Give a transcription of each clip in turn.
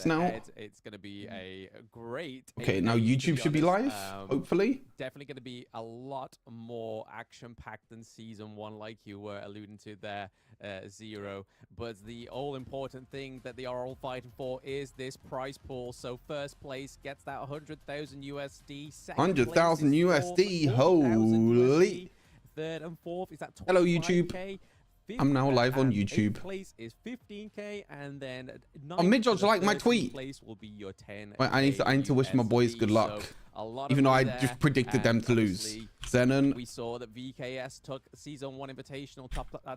minutes now. It's going to be a great... Okay, now YouTube should be live, hopefully. Definitely going to be a lot more action-packed than Season 1, like you were alluding to there, Zero. But the all-important thing that they are all fighting for is this prize pool. So first place gets that 100,000 USD. 100,000 USD, holy. Third and fourth is that Hello, YouTube. I'm now live on YouTube. Place is 15k, and then Midjudge, like my tweet. Place will be your 10. Wait, I need to wish my boys good luck. So even though I just predicted them to lose. Zenon. We saw that VKS took Season 1 Invitational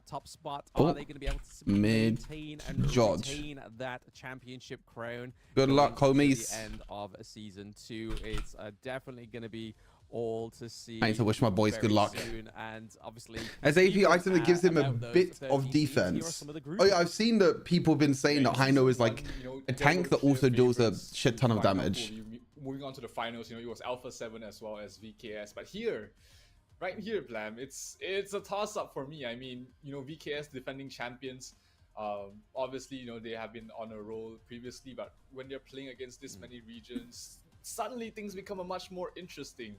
top spot. Oh, Are they going to be able to maintain and retain that championship crown? Good luck, homies. The end of Season 2. It's definitely going to be all to see. I need to wish my boys good luck. Soon, and obviously, as AP item that gives him a bit of defense. Oh yeah, I've seen that people have been saying that Heino is like a tank that also deals a shit ton of damage. Moving on to the finals, it was Alpha 7 as well as VKS, but here, right here, Blam, it's a toss-up for me. I mean, VKS defending champions. Obviously, they have been on a roll previously, but when they're playing against this many regions, suddenly things become much more interesting.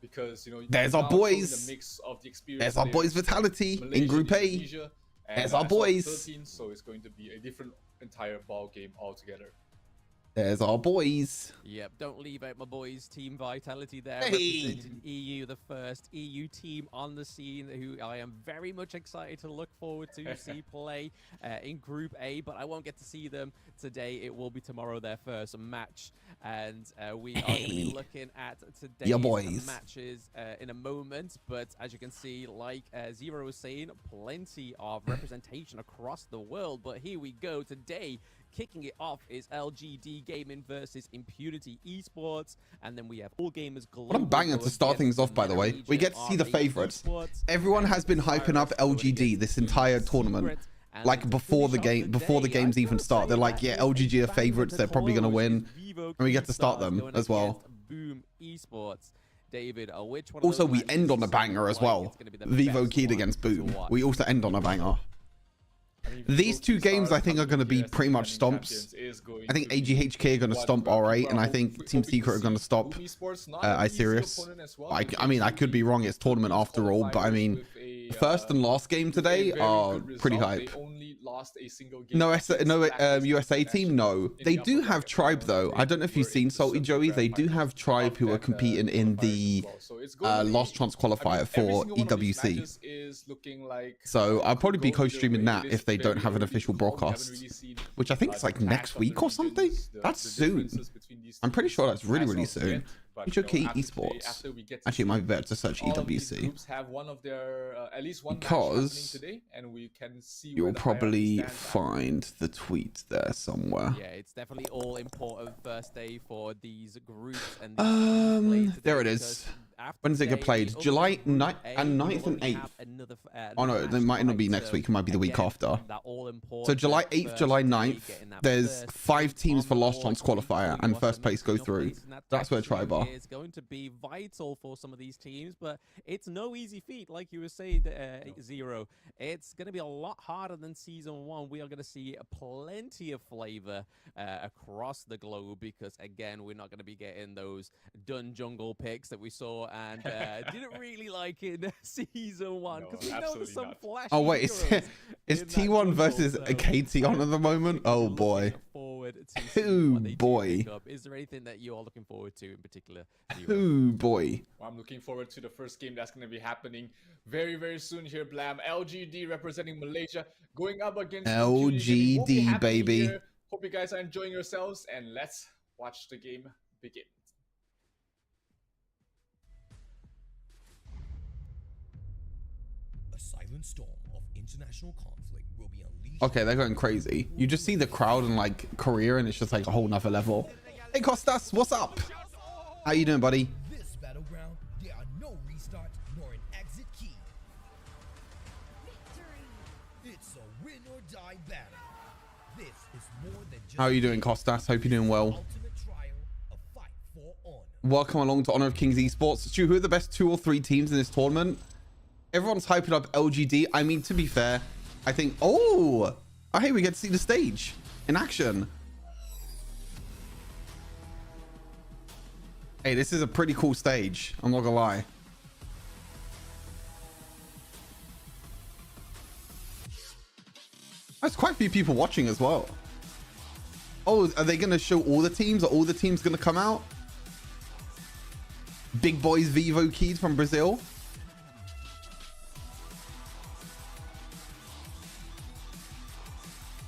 Because there's our boys. The mix of the experience. There's our boys' vitality in Group A. There's our boys. 13, so it's going to be a different entire ball game altogether. There's our boys. Yep, don't leave out my boys' team vitality there. Hey. Representing EU, the first EU team on the scene, who I am very much excited to look forward to see play in Group A, but I won't get to see them today. It will be tomorrow, their first match. And we are going to be looking at today's matches in a moment. But as you can see, like Zero was saying, plenty of representation across the world. But here we go today. Kicking it off is LGD Gaming versus Impunity Esports, and then we have All Gamers Global. What a banger to start things off, by the way. We get to see the favorites. Everyone has been hyping up LGD this entire tournament. Like before the games even start, they're like, yeah, LGD are favorites. They're probably gonna win, and we get to start them as well. Boom Esports. David, which one also, we end on a banger as well. Vivo keyed against Boom. We also end on a banger. These two games, I think, are going to be pretty much stomps. I think AGHK are going to stomp R8, and I think Team Secret are going to stop Osiris. I mean, I could be wrong. It's tournament after all, but I mean, first and last game today are pretty hype. No, USA team, no. They do have Tribe, though. I don't know if you've seen Salty Joey. They do have Tribe who are competing in the Last Chance qualifier for EWC. So I'll probably be co-streaming that if they don't have an official broadcast, which I think is like next week or something. That's soon. I'm pretty sure that's really, really soon. HOK Esports. Actually, it might be better to search EWC. Because you'll probably find the tweet there somewhere. Yeah, it's definitely all important first day for these groups. And there it is. When does it get played? July 9th and 8th. Oh no, it might not be next week. It might be the week after. So July 8th, July 9th, there's 5 teams for Last Chance qualifier, and first place go through. That's where Tribe are. It's going to be vital for some of these teams, but it's no easy feat, like you were saying, Zero. It's going to be a lot harder than Season 1. We are going to see plenty of flavor across the globe, because again, we're not going to be getting those dun jungle picks that we saw and didn't really like in Season 1, because we know there's some flashy. Oh wait, is T1 versus a KT on at the moment? Oh boy. Oh boy. Is there anything that you are looking forward to in particular? Oh boy. Well, I'm looking forward to the first game that's going to be happening very, very soon here, Blam. LGD representing Malaysia going up against LGD, baby. Here. Hope you guys are enjoying yourselves, and let's watch the game begin. A silent storm of international conflict will be unleashed. Okay, they're going crazy. You just see the crowd in like Korea, and it's just like a whole nother level. Hey Costas, what's up? How you doing, buddy? This battleground, there are no restart nor an exit key. It's a win or die battle. This is more than just. How are you doing, Costas? Hope you're doing well. Ultimate trial, a fight for honor. Welcome along to Honor of Kings Esports. Stu, who are the best 2 or 3 teams in this tournament? Everyone's hyping up LGD. I mean, to be fair, I think... Oh, hey, we get to see the stage in action. Hey, this is a pretty cool stage. I'm not gonna lie. There's quite a few people watching as well. Oh, are they gonna show all the teams? Are all the teams gonna come out? Big boys Vivo Keys from Brazil.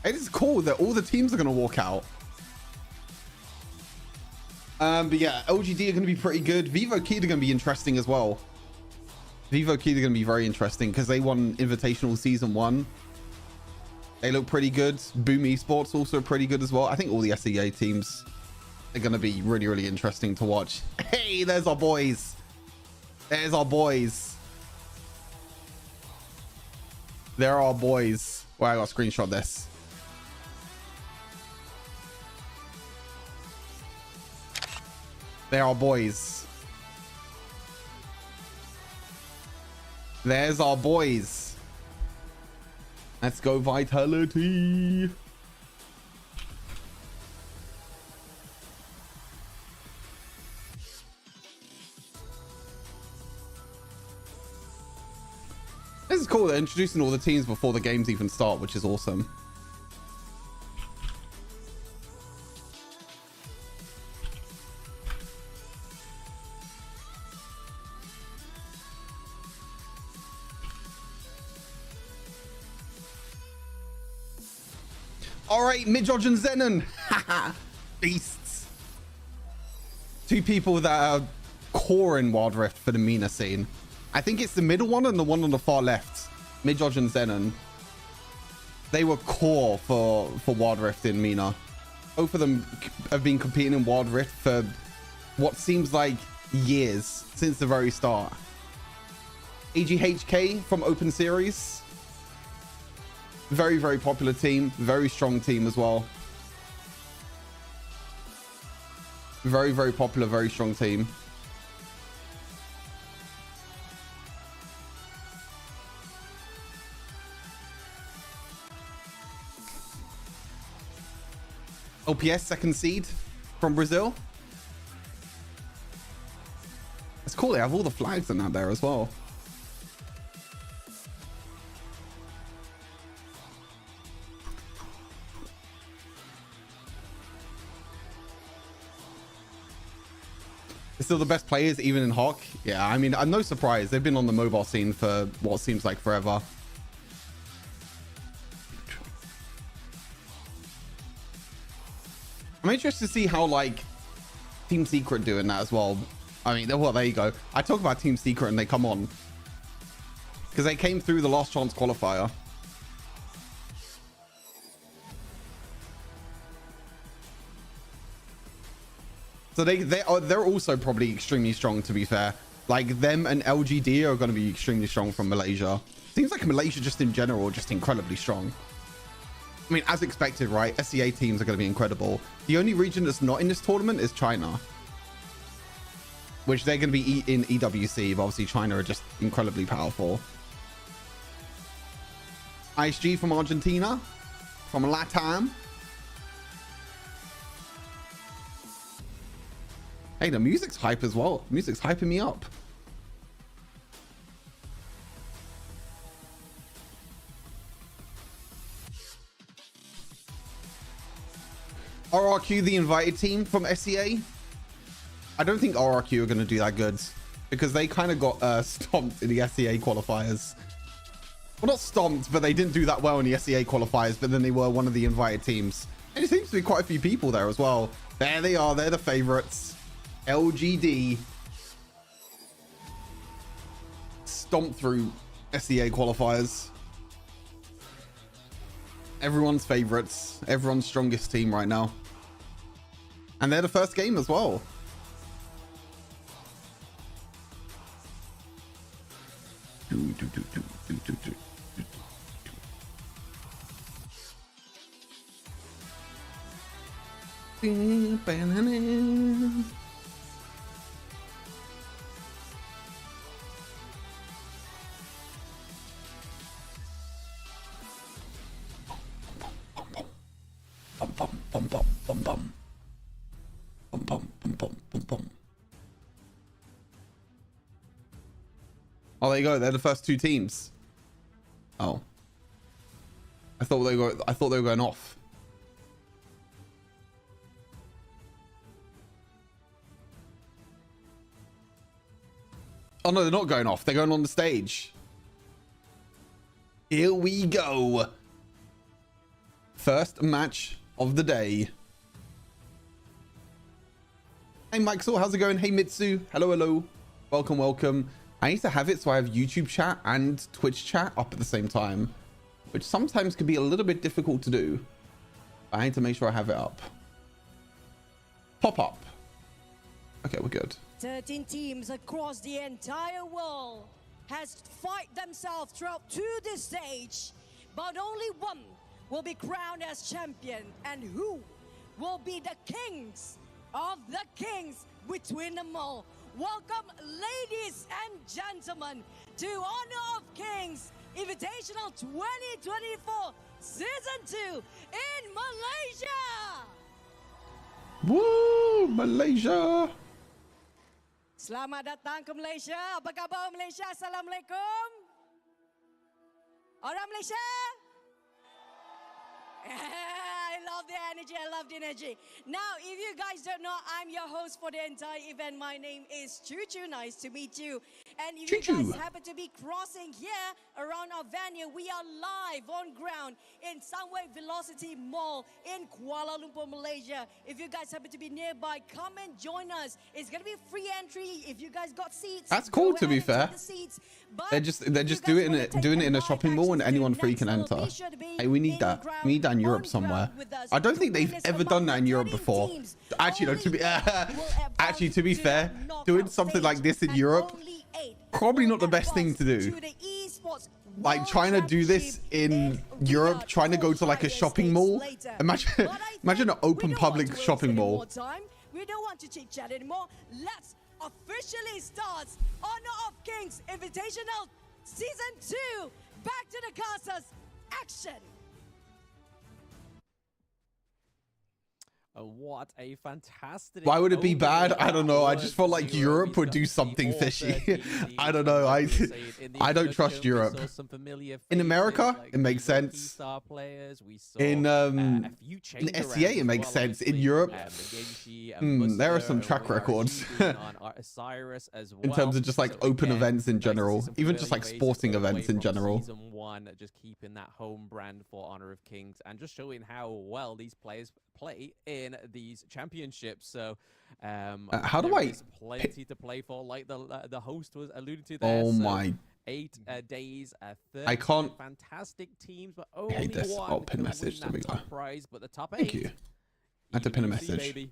It is cool that all the teams are gonna walk out. But yeah, LGD are going to be pretty good. Vivo Key are going to be interesting as well. Vivo Key are going to be very interesting because they won Invitational Season 1. They look pretty good. Boom Esports also pretty good as well. I think all the SEA teams are going to be really, really interesting to watch. Hey, there's our boys. There's our boys. There are our boys. Well, I got to screenshot this. They're our boys. There's our boys. Let's go Vitality. This is cool. They're introducing all the teams before the games even start, which is awesome. All right, Midjodge and Zenon. Haha, beasts. Two people that are core in Wild Rift for the MENA scene. I think it's the middle one and the one on the far left. Midjodge and Zenon. They were core for Wild Rift in MENA. Both of them have been competing in Wild Rift for what seems like years, since the very start. AGHK from Open Series. Very, very popular team. Very strong team as well. Very, very popular, very strong team. OPS second seed from Brazil. It's cool. They have all the flags in that there as well. Still the best players even in Hawk. Yeah, I mean, I'm no surprise. They've been on the mobile scene for what seems like forever. I'm interested to see how like Team Secret doing that as well. I mean, well, there you go. I talk about Team Secret and they come on because they came through the last chance qualifier. So they're also probably extremely strong, to be fair. Like them and LGD are going to be extremely strong from Malaysia. Seems like Malaysia just in general, just incredibly strong. I mean, as expected, right? SEA teams are going to be incredible. The only region that's not in this tournament is China, which they're going to be in EWC, but obviously China are just incredibly powerful. ISG from Argentina, from LATAM. Hey, the music's hype as well. Music's hyping me up. RRQ, the invited team from SEA. I don't think RRQ are going to do that good because they kind of got stomped in the SEA qualifiers. Well, not stomped, but they didn't do that well in the SEA qualifiers, but then they were one of the invited teams. And it seems to be quite a few people there as well. There they are. They're the favorites. LGD stomped through SEA qualifiers. Everyone's favorites, everyone's strongest team right now. And they're the first game as well. Bum, bum, bum, bum, bum, bum. Bum, bum, bum, bum, bum, bum. Oh, there you go. They're the first 2 teams. Oh. I thought they were going off. Oh no, they're not going off. They're going on the stage. Here we go. First match of the day. Hey Mixel, how's it going? Hey Mitsu, hello, hello. Welcome, welcome. I need to have it so I have YouTube chat and Twitch chat up at the same time, which sometimes can be a little bit difficult to do. I need to make sure I have it up. Pop up. Okay, we're good. 13 teams across the entire world has fight themselves throughout to this stage, but only one will be crowned as champion. And who will be the kings of the kings between them all? Welcome, ladies and gentlemen, to Honor of Kings Invitational 2024 Season 2 in Malaysia. Woo, Malaysia. Selamat datang ke Malaysia. Apa khabar Malaysia? Assalamualaikum. Orang Malaysia? I love the energy. I love the energy. Now, if you guys don't know, I'm your host for the entire event. My name is Choo Choo. Nice to meet you. And if you guys happen to be crossing here around our venue, we are live on ground in Sunway Velocity Mall in Kuala Lumpur, Malaysia. If you guys happen to be nearby, come and join us. It's gonna be free entry. If you guys got seats, that's cool. To be fair, they're just doing it in a shopping mall, and anyone free can enter. Hey, we need that. We need that in Europe somewhere. I don't think they've ever done that in Europe before. Actually, no. To be fair, doing something like this in Europe, probably not the best thing to do. Like trying to do this in Europe, trying to go to like a shopping mall. Imagine an open public shopping mall. We don't want to chit chat anymore. Let's officially start Honor of Kings Invitational Season 2. Back to the casters. Action. What a fantastic... Why would it be bad? I don't know. I just felt like Europe would do something fishy. I don't know. I don't trust Europe. In America, it makes sense. In SEA, it makes sense. In Europe, there are some track records. In terms of just like open events in general, even just like sporting events in general. Season 1, just keeping that home brand for Honor of Kings and just showing how well these players play in these championships. So how do I plenty to play for, like the host was alluded to there. Oh so my 8 days, 30 I can't fantastic teams, but only this. one Oh, pin message. There we go. Prize, but the top 8. Thank you. I had to pin a message. Baby.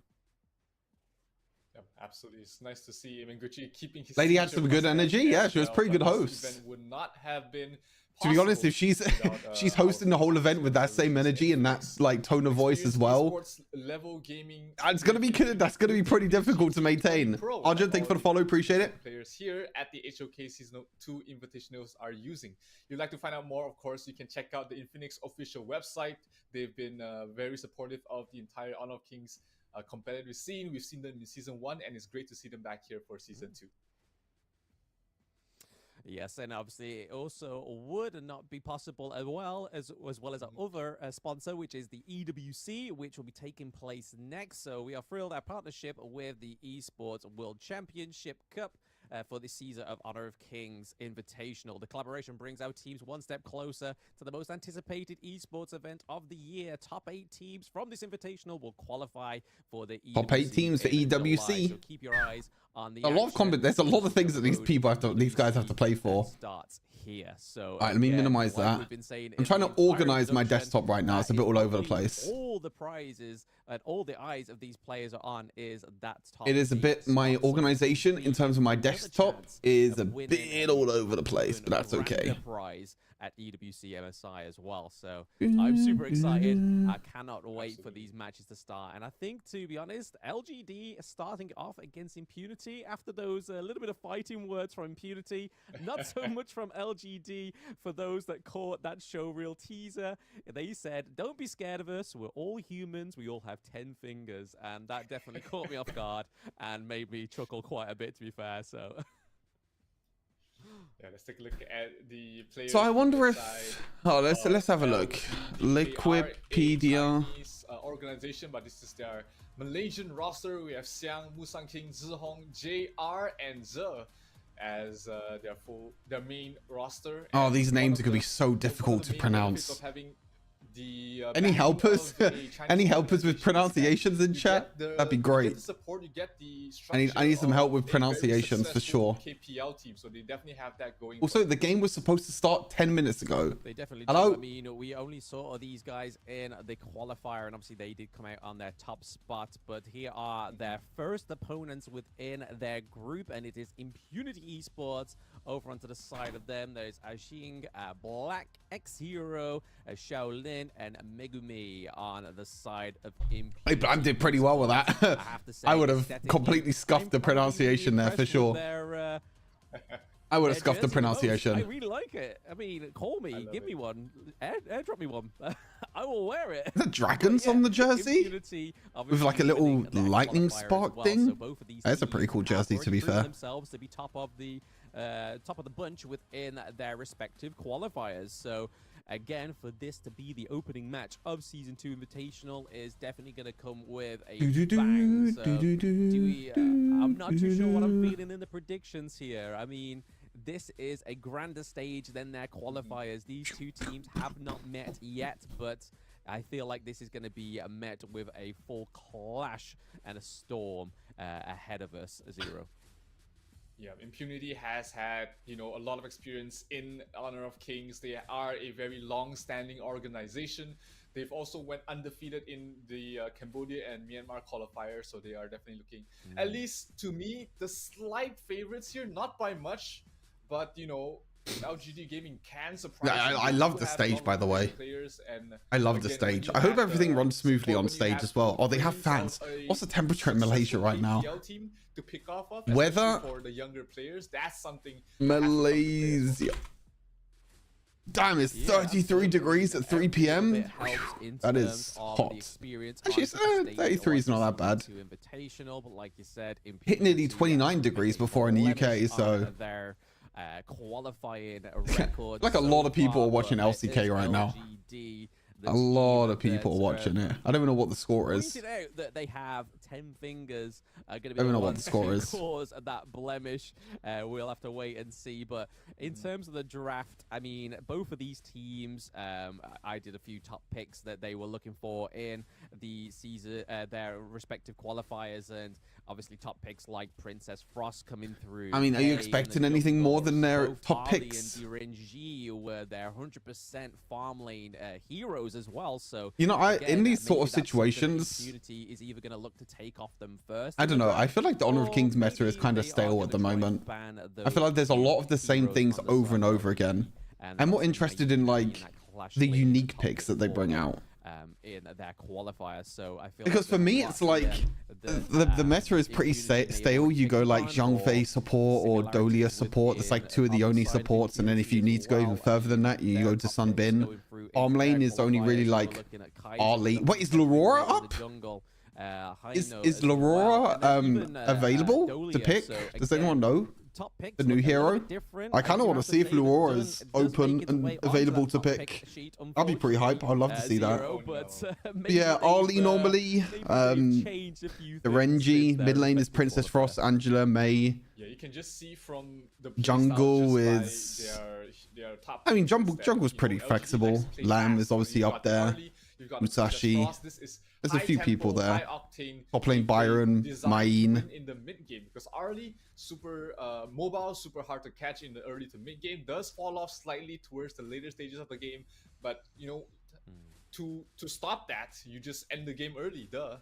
Yeah, absolutely. It's nice to see Impunity keeping his Lady had some good energy. Yeah, she was pretty good host. Event would not have been to be honest, if she's she's hosting the whole event with that same energy and that like tone of voice as well, level gaming, it's gonna be good. That's gonna be pretty difficult to maintain. Arjun, thank you for the follow, appreciate it. Players here at the HOK Season 2 Invitationals are using. If you'd like to find out more, of course, you can check out the Infinix official website. They've been very supportive of the entire Honor of Kings competitive scene. We've seen them in Season 1, and it's great to see them back here for Season 2. Yes, and obviously it also would not be possible as well as our other sponsor, which is the EWC, which will be taking place next. So we are thrilled our partnership with the Esports World Championship Cup for this season of Honor of Kings Invitational. The collaboration brings our teams one step closer to the most anticipated esports event of the year. Top 8 teams from this invitational will qualify for the top 8 teams for EWC. So keep your eyes on the a lot of combat. There's a lot of things that these guys have to play for. Starts here. So all right, let me minimize that. I'm trying to organize my desktop right now. It's a bit all over the place. All the prizes and all the eyes of these players are on is that top. It is a bit, my organization in terms of my desktop is a bit all over the place, but that's okay. Prize at EWC MSI as well. So I'm super excited. I cannot wait for these matches to start. And I think, to be honest, LGD starting off against Impunity after those little bit of fighting words from Impunity, not so much from LGD for those that caught that showreel teaser. They said, don't be scared of us. We're all humans. We all have 10 fingers. And that definitely caught me off guard and made me chuckle quite a bit, to be fair. So Yeah, let's take a look at the players. So I wonder if... side. Oh, let's have a look. Liquipedia. Organization, but this is their Malaysian roster. We have Xiang, Musang King, Zihong, JR, and Ze as their main roster. Oh, And these one names of are gonna be the- so one of the difficult to main benefits pronounce. of having the, Any backing helpers? of a Chinese Any helpers with organization is that pronunciations in you chat? get the- That'd be you great. get the support, you get the I need structure some help with of a very pronunciations for successful sure. KPL team, so they definitely have that going. Also, for the game was supposed to start 10 minutes ago. They definitely Hello? do. I mean, we only saw these guys in the qualifier, and obviously they did come out on their top spot. But here are their first opponents within their group, and it is Impunity Esports. Over onto the side of them, there's Ashing, Black, X-Hero, Shaolin, and Megumi on the side of Impunity. Hey, Blam did pretty well with that. I have to say, I would have aesthetically, completely scuffed the I'm probably pronunciation there for impressed sure. with their, I would have their scuffed the jersey the most. I pronunciation. really like it. I mean, call me, love give it. me one, airdrop me one. I will wear it. The dragons Yeah, on the jersey? Impunity, With like a obviously little winning their lightning qualifier as spark well, thing? so both of these That's a pretty teams cool have jersey, to already be proven fair. themselves to be top of the bunch within their respective qualifiers. So again, for this to be the opening match of Season 2 Invitational is definitely going to come with a bang. So I'm not too sure what I'm feeling in the predictions here. I mean, this is a grander stage than their qualifiers. These two teams have not met yet, but I feel like this is going to be met with a full clash and a storm ahead of us, Zero. Yeah, Impunity has had, a lot of experience in Honor of Kings. They are a very long-standing organization. They've also went undefeated in the Cambodia and Myanmar qualifier, so they are definitely looking, at least to me, the slight favorites here, not by much, but, LGD Gaming can surprise. Yeah, I them. love They the have stage, by the way. players, and I love the again, stage. when I you hope have everything the runs smoothly support, on when you stage have as well. Oh, they have dreams fans. of a What's the temperature in Malaysia successful right now? KPL team to pick off of, Weather? especially for the younger players, that's something. Malaysia. Damn, it's 33 degrees at 3 p.m. That is hot. Actually, it's, 33 is not that bad. Invitational, but like you said, Hit nearly 29 degrees before in the UK, so their qualifying record. like a lot of people are watching LCK right now. LGD, A lot of people are watching it. I don't even know what the score is. Pointed out that they have 10 fingers are going to be Don't the know what ones the score to is. cause that blemish. We'll have to wait and see. But in terms of the draft, I mean, both of these teams, I did a few top picks that they were looking for in the season, their respective qualifiers, and obviously top picks like Princess Frost coming through. I mean, are you Kay in the expecting anything more than their both top Harley picks? And Duranji were their 100% farm lane heroes as well. So You know, again, in these sort maybe of that's something situations, Impunity is either going to look to take off them first. I don't know. I feel like the Honor of Kings meta is kind of stale at the moment. I feel like there's a lot of the same things over and over again. I'm more interested in like the unique picks that they bring out. In their qualifiers, so I feel Because for me, it's like the meta is pretty stale. You go like Zhangfei support or Dolia support. That's like two of the only supports. And then if you need to go even further than that, you go to Sun Bin. Arm lane is only really like Ali. Wait, is L'Aurora up? Is L'Aurora available to pick? Does anyone know? Top picks The new look a little hero? bit different. I kind do of want have to see if say that L'Aurora Dunn is does open make its and way onto available that to top pick. sheet, That'd be pretty hype. I'd love to see that. Zero, but, Yeah, maybe Ali they've, normally. maybe they've changed a few The things Renji, since their mid lane is respective Princess qualifier. Frost, Angela, May. Yeah, you can just see from the Jungle playstyle just is- by their top I mean, picks that, Jungle's pretty LGD likes flexible. to play Lamb fast. is So obviously you've up got there. Arlie, you've got Musashi. Princess Frost. This is There's a few high people tempo, there. high octane Top lane gameplay Byron, designed to Main. win in the mid game, because Arlie super mobile, super hard to catch in the early to mid game, does fall off slightly towards the later stages of the game, but to stop that, you just end the game early. Duh.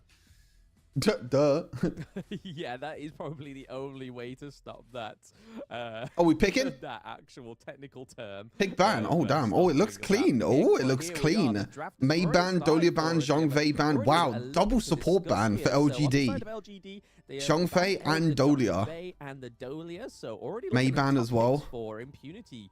Duh. Yeah, that is probably the only way to stop that. Oh, we picking? That actual technical term. Pick ban. Oh, but damn. Oh, it looks stopping clean. that Oh, pick. it But looks here we are, clean. the draft May has ban, already Dolia started ban, for us. Zhongfei ban. Already Wow, a lot double to support discuss ban here. for So on the LGD. side of LGD, they have Zhongfei banned and the Dolia. Zhongfei and the Dolia, so already May looking at ban top as well. picks for Impunity.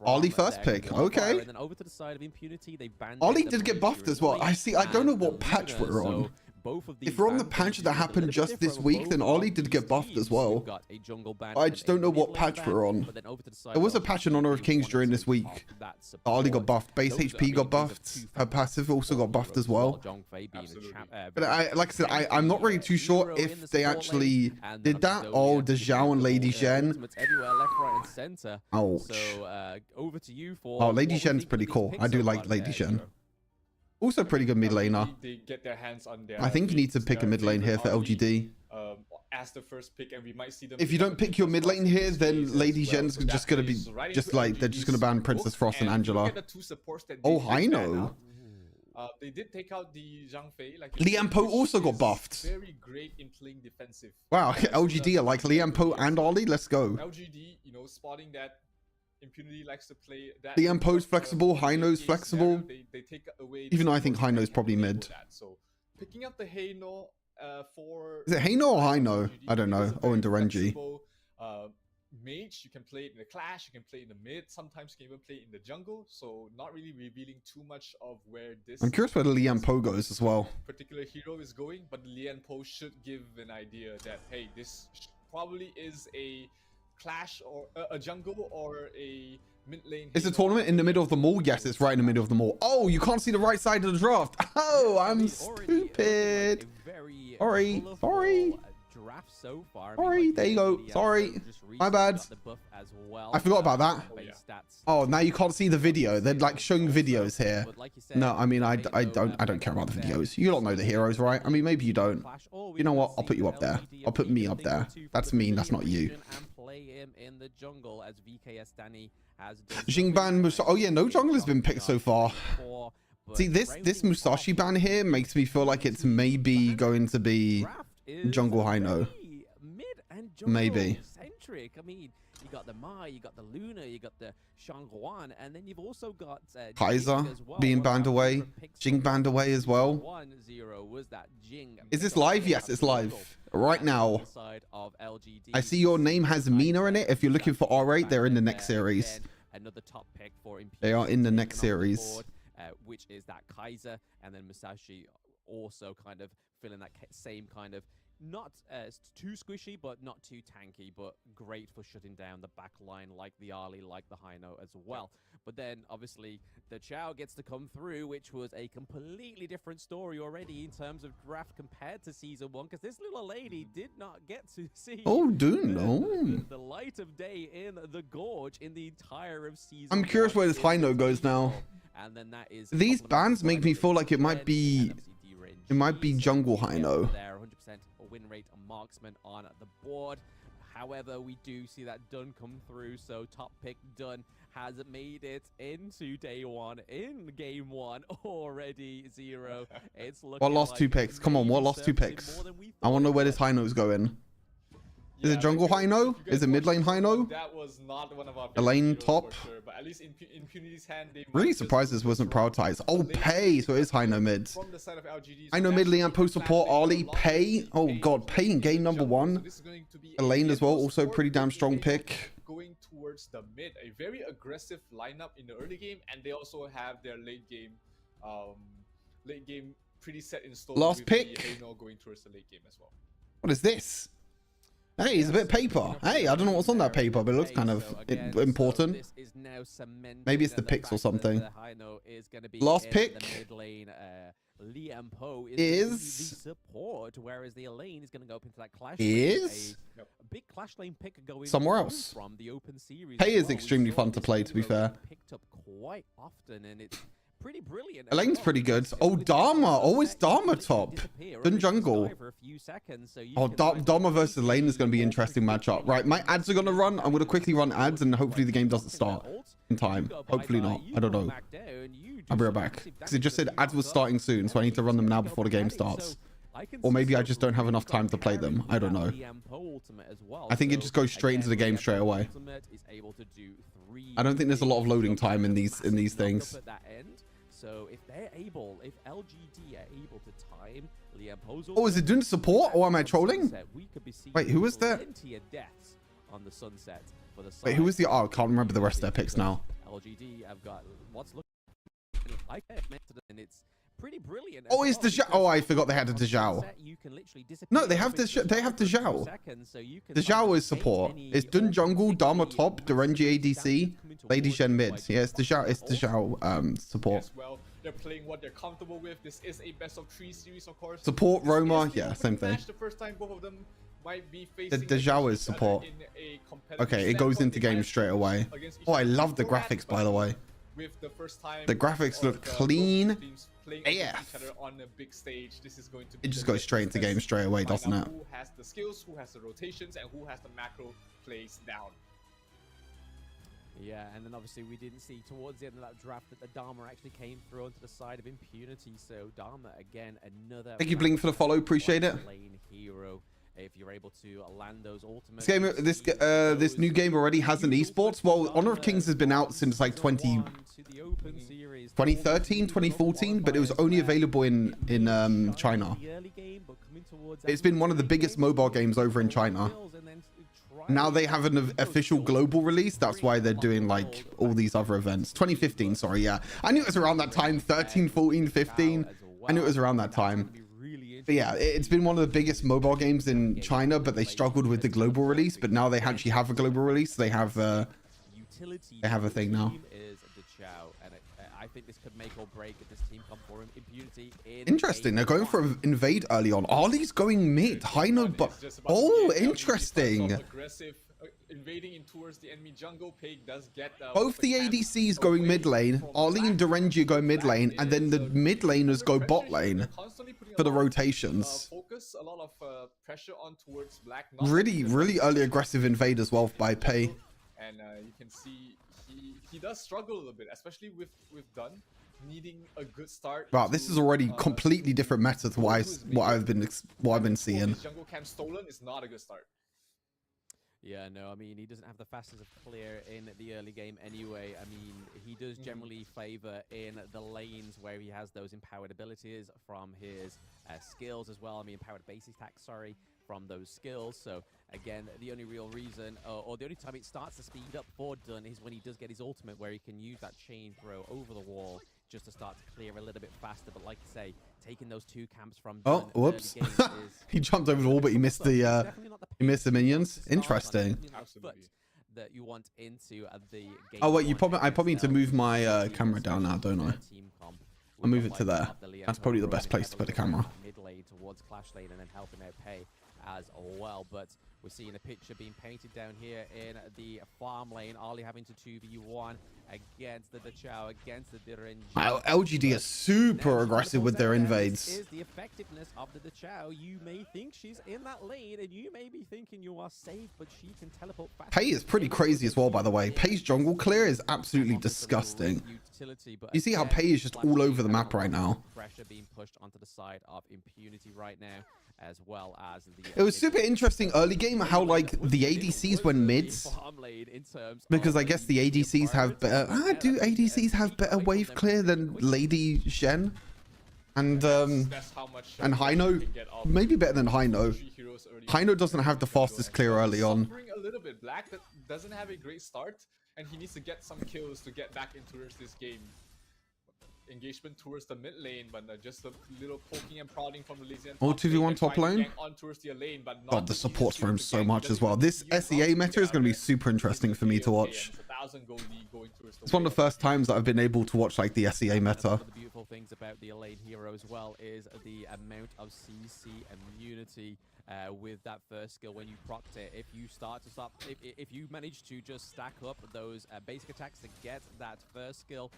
Ollie from first their pick, qualifier, okay. And then over to the side of Impunity, they banned Ollie the did get buffed as Malaysian well. I see. I don't know what and patch Luna, we're on. so both of these. If we're on the bans patch are that a happened little just bit this different week, with then both Ollie of did these get buffed teams. as well. You've got a jungle ban I and just a don't know what mid lane patch ban, we're on. but then over to the side There was a of patch in Honor of LGD, Kings they during wanted this to week. pop that Ollie got support. buffed. Base Those are, HP got buffed. Her passive also got buffed as well. But like I said, I'm not really too sure if they actually did that. Oh, the Zhao and Lady Shen. Everywhere, left, right, and center. Ouch. So over to you for. Oh, Lady what we Shen's think pretty of these cool. picks I do so like far. Lady Shen. Also pretty good mid laner. They get their hands on their I think you need to pick a mid lane here for LGD. As the first pick, and we might see them. If you don't pick your mid lane here, then Lady Shen's just gonna be just like they're just gonna ban Princess Frost and Angela. Oh, Hino. They did take out the Zhang Fei. Like Liam Poe also got buffed. Very great in playing defensive. Wow, LGD are like Liam Poe and Ollie. Let's go. LGD, you know, spotting that Impunity likes to play that. Liam Poe's flexible, Hino's flexible. They take away. Even though I think Hino's probably mid. So picking up the Heino for. Is it Heino or Hino? I don't know. Oh, and Dorenji. Mage, you can play it in the clash, you can play it in the mid, sometimes you can even play it in the jungle, so not really revealing too much of where this I'm curious where the Liam Poe goes as well. particular hero is going, but Lian Poe should give an idea that, hey, this probably is a clash or a jungle or a mid lane. Is the tournament in the middle of the mall? Yes, it's right in the middle of the mall. Oh, you can't see the right side of the draft. Oh, I'm stupid. Sorry. Draft so far. Sorry, there you go. Sorry. My bad. I forgot about that. Oh, now you can't see the video. They're like showing videos here. No, I mean I don't care about the videos. You don't know the heroes, right? I mean maybe you don't. You know what? I'll put you up there. I'll put me up there. That's me. That's not you. Jingban. Oh yeah, no jungle has been picked so far. See this Musashi ban here makes me feel like it's maybe going to be jungle Hino. Maybe. Centric. I mean, you got the Mai, you got the Luna, you got the Shangguan, and then you've also got Kaiser being banned away. Jing banned away as well. 1-0 was that Jing. Is this live? Yes, it's live. Right now. I see your name has Mina in it. If you're looking for R8, they're in the next series. Another top pick for Impunity. They are in the next series. Which is that Kaiser, and then Musashi also kind of filling that same kind of not too squishy, but not too tanky, but great for shutting down the back line like the Ali, like the Hino as well. But then obviously the Chao gets to come through, which was a completely different story already in terms of draft compared to season 1, because this little lady did not get to see the light of day in the Gorge in the entire of season. I'm curious where this Hino goes now. And then that is these bans make me feel like it might be jungle Hino. There, 100% win rate on marksman on the board. However, we do see that Dunn come through, so top pick Dunn has made it into day 1 in game 1 already. 0. It's looking What lost 2 picks? Come on, what lost 2 picks? I want to know where this Hino's going. Is it jungle Hino? Is it mid lane Hino? That was not one of our a lane top. sure, but at least in Impunity's hand, they really surprised this wasn't prioritized. Oh, Pei, so it is Hino mid. From the side of LGD, Hino mid Liam Poe support Ali Pei. Oh god, Pei in game number 1. Elaine as well, also pretty damn strong pick. Going towards the mid, a very aggressive lineup in the early game, and they also have their late game pretty set in stone. Last pick. Going towards the late game as well. What is this? Hey, it's a bit of paper. Hey, I don't know what's on that paper, but it looks kind of important. Maybe it's the picks or something. Last pick Liam Poe is the support, whereas the Elaine is going to go up into that clash. Is a big clash lane pick going somewhere else from the open series. Pei is extremely fun to play, to be fair. Picked up quite often, and it's pretty brilliant. Elaine's pretty good. Oh, Dharma. Always Dharma top. Then jungle. Oh, Dharma versus Elaine is going to be an interesting matchup. Right, my ads are going to run. I'm going to quickly run ads, and hopefully the game doesn't start in time. Hopefully not. I don't know. I'll be right back. Because it just said ads was starting soon, so I need to run them now before the game starts. Or maybe I just don't have enough time to play them. I don't know. I think it just goes straight into the game straight away. I don't think there's a lot of loading time in these things. So if they're able, if LGD are able to time Liam Poe's, oh, is it doing support or am I trolling? Wait, who was that? On the sunset for the wait, who was the? Oh, I can't remember the rest of their picks now. LGD, I've got what's looking like it, and it's pretty brilliant. Oh, it's the Oh, I forgot they had a Dejao. No, they have the Dejao. Dejao is support. It's Dun jungle, Dharma top, Durenji ADC, Lady Shen mid. Yeah, it's Dejao support. Well, they're playing what they're comfortable with. This is a best of 3 series, of course. Support Roma, yeah, same thing. The first time both of them might be facing The Dejao is support. Okay, it goes into game straight away. Oh, I love the graphics, by the way. With the first time the graphics look clean AF. On a big stage, this is going to be It just goes straight into game straight away, doesn't it? Who has the skills, who has the rotations, and who has the macro plays down. Yeah, and then obviously we didn't see towards the end of that draft that the Dharma actually came through onto the side of Impunity. So Dharma again, another. Thank you, Bling, for the follow. Appreciate it. Lane hero. If you're able to land those ultimates. This new game already has an esports. Well, Honor of Kings has been out since like 2013, 2014, but it was only available in China. It's been one of the biggest mobile games over in China. Now they have an official global release. That's why they're doing like all these other events. 2015, sorry, yeah. I knew it was around that time, 13, 14, 15. I knew it was around that time. But yeah, it's been one of the biggest mobile games in China, but they struggled with the global release. But now they actually have a global release. They have a thing now. I think this could make or break if this team come for him. Impunity interesting. They're going for invade early on. Ali's going mid. Hino, but oh, interesting. Aggressive, invading in towards the enemy jungle. Pig does get both the ADCs going mid lane. Ali and Durenji go mid lane, and then the mid laners go bot lane for the rotations. Focus a lot of pressure on towards Black. Really early aggressive invade as well by Pei. And you can see he does struggle a little bit, especially with Dunn needing a good start. Wow, this is already completely different meta to what I've been seeing. Jungle camp stolen is not a good start. Yeah, no, I mean, he doesn't have the fastest of clear in the early game anyway. I mean, he does generally favor in the lanes where he has those empowered abilities from his skills as well. I mean, empowered base attack, sorry, from those skills. So again, the only real reason, or the only time it starts to speed up for Dunn is when he does get his ultimate, where he can use that chain throw over the wall just to start to clear a little bit faster. But like I say, taking those two camps from Dunn, whoops. He jumped over the wall, but he missed the minions. Interesting. That you want into the game. Oh wait, I probably need to move my camera down now, don't I? I'll move it to there. That's probably the best place to put the camera. Mid lane towards Clash lane and then helping out Pei as well. But we're seeing a picture being painted down here in the farm lane. Ali having to 2v1 against the Dachao, against the Durenji. LGD is super aggressive with their invades. Is the effectiveness of the Dachao. You may think she's in that lane and you may be thinking you are safe, but she can teleport fast. Pei is pretty crazy as well, by the way. Pei's jungle clear is absolutely disgusting. You see how Pei is just all over the map right now. Pressure being pushed onto the side of Impunity right now, as well as the... It was super interesting early game how like the ADCs went mids, because I guess the ADCs have better... do ADCs have better wave clear than Lady Shen? And Hino? Maybe better than Hino. Hino doesn't have the fastest clear early on. A little bit. Black that doesn't have a great start, and he needs to get some kills to get back into this game. Engagement towards the mid lane, but just a little poking and prodding from the Lysian. All 2v1 top lane. God, the supports for him so much as well. This SEA meta is going to be super interesting for me to watch. It's one of the first times that I've been able to watch like the SEA meta. One of the beautiful things about the Elaine hero as well is the amount of CC immunity with that first skill when you procced it. If you manage to just stack up those basic attacks to get that first skill,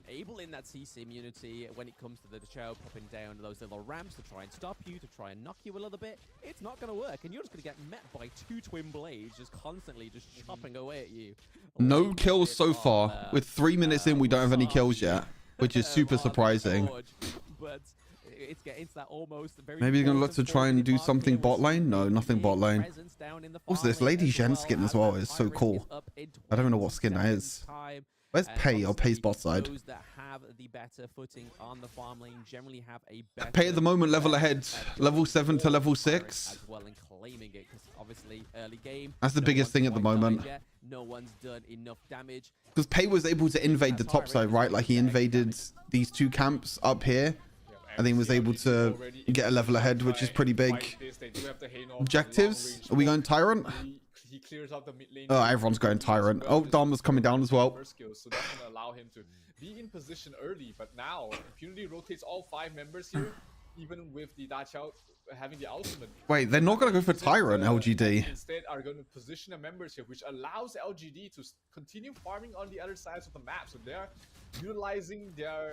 enabling that CC immunity when it comes to the Dachao popping down those little ramps to try and stop you, to try and knock you a little bit, it's not going to work, and you're just going to get met by two twin blades just constantly just chopping away at you. No kills so far. With 3 minutes in, we don't have any kills yet, which is super surprising. But it's getting to that almost very... Maybe you're going to look to try and do something bot lane? No, nothing bot lane. Also, this Lady Shen skin as well is so cool. I don't know what skin that is. Where's Pei? Or Pei's bot side. Those that have the better footing on the farm lane generally have a better... Pei at the moment level ahead. Level 7 to level 6. As well, and claiming it, because obviously early game... That's the biggest thing at the moment. no one's done enough damage. Because Pei was able to invade the top side, right? Like he invaded these two camps up here. I think was able to get a level ahead, which is pretty big. Objectives? Are we going Tyrant? He clears out the mid lane. Oh, everyone's going Tyrant. Oh, Dharma's coming down as well. So that's going to allow him to be in position early. But now, Impunity rotates all 5 members here, even with the Dachao having the ultimate. Wait, they're not going to go for Tyrant, LGD. Instead, are going to position the members here, which allows LGD to continue farming on the other sides of the map. So they're utilizing their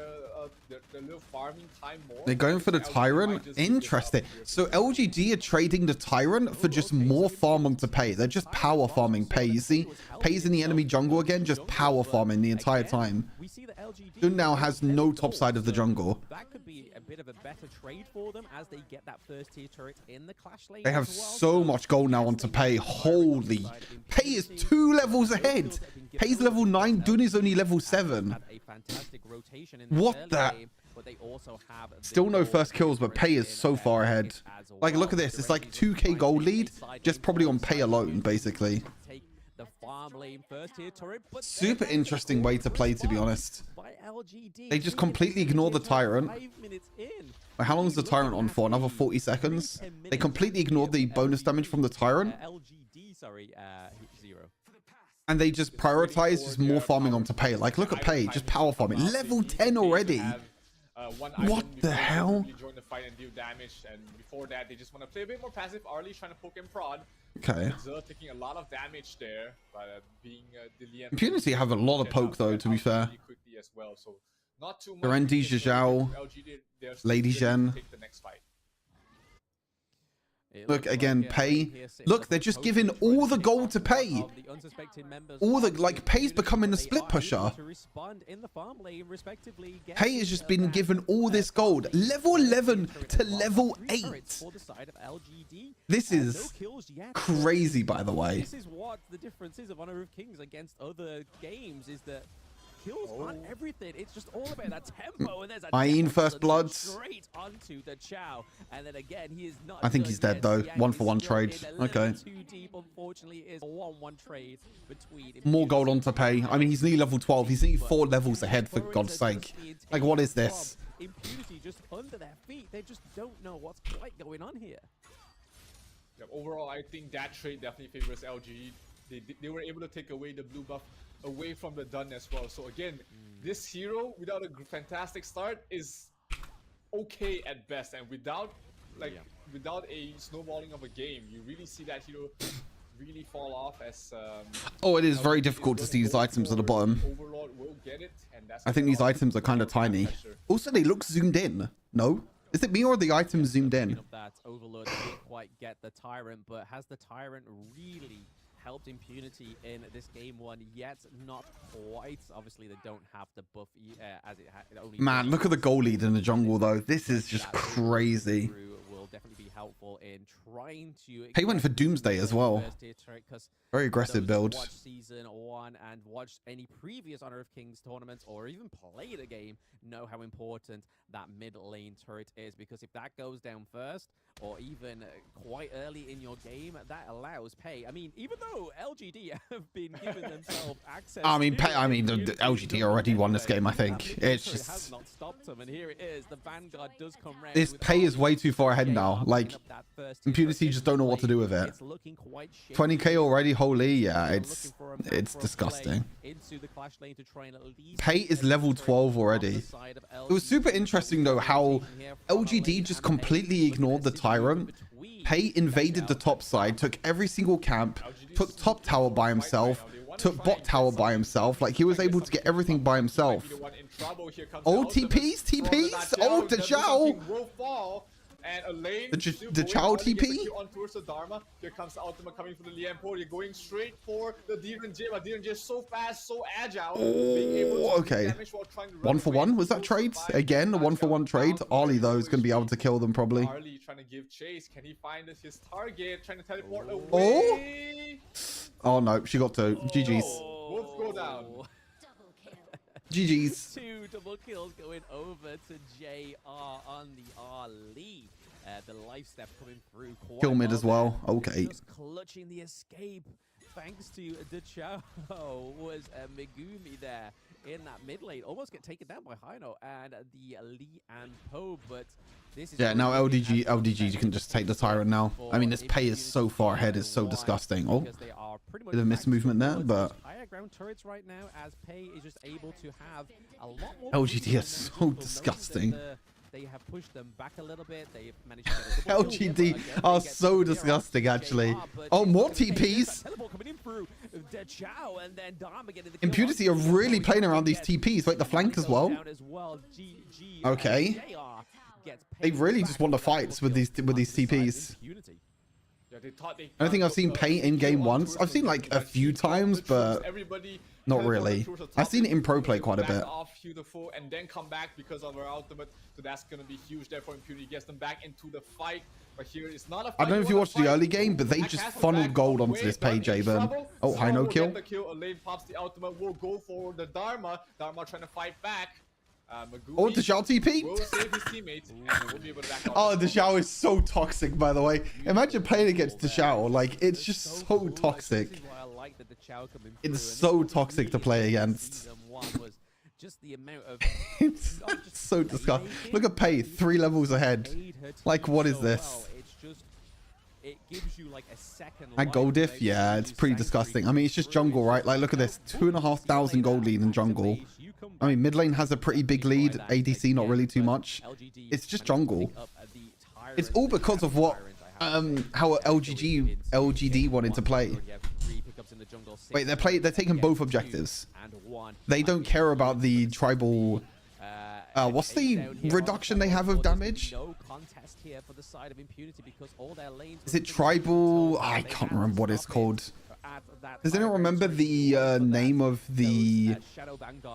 little farming time more. They're going for the Tyrant? Interesting. So LGD are trading the Tyrant for just more farm onto Pei. They're just power farming Pei. You see? Pei's in the enemy jungle again, just power farming the entire time. Dun now has no top side of the jungle. That could be a bit of a better trade for them as they get that first tier turret in the clash lane. They have so much gold now onto Pei. Holy. Pei is 2 levels ahead. Pei's level 9. Dun is only level 7. What the? Still no first kills, but Pei is so far ahead. Like, look at this. It's like 2k gold lead, just probably on Pei alone, basically. Super interesting way to play, to be honest. They just completely ignore the Tyrant. Wait, how long is the Tyrant on for? Another 40 seconds? They completely ignored the bonus damage from the Tyrant. And they just prioritize just more farming onto Pei. Like, look at Pei, just power farming. Level 10 already. What the hell? Join the fight and deal damage, and before that, they just want to play a bit more passive. Arlie trying to poke and prod. Okay. Taking a lot of damage there, but being Impunity have a lot of poke though, to be fair. Quickly as well, so not too much. Randy Zhao, Lady Zhen. Take the next fight. Look again, Pei. Look, they're just giving all the gold to Pei. All the, like, Pei's becoming a split pusher. Pei has just been given all this gold. Level 11 to level 8. This is crazy, by the way. This is what the difference is of Honor of Kings against other games, is that kills aren't everything. It's just all about that tempo, and there's a Ayin first blood. Straight onto the Chow, and then again he is not. I think he's dead though. 1-for-1 trade. Okay. Too deep, unfortunately, is a 1-1 trade between. More gold on to Pei. I mean, he's nearly level 12. He's nearly 4 levels ahead, for God's sake. Like, what is this? Impunity just under their feet. They just don't know what's quite going on here. Yeah, overall, I think that trade definitely favors LG. They were able to take away the blue buff away from the Dun as well. So again, this hero without a fantastic start is okay at best, and without without a snowballing of a game, you really see that hero really fall off as oh, it is very difficult to see these items at the bottom. Overlord will get it, and that's I think these items are kind of tiny. Also, they look zoomed in. No? Is it me or the items zoomed in? That Overlord didn't quite get the Tyrant, but has the Tyrant really helped Impunity in this game one? Yet not quite. Obviously, they don't have the buff as it only. Man, look at the goal lead in the jungle though. This is just crazy. Will definitely be helpful in trying to. He went for Doomsday as well. Very aggressive build. Watch season 1 and watch any previous Honor of Kings tournaments, or even play the game, know how important that mid lane turret is, because if that goes down first, or even quite early in your game, that allows Pei. I mean, even though LGD have been given themselves access. I mean, the LGD already won this game. I think it's just has not stopped them, and here it is. The Vanguard does come round. This Pei is way too far ahead now. Like, Impunity just don't know what to do with it. 20k already. Holy, yeah, it's disgusting. Pei is level 12 already. It was super interesting though how LGD just completely ignored the Tyrant. Pei invaded the top side, took every single camp, took top tower by himself, took bot tower by himself. Like, he was able to get everything by himself. Oh, TPs? Oh, the Zhao! And a lane the Chow TP? On towards the Dharma. Here comes the ultimate coming from the Lianpo. You're going straight for the Demon J, but Demon J is so fast, so agile. Oh, okay. 1-for-1? Was that trade? Again, a 1-for-1 trade. Arlie, though, is going to be able to kill them probably. Arlie trying to give chase. Can he find his target? Trying to teleport away. Oh, no. She got 2. GG's. Both go down. GG's. 2 double kills going over to JR on the R lead. The life step coming through. Kill mid as well. Okay. Just clutching the escape thanks to Dachao, was Megumi there in that mid lane. Almost get taken down by Hino and the Lee and Poe, but this is... Yeah, now LDG can just take the Tyrant now. I mean, this pay is so far ahead, it's so disgusting. Oh, bit of miss movement there, but... higher ground turrets right now, as Pei is just able to have a lot more... LGD is so disgusting. They have pushed them back a little bit. They've managed to get a LGD are so disgusting, actually. Oh, more TPs. Impunity are really playing around these TPs, like the flank as well. Okay. They really just want the fights with these TPs. I don't think I've seen Pei in game once. I've seen like a few times, but not really. I've seen it in pro play quite a bit. And then come back because of our ultimate, so that's gonna be huge. Therefore, Impunity gets them back into the fight. But here it's not a fight. I don't know if you watched the early game, but they just funneled gold onto this Pei Javen. Oh, Hino kill. Elaine pops the ultimate. Will go for the Dharma. Dharma trying to fight back. Oh, Dachao TP. Will save his teammates, and will be able to back Oh, Dachao is so toxic, by the way. Imagine playing against Dachao. Like, it's just so toxic. It's so toxic to play against. Just the amount of... It's so disgusting. Look at Pei, 3 levels ahead. Like, what is this? It's just... it gives you like a second... And gold diff? Yeah, it's pretty disgusting. I mean, it's just jungle, right? Like, look at this. 2,500 gold lead in jungle. I mean, mid lane has a pretty big lead. ADC, not really too much. It's just jungle. It's all because of what... how LGD wanted to play. Wait, they're taking both objectives. They don't care about the tribal... what's the reduction they have of damage? Is it tribal? I can't remember what it's called. Does anyone remember the name of the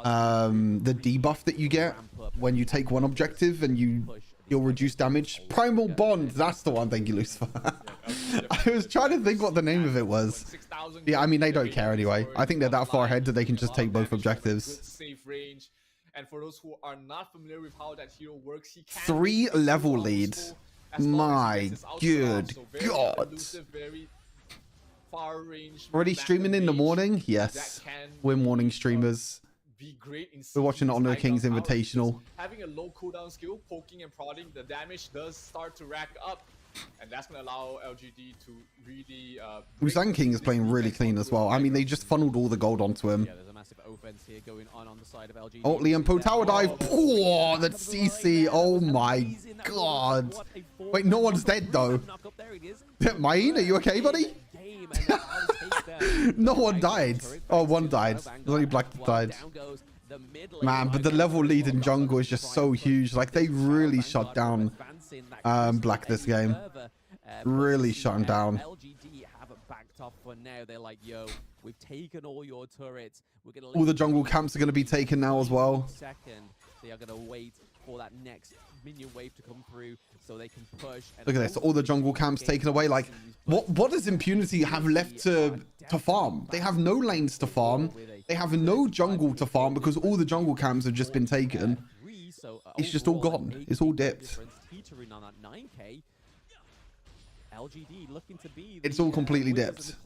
debuff that you get when you take one objective and you'll reduce damage? Primal Bond, that's the one. Thank you, Lucifer. I was trying to think what the name of it was. Yeah, I mean, they don't care anyway. I think they're that far ahead that they can just take both objectives. Safe range. And for those who are not familiar with how that hero works, he can 3 level lead. My good God. Already streaming in the morning? Yes. We're morning streamers. We're watching it on the King's Invitational. Having a low cooldown skill, poking and prodding, the damage does start to rack up. And that's going to allow LGD to really... Busan King is playing really clean as well. I mean, they just funneled all the gold onto him. Yeah, there's a massive offense here going on the side of LGD. Oh, Liam Poe tower dive. Oh, that CC. Oh my God. Wait, no one's dead though. Maine, are you okay, buddy? No one died. Oh, one died. There's only Black that died. Man, but the level lead in jungle is just so huge. Like, they really shut down Black this game. Really shut him down. LGD have it backed off for now. They're like, yo, we've taken all your turrets. We're gonna all the jungle camps are going to be taken now as well. Second, they are going to wait for that next minion wave to come through so they can push. Look at this, all the jungle camps taken away. Like, what does Impunity have left to farm? They have no lanes to farm. They have no jungle to farm because all the jungle camps have just been taken. It's just all gone. It's all dipped. It's all completely dipped.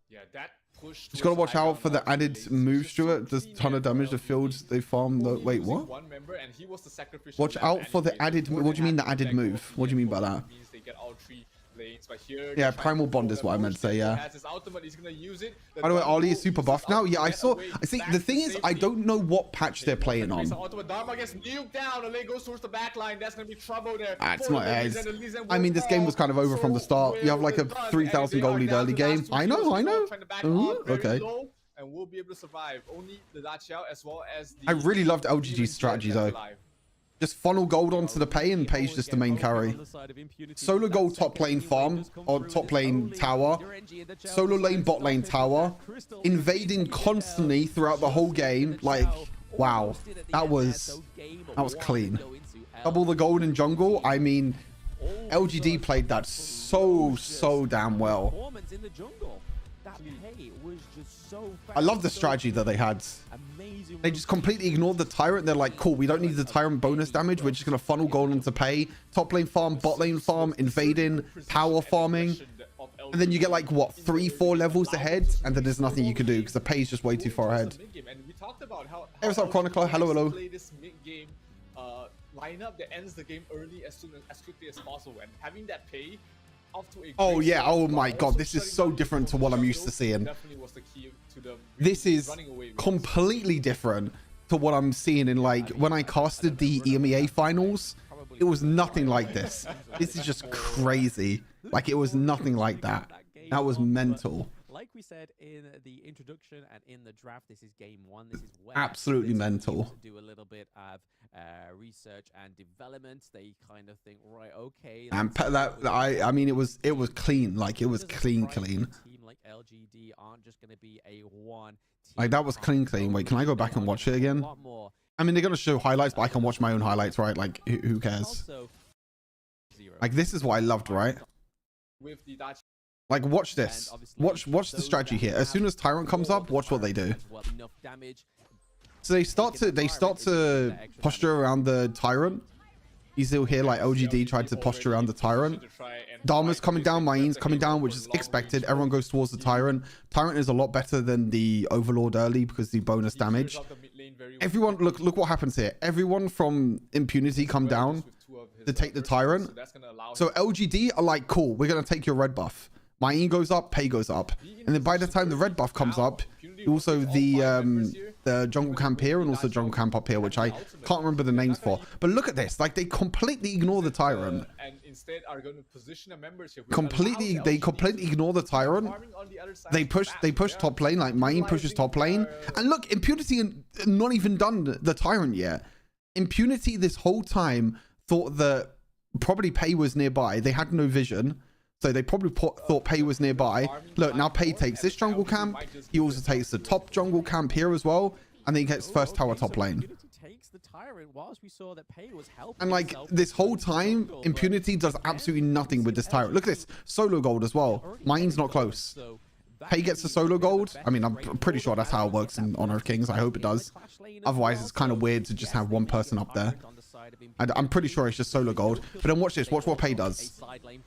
Yeah, that push. Just gotta watch out for the added moves to it. There's a ton of damage. The fields they farm. Wait, what? Watch out for the added. What do you mean the added move? What do you mean by that? Yeah, Primal Bond is what I meant to say, yeah. By the way, Ollie is super buff now. Yeah, I saw. I think the thing is, I don't know what patch they're playing on. It's not as. I mean, this game was kind of over from the start. You have like a 3,000 gold lead early game. I know. Okay. And we'll be able to survive. Only the Dachao as well as the... I really loved LGG's strategy though. Just funnel gold onto the Pei and Pei's just the main carry. Solo gold top lane farm or top lane tower. Solo lane bot lane tower. Invading constantly throughout the whole game. Like, wow. That was clean. Double the gold in jungle. I mean, LGD played that so damn well. I love the strategy that they had. They just completely ignored the Tyrant. They're like, cool, we don't need the Tyrant bonus damage. We're just going to funnel gold into Pei. Top lane farm, bot lane farm, invading, power farming. And then you get like what, 3-4 levels ahead, and then there's nothing you can do because the pay is just way too far ahead. And we talked about how Hey, what's up, Chronicler? Hello. play this mid-game lineup that ends the game early as quickly as possible, and having that pay off to a Oh great yeah, start, oh but my also god, this is shutting so down different to what I'm used to seeing. definitely was the key to them This is running away with completely different to what I'm seeing in, like, when I casted the EMEA finals. It was nothing like this. This is just crazy. Like, it was nothing like that. That was mental. Like we said in the introduction and in the draft, this is game 1. This is where Absolutely the teams mental. do a little bit of research and development. They kind of think, right, okay. And I mean, it was clean. Like, it was clean. A team like LGD aren't just going to be a one. Like, that was clean. Wait, can I go back and watch it again? I mean, they're gonna show highlights, but I can watch my own highlights, right? Like, who cares? Like, this is what I loved, right? with the Dutch. Like, watch this. Watch the strategy here. As soon as Tyrant comes up, watch what they do. So they start to posture around the Tyrant. You still hear like OGD tried to posture around the Tyrant. Dharma's coming down, Main's coming down, which is expected. Everyone goes towards the Tyrant. Tyrant is a lot better than the Overlord early because the bonus damage. Everyone, look what happens here. Everyone from Impunity come down to take the Tyrant. So LGD are like, cool, we're going to take your red buff. Main goes up, pay goes up. And then by the time the red buff comes up, also the jungle camp here and also jungle camp up here, which I can't remember the names for. But look at this. Like, they completely ignore the Tyrant. And instead are going to position a membership. They completely ignore the Tyrant. They push top lane, like Main pushes top lane. And look, Impunity not even done the Tyrant yet. Impunity this whole time thought that probably Pei was nearby. They had no vision. So they probably thought Pei was nearby. Look, now Pei takes this jungle camp. He also takes the top jungle camp here as well. And then he gets first tower top lane. And like, this whole time, Impunity does absolutely nothing with this Tyrant. Look at this. Solo gold as well. Mine's not close. Pei gets the solo gold. I mean, I'm pretty sure that's how it works in Honor of Kings. I hope it does. Otherwise, it's kind of weird to just have one person up there. I'm pretty sure it's just solo gold. But then watch this. Watch what Pei does.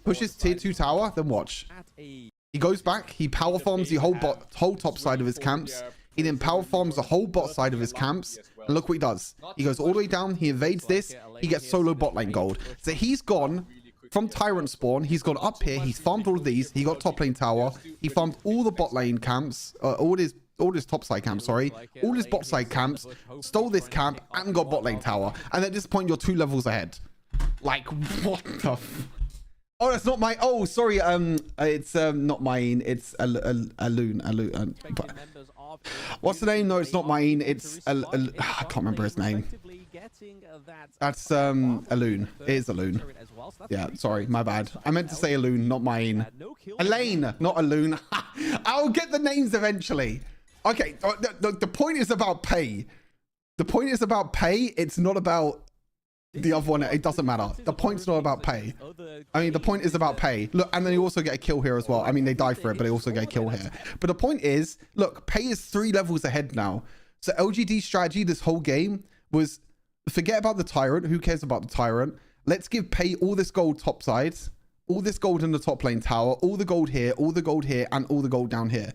Pushes tier 2 tower, then watch. He goes back. He power farms the whole top side of his camps. He then power farms the whole bot side of his camps. And look what he does. He goes all the way down. He evades this. He gets solo bot lane gold. So he's gone from Tyrant spawn. He's gone up here. He's farmed all of these. He got top lane tower. He farmed all the bot lane camps. All his top side camps, sorry. All his bot side camps. Stole this camp and got bot lane tower. And at this point, you're 2 levels ahead. Like, what the Oh, that's not my... Oh, sorry. It's not mine. It's a loon. What's the name? No, it's not mine. It's I can't remember his name. That's a loon. It is a loon. Yeah, sorry, my bad. I meant to say a loon, not mine. Elaine, not a loon. I'll get the names eventually. Okay, the point is about Pei. The point is about Pei. It's not about the other one. It doesn't matter. The point's not about Pei. I mean, the point is about Pei. Look, and then you also get a kill here as well. I mean, they die for it, but they also get a kill here. But the point is, look, Pei is 3 levels ahead now. So LGD's strategy this whole game was forget about the Tyrant. Who cares about the Tyrant? Let's give Pei all this gold top side, all this gold in the top lane tower, all the gold here, all the gold here, and all the gold down here.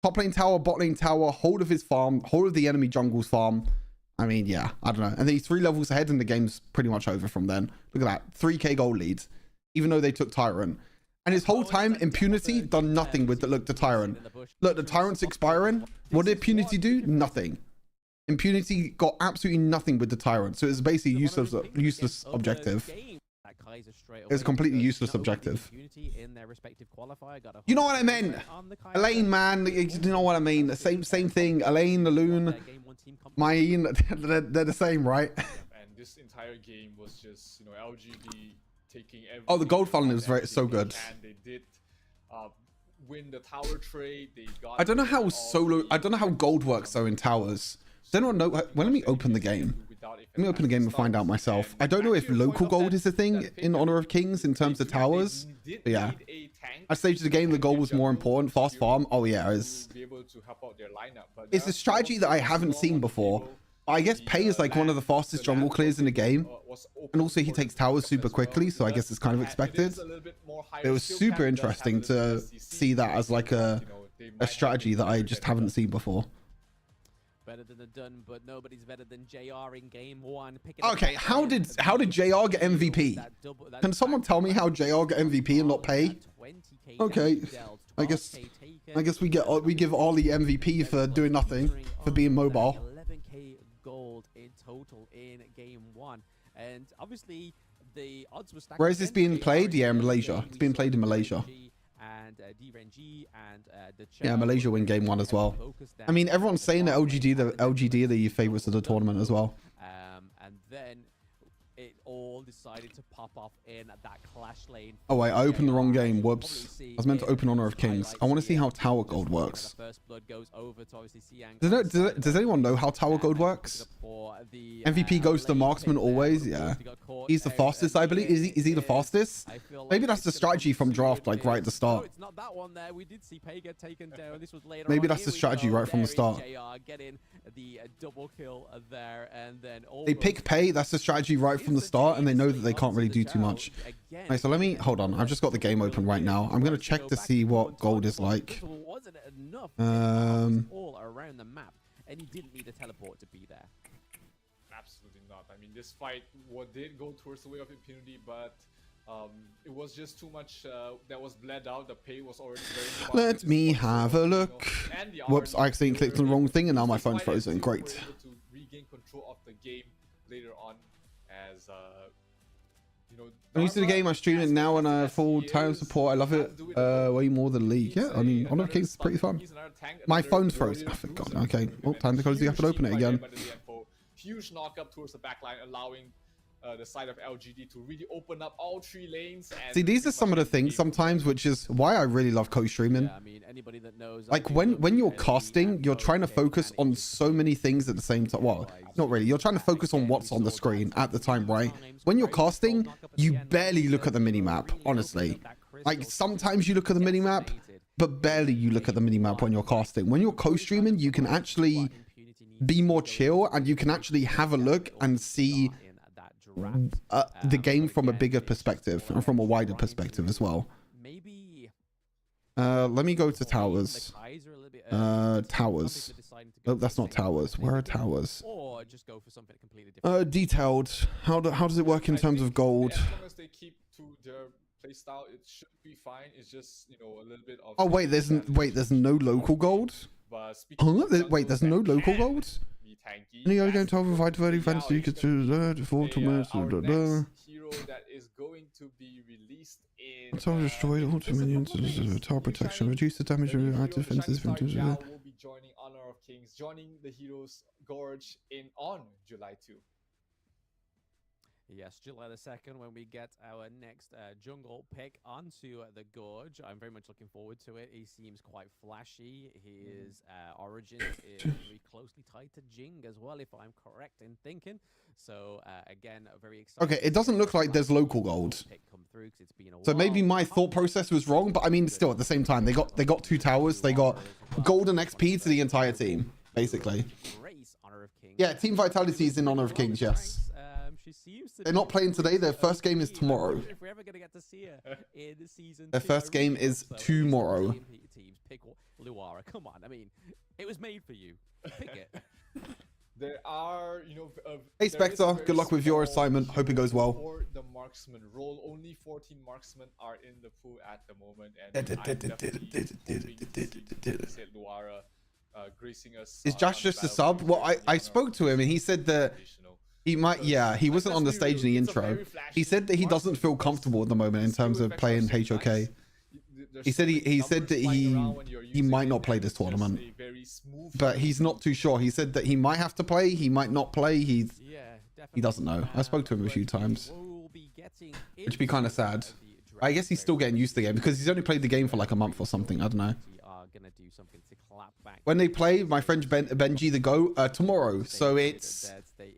Top lane tower, bot lane tower, hold of his farm, hold of the enemy jungle's farm. I mean, yeah, I don't know. And then he's 3 levels ahead and the game's pretty much over from then. Look at that. 3k gold leads, even though they took Tyrant. And his whole time, Impunity done nothing with the Tyrant. Look, the Tyrant's expiring. What did Impunity do? Nothing. Impunity got absolutely nothing with the Tyrant. So it's basically a useless objective. It's a completely useless objective. You know what I meant? Elaine, man. You know what I mean? The same thing. Elaine, the loon, Main, they're the same, right? And this entire game was just, you know, LGD taking every... Oh, the gold funnel was so good. And they did win the tower trade. They got... I don't know how gold works though in towers. Does anyone know? Well, let me open the game. Let me open the game and find out myself. I don't know if local gold is a thing in Honor of Kings in terms of towers. But yeah. At stage of the game, the gold was more important. Fast farm. Oh yeah, it's a strategy that I haven't seen before. I guess Pei is like one of the fastest jungle clears in the game. And also he takes towers super quickly, so I guess it's kind of expected. It was super interesting to see that as like a strategy that I just haven't seen before. Better than the done, but nobody's better than JR in game 1. Okay, how did JR get MVP? Can someone tell me how JR get MVP and not Pei? Okay, I guess we give Ollie MVP for doing nothing, for being mobile. 11k gold in total in game 1, and obviously the odds were stacked. Where is this being played? Yeah, Malaysia. It's being played in Malaysia. And yeah, Malaysia win game 1 as well. I mean, everyone's saying that LGD are the favorites of the tournament as well. And then it all decided to pop off in that clash lane. Oh wait, I opened the wrong game. Whoops. I was meant to open Honor of Kings. I want to see how Tower Gold works. Does anyone know how Tower Gold works? MVP goes to Marksman always. Yeah, he's the fastest, I believe. Is he the fastest? Maybe that's the strategy from draft, like right at the start. It's not that one there. We did see Pei get taken down. This was later. Maybe that's the strategy right from the start. Getting the double kill there, and then they pick Pei. That's the strategy right from the start, and they know that they can't really do too much. Right, so let me hold on. I've just got the game open right now. I'm gonna check to see what gold is like. All around the map, and you didn't need a teleport to be there. Absolutely not. I mean, this fight did go towards the way of Impunity, but it was just too much that was bled out. The Pei was already very Let me have a look. Whoops, I accidentally clicked on the wrong thing and now my phone's frozen. Great. To regain control of the game later on, as you know, I'm used to the game. I stream it now on a full-time support. I love it way more than League. Yeah, I mean, Honor of Kings is pretty fun. My phone's frozen. Oh, God. Okay, well, time to close the app and open it again. Huge knockup towards the backline, allowing the side of LGD to really open up all 3 lanes. And see, these are some of the things sometimes, which is why I really love co-streaming. Yeah, I mean, anybody that knows, like when you're casting, you're trying to focus on so many things at the same time. Well, not really. You're trying to focus on what's on the screen at the time, right? When you're casting, you barely look at the minimap, honestly. Like sometimes you look at the minimap, but barely you look at the minimap when you're casting. When you're co-streaming, you can actually be more chill and you can actually have a look and see the game from a bigger perspective and from a wider perspective as well. Let me go to towers. Towers. Oh, that's not towers. Where are towers? Or just go for something completely different. Detailed. How does it work in terms of gold? As long as they keep to their playstyle, it should be fine. It's just, you know, a little bit of. Oh wait, there's no local gold. Wait, there's no local gold. Any other game to provide 30 fans you could choose default to hero that is going to be released in tower destroyed all minions, tower protection, reduce the damage of active defenses. Will be joining Honor of Kings, joining the Heroes Gorge on July 2. Yes, July the 2nd, when we get our next jungle pick onto the Gorge. I'm very much looking forward to it. He seems quite flashy. His origin is very closely tied to Jing as well, if I'm correct in thinking. So, again, very exciting. Okay, it doesn't look like there's local gold. So maybe my thought process was wrong, but I mean, still, at the same time, they got 2 towers. They got golden XP to the entire team, basically. Yeah, Team Vitality is in Honor of Kings, yes. They're not playing today. Their first game is tomorrow. If we're ever going to get to see her in season Their first game is tomorrow. Teams pick Luara. Come on, I mean, it was made for you. Pick it. There are, you know, hey Spectre, good luck with your assignment. Hope it goes well. For the marksman role, only 14 marksmen are in the pool at the moment, and Luara gracing us. Is Josh just a sub? Well, I spoke to him and he said that he might, yeah, he wasn't on the stage in the intro. He said that he doesn't feel comfortable at the moment in terms of playing HOK. He said that he might not play this tournament, but he's not too sure. He said that he might have to play, he might not play. He doesn't know. I spoke to him a few times, which would be kind of sad. I guess he's still getting used to the game because he's only played the game for like a month or something. I don't know. When they play, my friend Benji the Go tomorrow. So it's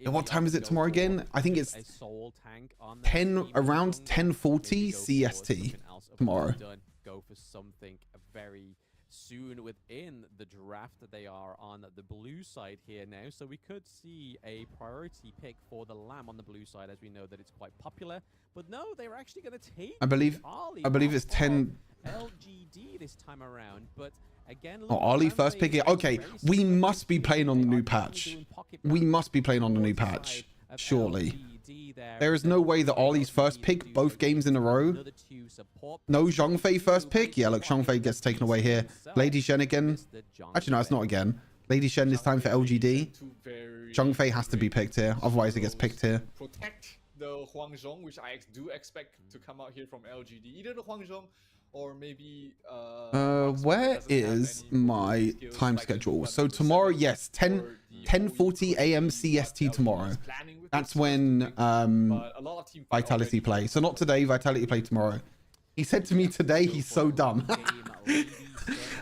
what time is it tomorrow again? I think it's around 10:40 CST tomorrow. Go for something very soon within the draft. They are on the blue side here now, so we could see a priority pick for the Lamb on the blue side, as we know that it's quite popular. But no, they're actually going to take I believe it's 10 LGD this time around. But again, Oh, Ollie first pick it. Okay, we must be playing on the new patch. We must be playing on the new patch, surely. There is no way that Ollie's first pick both games in a row. No Zhongfei first pick. Yeah, look, Zhongfei gets taken away here. Lady Shen again. Actually, no, it's not again. Lady Shen this time for LGD. Zhongfei has to be picked here. Otherwise, it gets picked here. Protect the Huangzhong, which I do expect to come out here from LGD. Either the Huangzhong or maybe where is my time schedule? So tomorrow, yes, 10:40 a.m. CST tomorrow. That's when Vitality play. So not today, Vitality play tomorrow. He said to me today, he's so dumb.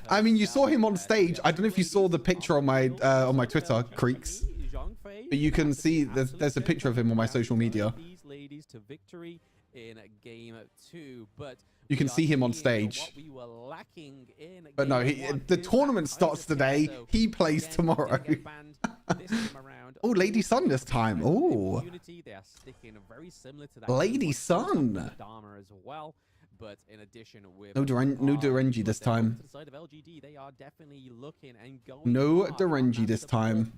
I mean, you saw him on stage. I don't know if you saw the picture on my Twitter, Creeks, but you can see there's a picture of him on my social media. In game 2, but you can see him on stage. But no, the tournament starts today. He plays tomorrow. Oh, Lady Sun this time. Oh, Lady Sun. But in addition, with no Durenji this time. No Durenji this time.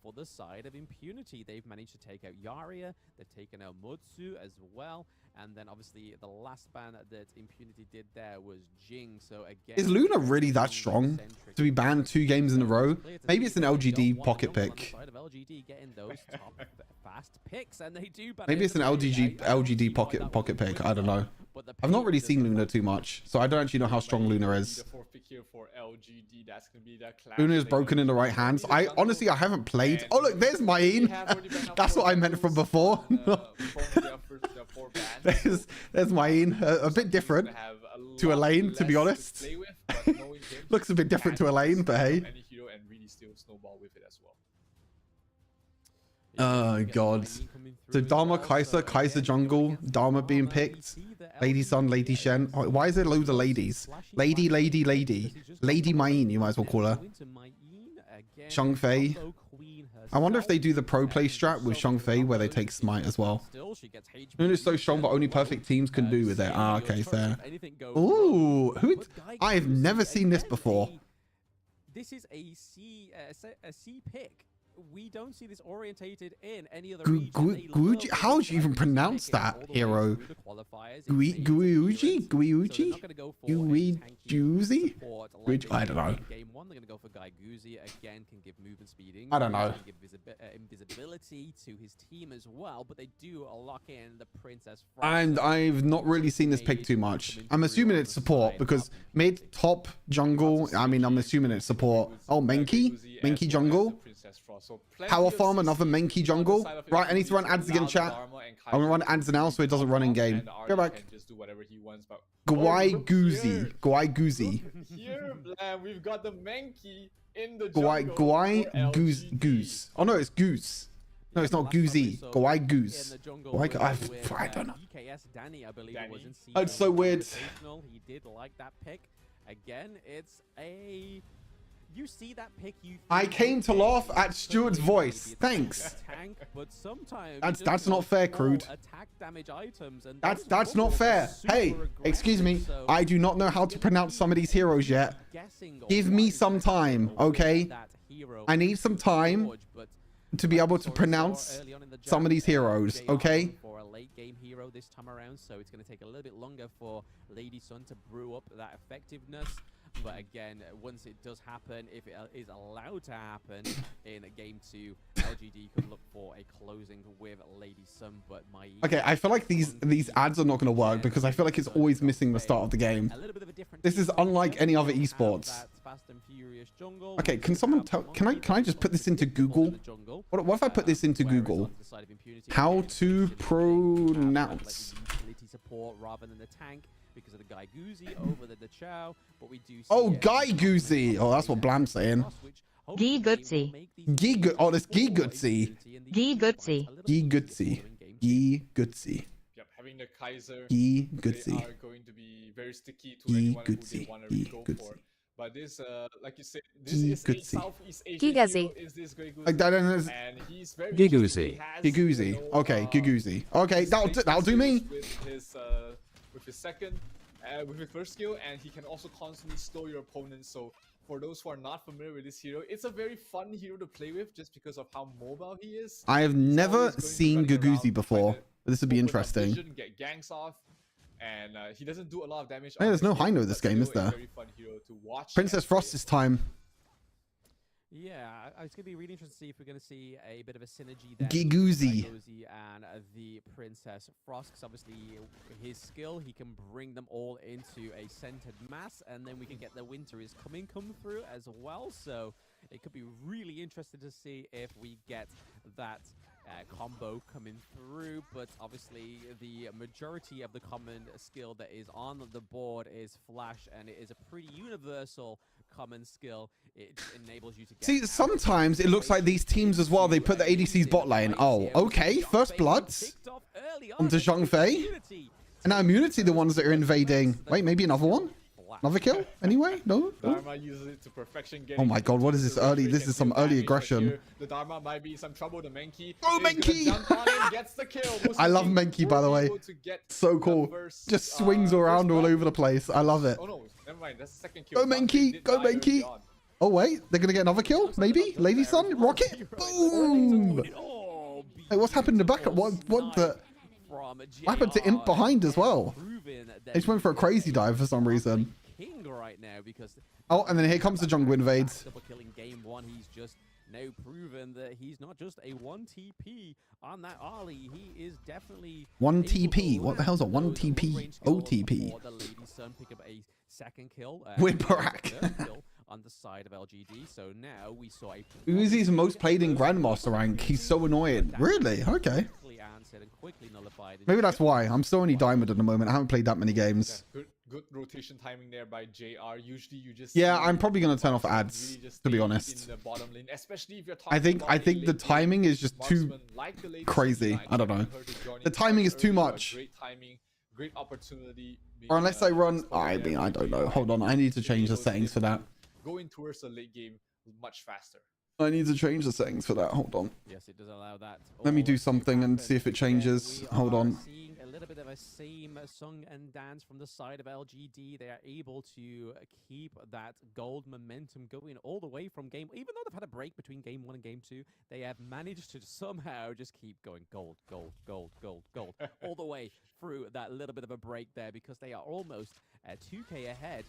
For the side of Impunity, they've managed to take out Yaria, they've taken out Mutsu as well, and then obviously the last ban that Impunity did there was Jing. So again, is Luna really that strong to be banned 2 games in a row? Maybe it's an LGD pocket pick. Maybe it's an LGD pocket pick. I don't know. I've not really seen Luna too much, so I don't actually know how strong Luna is. Luna is broken in the right hands. I haven't played. Oh look, there's Maine. That's what I meant from before. there's Maine. A bit different to Elaine, to be honest. Looks a bit different to Elaine, but hey. Oh god. So Dharma, Kaiser jungle, Dharma being picked, Lady Sun, Lady Shen. Oh, why is there loads of ladies? Lady Maine, you might as well call her. Zhongfei. I wonder if they do the pro play strat with Zhongfei where they take Smite as well. Luna's so strong, but only perfect teams can do with it. Ah, okay, fair. Ooh, I've never seen this before. This is a C pick. We don't see this orientated in any other region. How would you even pronounce that hero? Guiuji? I don't know. Game 1, they're going to go for Guy Guzi again, can give movement speeding. I don't know. Give invisibility to his team as well, but they do lock in the Princess. And I've not really seen this pick too much. I'm assuming it's support because mid, top, jungle. I mean, I'm assuming it's support. Oh, Menki jungle. Power farm, another Menki jungle. Right, I need to run ads again, chat. I'm gonna run ads now so it doesn't run in game. Go back. Guai Guzi. Here, we've got the Menki in the jungle. Goose. Oh no, it's Goose. No, it's not Goozy. Guai Goose. I don't know. It's so weird. He did like that pick. Again, it's a... You see that pick, I came to laugh at Stuart's voice. Thanks. Tank, but sometimes that's not fair, Crude. That's not fair. Hey, excuse me. I do not know how to pronounce some of these heroes yet. Give me some time, okay? I need some time to be able to pronounce some of these heroes, okay? For a late game hero this time around, so it's going to take a little bit longer for Lady Sun to brew up that effectiveness. But again, once it does happen, if it is allowed to happen in game 2, LGD could look for a closing with Lady Sun. But okay, I feel like these ads are not going to work because I feel like it's always missing the start of the game. This is unlike any other esports. Okay, can someone tell? Can I just put this into Google? What if I put this into Google? How to pronounce? Support rather than the tank. Because of the Guy Guzi over the Chow, but we do see Guy Guzi. Oh, that's what Blam's saying. Gee Gutsi. Oh, that's Gee Gutsi. Gee Gutsi. Gee Gutsi. Gee Gutsi. Yep, having the Kaiser. Gee Gutsi. They are going to be very sticky to anyone who they want to go for. But this, like you said, this is a Southeast Asian Gigazi. hero, is this Grey Goose, I don't know. and he's very Gigazi. Giguzi. Okay, Giguzi. Okay, that'll do me. With his second, with his first skill, and he can also constantly slow your opponent. So for those who are not familiar with this hero, it's a very fun hero to play with just because of how mobile he is. I have never seen Giguzi before. This would be interesting. Vision, get ganks off, and he doesn't do a lot of damage. Hey, there's no Hino this game, is there? Very fun hero to watch. Princess Frost this time. Yeah, it's going to be really interesting to see if we're going to see a bit of a synergy there. Giguzi. And the Princess Frost, because obviously his skill, he can bring them all into a centered mass, and then we can get the Winter is Coming come through as well. So it could be really interesting to see if we get that combo coming through, but obviously the majority of the common skill that is on the board is Flash, and it is a pretty universal common skill. It enables you to get See, sometimes it looks like these teams as well, they put the ADC's bot lane. Oh, okay, first bloods onto Zhongfei, and now Immunity the ones that are invading. Wait, maybe another one? Another kill? Anyway? No? Dharma uses it to perfection. Oh my god, what is this early? This is some early aggression. The Dharma might be some trouble. The Menki. Oh, Menki! Gets the kill. I love Menki, by the way. So cool. Just swings around all over the place. I love it. Oh no, never mind. That's the second kill. Go Menki! Go Menki! Oh wait, they're gonna get another kill? Maybe? Lady Sun? Rocket? Boom! Hey, what's happened in the backup? What the... What happened to Imp behind as well? They just went for a crazy dive for some reason. Right now, because oh, and then here comes the jungle invades. Double killing game one. He's just now proven that he's not just a 1 TP on that Ollie. He is definitely 1 TP. What the hell's a 1 TP? OTP. The Lady Sun pick up a second kill. With Barak. On the side of LGD. So now we saw a Uzi's most played in Grandmaster rank. He's so annoying. Really? Okay. Maybe that's why. I'm still only Diamond at the moment. I haven't played that many games. Yeah, good rotation timing there by JR. Usually you just... Yeah, I'm probably going to turn off ads, really to be honest. In the bottom lane, especially if you're talking I think the timing is just too crazy. I don't know. The timing is too much. Great timing, great opportunity. Or unless I run... I mean, I don't know. Hold on. I need to change the settings for that. Going towards the late game much faster. I need to change the settings for that. Hold on. Yes, it does allow that. Let me do something and see if it changes. Hold on. Seeing a little bit of a same song and dance from the side of LGD. They are able to keep that gold momentum going all the way from game. Even though they've had a break between game 1 and game 2, they have managed to somehow just keep going gold all the way through that little bit of a break there, because they are almost 2K ahead.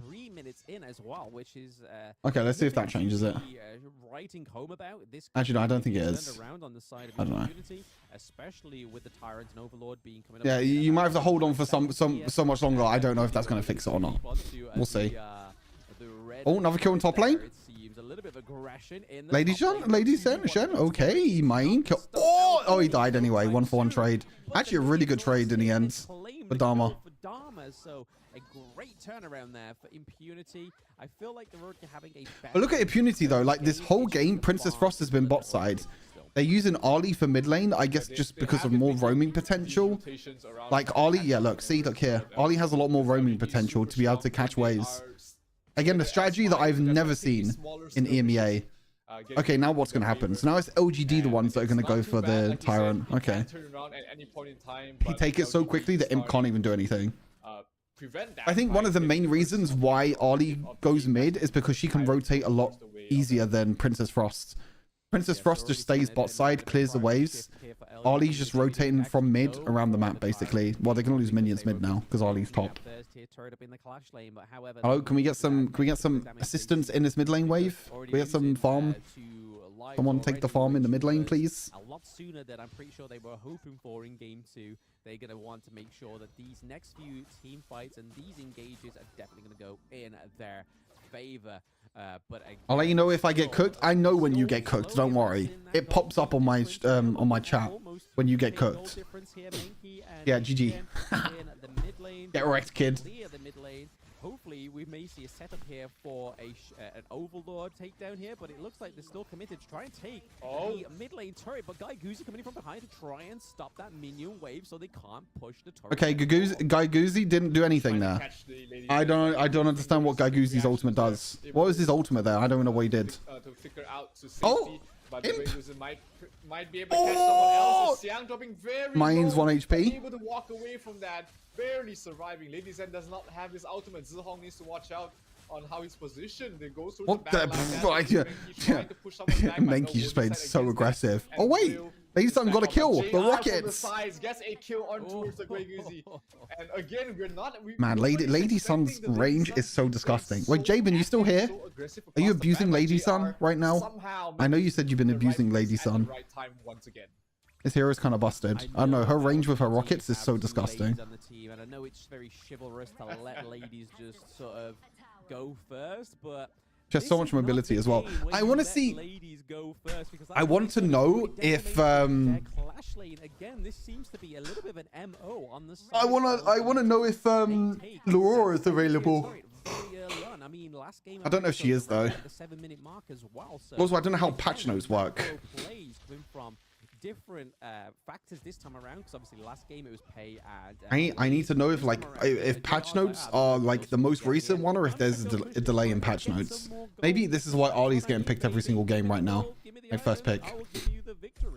3 minutes in as well, which is okay. Let's see if that changes it. Writing home about this. Actually, no, I don't think it is. Around on the side of I don't know. Impunity, especially with the Tyrant and Overlord being coming up. Yeah, you might have to hold on for so much longer. I don't know if that's going to fix it or not. We'll see. Oh, another kill in top lane. Lady Shen. Okay, mine kill. Oh, he died anyway. 1-for-1 trade. Actually, a really good trade in the end for Dharma. So a great turnaround there for Impunity. I feel like they're already having a... But look at Impunity though. Like this whole game, Princess Frost has been bot side. They're using Ollie for mid lane, I guess, just because of more roaming potential. Like Ollie, yeah, look here. Ollie has a lot more roaming potential to be able to catch waves. Again, the strategy that I've never seen in EMEA. Okay, now what's going to happen? So now it's LGD the ones that are going to go for the Tyrant. Okay. He take it so quickly that Imp can't even do anything. I think one of the main reasons why Ollie goes mid is because she can rotate a lot easier than Princess Frost. Princess Frost just stays bot side, clears the waves. Ollie's just rotating from mid around the map, basically. Well, they're gonna lose minions mid now because Ollie's top. Hello, can we get some assistance in this mid lane wave? Can we get some farm? Someone take the farm in the mid lane, please. A lot sooner than I'm pretty sure they were hoping for in game 2. They're going to want to make sure that these next few team fights and these engages are definitely going to go in their favor. But I'll let you know if I get cooked. I know when you get cooked. Don't worry. It pops up on my chat when you get cooked. Yeah, GG. Get wrecked, kid. Hopefully, we may see a setup here for an Overlord takedown here, but it looks like they're still committed to try and take the mid lane turret. But Giguzi coming in from behind to try and stop that minion wave so they can't push the turret. Okay, Giguzi didn't do anything there. I don't understand what Gaguzi's ultimate does. What was his ultimate there? I don't know what he did. To figure out to safety, Oh! but Imp. might be able to catch someone else. Xiang dropping very Mine's low, 1 HP. able to walk away from that, barely surviving. Lady Zen does not have his ultimate. Zihong needs to watch out on how he's positioned. They go through What the the? back line. Menki just played so aggressive. Oh wait, Lady Sun got a kill. The Rockets. Gets a kill on towards the Grey Goosey. And again, we're not. Man, Lady Sun's range is so disgusting. Wait, Jabin, you still here? Are you abusing Lady Sun right now? I know you said you've been abusing Lady Sun. His hero's kind of busted. I don't know. Her range with her rockets is so disgusting. On the team, and I know it's very chivalrous to let ladies just sort of go first, but She has so much mobility as well. I want to see. I want to know if Clash lane again. This seems to be a little bit of an MO on the side. I want to know if Laura is available. I mean, last game I don't know if she is though. the 7-minute mark as well. So Also, I don't know how patch notes work. plays coming from different factors this time around, because obviously last game it was pay and I need to know if like if patch notes are like the most recent one, or if there's a delay in patch notes. Maybe this is why Ali's getting picked every single game right now. My first pick.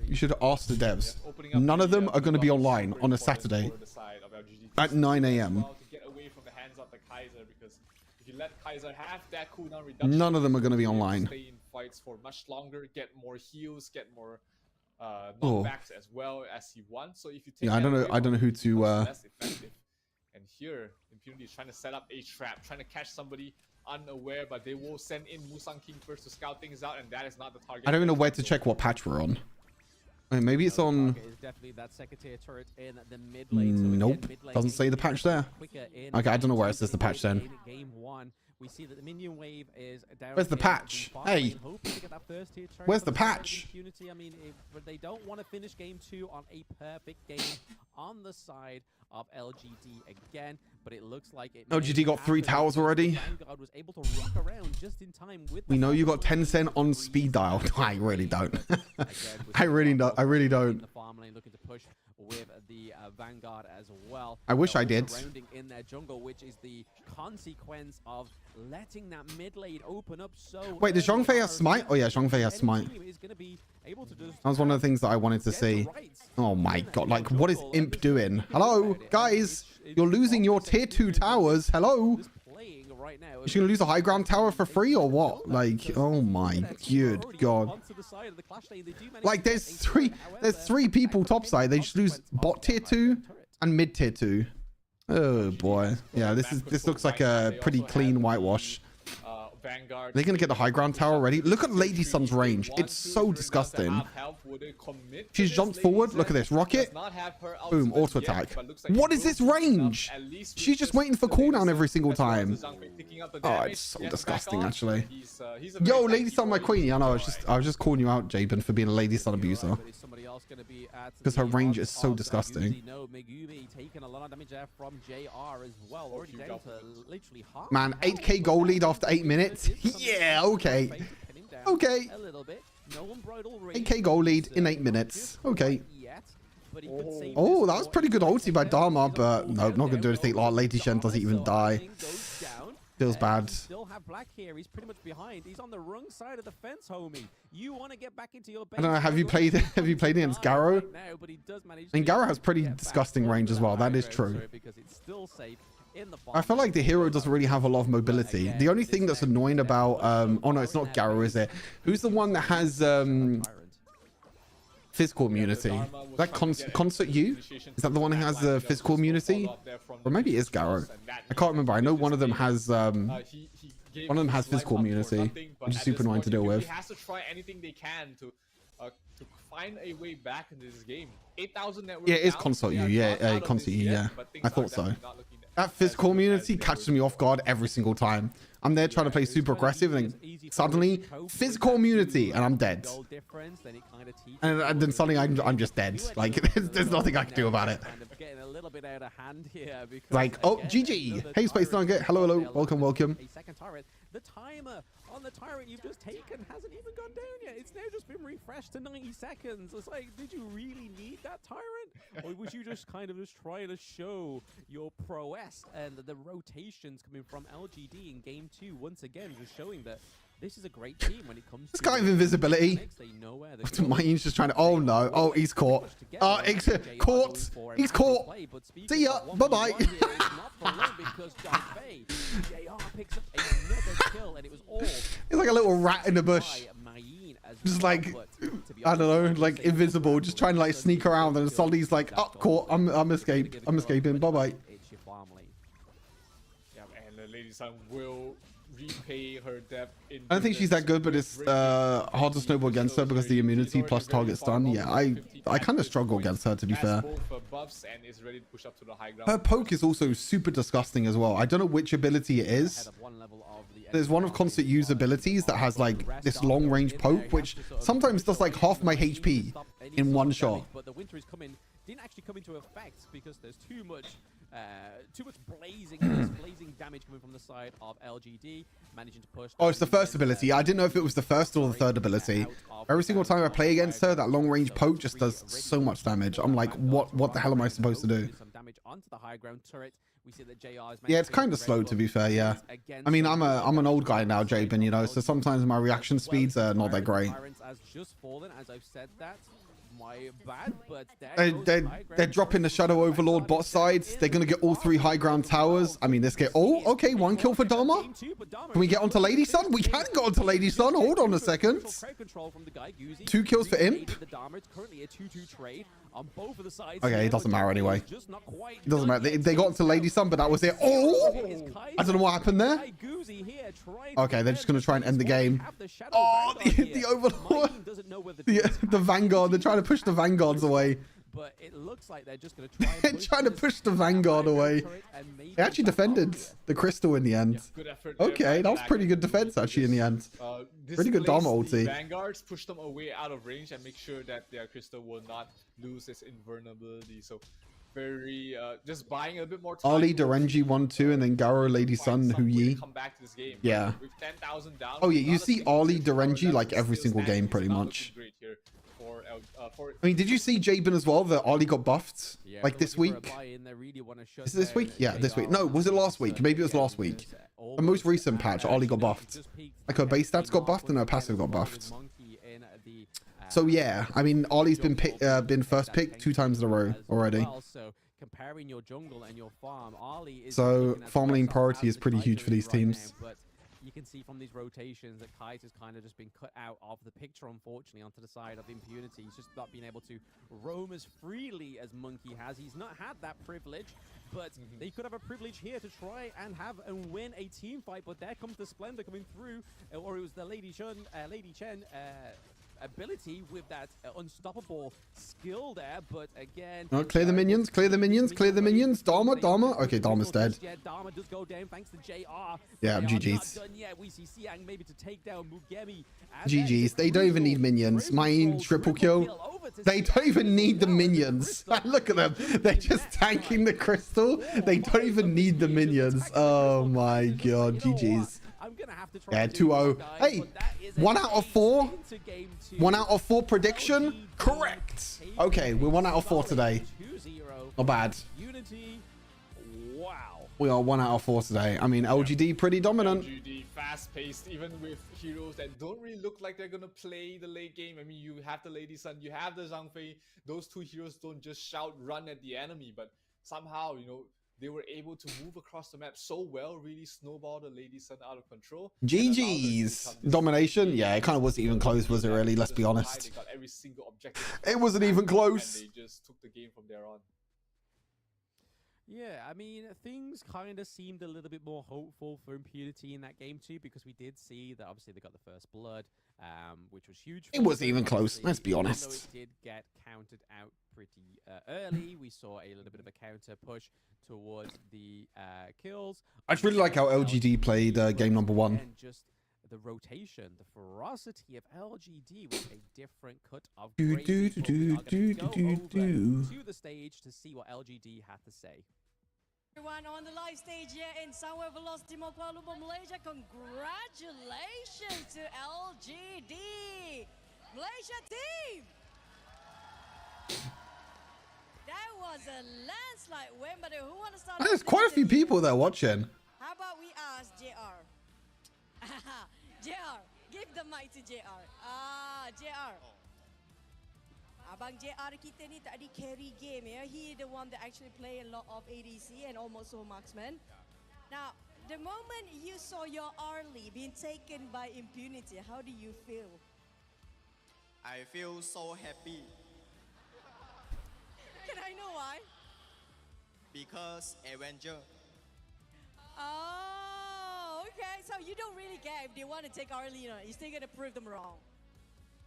You should ask the devs. None of them are going to be online on a Saturday at 9 AM. None of them are going to be online. Stay in fights for much longer, get more heals, get more knockbacks as well as he wants. So if you take Yeah, I don't know who to less effective. And here Impunity is trying to set up a trap, trying to catch somebody unaware, but they will send in Musang King first to scout things out, and that is not the target. I don't even know where to check what patch we're on. Wait, maybe it's on. Definitely that second-tier turret in the mid lane. So Nope, mid lane doesn't say the patch there. Okay, I don't know where it says the patch then. Game 1, we see that the minion wave is down. Where's the patch? Hey, where's the patch? I mean, but they don't want to finish game 2 on a perfect game on the side of LGD again, but it looks like it. LGD got 3 towers already. Vanguard was able to rock around just in time with. We know you got 10 cent on speed dial. I really don't. I really don't. I really don't. The farm lane looking to push with the Vanguard as well. I wish I did. Surrounding in their jungle, which is the consequence of letting that mid lane open up so. Wait, does Zhongfei have smite? Oh yeah, Zhongfei has smite. That was one of the things that I wanted to see. Oh my god, like what is Imp doing? Hello, guys, you're losing your tier 2 towers. Hello. Is she gonna lose a high ground tower for free or what? Like, oh my good god. Like there's three people topside. They just lose bot tier 2 and mid tier 2. Oh boy. Yeah, this looks like a pretty clean whitewash. Vanguard. They're gonna get the high ground tower already. Look at Lady Sun's range. It's so disgusting. She's jumped forward. Look at this. Rocket. Boom. Auto attack. What is this range? She's just waiting for cooldown every single time. Oh, it's so disgusting, actually. Yo, Lady Sun, my queen. I know. I was just calling you out, Jabin, for being a Lady Sun abuser. Because her range is so disgusting. Man, 8k goal lead after 8 minutes. Yeah, okay. Okay. 8k goal lead in 8 minutes. Okay. Oh, that was pretty good ulti by Dharma, but no, not gonna do anything. Like Lady Shen doesn't even die. Feels bad. Still have Black here. He's pretty much behind. He's on the wrong side of the fence, homie. You want to get back into your base. I don't know. Have you played against Garo? And Garo has pretty disgusting range as well. That is true. I feel like the hero doesn't really have a lot of mobility. The only thing that's annoying about oh no, it's not Garo, is it? Who's the one that has physical immunity? Is that Concert U? Is that the one that has the physical immunity? Or maybe it is Garo. I can't remember. I know one of them has physical immunity, which is super annoying to deal with. He has to try anything they can to find a way back into this game. 8,000 network. Yeah, it is Concert U. Yeah, Concert U. Yeah, I thought so. That physical immunity catches me off guard every single time. I'm there trying to play super aggressive, and then suddenly physical immunity, and I'm dead. And then suddenly I'm just dead. Like there's nothing I can do about it. Like, oh, GG. Hey, Space Nugget. Hello, hello. Welcome, welcome. The timer on the tyrant you've just taken hasn't even gone down yet. It's now just been refreshed to 90 30 seconds. It's like, did you really need that, Tyrant? Or was you just kind of just trying to show your prowess and the rotations coming from LGD in game 2 once again, just showing that this is a great team when it comes to... This guy with invisibility. Main's just trying to... Oh, no. Oh, he's caught. Caught. He's caught. See ya. Bye-bye. He's like a little rat in the bush. Just like, I don't know, like invisible, just trying to like sneak around, and Solly's like, oh, caught. I'm escaping. Bye-bye. Yeah, and the Lady Sun will repay her debt. I don't think she's that good, but it's hard to snowball against her because the immunity plus target stun. Yeah, I kind of struggle against her, to be fair. Her poke is also super disgusting as well. I don't know which ability it is. There's one of constant use abilities that has like this long range poke, which sometimes does like half my HP in one shot. But the winter is coming, didn't actually come into effect because there's too much blazing damage coming from the side of LGD, managing to push. Oh, it's the first ability. I didn't know if it was the first or the third ability. Every single time I play against her, that long range poke just does so much damage. I'm like, what the hell am I supposed to do? Some damage onto the high ground turret. We see that JR is yeah, it's kind of slow, to be fair. Yeah, I mean, I'm an old guy now, Jabin, you know, so sometimes my reaction speeds are not that great. Has just fallen, as I've said that. My bad, but they're dropping the Shadow Overlord bot sides. They're going to get all 3 high ground towers. I mean, this game... Oh, okay, 1 kill for Dharma. Can we get onto Lady Sun? We can get onto Lady Sun. Hold on a second. 2 kills for Imp. Okay, it doesn't matter anyway. It doesn't matter. They got into Lady Sun, but that was it. Oh! I don't know what happened there. Okay, they're just going to try and end the game. Oh, the Overlord. The Vanguard. They're trying to push the Vanguards away. But it looks like they're just going to trying to push the Vanguard away. They actually defended the Crystal in the end. Okay, that was pretty good defense actually in the end. Pretty good Dharma ulti. Vanguards push them away out of range and make sure that their Crystal will not lose its invulnerability. So very just buying a bit more time. Ali, Derenji 1-2, and then Garo, Lady Sun, Hu Yi. Come back to this game. Yeah. With 10,000 down. Oh yeah, you see Ali, Derenji like every single game pretty much. I mean, did you see Jabin as well? That Ali got buffed like this week. Is it this week? Yeah, this week. No, was it last week? Maybe it was last week. The most recent patch, Ali got buffed. Like her base stats got buffed and her passive got buffed. So yeah, I mean, Ali's been first pick 2 times in a row already. Comparing your jungle and your farm, Ali is so farm lane priority is pretty huge for these teams. But you can see from these rotations that Kite has kind of just been cut out of the picture, unfortunately, onto the side of Impunity. He's just not being able to roam as freely as Monkey has. He's not had that privilege, but they could have a privilege here to try and have and win a team fight. But there comes the Splendor coming through, or it was the Lady Chen ability with that unstoppable skill there, but again... Oh, clear the minions, clear the minions, clear the minions. Dharma. Okay, Dharma's dead. Yeah, Dharma does go down thanks to JR. Yeah, GG's. We see Siang maybe to take down Mugemi. GG's. They don't even need minions. Mine triple kill. They don't even need the minions. Look at them. They're just tanking the crystal. They don't even need the minions. Oh my god, GG's. Yeah, 2-0. Hey, 1 out of 4. 1 out of 4 prediction. Correct. Okay, we're 1 out of 4 today. Not bad. Wow. We are 1 out of 4 today. I mean, LGD pretty dominant. LGD fast-paced, even with heroes that don't really look like they're gonna play the late game. I mean, you have the Lady Sun, you have the Zhang Fei. Those 2 heroes don't just shout, run at the enemy, but somehow, you know, they were able to move across the map so well, really snowball the Lady Sun out of control. GG's. Domination? Yeah, it kind of wasn't even close, was it really? Let's be honest. They got every single objective. It wasn't even close. And they just took the game from there on. Yeah, I mean, things kind of seemed a little bit more hopeful for Impunity in that game too, because we did see that obviously they got the first blood, which was huge. It wasn't even close, let's be honest. It did get counted out pretty early. We saw a little bit of a counter push towards the kills. I just really like how LGD played game number 1. And just the rotation, the ferocity of LGD with a different cut of to the stage to see what LGD had to say. Everyone on the live stage here in Somewhere Velocity Mall, Kuala Lumpur, Malaysia. Congratulations to LGD, Malaysia team. That was a landslide win, but who want to start? There's quite a few people there watching. How about we ask JR? JR, give the mic to JR. JR. Abang JR kita ni tadi carry game ya. He the one that actually play a lot of ADC and almost all marksman. Now, the moment you saw your early being taken by Impunity, how do you feel? I feel so happy Can I know why? because Avenger. Oh, okay. So you don't really care if they want to take early or not. You're still gonna prove them wrong.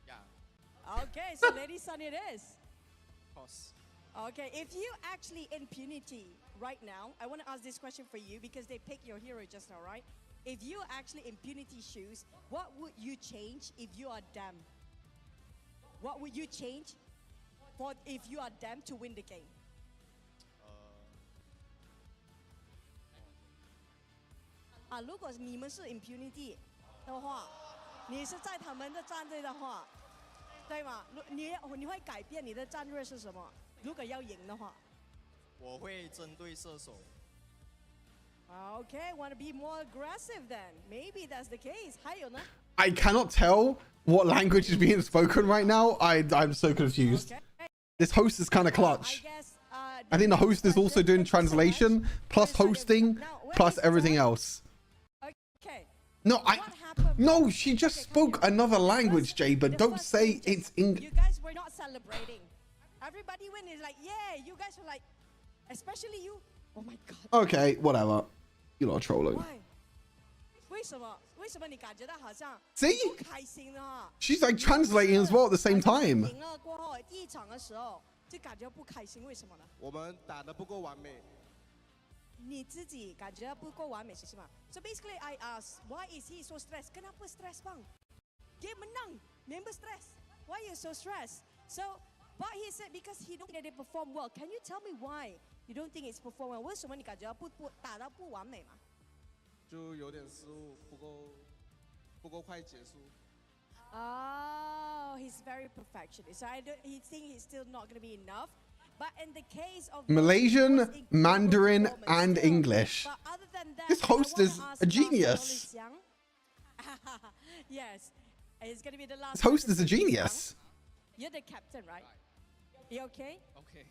Yeah, Okay, so Lady Sun it is. of course. Okay, if you actually Impunity right now, I want to ask this question for you because they picked your hero just now, right? If you actually Impunity shoes, what would you change if you are them? What would you change for if you are them to win the game? 如果你们是 Impunity 的话，你是在他们的战队的话，对吗？你会改变你的战略是什么？如果要赢的话。我会针对射手。 Okay, want to be more aggressive then? Maybe that's the case. 还有呢 I cannot tell what language is being spoken right now. I'm so confused. Okay. This host is kind of I clutch. guess. I think the host is also doing translation, plus hosting, plus everything else. Okay. No, What happened? No, she just spoke another language, Jay, but The don't first say thing just- it's English. You guys were not celebrating. Everybody when is like, yeah, you guys were like, especially you. Oh my god. Okay, whatever. You're not trolling. Why? 为什么？为什么你感觉到好像 See? 不开心呢？ She's like translating as well at the same time. 赢了过后，第一场的时候就感觉不开心，为什么呢？我们打得不够完美。你自己感觉不够完美是吗？ So basically, I asked, why is he so stressed? Kenapa stress bang? Game menang, member stress. Why you so stressed? So, but he said because he don't think that they perform well. Can you tell me why you don't think it's perform well? 为什么你感觉打到不完美嘛？就有点失误，不够快结束。 Oh, he's very perfectionist. So he think he's still not going to be enough. But in the case of Malaysian, it was incredible Mandarin, performance and still. English. But other than that, This host I wanna is ask a about genius. Oli Xiang. Yes, it's going to be the last. This host is a question for Oli genius. Xiang. You're the captain, right? You okay? Okay.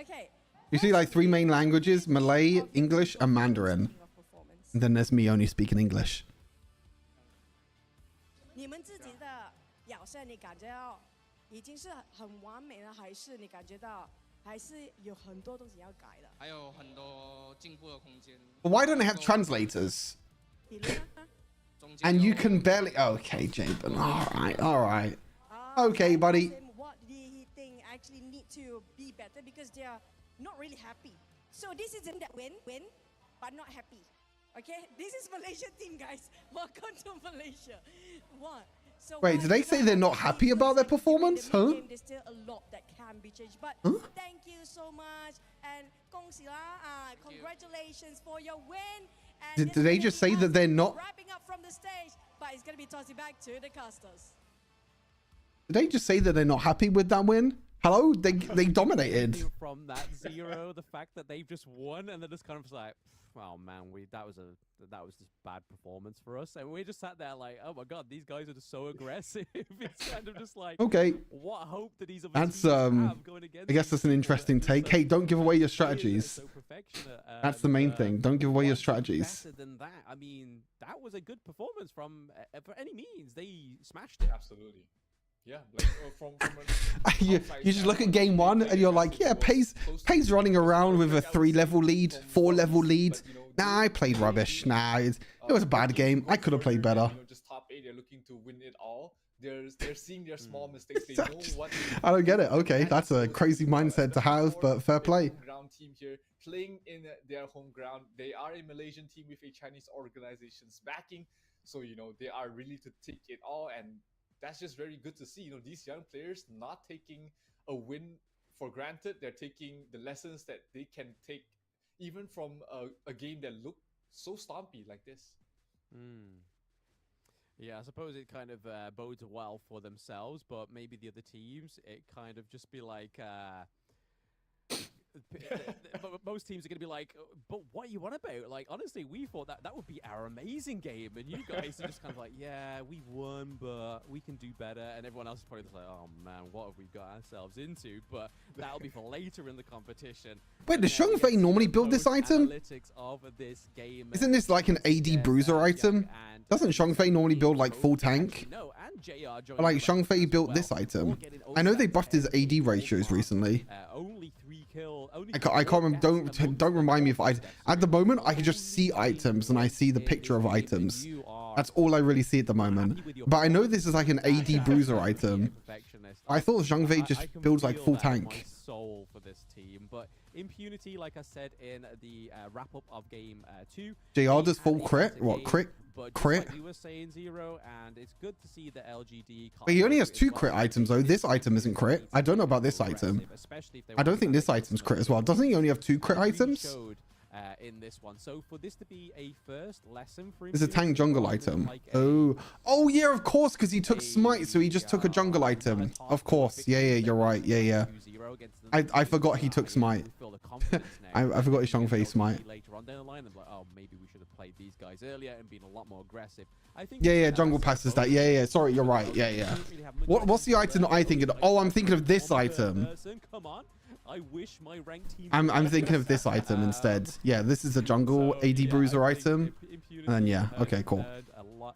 Okay. You see like 3 main languages, Malay, English, and Mandarin. Speaking of performance. And then there's me only speaking English. 你们自己的表现，你感觉到已经是很完美了，还是你感觉到还是有很多东西要改的？还有很多进步的空间。 But why don't they have translators? 比如呢？ 中间 And you 有 can barely... Okay, Jabin. Alright, alright. 啊 Okay, I buddy. asked him what did he think actually need to be better because they are not really happy. So this isn't that win, but not happy. Okay, this is Malaysia team, guys. Welcome to Malaysia. What? So Wait, why- did they say they're not why- happy it about their looks like performance, in the huh? mid-game, There's still a lot that can be changed. But Huh? thank you so much and 恭喜啦, congratulations for your win. And Did this they is just gonna say be that us they're not- wrapping up from the stage, but it's gonna be tossing back to the casters. Did they just say that they're not happy with that win? Hello? They dominated. From that 0, the fact that they've just won and they're just kind of like, oh man, that was just bad performance for us, and we just sat there like, oh my god, these guys are just so aggressive. It's kind of just like, Okay. what hope do these other That's, teams um, have going against I guess that's an people that interesting are just take. so Hey, don't give away your clear, they're strategies. so perfectionate, That's the main and, thing. Don't give away your what could be strategies. Better than that, I mean, that was a good performance from for any means. They smashed it. Absolutely. Yeah, like from you outside just look at standpoint, game they 1 played and you're their like, best yeah, football, Pay's close to Pay's running close to around with a perfect 3-level lead, from 4-level performance, lead. but, you know, Nah, I played rubbish. Nah, it was a bad game. I could have played better. Just top 8, they're looking to win it all. They're seeing their small mistakes. They know what. I don't get it. Okay, that's a crazy mindset to have, but fair play. Ground team here playing in their home ground. They are a Malaysian team with a Chinese organization's backing, so they are really to take it all, and that's just very good to see. These young players not taking a win for granted. They're taking the lessons that they can take even from a game that looked so stompy like this. Yeah, I suppose it kind of bodes well for themselves, but maybe the other teams, it kind of just be like, most teams are going to be like, but what you want about? Like, honestly, we thought that would be our amazing game, and you guys are just kind of like, yeah, we won, but we can do better. And everyone else is probably just like, oh man, what have we got ourselves into? But that'll be for later in the competition. Wait, does Xiangfei normally build this item? Of this game, Isn't this like an AD bruiser item? Doesn't Xiangfei normally build like full tank? No, and JR But like Xiangfei built this item. I know they buffed his AD ratios recently. Only 3 kill. I can't remember. Don't remind me if I. At the moment, I can just see items and I see the picture of items. That's all I really see at the moment. But I know this is like an AD bruiser item. I thought Xiangfei just builds like full tank. Soul for this team, but Impunity, like I said in the wrap up of game 2, JR does full crit. What crit? Crit. You were saying 0, and it's good to see the LGD. But he only has 2 crit items though. This item isn't crit. I don't know about this item. I don't think this item's crit as well. Doesn't he only have 2 crit items? In this one, so for this to be a first lesson for It's a tank jungle item. Oh yeah, of course, because he took smite, so he just took a jungle item. Of course, yeah, you're right, yeah. I forgot he took smite. I forgot his Xiangfei smite. Later on down the line, I'm like, oh, maybe we should have played these guys earlier and been a lot more aggressive. I think yeah, jungle passes that. Yeah. Sorry, you're right. Yeah. What's the item that I think of? Oh, I'm thinking of this item. Come on. I wish my ranked team. I'm thinking of this item instead. Yeah, this is a jungle AD bruiser item. And then yeah, okay, cool.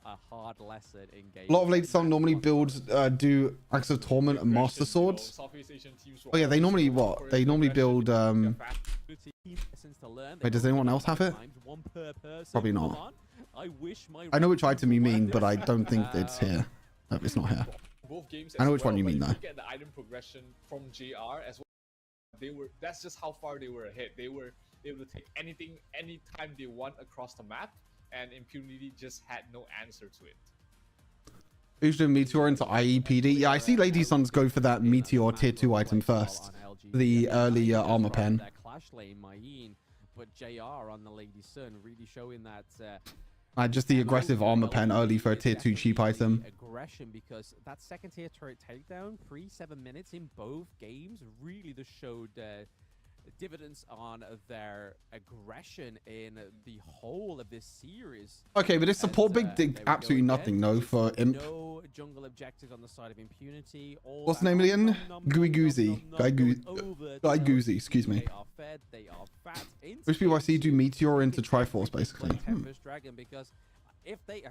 A hard lesson in game. A lot of late some normally do Axe of Torment and Master Sword. Oh yeah, they normally what? They normally build Wait, does anyone else have it? Probably not. I know which item you mean, but I don't think it's here. No, it's not here. I know which one you mean though. Look at the item progression from JR as well. That's just how far they were ahead. They were able to take anything anytime they want across the map, and Impunity just had no answer to it. Usually Meteor into IEPD. Yeah, I see Lady Sons go for that Meteor tier 2 item first. The early armor pen. But JR on the Lady Sun really showing that just the aggressive armor pen early for a tier 2 cheap item. Aggression, because that second tier turret takedown pre-7 minutes in both games really just showed dividends on their aggression in the whole of this series. Okay, but this support big did absolutely nothing, no, for Imp. No jungle objectives on the side of Impunity. What's the name again? Gooey Goozy. Guy Goozy, excuse me. They are fed, they are fat. Which PYC do Meteor into Triforce, basically. Tempest Dragon, because if they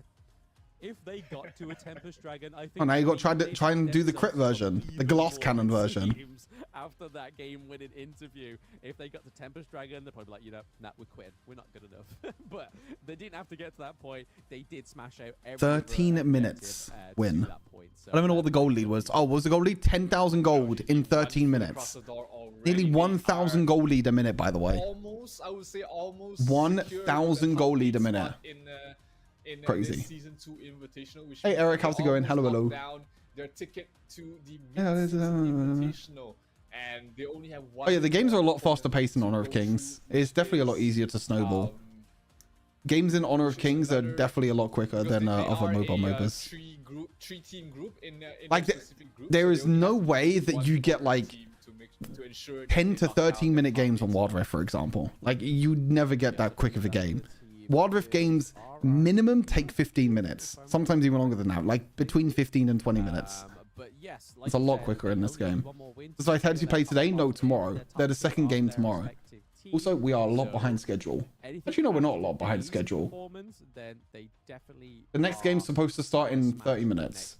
got to a Tempest Dragon, I think. Oh, now you got to try and do the crit version, the glass cannon version. After that game-winning interview, if they got to Tempest Dragon, they're probably like, nah, we're quitting. We're not good enough. But they didn't have to get to that point. They did smash out every 13 minutes win. I don't even know what the gold lead was. Oh, what was the gold lead? 10,000 gold in 13 minutes. Nearly 1,000 gold lead a minute, by the way. Almost, I would say almost 1,000 gold lead a minute. In crazy. Season 2 Invitational, which hey Eric, how's it going? Hello. Down their ticket to the Invitational, and they only have one. Oh yeah, the games are a lot faster paced in Honor of Kings. It's definitely a lot easier to snowball. Games in Honor of Kings are definitely a lot quicker than other mobile MOBAs. Three-team group in like there is no way that you get like 10 to 13 minute games on Wild Rift, for example. Like you'd never get that quick of a game. Wild Rift games minimum take 15 minutes, sometimes even longer than that, like between 15 and 20 minutes. It's a lot quicker in this game. Does Vitality play today? No, tomorrow. They're the second game tomorrow. Also, we are a lot behind schedule. Actually, no, we're not a lot behind schedule. The next game's supposed to start in 30 minutes.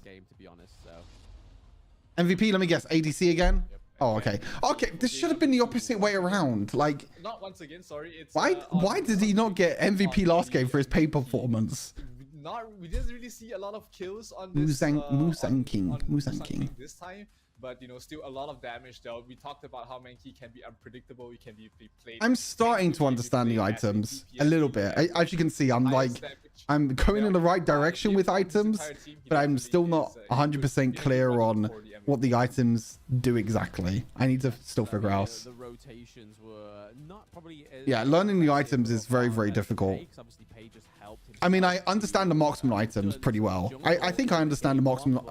MVP, let me guess, ADC again? Oh, okay. Okay, this should have been the opposite way around. Like, not once again, sorry. It's why did he not get MVP last game for his pay performance? We didn't really see a lot of kills on this. Musang King this time, but you know, still a lot of damage though. We talked about how Mankey can be unpredictable. He can be played. I'm starting to understand the items a little bit. As you can see, I'm going in the right direction with items, but I'm still not 100% clear on what the items do exactly. I need to still figure out. The rotations were not probably. Yeah, learning the items is very, very difficult. I mean, I understand the marksman items pretty well. I think I understand the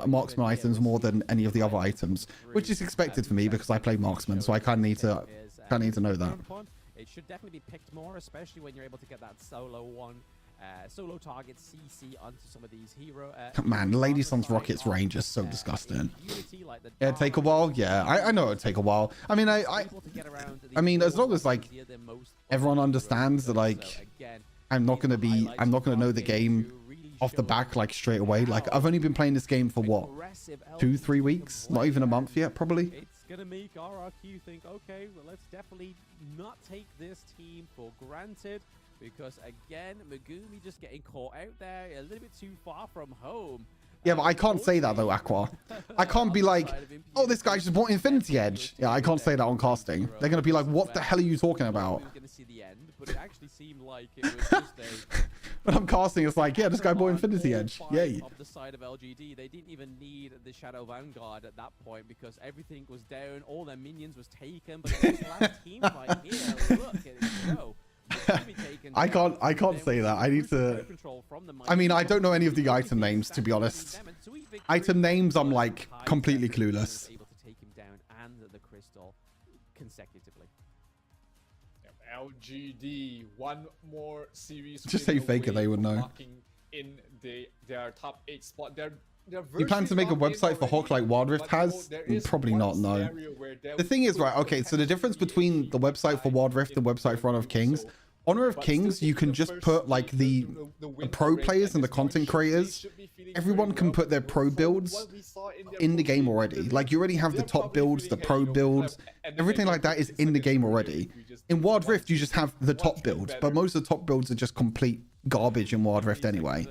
marksman items more than any of the other items, which is expected for me because I play marksman, so I kind of need to I need to know that. It should definitely be picked more, especially when you're able to get that solo target CC onto some of these hero. Man, Lady Sun's Rocket's range is so disgusting. Yeah, take a while. Yeah, I know it'll take a while. I mean, I mean, as long as like everyone understands that, like, I'm not gonna know the game off the back like straight away. Like, I've only been playing this game for what, 2-3 weeks, not even a month yet, probably. It's gonna make RRQ think, okay, well, let's definitely not take this team for granted, because again, Megumi just getting caught out there a little bit too far from home. Yeah, but I can't say that though, Aqua. I can't be like, oh, this guy just bought Infinity Edge. Yeah, I can't say that on casting. They're gonna be like, what the hell are you talking about? Gonna see the end, but it actually seemed like it was just a when I'm casting, it's like, yeah, this guy bought Infinity Edge. Yay. Of the side of LGD, they didn't even need the Shadow Vanguard at that point because everything was down, all their minions was taken. But this last team fight here, look at it go. I can't say that. I need to. I mean, I don't know any of the item names, to be honest. Item names, I'm like completely clueless. Able to take him down and the crystal consecutively. LGD, one more series. Just say Faker, they would know. In their top 8 spot. You plan to make a website for Hawk like Wild Rift has? Probably not, no. The thing is, right, okay, so the difference between the website for Wild Rift and the website for Honor of Kings, Honor of Kings, you can just put like the pro players and the content creators. Everyone can put their pro builds in the game already. Like, you already have the top builds, the pro builds, everything like that is in the game already. In Wild Rift, you just have the top builds, but most of the top builds are just complete garbage in Wild Rift anyway.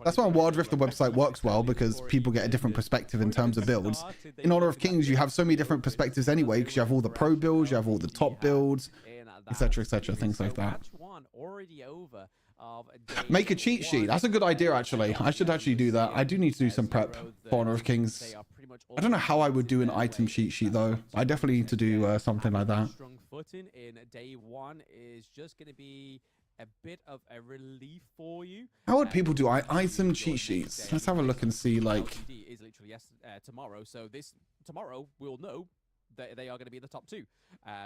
That's why Wild Rift, the website, works well, because people get a different perspective in terms of builds. In Honor of Kings, you have so many different perspectives anyway, because you have all the pro builds, you have all the top builds, etc., things like that. Make a cheat sheet. That's a good idea, actually. I should actually do that. I do need to do some prep for Honor of Kings. I don't know how I would do an item cheat sheet, though. I definitely need to do something like that. Strong footing in day 1 is just going to be a bit of a relief for you. How would people do item cheat sheets? Let's have a look and see, like... is literally tomorrow, so tomorrow we'll know that they are going to be the top 2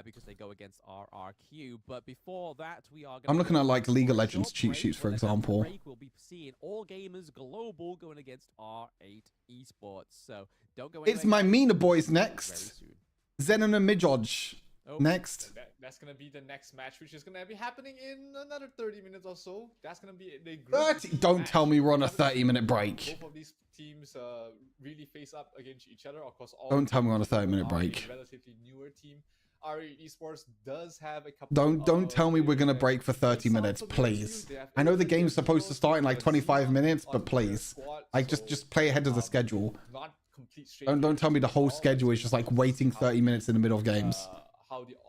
because they go against RRQ. But before that, we are. I'm looking at like League of Legends cheat sheets, for example. We'll be seeing All Gamers Global going against R8 Esports. So don't go. It's my Mina boys next. Zenon and Midjodge next. That's gonna be the next match, which is gonna be happening in another 30 minutes or so. That's gonna be the group 30. Don't tell me we're on a 30-minute break. Both of these teams really face up against each other. Of course, don't tell me we're on a 30-minute break. Relatively newer team. R8 Esports does have a couple. Don't tell me we're gonna break for 30 minutes, please. I know the game's supposed to start in like 25 minutes, but please, like just play ahead of the schedule. Don't tell me the whole schedule is just like waiting 30 minutes in the middle of games.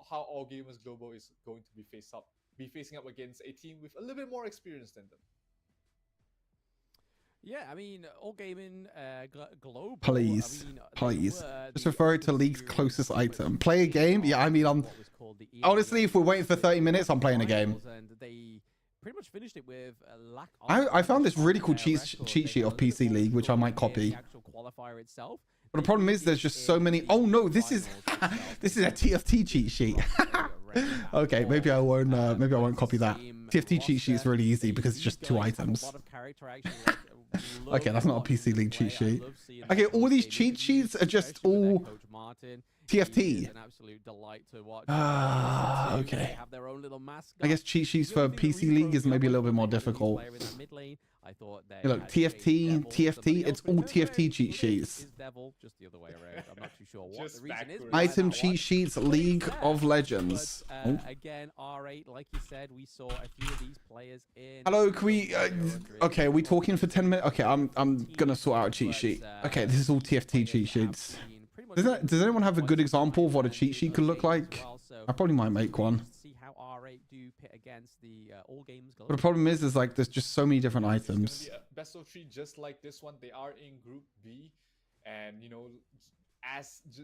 How All Gamers Global is going to be facing up against a team with a little bit more experience than them. Yeah, I mean, All Gaming Global. Please, please. Just refer it to League's closest item. Play a game? Yeah, I mean, honestly, if we're waiting for 30 minutes, I'm playing a game. And they pretty much finished it with a lack of. I found this really cool cheat sheet of PC League, which I might copy. The actual qualifier itself. But the problem is there's just so many. Oh no, this is a TFT cheat sheet. Okay, maybe I won't copy that. TFT cheat sheet is really easy because it's just 2 items. Okay, that's not a PC League cheat sheet. Okay, all these cheat sheets are just all TFT. Okay. I guess cheat sheets for PC League is maybe a little bit more difficult. Hey, look, TFT, it's all TFT cheat sheets. Item cheat sheets, League of Legends. Again, R8, like you said, we saw a few of these players in. Hello, can we? Okay, are we talking for 10 minutes? Okay, I'm gonna sort out a cheat sheet. Okay, this is all TFT cheat sheets. Does anyone have a good example of what a cheat sheet could look like? I probably might make one. But the problem is like there's just so many different items. Best of 3, just like this one, they are in Group B, and you know,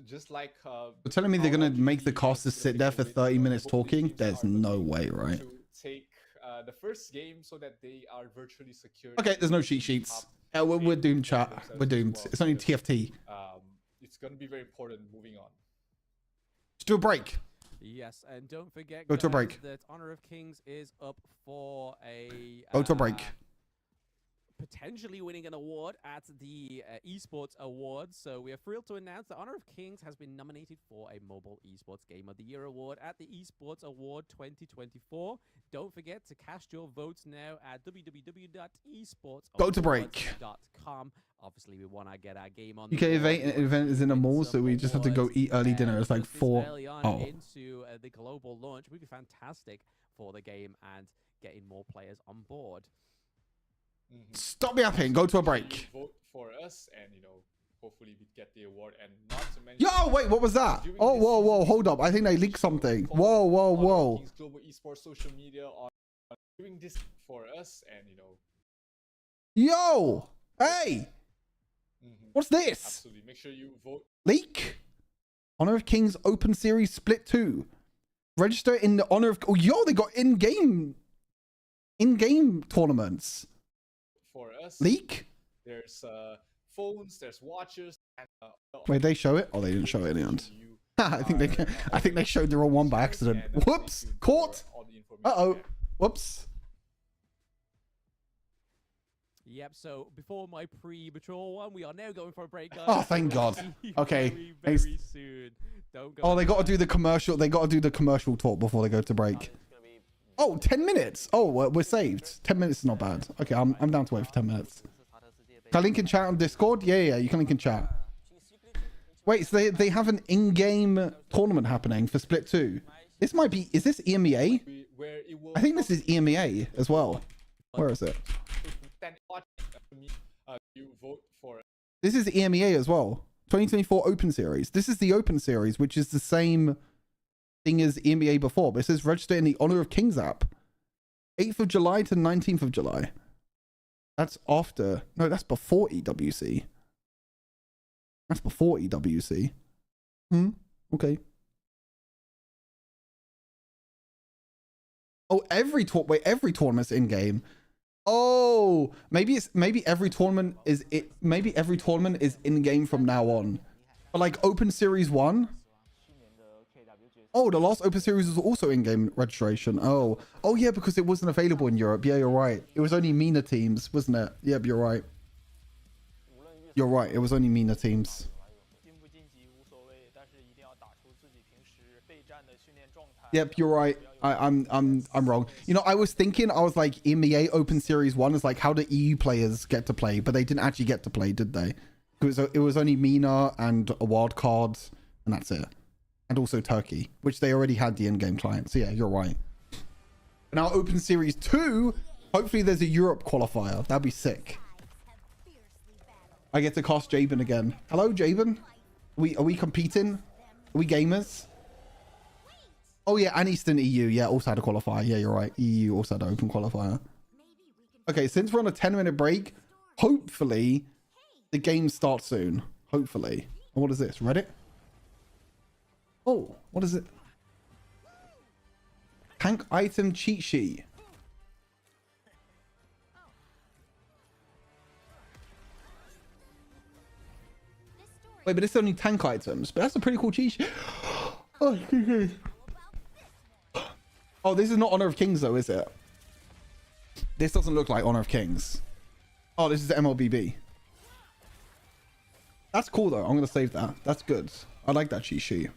just like. You're telling me they're gonna make the casters sit there for 30 minutes talking? There's no way, right? To take the first game so that they are virtually secure. Okay, there's no cheat sheets. We're doomed, chat. We're doomed. It's only TFT. It's gonna be very important moving on. Let's do a break. Yes, and don't forget, Go to a guys, break. that Honor of Kings is up for a Go to a break. potentially winning an award at the Esports Awards. So we are thrilled to announce that Honor of Kings has been nominated for a Mobile Esports Game of the Year award at the Esports Award 2024. Don't forget to cast your votes now at www.esportsawards.com. Obviously, we want to get our game on. UK event is in a mall, so we just have to go eat early dinner. It's like 4. Into the global launch would be fantastic for the game and getting more players on board. Stop yapping. Go to a break. Vote for us, and hopefully we get the award. And not to mention, Yo, wait, what was that? Oh, whoa, hold up. I think they leaked something. Whoa. Kings Global Esports social media on doing this for us, and Yo, hey, what's this? absolutely make sure you vote. Leak. Honor of Kings Open Series Split 2. Register in the Honor of. Oh, yo, they got in-game tournaments. For us, Leak. There's phones, there's watches. And, Wait, they show it? Oh, they didn't show it in the end. I think they showed the wrong one by accident. Whoops, caught. Uh-oh. Whoops. Yep, so before my premature one, we are now going for a break, guys. Oh, thank God. Okay. Very soon. Don't go. Oh, they got to do the commercial. They got to do the commercial talk before they go to break. Oh, 10 minutes. Oh, we're saved. 10 minutes is not bad. Okay, I'm down to wait for 10 minutes. Can I link in chat on Discord? Yeah, you can link in chat. Wait, so they have an in-game tournament happening for Split 2. This might be... Is this EMEA? I think this is EMEA as well. Where is it? This is EMEA as well. 2024 Open Series. This is the Open Series, which is the same thing as EMEA before, but it says register in the Honor of Kings app. 8th of July to 19th of July. That's after... No, that's before EWC. That's before EWC. Okay. Oh, every tournament's in game. Oh, maybe every tournament is in game from now on. But like Open Series 1. Oh, the last Open Series was also in-game registration. Oh yeah, because it wasn't available in Europe. Yeah, you're right. It was only MENA teams, wasn't it? Yep, you're right. You're right. It was only MENA teams. Yep, you're right. I'm wrong. I was thinking, I was like, EMEA Open Series 1 is like, how do EU players get to play? But they didn't actually get to play, did they? It was only MENA and a wild card, and that's it. And also Turkey, which they already had the in-game client. So yeah, you're right. Now Open Series 2, hopefully there's a Europe qualifier. That'd be sick. I get to cast Jabin again. Hello, Jabin. Are we competing? Are we gamers? Oh yeah, and Eastern EU. Yeah, also had a qualifier. Yeah, you're right. EU also had an open qualifier. Okay, since we're on a 10-minute break, hopefully the game starts soon. Hopefully. And what is this? Reddit? Oh, what is it? Tank item cheat sheet. Wait, but it's only tank items. But that's a pretty cool cheat sheet. Oh, this is not Honor of Kings though, is it? This doesn't look like Honor of Kings. Oh, this is MLBB. That's cool though. I'm gonna save that. That's good. I like that cheat sheet.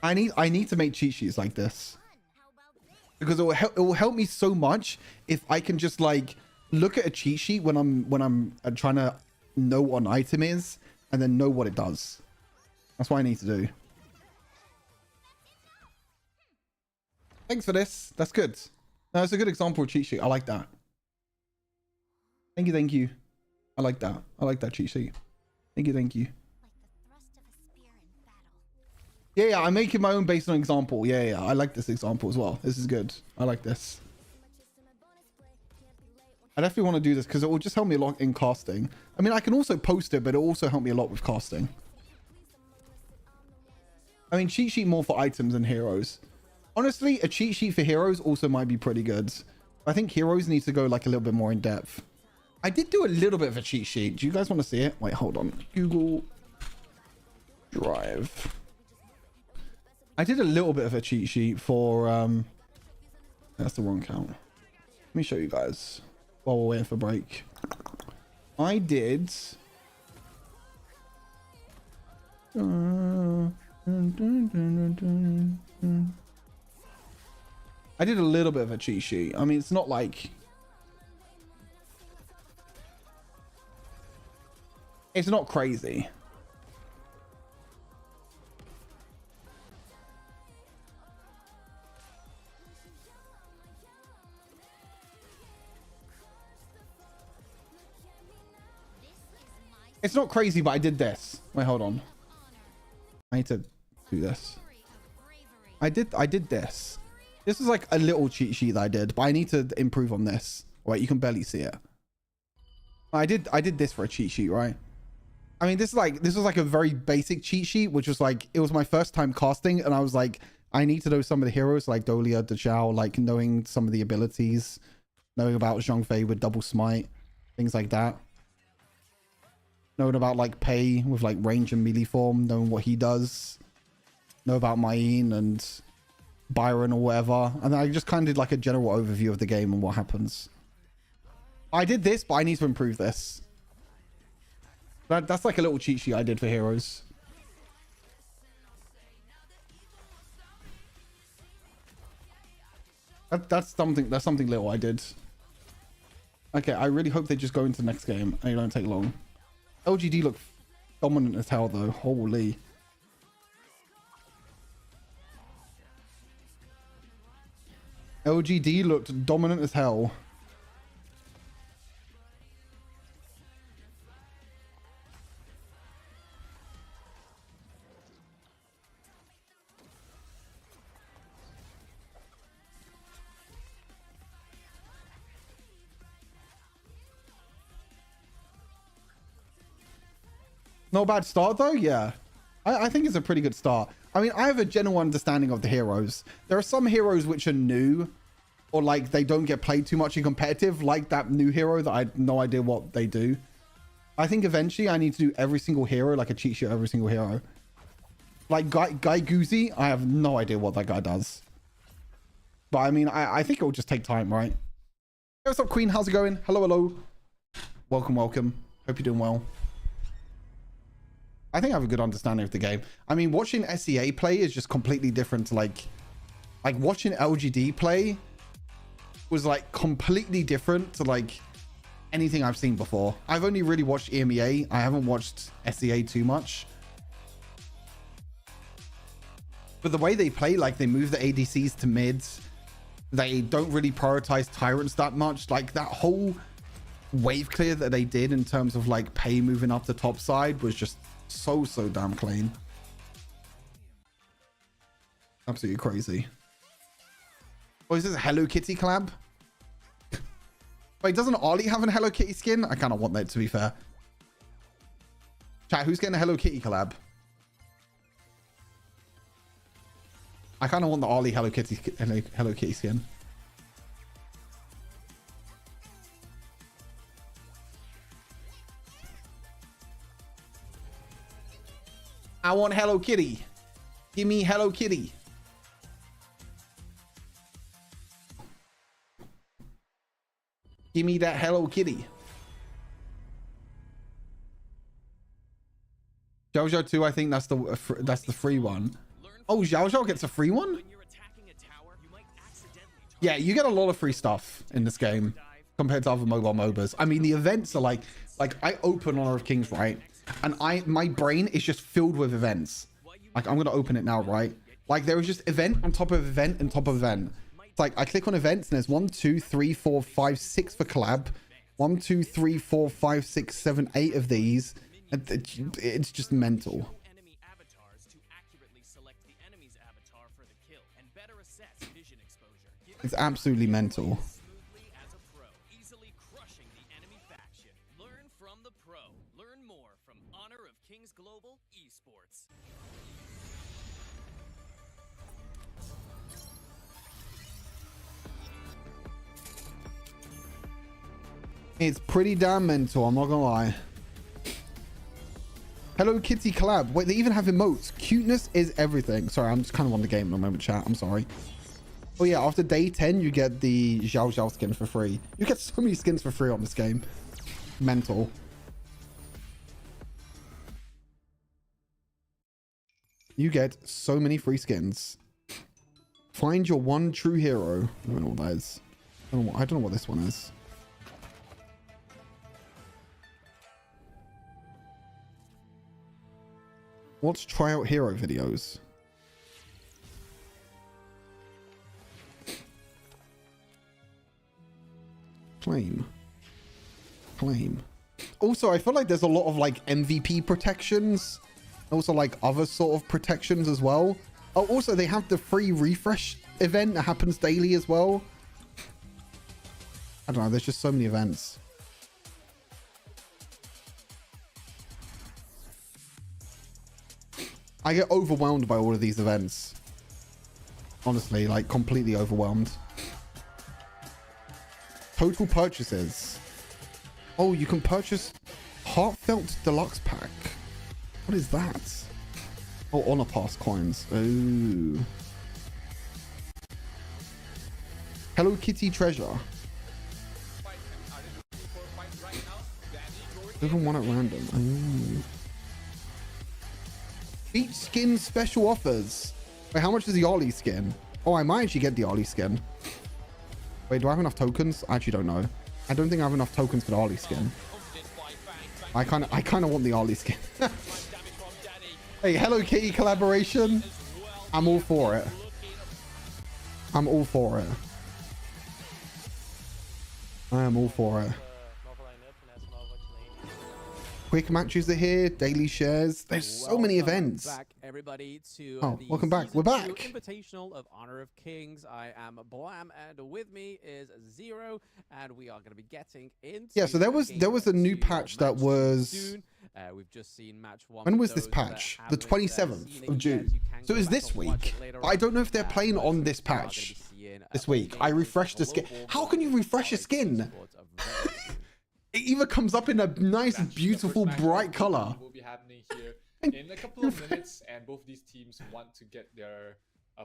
I need to make cheat sheets like this because it will help me so much if I can just like look at a cheat sheet when I'm trying to know what an item is and then know what it does. That's what I need to do. Thanks for this. That's good. No, it's a good example of cheat sheet. I like that. Thank you. I like that. I like that cheat sheet. Thank you. Yeah, I'm making my own based on example. Yeah, I like this example as well. This is good. I like this. I definitely want to do this because it will just help me a lot in casting. I mean, I can also post it, but it will also help me a lot with casting. I mean, cheat sheet more for items than heroes. Honestly, a cheat sheet for heroes also might be pretty good. I think heroes need to go like a little bit more in depth. I did do a little bit of a cheat sheet. Do you guys want to see it? Wait, hold on. Google Drive. I did a little bit of a cheat sheet for that's the wrong count. Let me show you guys while we're waiting for break. I did I did a little bit of a cheat sheet. I mean, it's not like it's not crazy. It's not crazy, but I did this. Wait, hold on. I need to do this. I did this. This was like a little cheat sheet that I did, but I need to improve on this. Wait, you can barely see it. I did this for a cheat sheet, right? I mean, this was like a very basic cheat sheet, which was like, it was my first time casting, and I was like, I need to know some of the heroes like Dolia, Dachao, like knowing some of the abilities, knowing about Zhongfei with double smite, things like that. Knowing about like Pei with like range and melee form, knowing what he does. Know about Maine and Byron or whatever. And then I just kind of did like a general overview of the game and what happens. I did this, but I need to improve this. That's like a little cheat sheet I did for heroes. That's something little I did. Okay, I really hope they just go into the next game and it don't take long. LGD look dominant as hell though. Holy. LGD looked dominant as hell. Not a bad start though, yeah. I think it's a pretty good start. I mean, I have a general understanding of the heroes. There are some heroes which are new, or like they don't get played too much in competitive, like that new hero that I had no idea what they do. I think eventually I need to do every single hero, like a cheat sheet every single hero. Like Guy Guzzi, I have no idea what that guy does. But I mean, I think it will just take time, right? Hey, what's up, Queen? How's it going? Hello, hello. Welcome, welcome. Hope you're doing well. I think I have a good understanding of the game. I mean, watching SEA play is just completely different to like watching LGD play was like completely different to like anything I've seen before. I've only really watched EMEA. I haven't watched SEA too much. But the way they play, like they move the ADCs to mids. They don't really prioritize tyrants that much. Like that whole wave clear that they did in terms of like Pei moving up the top side was just so damn clean. Absolutely crazy. Oh, is this a Hello Kitty collab? Wait, doesn't Ollie have a Hello Kitty skin? I kind of want that, to be fair. Chat, who's getting a Hello Kitty collab? I kind of want the Ollie Hello Kitty skin. I want Hello Kitty. Give me Hello Kitty. Give me that Hello Kitty. Zhao Zhao 2, I think that's the free one. Oh, Zhao Zhao gets a free one? Yeah, you get a lot of free stuff in this game compared to other mobile MOBAs. I mean, the events are like I open Honor of Kings, right? And my brain is just filled with events. Like, I'm gonna open it now, right? Like, there is just event on top of event on top of event. It's like I click on events and there's 1, 2, 3, 4, 5, 6 for collab. 1, 2, 3, 4, 5, 6, 7, 8 of these. And it's just mental. It's absolutely mental. Learn from the pro. Learn more from Honor of Kings Global Esports. It's pretty damn mental, I'm not gonna lie. Hello Kitty collab. Wait, they even have emotes. Cuteness is everything. Sorry, I'm just kind of on the game at the moment, chat. I'm sorry. Oh yeah, after day 10, you get the Xiao Xiao skin for free. You get so many skins for free on this game. Mental. You get so many free skins. Find your one true hero. I don't know what that is. I don't know what this one is. Watch tryout hero videos. Claim. Also, I feel like there's a lot of like MVP protections. Also like other sort of protections as well. Oh, also they have the free refresh event that happens daily as well. I don't know. There's just so many events. I get overwhelmed by all of these events. Honestly, like completely overwhelmed. Total purchases. Oh, you can purchase Heartfelt Deluxe Pack. What is that? Oh, Honor Pass coins. Oh. Hello Kitty Treasure. Even one at random. Oh. Each skin special offers. Wait, how much is the Ollie skin? Oh, I might actually get the Ollie skin. Wait, do I have enough tokens? I actually don't know. I don't think I have enough tokens for the Ollie skin. I kind of want the Ollie skin. Hey, Hello Kitty collaboration. I'm all for it. I'm all for it. I am all for it. Quick matches are here, daily shares. There's so many events. Back, everybody, to welcome back. We're back. Invitational of Honor of Kings. I am Blam, and with me is Zero, and we are going to be getting into. Yeah, so there was a new patch that was. We've just seen match 1. When was this patch? The 27th of June. So it was this week. But I don't know if they're playing on this patch this week. I refreshed the skin. How can you refresh a skin? It either comes up in a nice, beautiful, bright color. Will be happening here in a couple of minutes, and both these teams want to get their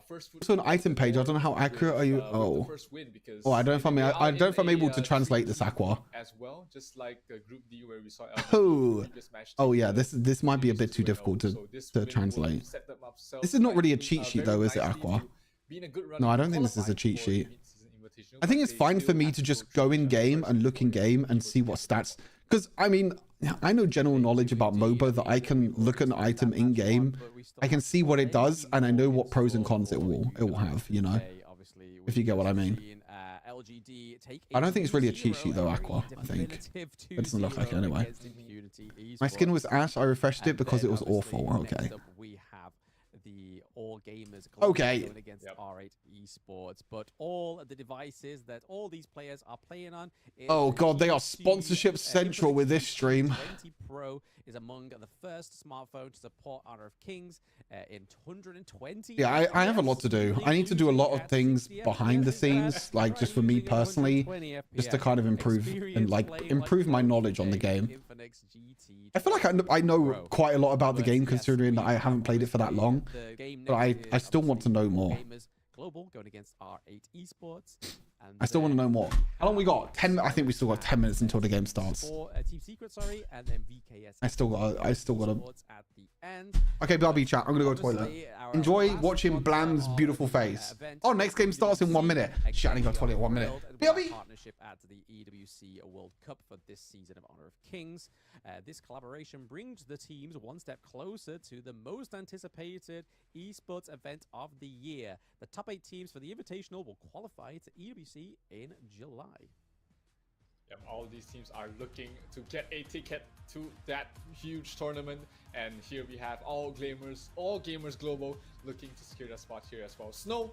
first. So an item page. I don't know how accurate are you. Oh, I don't know if I'm. I don't know if I'm able to translate this, Aqua. As well, just like Group D where we saw. Oh yeah. This might be a bit too difficult to translate. This is not really a cheat sheet though, is it, Aqua? No, I don't think this is a cheat sheet. I think it's fine for me to just go in game and look in game and see what stats. Because I mean, I know general knowledge about MOBA that I can look at an item in game, I can see what it does, and I know what pros and cons it will have. You know, if you get what I mean. I don't think it's really a cheat sheet though, Aqua. I think it doesn't look like it anyway. My skin was ash. I refreshed it because it was awful. Okay. The All Gamers okay going against R8 Esports, but all of the devices that all these players are playing on. Oh god, they are sponsorship central with this stream. 20 Pro is among the first smartphone to support Honor of Kings in 120. Yeah, I have a lot to do. I need to do a lot of things behind the scenes, like just for me personally, just to kind of improve and like improve my knowledge on the game. I feel like I know quite a lot about the game considering that I haven't played it for that long, but I still want to know more. Global going against R8 Esports. I still want to know more. How long we got? 10. I think we still got 10 minutes until the game starts. Team Secret, sorry, and then VKS. I still got a. At the end. Okay, BRB chat. I'm gonna go to the toilet. Enjoy watching Blam's beautiful face. Oh, next game starts in 1 minute. Shit, I need to go to the toilet in 1 minute. BRB. Partnership at the EWC World Cup for this season of Honor of Kings. This collaboration brings the teams one step closer to the most anticipated esports event of the year. The top 8 teams for the Invitational will qualify to EWC in July. Yep, all of these teams are looking to get a ticket to that huge tournament, and here we have all gamers global looking to secure that spot here as well. Snow,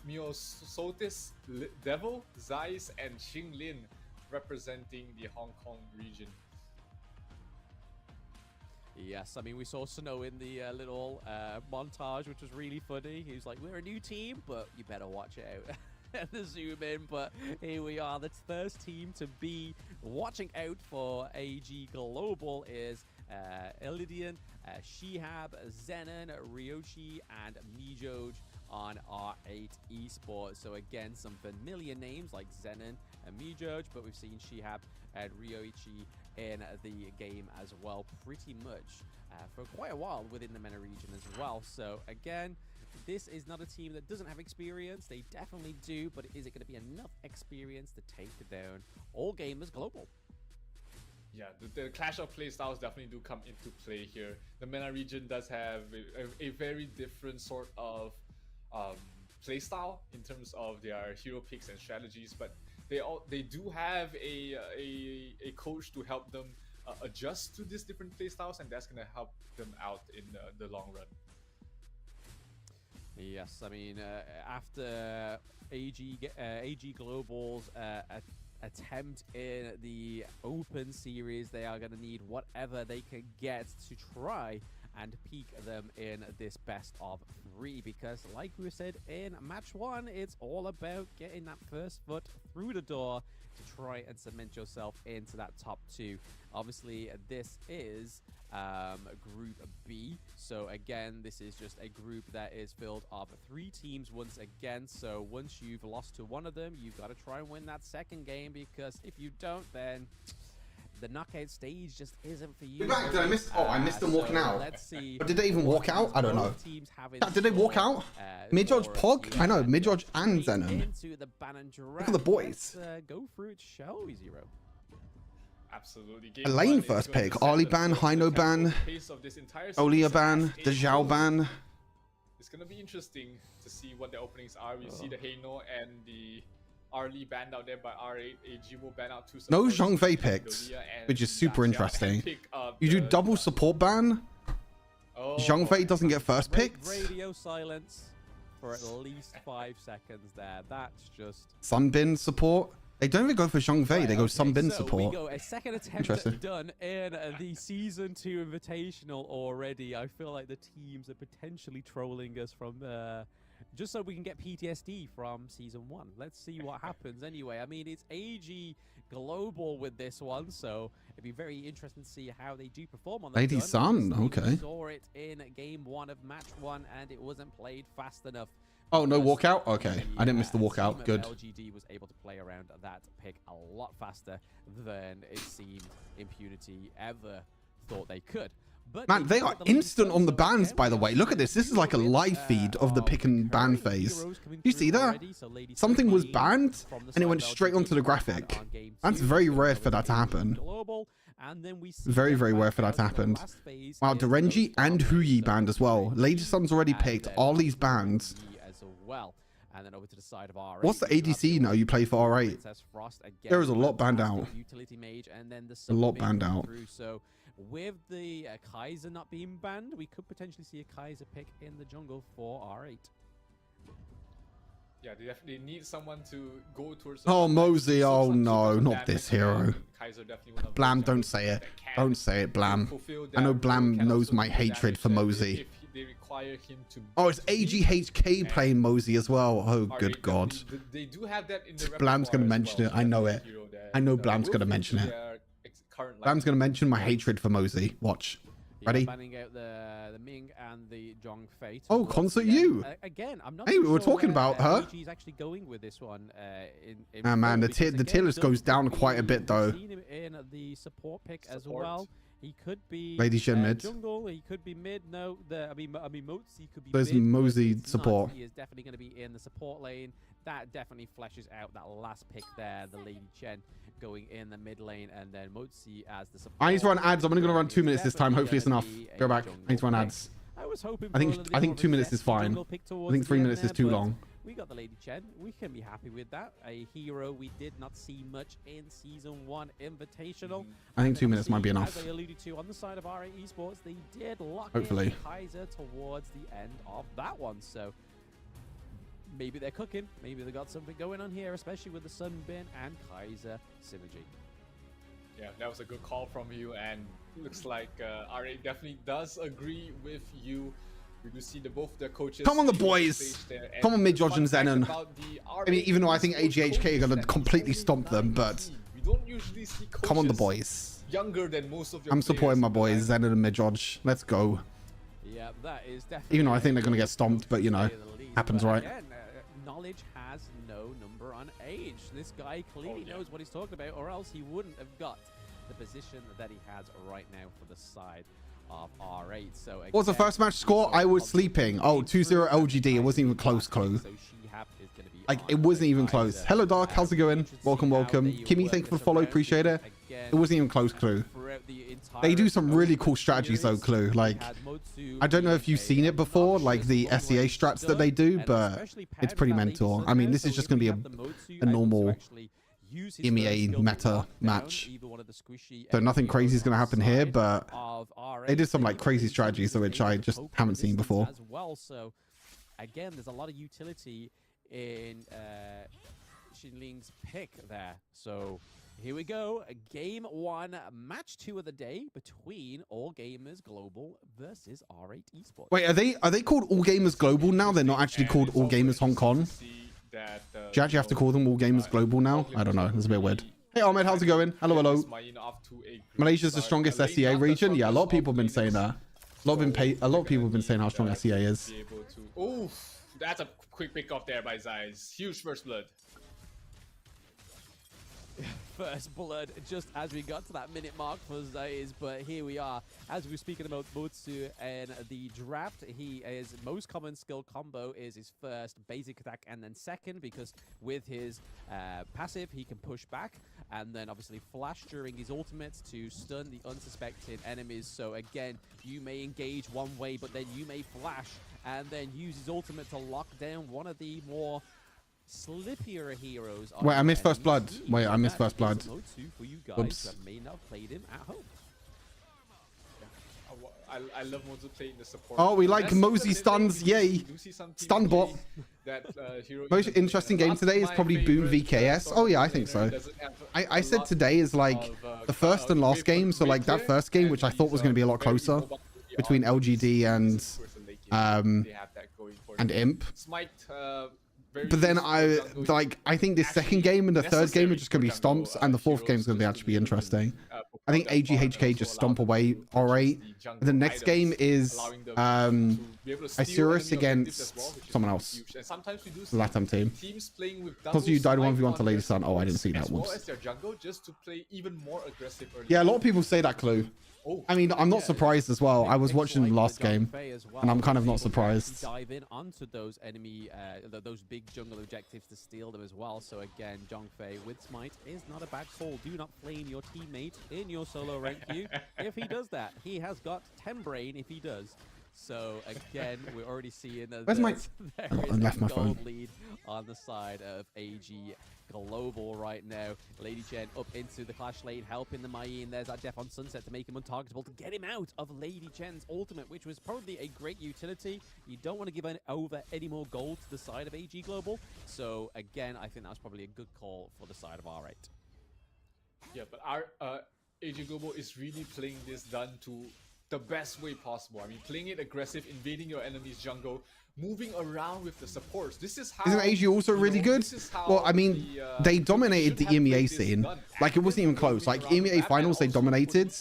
Miosotis, Devil, Zeiss, and Xinglin representing the Hong Kong region. Yes, I mean, we saw Snow in the little montage, which was really funny. He was like, we're a new team, but you better watch out. And the zoom in, but here we are. The first team to be watching out for AG Global is Elidian, Shihab, Zenon, Ryoshi, and Mijoj on R8 Esports. So again, some familiar names like Zenon and Mijoj, but we've seen Shihab and Ryoichi in the game as well, pretty much for quite a while within the MENA region as well. So again, this is not a team that doesn't have experience. They definitely do, but is it going to be enough experience to take down All Gamers Global? Yeah, the clash of play styles definitely do come into play here. The MENA region does have a very different sort of play style in terms of their hero picks and strategies, but they do have a coach to help them adjust to these different play styles, and that's going to help them out in the long run. Yes, I mean, after AG Global's attempt in the Open Series, they are going to need whatever they can get to try and peak them in this best of 3, because like we said in match 1, it's all about getting that first foot through the door to try and cement yourself into that top 2. Obviously, this is Group B, so again, this is just a group that is filled of 3 teams once again. So once you've lost to one of them, you've got to try and win that second game, because if you don't, then the knockout stage just isn't for you. Back. Did I miss? Oh, I missed them walking out. Let's see. But did they even walk out? I don't know. Did they walk out? Midjodge, Pog? I know, Midjodge and Zenon. Look at the boys. Let's go through it, shall we, Zero? Absolutely. A lane first pick. Ali ban, Hino ban, Olia ban, the Zhao ban. It's going to be interesting to see what the openings are. We see the Heino and the Arlie banned out there by R8. AG will ban out 2 supports. No Zhongfei picked, which is super interesting. You do double support ban. Zhongfei doesn't get first picked. Radio silence for at least 5 seconds there. That's just Sunbin support. They don't even go for Zhongfei. They go Sunbin so support. We go a second attempt done in the Season 2 Invitational already. I feel like the teams are potentially trolling us from just so we can get PTSD from Season 1. Let's see what happens anyway. I mean, it's AG Global with this one, so it'd be very interesting to see how they do perform on that. Lady Sun, okay. We saw it in Game 1 of Match 1, and it wasn't played fast enough. Oh, no walkout? Okay. I didn't miss the walkout. Good. LGD was able to play around that pick a lot faster than it seemed Impunity ever thought they could. But man, they are instant on the bans, by the way. Look at this. This is like a live feed of the pick and ban phase. You see that? Something was banned, and it went straight onto the graphic. That's very rare for that to happen. Very, very rare for that to happen. Wow, Derenji and Huyi banned as well. Lady Sun's already picked. Ollie's banned. And then over to the side of R8. What's the ADC now you play for R8? There is a lot banned out. A lot banned out. So with the Kaiser not being banned, we could potentially see a Kaiser pick in the jungle for R8. Yeah, they definitely need someone to go towards. Oh, Mosey. Oh, no, not this hero. Blam, don't say it. Don't say it, Blam. I know Blam knows my hatred for Mosey. Oh, it's AGHK playing Mosey as well. Oh, good God. Blam's going to mention it. I know it. I know Blam's going to mention it. Blam's going to mention my hatred for Mosey. Watch. Ready? Banning out the Ming and the Zhongfei. Oh, Concert U. Again, I'm not hey, we were talking about her. She's actually going with this one. Ah, man, the tier list goes down quite a bit, though. Seen him in the support pick as well. He could be Lady Shen mid. Jungle. He could be mid. No, I mean, Motzi could be. There's mid, Mosey support. He is definitely going to be in the support lane. That definitely fleshes out that last pick there. The Lady Chen going in the mid lane, and then Motzi as the support. I need to run ads. I'm only going to run 2 minutes this time. Hopefully it's enough. Go back. I need to run ads. I was hoping. I think 2 minutes is fine. I think 3 minutes is too long. We got the Lady Chen. We can be happy with that. A hero we did not see much in Season 1 Invitational. I think 2 minutes might be enough. As I alluded to on the side of R8 Esports, they did lock Hopefully. in Kaiser towards the end of that one. So maybe they're cooking. Maybe they got something going on here, especially with the Sunbin and Kaiser synergy. Yeah, that was a good call from you, and looks like R8 definitely does agree with you. We do see both the coaches. Come on, the boys. Come on, Midjodge and Zenon. I mean, even though I think AGHK are going to completely stomp them, but You don't usually see coaches Come on, the boys. younger than most of your I'm supporting my players, boys, Zen and Midjodge. Let's go. Yeah, that is definitely. Even though I think they're going to get stomped, but you know, happens, right? Again, knowledge has no number on age. This guy clearly knows what he's talking about, or else he wouldn't have got the position that he has right now for the side of R8. So again, What was the first match score? I was sleeping. Oh, 2-0 LGD. It wasn't even close, Clue. Like, it wasn't even close. Hello, Dark. How's it going? Welcome, welcome. Kimmy, thank you for the follow. Appreciate it. It wasn't even close, Clue. They do some really cool strategies, though, Clue. Like, I don't know if you've seen it before, like the SEA strats that they do, but it's pretty mental. I mean, this is just going to be a normal EMEA meta match. So nothing crazy is going to happen here, but they did some like crazy strategies, which I just haven't seen before. As well, so again, there's a lot of utility in Xinling's pick there. So here we go, game 1, match 2 of the day between All Gamers Global versus R8 Esports. Wait, are they called All Gamers Global now? They're not actually called All Gamers Hong Kong. Do you actually have to call them All Gamers Global now? I don't know. It's a bit weird. Hey Ahmed, how's it going? Hello, hello. Malaysia's the strongest SEA region. Yeah, a lot of people have been saying that. A lot of people have been saying how strong SEA is. Oof, that's a quick pick off there by Zeiss. Huge first blood. First blood just as we got to that minute mark for Zeiss, but here we are as we're speaking about Motsu and the draft. He is most common skill combo is his first basic attack, and then second, because with his passive he can push back, and then obviously flash during his ultimates to stun the unsuspected enemies. So again, you may engage one way, but then you may flash and then use his ultimate to lock down one of the more slippier heroes. Wait, I missed first blood. Wait, I missed first blood. For you guys Oops. that may not have played him at home. I love Mozu playing the support. Oh, we like Mosey stuns. Yay. Stun bot. Most interesting game today is probably Boom VKS. Oh, yeah, I think so. I said today is like the first and last game. So like that first game, which I thought was going to be a lot closer between LGD and Imp. But then I think this second game and the third game are just going to be stomps, and the fourth game is going to actually be interesting. I think AGHK just stomp away R8. The next game is Osiris against someone else. The Latam team. Because you died 1v1 to Lady Sun. Oh, I didn't see that. Whoops. Yeah, a lot of people say that, Clue. I mean, I'm not surprised as well. I was watching the last game, and I'm kind of not surprised. Dive in onto those enemy, those big jungle objectives to steal them as well. So again, Zhongfei with Smite is not a bad call. Do not flame your teammate in your solo rank queue. If he does that, he has got 10 brain if he does. So again, we're already seeing that there is a gold lead on the side of AG Global right now. Lady Chen up into the clash lane, helping the Mai, and there's that Death on Sunset to make him untargetable, to get him out of Lady Chen's ultimate, which was probably a great utility. You don't want to give over any more gold to the side of AG Global. So again, I think that's probably a good call for the side of R8. Yeah, but our AG Global is really playing this done to the best way possible. I mean, playing it aggressive, invading your enemy's jungle, moving around with the supports. This is how... Isn't AG also really good? Well, I mean, they dominated the EMEA scene. Like, it wasn't even close. Like, EMEA finals, they dominated.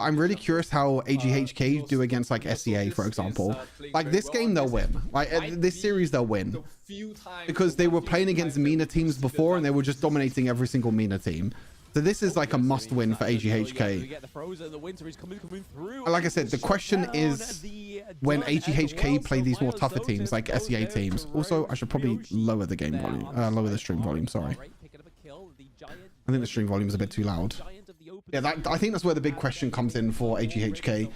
I'm really curious how AGHK do against, like, SEA, for example. Like, this game, they'll win. Like, this series, they'll win. Because they were playing against MENA teams before, and they were just dominating every single MENA team. So this is like a must-win for AGHK. Like I said, the question is when AGHK play these more tougher teams like SEA teams. Also, I should probably lower the game volume, lower the stream volume. Sorry, I think the stream volume is a bit too loud. Yeah, I think that's where the big question comes in for AGHK.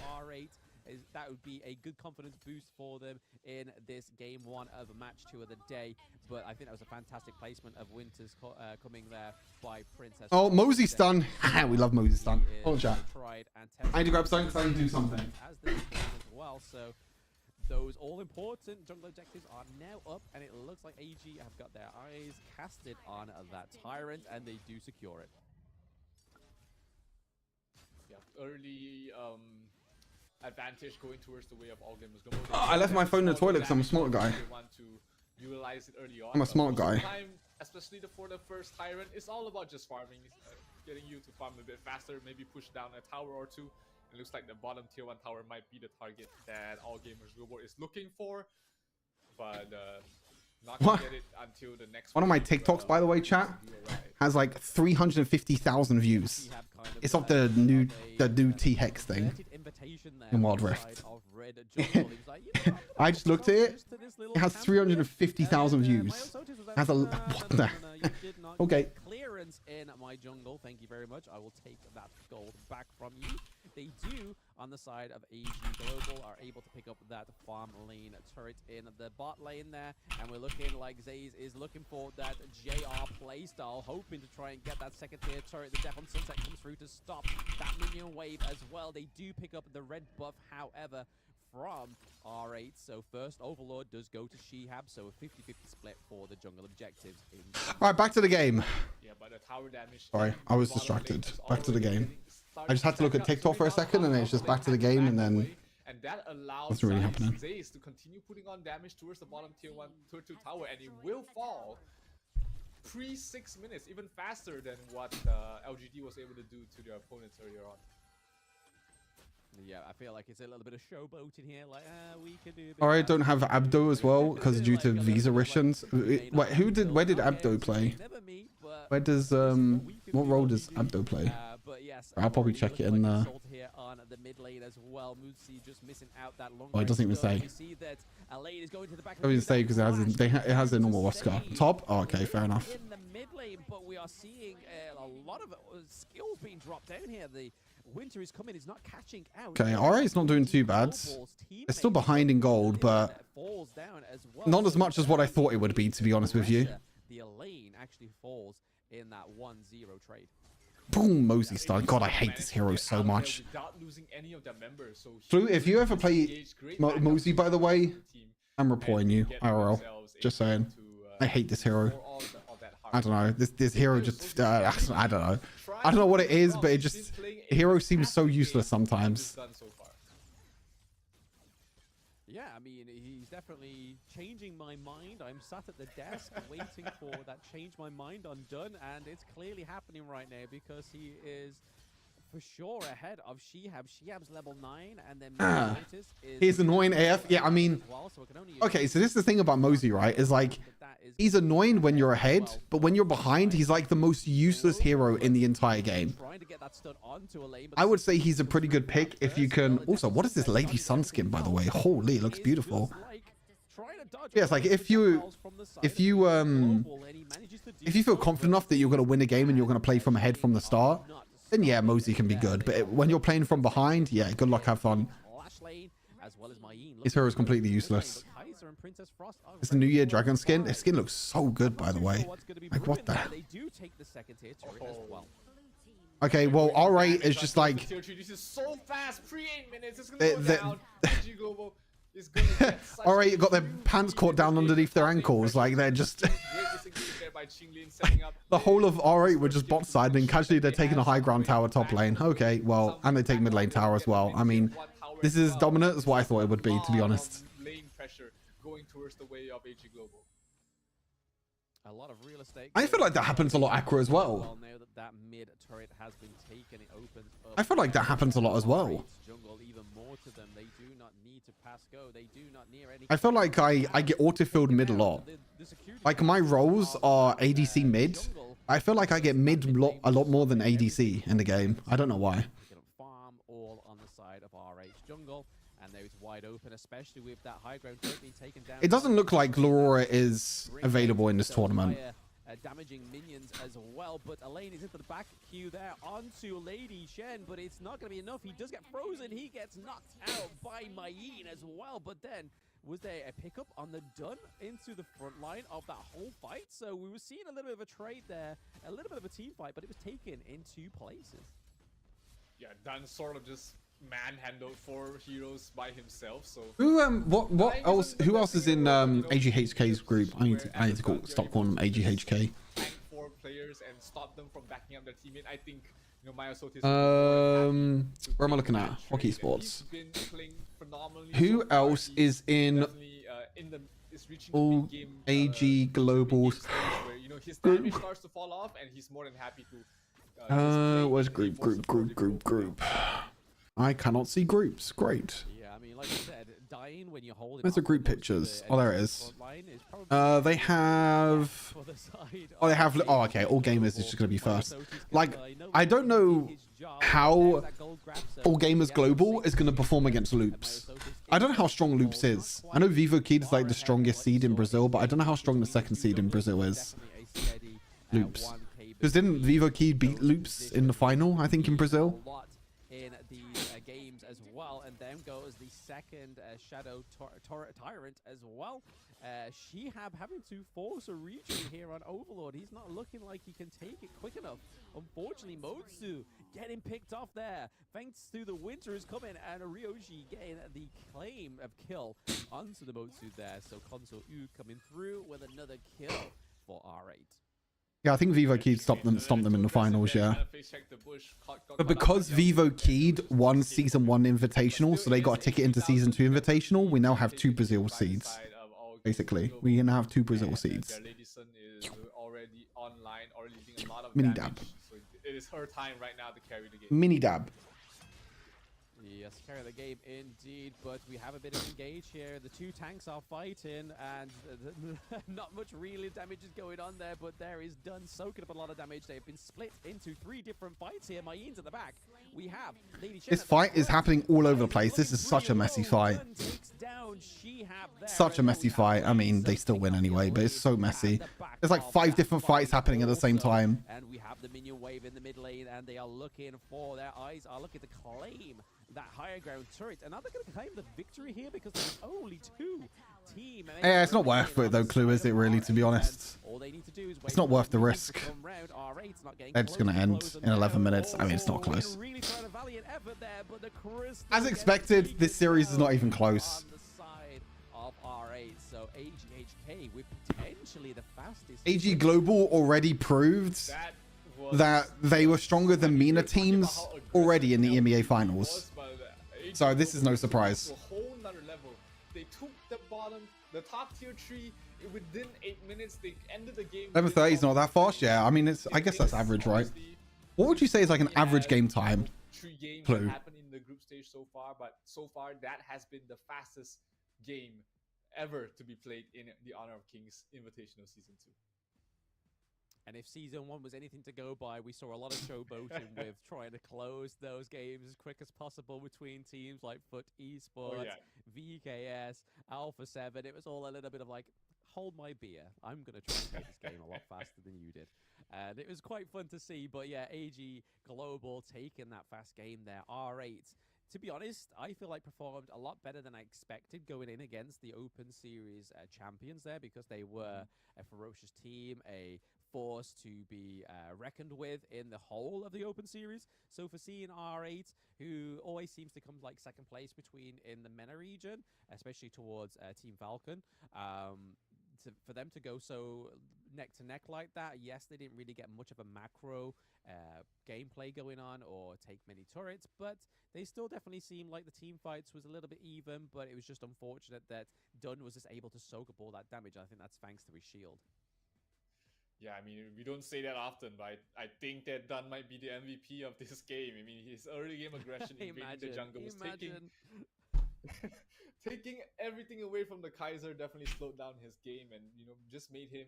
That would be a good confidence boost for them in this game 1 of match 2 of the day. But I think that was a fantastic placement of Winters coming there by Princess. Oh, Mosey stun. We love Mosey stun. Hold on, chat. I need to grab something because I need to do something. As this game as well, so those all-important jungle objectives are now up, and it looks like AG have got their eyes casted on that Tyrant, and they do secure it. Yeah, early advantage going towards the way of All Gamers Global. I left my phone in the toilet because I'm a smart guy. Utilize it early on. I'm a smart guy. Especially for the first Tyrant, it's all about just farming. getting you to farm a bit faster, maybe push down a tower or two. It looks like the bottom tier 1 tower might be the target that All Gamers Global is looking for, but not gonna get it until the next one of my TikToks, by the way, chat, has like 350,000 views. It's of the new T-Hex thing in Wild Rift. I just looked at it. It has 350,000 views. Has a what the? Okay. Clearance in my jungle. Thank you very much. I will take that gold back from you. They do, on the side of AG Global, are able to pick up that farm lane turret in the bot lane there. And we're looking like Zaze is looking for that JR playstyle, hoping to try and get that second tier turret. The Death on Sunset comes through to stop that minion wave as well. They do pick up the red buff, however, from R8. So first Overlord does go to Shihab, so a 50-50 split for the jungle objectives. All right, back to the game. Yeah, but the tower damage. Sorry, I was distracted. Back to the game. I just had to look at TikTok for a second, and then it's just back to the game, and then that allows what's really happening? Zaze to continue putting on damage towards the bottom tier 1, tier 2 tower, and it will fall pre 6 minutes, even faster than what LGD was able to do to their opponents earlier on. Yeah, I feel like it's a little bit of showboating here. Like, we can do. Alright, don't have Abdo as well because due to visa restrictions. Wait, where did Abdo play? Where does what role does Abdo play? I'll probably check it in there. Oh, it doesn't even say. It doesn't even say because it has a normal Oscar. Top? Oh, okay, fair enough. In the mid lane, but we are seeing a lot of skills being dropped down here. The winter is coming, it's not catching out. Okay, Alright, not doing too bad. It's still behind in gold, but not as much as what I thought it would be, to be honest with you. The lane actually falls in that 1-0 trade. Boom, Mosey stun. God, I hate this hero so much. Flu, if you ever play Mosey, by the way, I'm reporting you, IRL. Just saying. I hate this hero. I don't know. This hero just, I don't know. I don't know what it is, but it just, hero seems so useless sometimes. Yeah, I mean, he's definitely changing my mind. I'm sat at the desk waiting for that change my mind undone, and it's clearly happening right now because he is for sure ahead of Shihab. Shihab's level 9, and then He's annoying AF. Yeah, I mean, okay, so this is the thing about Mosey, right? Is like, he's annoying when you're ahead, but when you're behind, he's like the most useless hero in the entire game. I would say he's a pretty good pick if you can. Also, what is this Lady Sun skin, by the way? Holy, it looks beautiful. Yeah, it's like if you feel confident enough that you're going to win a game and you're going to play from ahead from the start, then yeah, Mosey can be good. But when you're playing from behind, yeah, good luck, have fun. His hero is completely useless. It's the New Year Dragon skin. His skin looks so good, by the way. Like, what the? Okay, well, R8 is just like... This is so fast, pre 8 minutes, it's gonna go down. AG Global is gonna get such R8 got their pants caught down underneath their ankles, like they're just... The whole of R8 were just bot side, and casually they're taking a high ground tower top lane. Okay, well, and they take mid lane tower as well. I mean, this is dominant as what I thought it would be, to be honest. Lane pressure going towards the way of AG Global. A lot of real estate. I feel like that happens a lot Aqua as well. That mid turret has been taken, it opens up. I feel like that happens a lot as well. Even more to them. They do not need to pass go. They do not near any. I feel like I get auto-filled mid a lot. Like my roles are ADC mid. I feel like I get mid a lot more than ADC in the game. I don't know why. Farm all on the side of RH jungle, and there it's wide open, especially with that high ground turret being taken down. It doesn't look like Glorora is available in this tournament. Damaging minions as well, but Elaine is into the back queue there onto Lady Shen, but it's not going to be enough. He does get frozen. He gets knocked out by Mayin as well, but then was there a pickup on the Dun into the front line of that whole fight? So we were seeing a little bit of a trade there, a little bit of a team fight, but it was taken in 2 places. Yeah, Dun sort of just manhandled 4 heroes by himself. So who who else is in AGHK's group? I need to stop calling them AGHK. 4 players and stop them from backing up their teammate. I think, you know, Myosotis. Where am I looking at? Hockey Esports. Who else is in all AG Globals? You know, his damage starts to fall off, and he's more than happy to Where's group? I cannot see groups. Great. Yeah, I mean, like I said, dying when you're holding. Where's the group pictures? Oh, there it is. They have. Oh, they have. Oh, okay. All gamers is just gonna be first. Like, I don't know how All Gamers Global is gonna perform against Loops. I don't know how strong Loops is. I know Vivo Kid is like the strongest seed in Brazil, but I don't know how strong the second seed in Brazil is. Loops. Because didn't Vivo Key beat Loops in the final, I think, in Brazil? In the games as well, and then goes the second Shadow Tyrant as well. Shihab having to force a region here on Overlord. He's not looking like he can take it quick enough. Unfortunately, Motsu getting picked off there. Thanks to the winter is coming, and Ryoji getting the claim of kill onto the Motsu there. So Console U coming through with another kill for R8. Yeah, I think Vivo Keyed stomped them in the finals, yeah. But because Vivo Keyed won Season 1 Invitational, so they got a ticket into Season 2 Invitational, we now have 2 Brazil seeds. Basically, we now have 2 Brazil seeds. Mini dab. It is her time right now to carry the game. Mini dab. Yes, carry the game indeed, but we have a bit of engage here. The two tanks are fighting, and not much really damage is going on there, but there is done soaking up a lot of damage. They've been split into 3 different fights here. Mayin's at the back. We have Lady Shen. This fight is happening all over the place. This is such a messy fight. Such a messy fight. I mean, they still win anyway, but it's so messy. There's like 5 different fights happening at the same time. And we have the minion wave in the mid lane, and they are looking for, their eyes are looking to claim that higher ground turret. And now they're going to claim the victory here because there's only 2 team. Yeah, it's not worth it though, Clue, is it really, to be honest? All they need to do is it's not worth the risk. It's going to end in 11 minutes. I mean, it's not close. As expected, this series is not even close. So AGHK with potentially the fastest. AG Global already proved that they were stronger than MENA teams already in the EMEA finals. So this is no surprise. A whole nother level. They took the bottom, the top tier 3 within 8 minutes. They ended the game. 11:30 is not that fast. Yeah, I mean, it's. I guess that's average, right? What would you say is like an average game time? 3 games Clue. happened in the group stage so far, but so far that has been the fastest game ever to be played in the Honor of Kings Invitational Season 2. And if Season 1 was anything to go by, we saw a lot of showboating with trying to close those games as quick as possible between teams like Foot Esports, VKS, Alpha 7. It was all a little bit of like, hold my beer. I'm going to try and play this game a lot faster than you did. And it was quite fun to see. But yeah, AG Global taking that fast game there. R8. To be honest, I feel like performed a lot better than I expected going in against the Open Series champions there, because they were a ferocious team, a force to be reckoned with in the whole of the Open Series. So for seeing R8, who always seems to come like second place in the MENA region, especially towards Team Falcon, for them to go so neck to neck like that, yes, they didn't really get much of a macro gameplay going on or take many turrets, but they still definitely seemed like the team fights was a little bit even, but it was just unfortunate that Dunn was just able to soak up all that damage. I think that's thanks to his shield. Yeah, I mean, we don't say that often, but I think that Dunn might be the MVP of this game. I mean, his early game aggression invading the jungle was taking everything away from the Kaiser, definitely slowed down his game and, you know, just made him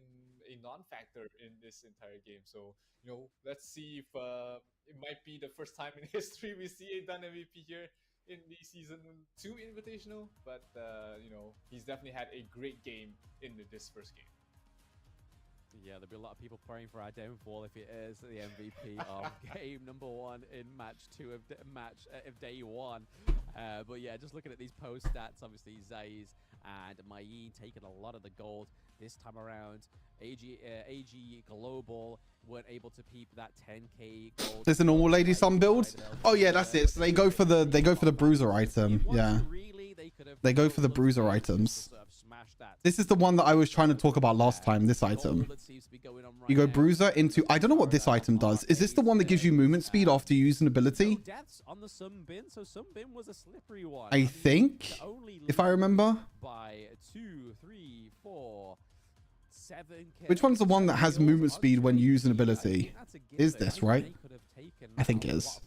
a non-factor in this entire game. So, you know, let's see if it might be the first time in history we see a Dunn MVP here in the Season 2 Invitational. But, you know, he's definitely had a great game in this first game. Yeah, there'll be a lot of people praying for our downfall if it is the MVP of game number 1 in match 2 of day 1. But yeah, just looking at these post stats, obviously Zayz and Mayin taking a lot of the gold this time around. AG Global weren't able to peep that 10k gold. There's a normal Lady Sun build. Oh yeah, that's it. So they go for the bruiser item. Yeah. They go for the bruiser items. This is the one that I was trying to talk about last time, this item. You go bruiser into... I don't know what this item does. Is this the one that gives you movement speed after you use an ability? I think, if I remember. By 2, 3, 4, Which one's the one that has movement speed when you use an ability? Is this, right? I think it is.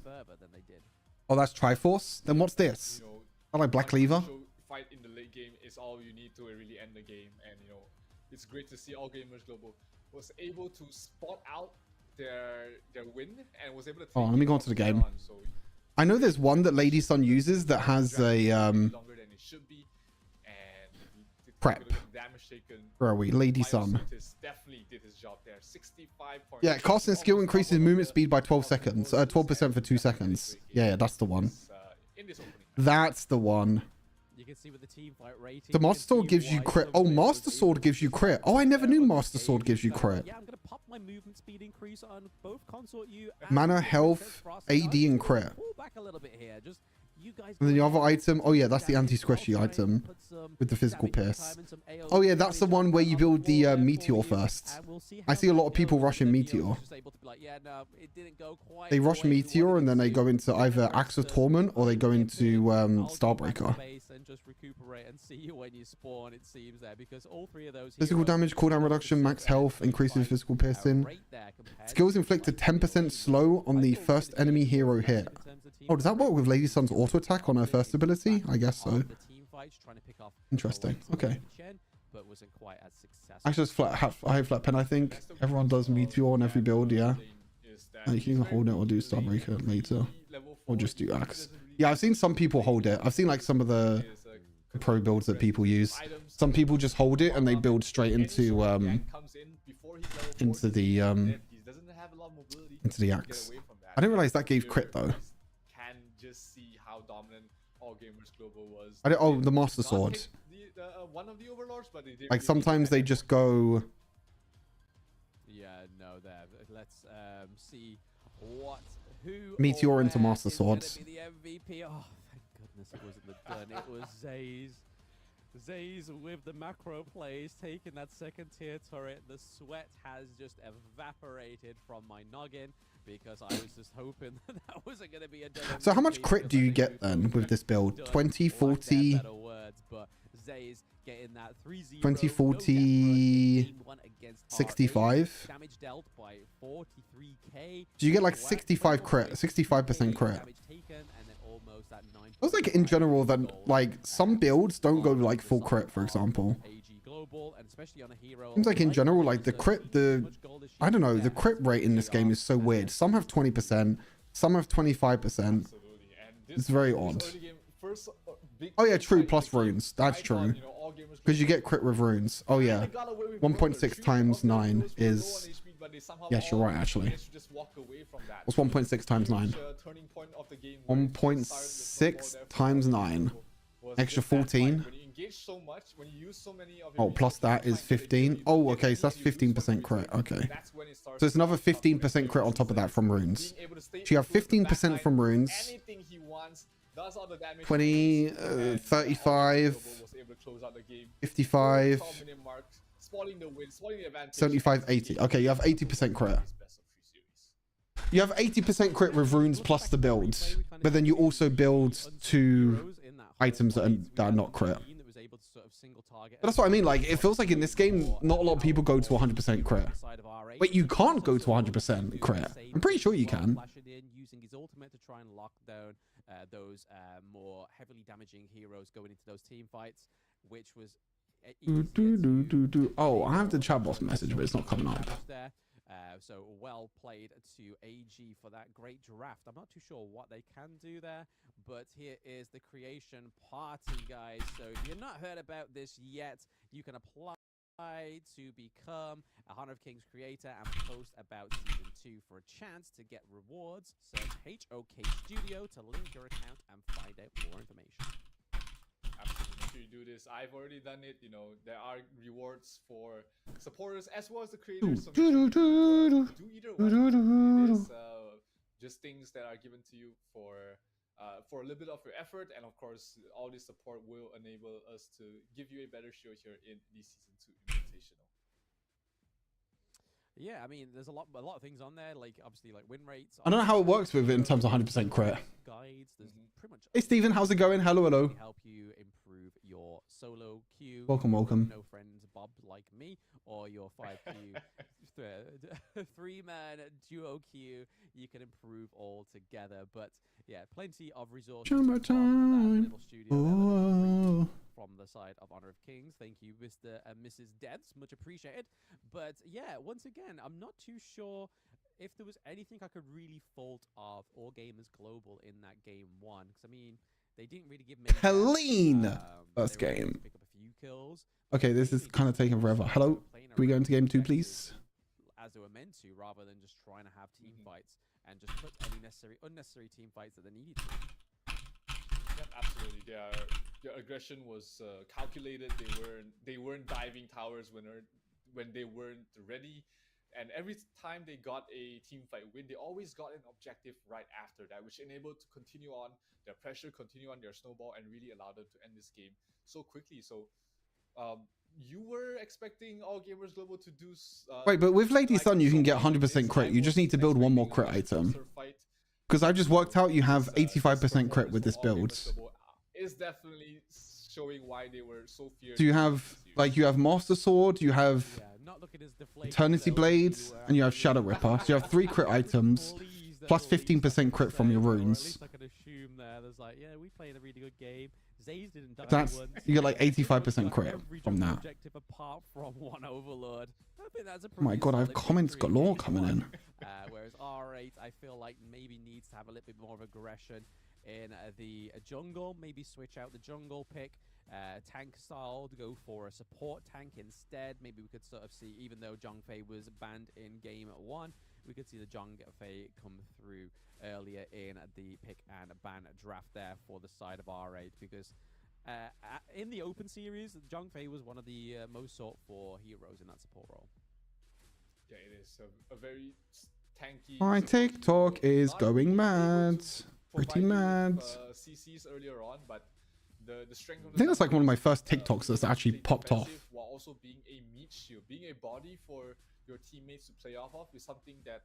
Oh, that's Triforce? Then what's this? You know, I like Black Cleaver. Fight in the late game is all you need to really end the game, and you know, it's great to see All Gamers Global was able to spot out their win and was able to. Oh, let me go on to the game. I know there's one that Lady Sun uses that has a longer than it should be, and prep. Where are we? Lady Sun. Definitely did his job there. 65. Yeah, cost and skill increases movement speed by 12 seconds. 12% for 2 seconds. Yeah, that's the one. That's the one. You can see with the team fight rating. The Master Sword gives you crit. Oh, Master Sword gives you crit. Oh, I never knew Master Sword gives you crit. Yeah, I'm gonna pop my movement speed increase on both Consort U and Mana, health, AD, and crit. Pull back a little bit here. Just you guys. And then the other item. Oh yeah, that's the anti-squishy item with the physical pierce. Oh yeah, that's the one where you build the meteor first. I see a lot of people rushing meteor. They rush meteor and then they go into either Axe of Torment or they go into Starbreaker. Just recuperate and see you when you spawn, it seems there, because all three of those physical damage, cooldown reduction, max health, increases physical piercing. Skills inflicted 10% slow on the first enemy hero hit. Oh, does that work with Lady Sun's auto attack on her first ability? I guess so. Interesting. Okay. Actually, just high flat pen. I think everyone does meteor on every build. Yeah. You can hold it or do Starbreaker later, or just do Axe. Yeah, I've seen some people hold it. I've seen like some of the pro builds that people use. Some people just hold it and they build straight into the Axe. I didn't realize that gave crit though. Can just see how dominant All Gamers Global was. Oh, the Master Sword. One of the overlords, but they did like sometimes they just go. Yeah, no, there. Let's see what. Meteor into Master Sword. The MVP. Oh, thank goodness it wasn't the done. It was Zaze. Zaze with the macro plays, taking that second tier turret. The sweat has just evaporated from my noggin because I was just hoping that wasn't going to be a done. So how much crit do you get then with this build? 20, 40? Zaze getting that 3-0. 20, 40, 65? Damage dealt by 43k. Do you get like 65 crit, 65% crit? I was like in general that like some builds don't go like full crit, for example. Seems like in general like the crit, I don't know, the crit rate in this game is so weird. Some have 20%, some have 25%. It's very odd. Oh yeah, true, plus runes. That's true. Because you get crit with runes. Oh yeah. 1.6 times 9 is... Yes, you're right, actually. What's 1.6 times 9? 1.6 times 9. Extra 14. Oh, plus that is 15. Oh, okay, so that's 15% crit. Okay. So it's another 15% crit on top of that from runes. So you have 15% from runes. 20, 35, 55, 75, 80. Okay, you have 80% crit. You have 80% crit with runes plus the builds, but then you also build 2 items that are not crit. But that's what I mean, like, it feels like in this game, not a lot of people go to 100% crit. Wait, you can't go to 100% crit. I'm pretty sure you can. Using his ultimate to try and lock down those more heavily damaging heroes going into those team fights, which was... Oh, I have the chat box message, but it's not coming up. So well played to AG for that great draft. I'm not too sure what they can do there, but here is the creation party, guys. So if you've not heard about this yet, you can apply to become a Honor of Kings creator and post about season 2 for a chance to get rewards. Search HOK Studio to link your account and find out more information. Absolutely, make sure you do this. I've already done it. You know, there are rewards for supporters as well as the creators. So do either one. It is just things that are given to you for a little bit of your effort, and of course, all this support will enable us to give you a better show here in the season 2 Invitational. Yeah, I mean, there's a lot of things on there, like obviously like win rates. I don't know how it works with it in terms of 100% crit. Guides, there's pretty much. Hey Steven, how's it going? Hello, Help you improve your solo queue. Welcome. No friends, Bob like me, or your 5Q, 3-man duo queue, you can improve all together. But yeah, plenty of resources from that little studio from the side of Honor of Kings. Thank you, Mr. and Mrs. Deaths, much appreciated. But yeah, once again, I'm not too sure if there was anything I could really fault of All Gamers Global in that game 1, because I mean, they didn't really give many clean first they were able game. to pick up a few kills. Okay, this is kind of taking forever. Hello, can we go into game 2, please? As they were meant to, rather than just trying to have team fights and just put any unnecessary team fights that they needed to. Yep, absolutely. Their aggression was calculated. They weren't diving towers when they weren't ready. And every time they got a team fight win, they always got an objective right after that, which enabled to continue on their pressure, continue on their snowball, and really allowed them to end this game so quickly. So, you were expecting All Gamers Global to do... Wait, but with Lady Sun, you can get 100% crit. You just need to build one more crit item. Because I just worked out you have 85% crit with this build. Is definitely showing why they were so fierce. Do you have, like, you have Master Sword, you have Eternity Blade, and you have Shadow Ripper. So you have 3 crit items, plus 15% crit from your runes. I could assume there's like, yeah, we played a really good game. Zays didn't die That's, once. you get like 85% crit from that. Objective apart from one Overlord. I think that's a Oh my god, I have comments galore coming in. Whereas R8, I feel like maybe needs to have a little bit more of aggression in the jungle. Maybe switch out the jungle pick. Tank style to go for a support tank instead. Maybe we could sort of see, even though Zhongfei was banned in game 1, we could see the Zhongfei come through earlier in the pick and ban draft there for the side of R8, because in the open series, Zhongfei was one of the most sought for heroes in that support role. Yeah, it is a very tanky. My TikTok is going mad. Pretty mad. CCs earlier on, but the strength of I think that's like one of my first TikToks that's actually popped off. While also being a meat shield, being a body for your teammates to play off of is something that,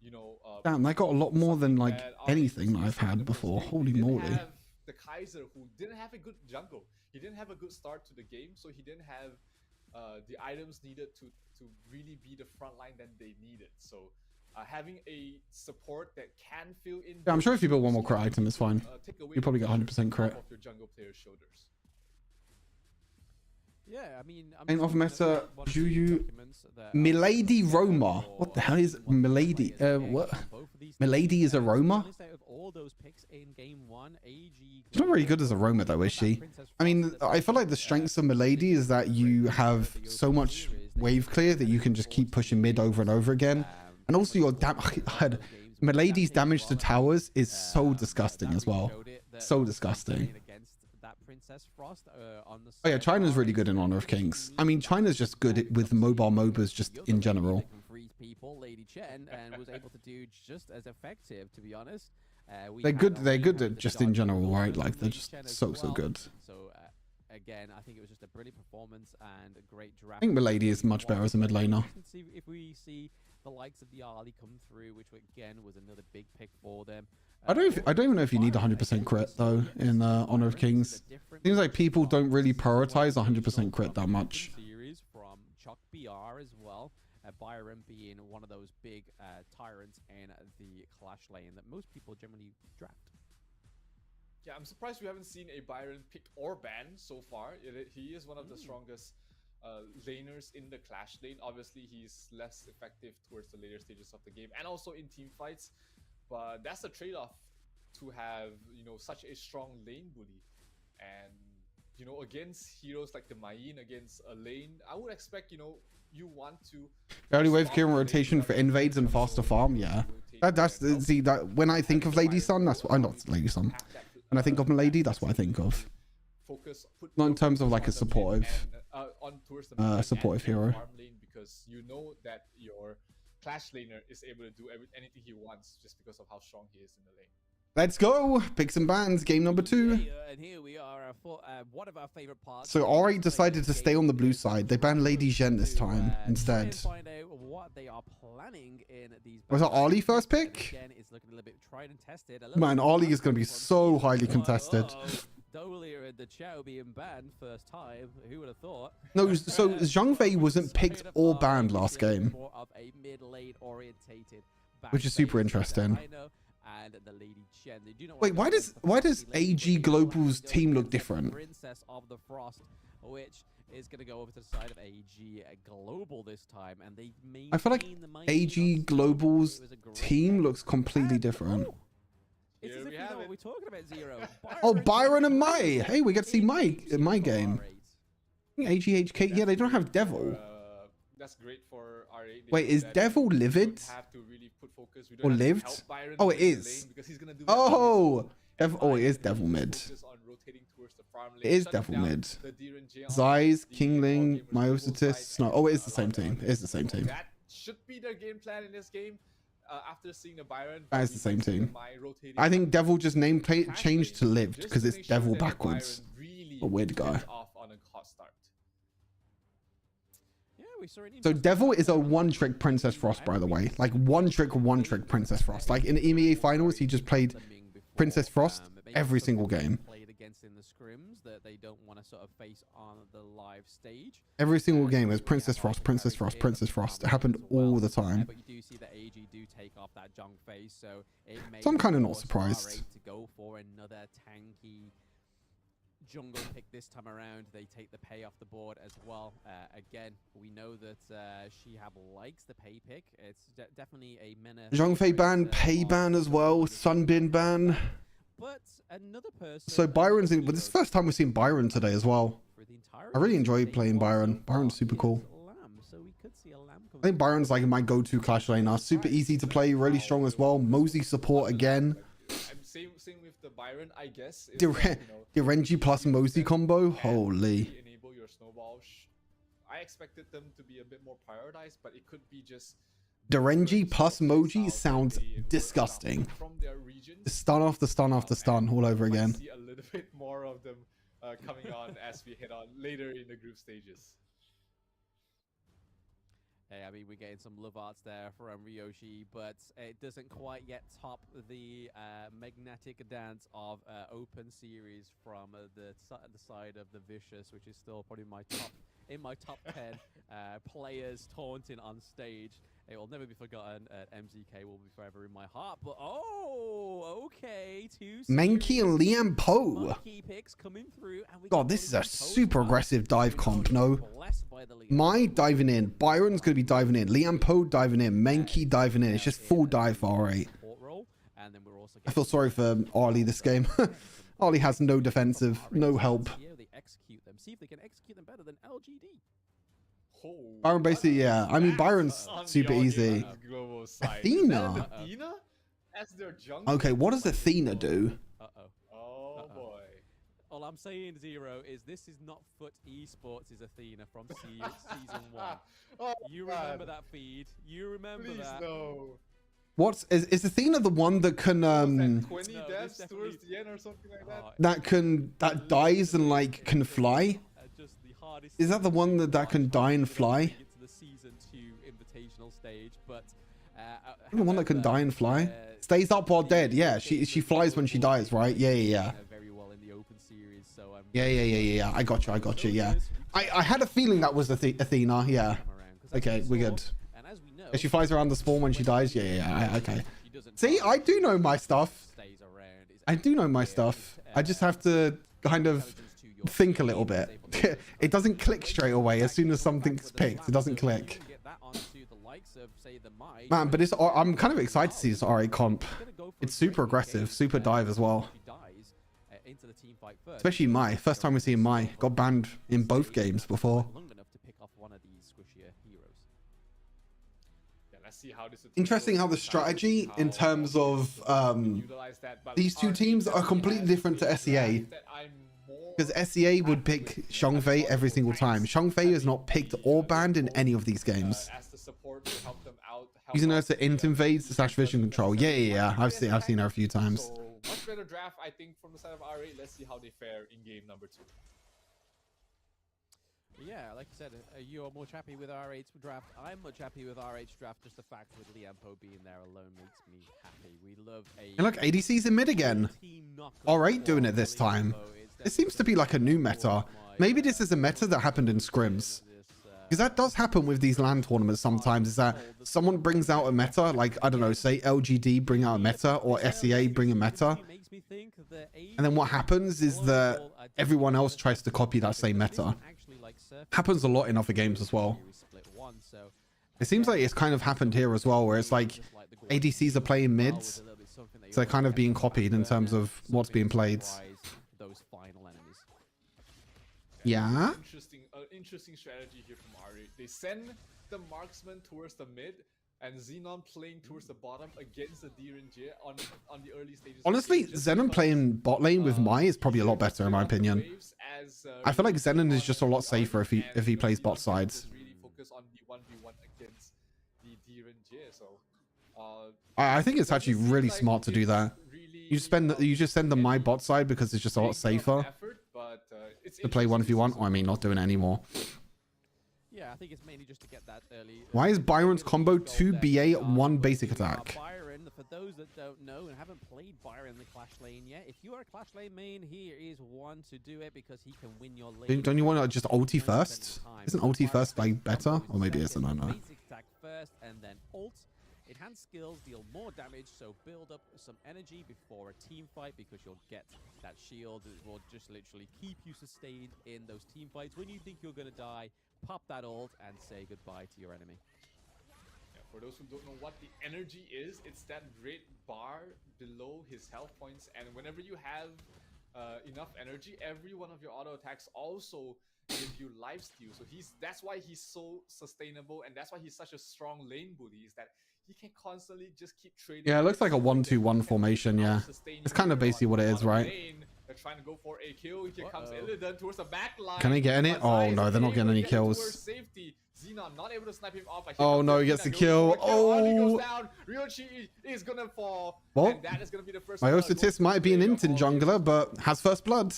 you know... Damn, that got a lot more than like anything that I've had before. Holy moly. The Kaiser, who didn't have a good jungle. He didn't have a good start to the game, so he didn't have the items needed to really be the front line that they needed. So having a support that can fill in... Yeah, I'm sure if you build one more crit item, it's fine. You probably get 100% crit. Off your jungle player's shoulders. Yeah, I mean... Ain't off meta, Juju... Milady Roma. What the hell is Milady? What? Milady is a Roma? She's not very good as a Roma though, is she? I mean, I feel like the strengths of Milady is that you have so much wave clear that you can just keep pushing mid over and over again. And also your Milady's damage to towers is so disgusting as well. So disgusting. Oh yeah, China's really good in Honor of Kings. I mean, China's just good with mobile MOBAs just in general. Lady Chen, and was able to do just as effective, to be honest. They're good at just in general, right? Like they're just so good. So again, I think it was just a brilliant performance and a great draft. I think Milady is much better as a mid laner. If we see the likes of the Ali come through, which again was another big pick for them. I don't even know if you need 100% crit though in Honor of Kings. Seems like people don't really prioritize 100% crit that much. Series from Chuck BR as well. Byron being one of those big tyrants in the Clash lane that most people generally draft. Yeah, I'm surprised we haven't seen a Byron picked or banned so far. He is one of the strongest laners in the Clash lane. Obviously, he's less effective towards the later stages of the game and also in team fights. But that's a trade-off to have, you know, such a strong lane bully. And, you know, against heroes like the Mayin, against a lane, I would expect, you know, you want to early wave clearing rotation for invades and faster farm. Yeah, see that when I think of Lady Sun, that's what I'm not Lady Sun. When I think of Milady, that's what I think of. Not in terms of like a supportive hero. Because you know that your Clash laner is able to do anything he wants just because of how strong he is in the lane. Let's go! Picks and bans, game number 2. And here we are for one of our favorite parts. So R8 decided to stay on the blue side. They banned Lady Zhen this time instead. Find out what they are planning in these. Was that Ali first pick? Again, it's looking a little bit tried and tested. Man, Ali is going to be so highly contested. Dolia and the Chow being banned first time. Who would have thought? No, so Zhang Fei wasn't picked or banned last game, More of a mid-lane orientated which is super backbase. interesting. And the Lady Chen. They do not Wait, want why to does AG Global's team look different? Princess of the Frost, which is going to go over to the side of AG Global this time, and they I feel like AG Global's team looks completely different. It's as if you know what we're talking about, Zero. Oh, Byron and Mai. Hey, we get to see Mai in my game. AGHK, yeah, they don't have Devil. That's great for R8. Wait, is Devil livid? Have to really put focus. Or lived? Oh, it is. Oh, oh, it is Devil mid. It is Devil mid. Zeiss, Kingling, Myositis. No, oh, it is the same team. It is the same team. That should be their game plan in this game. After seeing the Byron, that is the same team. I think Devil just name plate changed to lived because it's Devil backwards. A weird guy. So Devil is a one-trick Princess Frost, by the way. Like one-trick Princess Frost. Like in the EMEA finals, he just played Princess Frost every single game. In the scrims that they don't want to sort of face on the live stage. Every single game is Princess Frost, Princess Frost, Princess Frost. It happened all the time. But you do see that AG do take off that Zhang Fei, so it may so I'm kind of not surprised. To go for another tanky jungle pick this time around. They take the pay off the board as well. Again, we know that Shihab likes the pay pick. It's definitely a Mena. Zhang Fei ban, pay ban as well, Sunbin ban. But another person. So Byron's in. But this is the first time we've seen Byron today as well. I really enjoy playing Byron. Byron's super cool. I think Byron's like my go-to Clash laner. Super easy to play, really strong as well. Mosey support again. Same with the Byron, I guess. The Renji plus Mosey combo. Holy. Enable your snowball. I expected them to be a bit more prioritized, but it could be just. The Renji plus Moji sounds disgusting. The stun after stun after stun all over again. See a little bit more of them coming on as we head on later in the group stages. Hey, I mean, we're getting some love arts there from Ryoshi, but it doesn't quite yet top the magnetic dance of Open Series from the side of the Vicious, which is still probably my top 10 players taunting on stage. It will never be forgotten. MZK will be forever in my heart. But okay, Menki and Liam Poe. Picks coming through, and God, this is a super aggressive dive comp. No, Mai diving in. Byron's gonna be diving in. Liam Poe diving in. Menki diving in. It's just full dive for R8. I feel sorry for Arlie this game. Arlie has no defensive, no help. See if they can execute them better than LGD. Byron basically, yeah. I mean, Byron's super easy. Athena? Okay, what does Athena do? Oh boy. All I'm saying, Zero, is this is not Foot Esports' is Athena from season 1. You remember that feed? You remember that? No. Is Athena the one that can 20 deaths towards the end or something like that? That dies and like can fly? Is that the one that can die and fly? To the season 2 invitational stage, but the one that can die and fly stays up while dead. Yeah, she flies when she dies, right? Yeah. Very well in the Open Series, so yeah. I got you. Yeah, I had a feeling that was Athena. Yeah. Okay, we're good. If she flies around the spawn when she dies. Yeah. Okay. See, I do know my stuff. I just have to kind of think a little bit. It doesn't click straight away as soon as something's picked. It doesn't click. Man, but I'm kind of excited to see this R8 comp. It's super aggressive, super dive as well. Especially Mai. First time we're seeing Mai. Got banned in both games before. Interesting how the strategy in terms of these two teams are completely different to SEA. Because SEA would pick Zhang Fei every single time. Zhang Fei is not picked or banned in any of these games. Using her as an invade / vision control. Yeah. I've seen her a few times. So, much better draft, I think, from the side of R8. Let's see how they fare in game number 2. Yeah, like I said, you're much happy with R8's draft. I'm much happy with R8's draft. Just the fact with Liampo being there alone makes me happy. We love a... And look, ADC's in mid again. R8 doing it this time. This seems to be like a new meta. Maybe this is a meta that happened in scrims. Because that does happen with these LAN tournaments sometimes, is that someone brings out a meta, like, I don't know, say LGD bring out a meta, or SEA bring a meta. And then what happens is that everyone else tries to copy that same meta. Happens a lot in other games as well. It seems like it's kind of happened here as well, where it's like ADCs are playing mids, so they're kind of being copied in terms of what's being played. Yeah. Interesting strategy here from Ari. They send the marksman towards the mid, and Xenon playing towards the bottom against the DRNG on the early stages. Honestly, Xenon playing bot lane with Mai is probably a lot better in my opinion. I feel like Xenon is just a lot safer if he plays bot sides. Really focus on the 1v1 against the DRNG. So I think it's actually really smart to do that. You just send the Mai bot side because it's just a lot safer to play 1v1. Oh, I mean, not doing it anymore. Yeah, I think it's mainly just to get that early. Why is Byron's combo 2 BA 1 basic attack? Byron, for those that don't know and haven't played Byron in the Clash lane yet, if you are a Clash lane main, here is one to do it because he can win your lane. Don't you want to just ulti first? Isn't ulti first like better? Or maybe it's, I don't know. Basic attack first and then ult. Enhanced skills deal more damage, so build up some energy before a team fight because you'll get that shield. It will just literally keep you sustained in those team fights. When you think you're going to die, pop that ult and say goodbye to your enemy. Yeah, for those who don't know what the energy is, it's that red bar below his health points, and whenever you have enough energy, every one of your auto attacks also give you lifesteal. So that's why he's so sustainable, and that's why he's such a strong lane bully, is that he can constantly just keep trading. Yeah, it looks like a 1-2-1 formation. Yeah, it's kind of basically what it is, right? They're trying to go for a kill. Here comes Illidan towards the back line. Can they get in it? Oh no, they're not getting any kills. Xenon not able to snipe him off. Oh no, he gets the kill. Oh, Ryochi is gonna fall. Well, and that is gonna be the first. my Osiris might be an Intin jungler, but has first blood.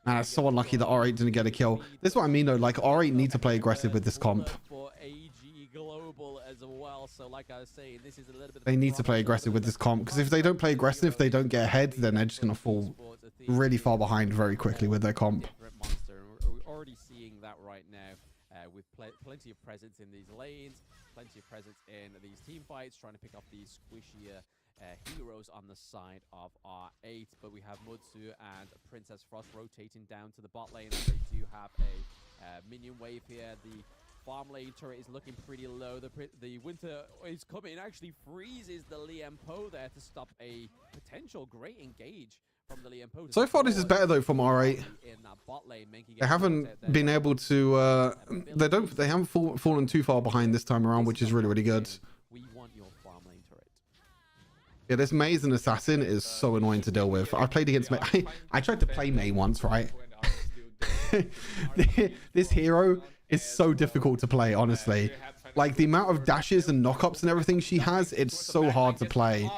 Man, that's so unlucky that R8 didn't get a kill. This is what I mean though, like R8 need to play aggressive with this comp. So like I was saying, this is a little bit. They need to play aggressive with this comp, because if they don't play aggressive, if they don't get ahead, then they're just gonna fall really far behind very quickly with their comp. We're already seeing that right now with plenty of presence in these lanes, plenty of presence in these team fights, trying to pick up these squishier heroes on the side of R8. But we have Mutsu and Princess Frost rotating down to the bot lane. They do have a minion wave here. The farm lane turret is looking pretty low. The winter is coming, actually freezes the Liam Poe there to stop a potential great engage from the Liam Poe. So far, this is better though from R8. They haven't been able to. They haven't fallen too far behind this time around, which is really good. We want your farm lane turret. Yeah, this Mei as an assassin is so annoying to deal with. I played against Mei. I tried to play Mei once, right? This hero is so difficult to play, honestly. Like the amount of dashes and knockups and everything she has, it's so hard to play.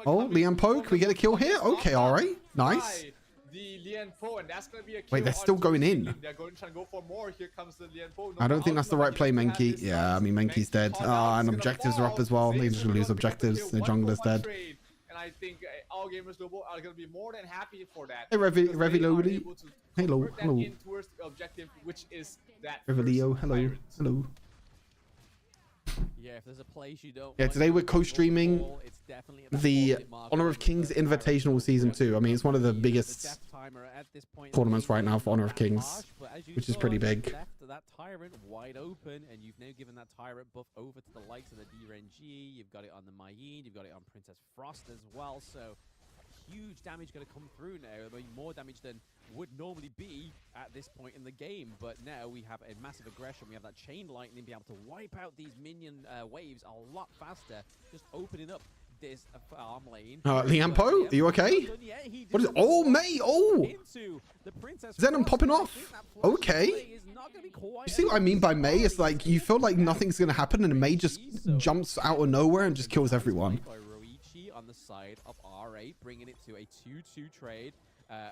Oh, Liam Poe, can we get a kill here? Okay, all right, nice. Wait, they're still going in. I don't think that's the right play, Menki. Yeah, I mean, Menki's dead. And objectives are up as well. They're just gonna lose objectives. The jungler's dead. And I think all gamers global are going to be more than happy for that. Hey, Revilio. Hello. Towards the objective, which is that Revilio. Hello. Yeah, if there's a place you don't. Yeah, today we're co-streaming the Honor of Kings Invitational Season 2. I mean, it's one of the biggest tournaments right now for Honor of Kings, which is pretty big. That tyrant wide open, and you've now given that tyrant buff over to the likes of the DRNG. You've got it on the Mayeen, you've got it on Princess Frost as well. So huge damage going to come through now. I mean, more damage than would normally be at this point in the game. But now we have a massive aggression. We have that chain lightning, be able to wipe out these minion waves a lot faster, just opening up this farm lane. Liam Poe, are you okay? What is it? Oh, Mei! Oh! Zenon popping off. Okay. You see what I mean by Mei? It's like you feel like nothing's gonna happen, and Mei just jumps out of nowhere and just kills everyone. On the side of R8, bringing it to a 2-2 trade.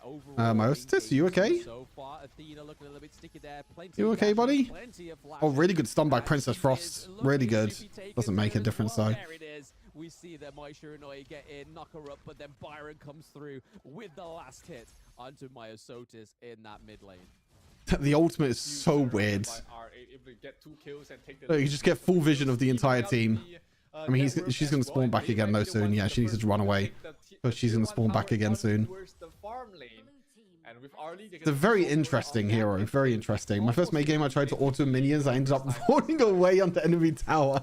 Overall, Osiris, you okay? So far, Athena looking a little bit sticky there. Plenty You of okay, buddy? plenty of Oh, really good stun by and Princess she Frost. is Really looking good. to be taken Doesn't make a there as difference well. though. There it is. We see that Mai Shiranui get in, knock her up, but then Byron comes through with the last hit onto Myosotis in that mid lane. The ultimate is so weird. Look, you just get full vision of the entire team. I mean, she's going to spawn back again though soon. Yeah, she needs to run away. So she's going to spawn back again soon. It's a very interesting hero. Very interesting. My first May game, I tried to auto minions. I ended up falling away on the enemy tower.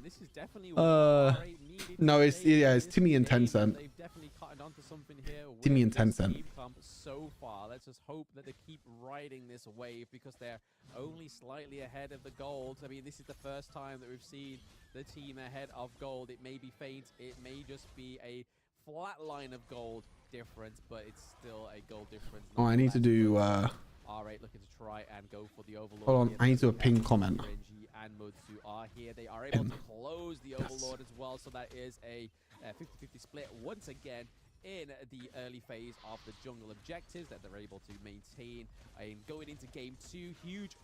This is definitely no, it's Timmy and Tencent. They've definitely cutting onto something here. Timmy and Tencent. So far, let's just hope that they keep riding this wave because they're only slightly ahead of the gold. I mean, this is the first time that we've seen the team ahead of gold. It may be faint, it may just be a flat line of gold difference, but it's still a gold difference. Oh, I need to do R8 looking to try and go for the overlord. Hold on, I need to do a ping comment. Renji and Mutsu are here. They are able to close the overlord as well, so that is a 50-50 split once again in the early phase of the jungle objectives that they're able to maintain. And going into game 2, huge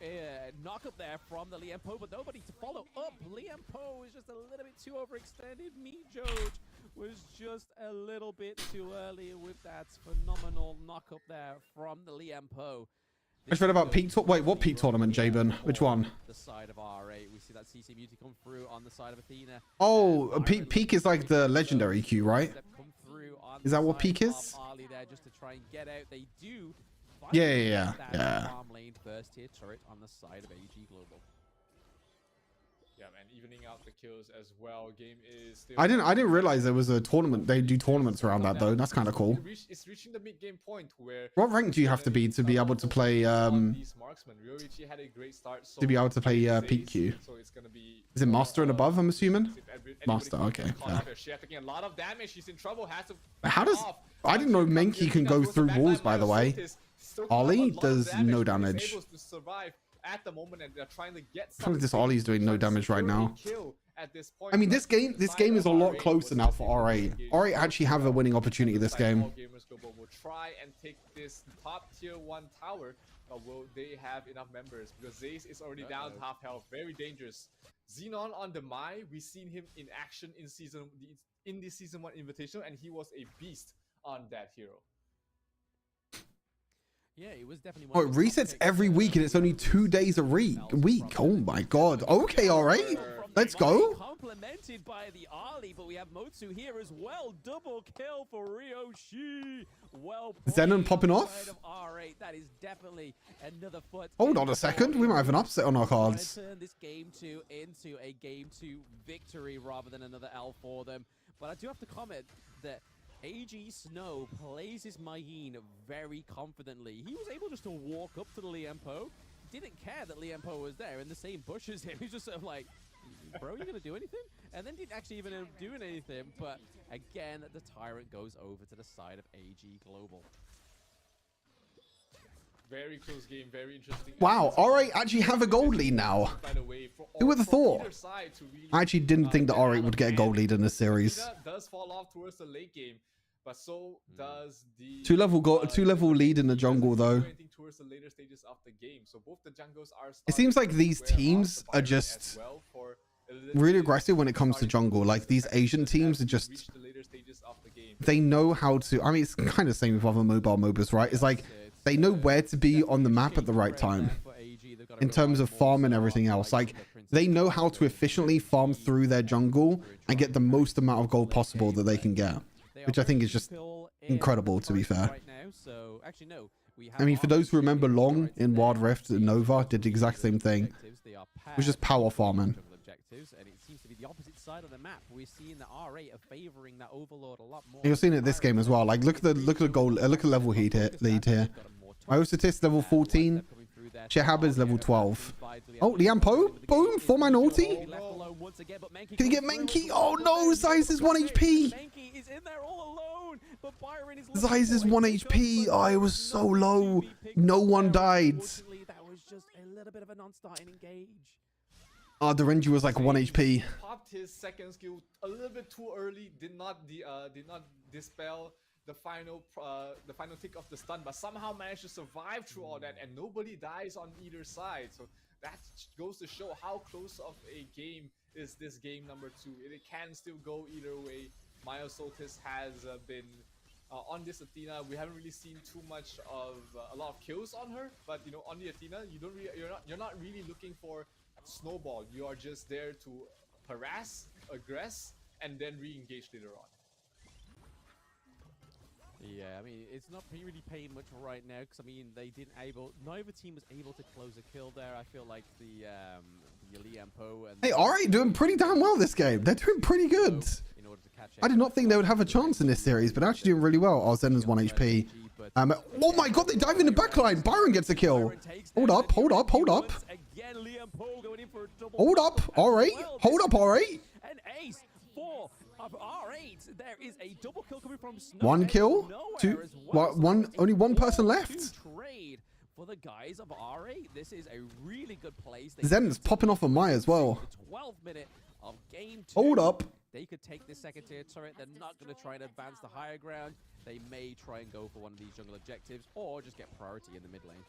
knock up there from the Liempo, but nobody to follow up. Liempo was just a little bit too overextended. Mijoj was just a little bit too early with that phenomenal knock up there from the Liempo. I just read about peak. Wait, what peak tournament, Jabin? Which one? The side of R8, we see that CC Beauty come through on the side of Athena. Oh, peak is like the legendary queue, right? Is that what peak is? There just to try and get out. They do. Yeah. Farm lane first tier turret on the side of AG Global. Yeah, man, evening out the kills as well. Game is still... I didn't realize there was a tournament. They do tournaments around that though. That's kind of cool. It's reaching the mid game point where... What rank do you have to be able to play these marksmen. Ryoichi had a great start, so to be able to play peak queue? So it's gonna be Is it master and above, I'm assuming? Master, okay. Yeah. She's taking a lot of damage. She's in trouble. Has to How does... I didn't know Menki can go through walls, by the way. Ollie does no damage. At the moment, and they're trying to get I feel like this Ollie's doing no damage right now. I mean, this game is a lot closer now for R8. R8 actually have a winning opportunity this game. Will try and take this top tier 1 tower, but will they have enough members? Because Zaze is already down to half health. Very dangerous. Xenon on the Mai, we've seen him in action in the season 1 Invitational, and he was a beast on that hero. Yeah, it was definitely Oh, it resets every week and it's only 2 days a week. Oh my god. Okay, alright. Let's go. Complemented by the Ali, but we have Motsu here as well. Double kill for Ryoshi. Well played. Zenon popping off. R8. That is definitely another foot. Hold on a second. We might have an upset on our cards. Turn this game 2 into a game 2 victory rather than another L for them. But I do have to comment that AG Snow plays his Mayeen very confidently. He was able just to walk up to the Liempo, didn't care that Liempo was there in the same bush as him. He's just sort of like, bro, you gonna do anything? And then didn't actually even end up doing anything. But again, the Tyrant goes over to the side of AG Global. Very close game, very interesting. Wow, R8 actually have a gold lead now. Who would have thought? I actually didn't think that R8 would get a gold lead in this series. Does fall off towards the late game, but so does the two level lead in the jungle though. Towards the later stages of the game. So both the jungles are. It seems like these teams are just really aggressive when it comes to jungle. Like these Asian teams are just, they know how to. I mean, it's kind of the same with other mobile MOBAs, right? It's like they know where to be on the map at the right time in terms of farm and everything else. Like they know how to efficiently farm through their jungle and get the most amount of gold possible that they can get, which I think is just incredible, to be fair. I mean, for those who remember Long in Wild Rift and Nova did the exact same thing. It was just power farming. And it seems to be the opposite side of the map. We're seeing that R8 are favoring that Overlord a lot more. You're seeing it this game as well. Like look at the goal, look at the level lead here. Osiris level 14. Chehab is level 12. Oh, Liempo, boom, 4-man ulti. Can he get Menki? Oh no, Osiris is 1 HP. Osiris is 1 HP. Oh, it was so low. No one died. That was just a little bit of a non-starting engage. Oh, the Renji was like 1 HP. Popped his second skill a little bit too early. Did not dispel the final tick of the stun, but somehow managed to survive through all that, and nobody dies on either side. So that goes to show how close of a game is this game number 2. It can still go either way. Myosotis has been on this Athena. We haven't really seen too much of a lot of kills on her, but you know, on the Athena, you're not really looking for snowball. You are just there to harass, aggress, and then re-engage later on. Yeah, I mean, it's not really paying much right now because, I mean, neither team was able to close a kill there. I feel like the Liampo and... Hey, alright, doing pretty damn well this game. They're doing pretty good. In order to catch I did not think they would have a chance in this series, but actually doing really well. Oh, Zen is 1 HP. Oh my god, they dive in the backline. Byron gets a kill. Hold up, hold up, hold up. Hold up, alright. Hold up, alright. An ace for R8. There is a double kill coming from Snow. 1 kill, 2, only one person left. Trade for the guys of R8. This is a really good place. Zen's popping off on Mai as well. 12th minute of game 2. Hold up. They could take this second tier turret. They're not going to try and advance the higher ground. They may try and go for one of these jungle objectives or just get priority in the mid lane.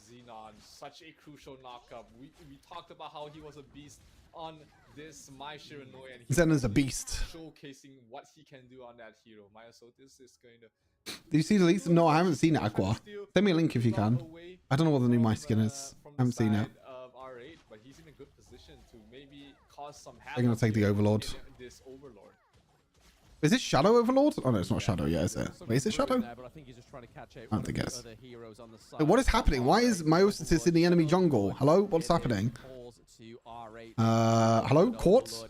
Xenon, such a crucial knockup. We talked about how he was a beast on this My Shiranui, and Zen is a beast. Showcasing what he can do on that hero. Myosotis is going to... Did you see the leaks? No, I haven't seen it, Aqua. Send me a link if you can. I don't know what the new My skin is. I haven't seen it. R8, but he's in a good position to maybe cause some havoc. They're going to take the Overlord. This Overlord. Is this Shadow Overlord? Oh no, it's not Shadow yet, is it? Wait, is it Shadow? But I think he's just trying to catch I don't think it is. Wait, what is happening? Why is Myosotis in the enemy jungle? Hello? What's happening? Hello? Quartz?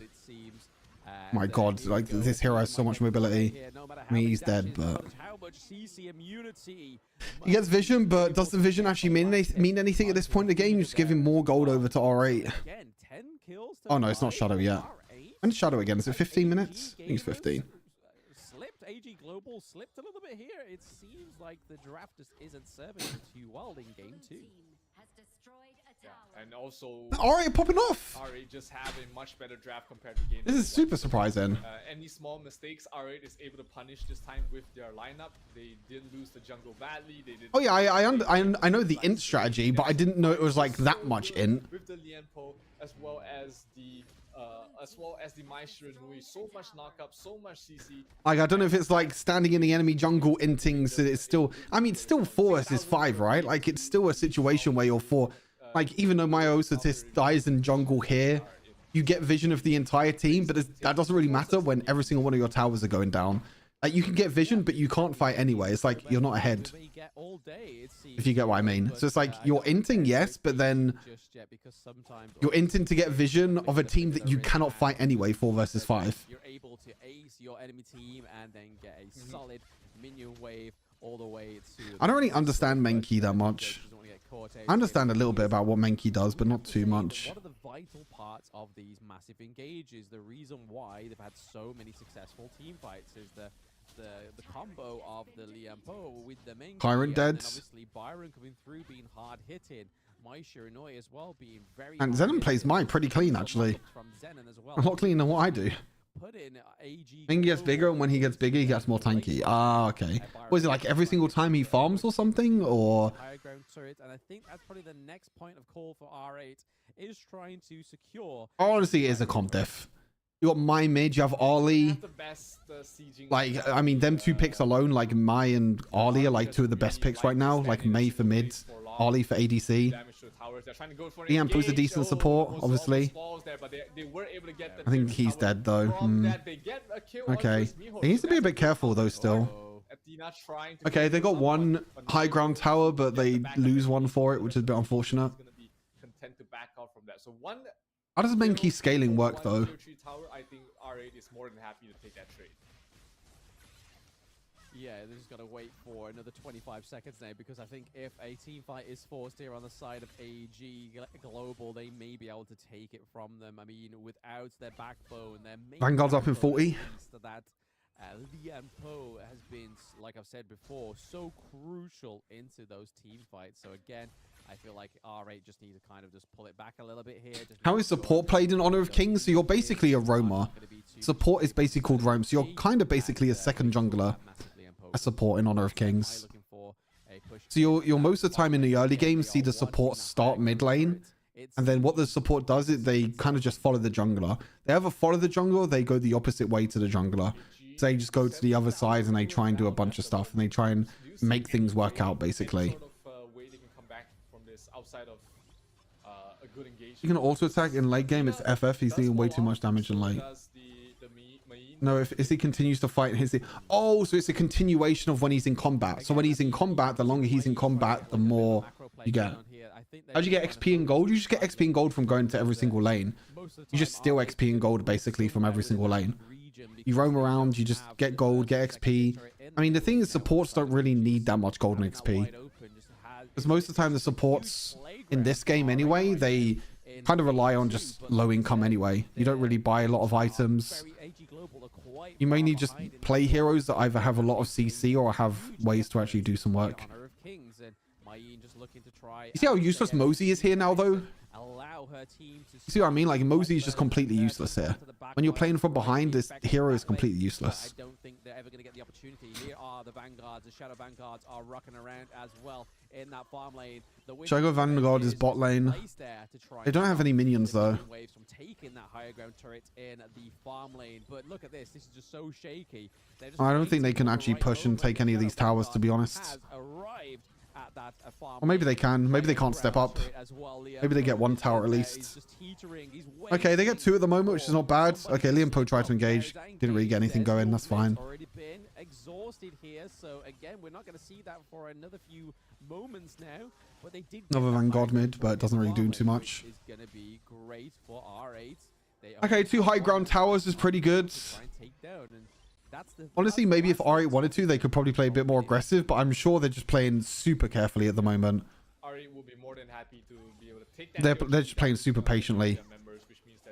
My god, like this hero has so much mobility. I mean, he's dead, but... He gets vision, but does the vision actually mean anything at this point in the game? You just give him more gold over to R8. Oh no, it's not Shadow yet. When's Shadow again? Is it 15 minutes? I think it's 15. Slipped. AG Global slipped a little bit here. It seems like the draft just isn't serving him too well in game 2. And also, R8 popping off. R8 just have a much better draft compared to game. This is super surprising. Any small mistakes, R8 is able to punish this time with their lineup. They didn't lose the jungle badly. They did. Oh yeah, I know the int strategy, but I didn't know it was like that much int. With the Lianpo as well as the My Shiranui, so much knockup, so much CC. Like, I don't know if it's like standing in the enemy jungle inting, so it's still, I mean, still 4 versus 5, right? Like, it's still a situation where you're 4. Like, even though Myosotis dies in jungle here, you get vision of the entire team, but that doesn't really matter when every single one of your towers are going down. Like, you can get vision, but you can't fight anyway. It's like, you're not ahead. If you get what I mean. So it's like, you're inting, yes, but then you're inting to get vision of a team that you cannot fight anyway, 4 versus 5. You're able to ace your enemy team and then get a solid minion wave all the way to... I don't really understand Menki that much. I understand a little bit about what Menki does, but not too much. One of the vital parts of these massive engages, the reason why they've had so many successful team fights, is the combo of the Liampo with the main Tyrant dead. And obviously Byron coming through being hard hitting. My Shiranui as well being very... And Zenon plays Mai pretty clean, actually. From Zenon as well. A lot cleaner than what I do. Put in AG. When he gets bigger, and when he gets bigger, he gets more tanky. Ah, okay. Was it like every single time he farms or something, or? Higher ground turret, and I think that's probably the next point of call for R8 is trying to secure. Honestly, it is a comp diff. You got Mai mid, you have Ollie. Like, I mean, them 2 picks alone, like Mai and Ollie are like 2 of the best picks right now. Like Mei for mid, Ollie for ADC. Iampu's a decent support, obviously. I think he's dead though. Okay. He needs to be a bit careful though still. Okay, they got 1 high ground tower, but they lose 1 for it, which is a bit unfortunate. How does Menki scaling work though? I think R8 is more than happy to take that trade. Yeah, they're just going to wait for another 25 seconds now, because I think if a team fight is forced here on the side of AG Global, they may be able to take it from them. I mean, without their backbone, their main... Vanguard's up in 40. That Lianpo has been, like I've said before, so crucial into those team fights. So again, I feel like R8 just need to kind of just pull it back a little bit here. How is support played in Honor of Kings? So you're basically a roamer. Support is basically called roam. So you're kind of basically a second jungler, a support in Honor of Kings. So you'll most of the time in the early game see the support start mid lane. And then what the support does is they kind of just follow the jungler. They either follow the jungler or they go the opposite way to the jungler. So they just go to the other side and they try and do a bunch of stuff. And they try and make things work out, basically. You can auto attack in late game. It's FF. He's doing way too much damage in late. No, if he continues to fight his... Oh, so it's a continuation of when he's in combat. So when he's in combat, the longer he's in combat, the more you get. How do you get XP and gold? You just get XP and gold from going to every single lane. You just steal XP and gold basically from every single lane. You roam around, you just get gold, get XP. I mean, the thing is, supports don't really need that much gold and XP. Because most of the time, the supports in this game anyway, they kind of rely on just low income anyway. You don't really buy a lot of items. You mainly just play heroes that either have a lot of CC or have ways to actually do some work. You see how useless Mosey is here now, though? You see what I mean? Like, Mosey is just completely useless here. When you're playing from behind, this hero is completely useless. I don't think they're ever going to get the opportunity. Here are the Vanguards. The Shadow Vanguards are rocking around as well in that farm lane. Shadow Vanguard is bot lane. They don't have any minions, though. Taking that higher ground turret in the farm lane. But look at this. This is just so shaky. I don't think they can actually push and take any of these towers, to be honest. Or maybe they can. Maybe they can't step up. Maybe they get one tower at least. Okay, they get two at the moment, which is not bad. Okay, Liam Poe tried to engage. Didn't really get anything going. That's fine. Exhausted here, so again, we're not going to see that for another few moments now. But they did another Vanguard mid, but it doesn't really do too much. Is going to be great for R8. Okay, two high ground towers is pretty good. Honestly, maybe if R8 wanted to, they could probably play a bit more aggressive, but I'm sure they're just playing super carefully at the moment. R8 will be more than happy to be able to take that. They're just playing super patiently.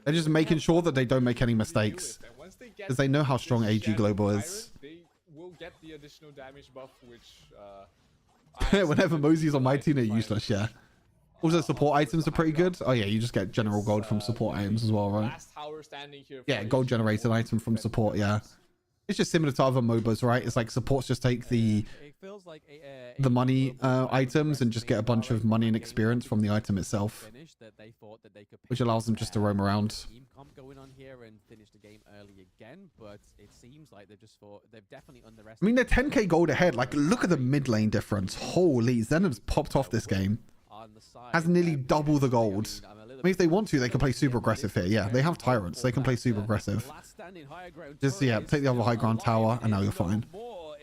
They're just making sure that they don't make any mistakes, because they know how strong AG Global is. They will get the additional damage buff, which whenever Mosey's on my team, they're useless. Yeah. Also, support items are pretty good. Oh yeah, you just get general gold from support items as well, right? Yeah, gold generated item from support. Yeah. It's just similar to other MOBAs, right? It's like supports just take the money items and just get a bunch of money and experience from the item itself, which allows them just to roam around. I mean, they're 10k gold ahead. Like, look at the mid lane difference. Holy, Zenon's popped off this game. Has nearly double the gold. I mean, if they want to, they can play super aggressive here. Yeah, they have tyrants. They can play super aggressive. Just, yeah, take the other high ground tower, and now you're fine. Oh,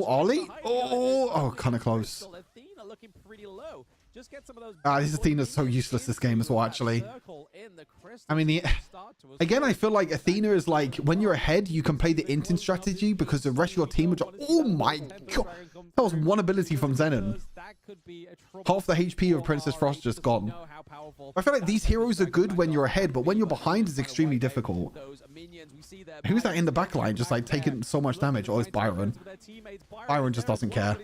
Ollie? Oh, kind of close. This Athena's so useless this game as well, actually. I mean, again, I feel like Athena is like, when you're ahead, you can play the Intin strategy because the rest of your team would... Oh my god! That was one ability from Zenon. Half the HP of Princess Frost just gone. I feel like these heroes are good when you're ahead, but when you're behind, it's extremely difficult. Who's that in the back line just like taking so much damage? Oh, it's Byron. Byron just doesn't care.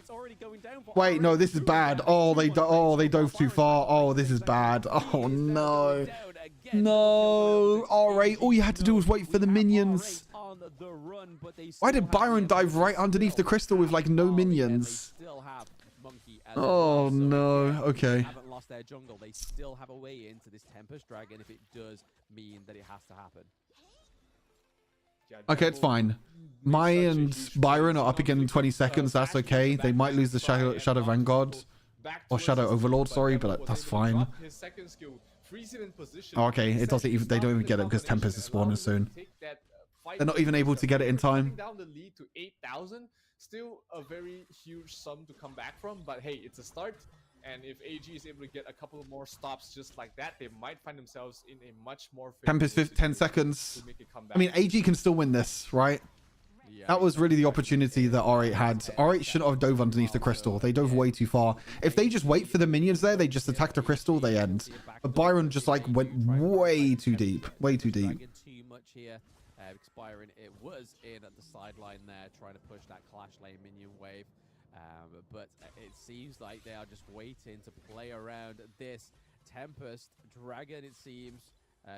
Wait, no, this is bad. Oh, they dove too far. Oh, this is bad. Oh, no. No. R8, all you had to do was wait for the minions. Why did Byron dive right underneath the crystal with like no minions? Oh, no. Okay. Lost their jungle. They still have a way into this Tempest Dragon if it does mean that it has to happen. Okay, it's fine. Mai and Byron are up again in 20 seconds. That's okay. They might lose the Shadow Vanguard. Or Shadow Overlord, sorry, but that's fine. Oh, okay, it doesn't even, they don't even get it because Tempest is spawning soon. They're not even able to get it in time. Down the lead to 8,000. Still a very huge sum to come back from, but hey, it's a start. And if AG is able to get a couple more stops just like that, they might find themselves in a much more... Tempest 10 seconds. I mean, AG can still win this, right? That was really the opportunity that R8 had. R8 shouldn't have dove underneath the crystal. They dove way too far. If they just wait for the minions there, they just attack the crystal, they end. But Byron just like went way too deep. Way too deep. Too much here. Byron, it was in at the sideline there, trying to push that Clash Lane minion wave. But it seems like they are just waiting to play around this Tempest Dragon, it seems.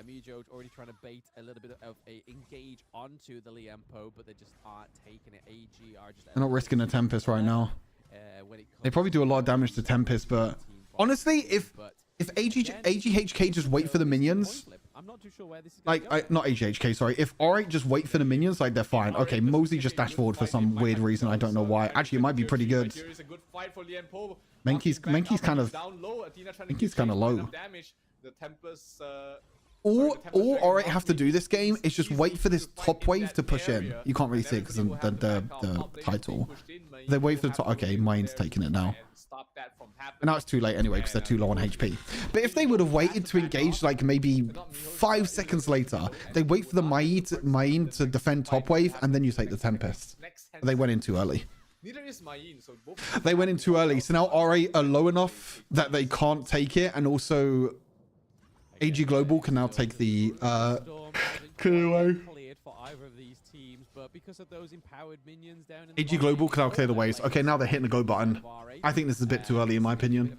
Mijo already trying to bait a little bit of a engage onto the Liempo, but they just aren't taking it. AG are just... They're not risking a Tempest right now. They probably do a lot of damage to Tempest, but honestly, if AGHK just wait for the minions, I'm not too sure where this is like, not AGHK, sorry. If R8 just wait for the minions, like, they're fine. Okay, Mosey just dashed forward for some weird reason. I don't know why. Actually, it might be pretty good. Menki's kind of low. All R8 have to do this game is just wait for this top wave to push in. You can't really see it because of the title. They wait for the top. Okay, mine's taking it now. And now it's too late anyway because they're too low on HP. But if they would have waited to engage like maybe 5 seconds later, they wait for the Main to defend top wave and then you take the Tempest. They went in too early. They went in too early. So now R8 are low enough that they can't take it, and also AG Global can now take the AG Global can now clear the waves. Okay, now they're hitting the go button. I think this is a bit too early in my opinion.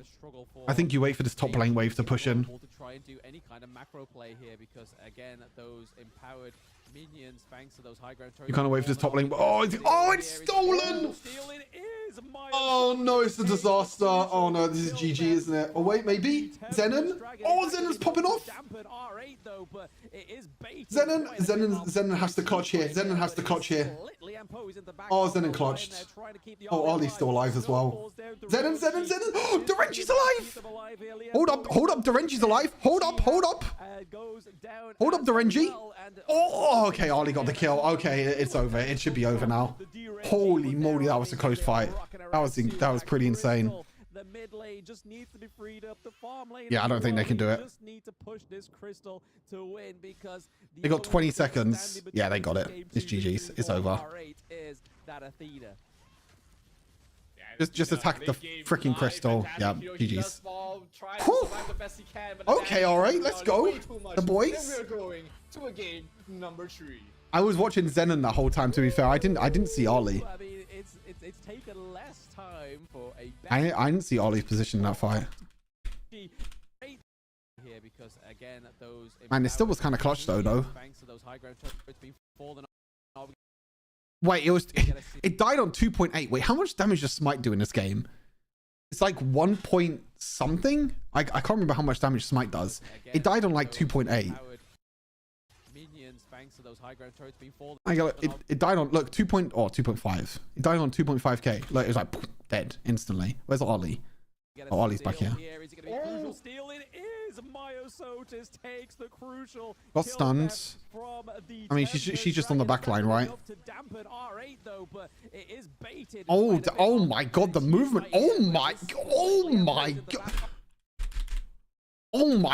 I think you wait for this top lane wave to push in. Try and do any kind of macro play here, because again, those empowered minions, thanks to those high ground turrets. You can't wait for this top lane. Oh, it's stolen! Oh no, it's a disaster. Oh no, this is GG, isn't it? Oh wait, maybe Zenon. Oh, Zenon's popping off. Zenon has to clutch here. Zenon has to clutch here. Oh, Zenon clutched. Oh, Ollie's still alive as well. Zenon. Oh, Derenchi's alive. Hold up, Derenchi's alive. Hold up. Hold up, Derenchi. Oh, okay, Ollie got the kill. Okay, it's over. It should be over now. Holy moly, that was a close fight. That was pretty insane. The mid lane just needs to be freed up. The farm lane, yeah, I don't think they can do it. Just need to push this crystal to win, because they got 20 seconds. Yeah, they got it. It's GG's. It's over. Just attack the freaking crystal. Yeah, GG's. Okay, all right, let's go. The boys. We're going to a game number 3. I was watching Zenon the whole time, to be fair. I didn't see Ollie. I mean, it's taken less time for a I didn't see Ollie's position in that fight. Here, because again, those man, it still was kind of clutch though. Wait, it died on 2.8. Wait, how much damage does Smite do in this game? It's like 1 point something. I can't remember how much damage Smite does. It died on like 2.8. I got it. It died on 2.5. It died on 2.5k. Like, it was like dead instantly. Where's Ollie? Oh, Ollie's back here. Got stunned. I mean, she's just on the back line, right? Oh my god, the movement. Oh my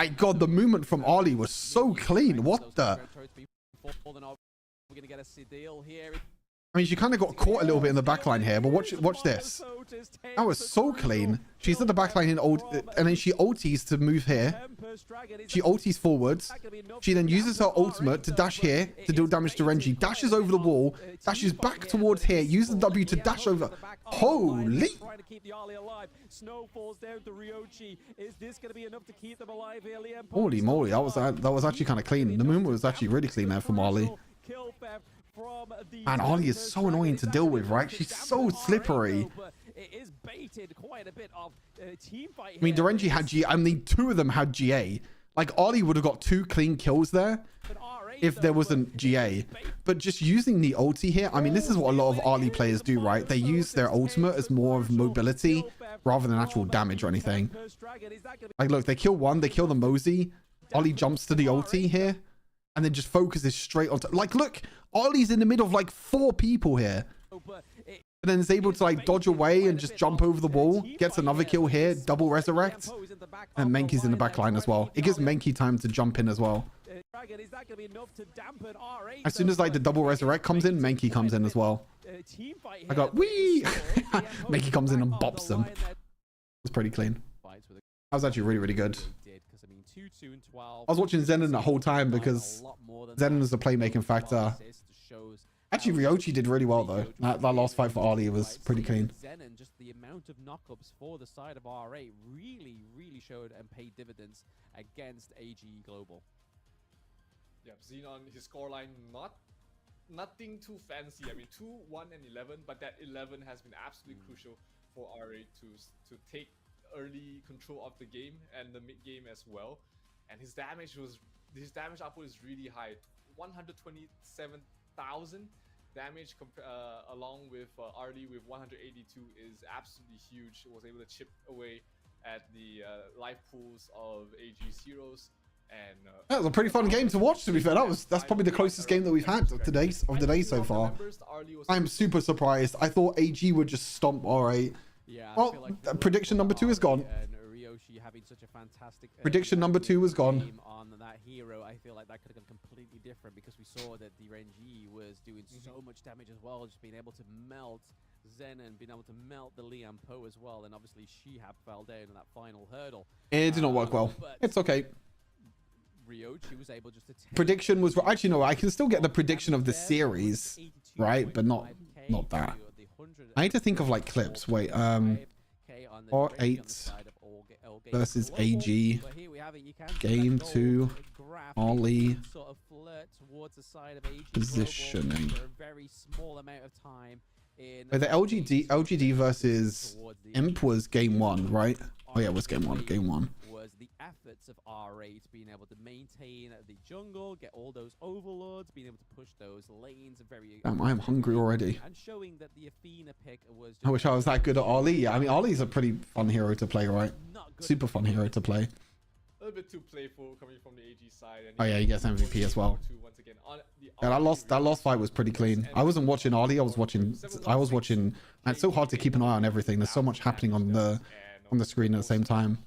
god, the movement from Ollie was so clean. What the? I mean, she kind of got caught a little bit in the backline here, but watch this. That was so clean. She's in the backline and then she ulties to move here. She ulties forwards. She then uses her ultimate to dash here to deal damage to Renji. Dashes over the wall. Dashes back towards here. Uses the W to dash over. Holy! Holy moly! That was actually kind of clean. The movement was actually really clean there from Ollie. Man, Ollie is so annoying to deal with, right? She's so slippery. I mean, Derenji had GA. I mean, 2 of them had GA. Like, Ollie would have got 2 clean kills there if there wasn't GA. But just using the ulti here, I mean, this is what a lot of Ollie players do, right? They use their ultimate as more of mobility rather than actual damage or anything. Like, look, they kill one, they kill the Mosey. Ollie jumps to the ulti here and then just focuses straight onto... Like, look, Ollie's in the middle of like 4 people here. And then is able to like dodge away and just jump over the wall. Gets another kill here, double resurrect. And Menki's in the back line as well. It gives Menki time to jump in as well. As soon as like the double resurrect comes in, Menki comes in as well. I got wee! Menki comes in and bops them. It's pretty clean. That was actually really, really good. I was watching Zenon the whole time because Zenon is the playmaking factor. Actually, Ryochi did really well though. That last fight for Ali was pretty clean. Zenon, just the amount of knockups for the side of R8 really showed and paid dividends against AG Global. Yeah, Xenon, his scoreline nothing too fancy. I mean, 2, 1, and 11, but that 11 has been absolutely crucial for R8 to take early control of the game and the mid game as well. And his damage output is really high, 127,000 damage along with RD with 182 is absolutely huge. Was able to chip away at the life pools of AG Zeros. And that was a pretty fun game to watch, to be fair. That's probably the closest game that we've had of the day so far. I'm super surprised. I thought AG would just stomp R8. Yeah, well, like prediction number 2 is gone. Ryochi having such a fantastic prediction number 2 was gone. On that hero, I feel like that could have gone completely different because we saw that the Renji was doing so much damage as well, just being able to melt Zen and being able to melt the Liam Poe as well, and obviously Shihab fell down in that final hurdle. It did not work well. It's okay. Ryochi was able just to prediction was actually no. I can still get the prediction of the series, right? But not that. I need to think of like clips. Wait, R8 versus AG. Game 2. Ollie. Positioning. The LGD versus Imp was game 1, right? Oh yeah, it was game 1. Game 1. Was the efforts of R8 being able to maintain the jungle, get all those overlords, being able to push those lanes very. Damn, I am hungry already. And showing that the Athena pick was. I wish I was that good at Ali. Yeah, I mean, Ali's a pretty fun hero to play, right? Super fun hero to play. A little bit too playful coming from the AG side. And oh yeah, he gets MVP as well. Yeah, that last fight was pretty clean. I wasn't watching Ali. I was watching. And it's so hard to keep an eye on everything. There's so much happening on the screen at the same time.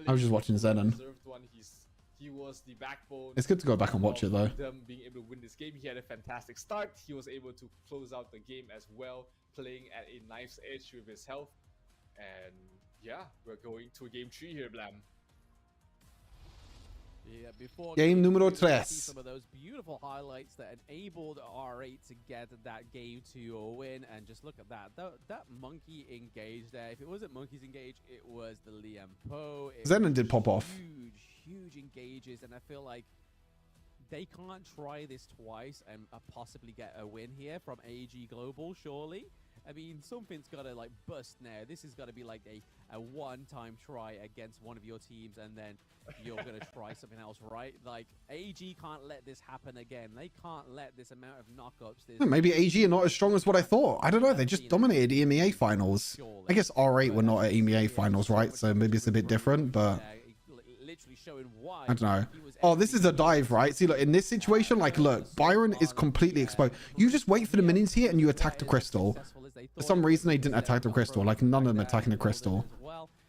I was just watching Zenon. He was the backbone. It's good to go back and watch it though. Them being able to win this game, he had a fantastic start. He was able to close out the game as well, playing at a knife's edge with his health. And yeah, we're going to game 3 here, Blam. Yeah, before game numero 3. Some of those beautiful highlights that enabled R8 to get that game to a win, and just look at that. That monkey engage there. If it wasn't monkeys engage, it was the Liam Poe. Zenon did pop off. Huge engages, and I feel like they can't try this twice and possibly get a win here from AG Global, surely. I mean, something's got to like bust now. This has got to be like a one-time try against one of your teams, and then you're going to try something else, right? Like, AG can't let this happen again. They can't let this amount of knockups. Maybe AG are not as strong as what I thought. I don't know. They just dominated EMEA finals. I guess R8 were not at EMEA finals, right? So maybe it's a bit different, but I don't know. Oh, this is a dive, right? See, look, in this situation, like, look, Byron is completely exposed. You just wait for the minions here and you attack the crystal. For some reason, they didn't attack the crystal. Like, none of them attacking the crystal.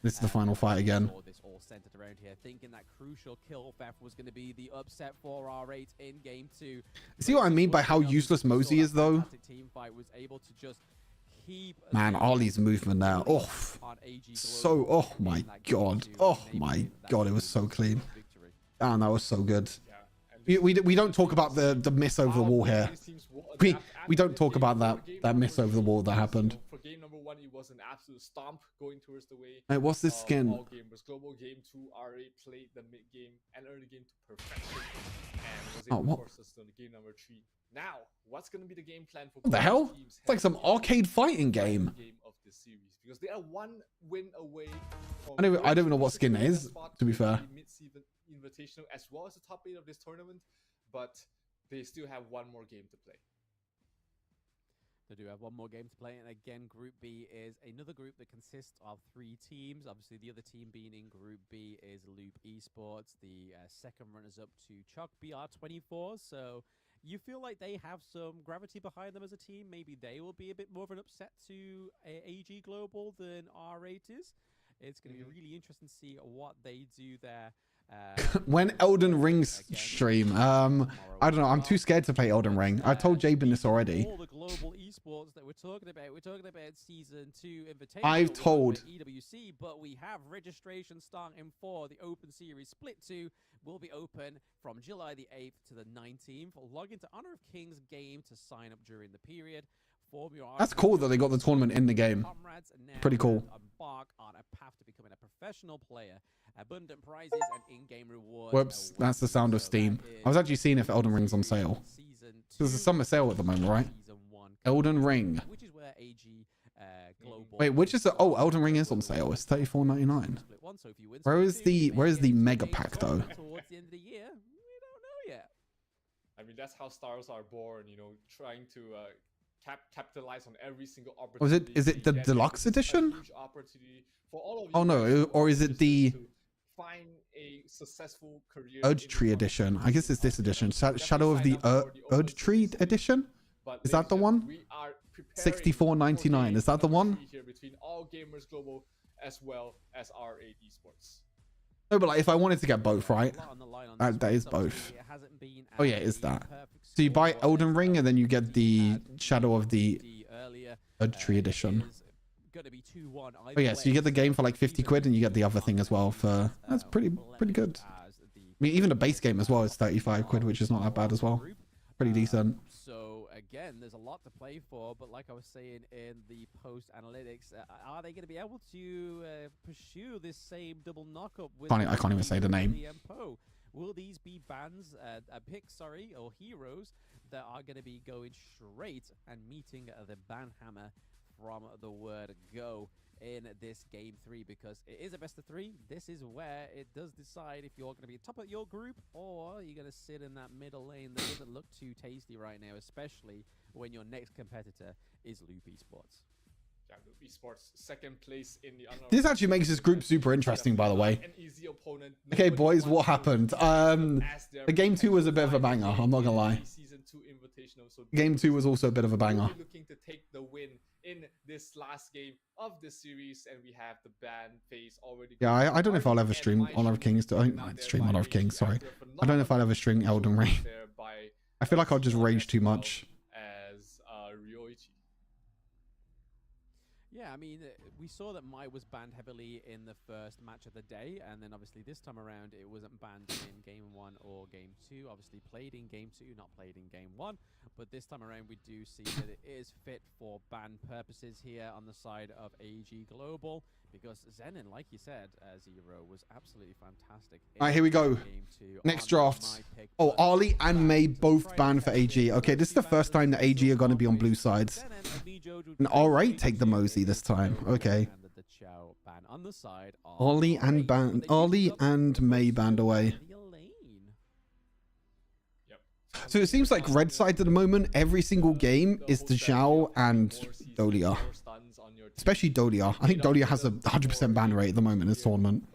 This is the final fight again. Centered around here, thinking that crucial kill theft was going to be the upset for R8 in game 2. See what I mean by how useless Mosey is, though? Man, Ali's movement now. Oh, so, oh my god. Oh my god, it was so clean. Damn, that was so good. We don't talk about the miss over the wall here. We don't talk about that miss over the wall that happened. For game number 1, it was an absolute stomp going towards the way. Hey, what's this skin? Game was global. Game 2, R8 played the mid game and early game to perfection, and was able to force us to game number 3. Now, what's going to be the game plan for what the hell? It's like some arcade fighting game. Of this series, because they are 1 win away. I don't even know what skin it is, to be fair. Invitational as well as the top 8 of this tournament, but they still have 1 more game to play. They do have 1 more game to play, and again, Group B is another group that consists of 3 teams. Obviously, the other team being in Group B is Loop Esports, the second runners-up to Chuck BR24. So you feel like they have some gravity behind them as a team. Maybe they will be a bit more of an upset to AG Global than R8 is. It's going to be really interesting to see what they do there. When Elden Ring stream, I don't know. I'm too scared to play Elden Ring. I told Jabin this already. Esports that we're talking about. We're talking about Season 2 Invitational. I've told. EWC, but we have registration starting for the Open Series. Split 2 will be open from July the 8th to the 19th. Log into Honor of Kings game to sign up during the period. That's cool that they got the tournament in the game. Pretty cool. Embark on a path to becoming a professional player. Abundant prizes and in-game rewards. Whoops, that's the sound of Steam. I was actually seeing if Elden Ring's on sale. There's a summer sale at the moment, right? Elden Ring. Which is where AG Global. Wait, which is the... Oh, Elden Ring is on sale. It's $34.99. Where is the mega pack though? Towards the end of the year, we don't know yet. I mean, that's how stars are born, you know, trying to capitalize on every single opportunity. Was it? Is it the deluxe edition? Huge opportunity for all of you. Oh no, or is it the find a successful career Erd Tree edition? I guess it's this edition. Shadow of the Erd Tree edition. Is that the one? $64.99. Is that the one? Here between all gamers global as well as R8 Esports. No, but like if I wanted to get both, right? That is both. Oh yeah, is that? So you buy Elden Ring and then you get the Shadow of the Erd Tree edition. Oh yeah, so you get the game for like 50 quid and you get the other thing as well for... That's pretty good. I mean, even the base game as well is 35 quid, which is not that bad as well. Pretty decent. So again, there's a lot to play for, but like I was saying in the post analytics, are they going to be able to pursue this same double knockup with... I can't even say the name. Will these be bands, or heroes that are going to be going straight and meeting the banhammer from the word go in this game 3? Because it is a best of 3. This is where it does decide if you're going to be top of your group or you're going to sit in that middle lane that doesn't look too tasty right now, especially when your next competitor is Loop Esports. Yeah, Loop Esports, second place in the... This actually makes this group super interesting, by the way. Okay, boys, what happened? The game 2 was a bit of a banger, I'm not gonna lie. Game 2 was also a bit of a banger. Looking to take the win in this last game of the series, and we have the ban phase already. Yeah, I don't know if I'll ever stream Honor of Kings. I might stream Honor of Kings, sorry. I don't know if I'll ever stream Elden Ring. I feel like I'll just rage too much. As Ryoichi. Yeah, I mean, we saw that Mai was banned heavily in the first match of the day, and then obviously this time around it wasn't banned in Game 1 or Game 2. Obviously played in Game 2, not played in Game 1, but this time around we do see that it is fit for ban purposes here on the side of AG Global, because Zenon, like you said, Zero, was absolutely fantastic. Alright, here we go. Next draft. Oh, Ali and May both banned for AG. Okay, this is the first time that AG are going to be on blue sides. And alright, take the Mosey this time. Okay. Ollie and May banned away. So it seems like red side at the moment, every single game is the Zhao and Dolia. Especially Dolia. I think Dolia has a 100% ban rate at the moment in this tournament.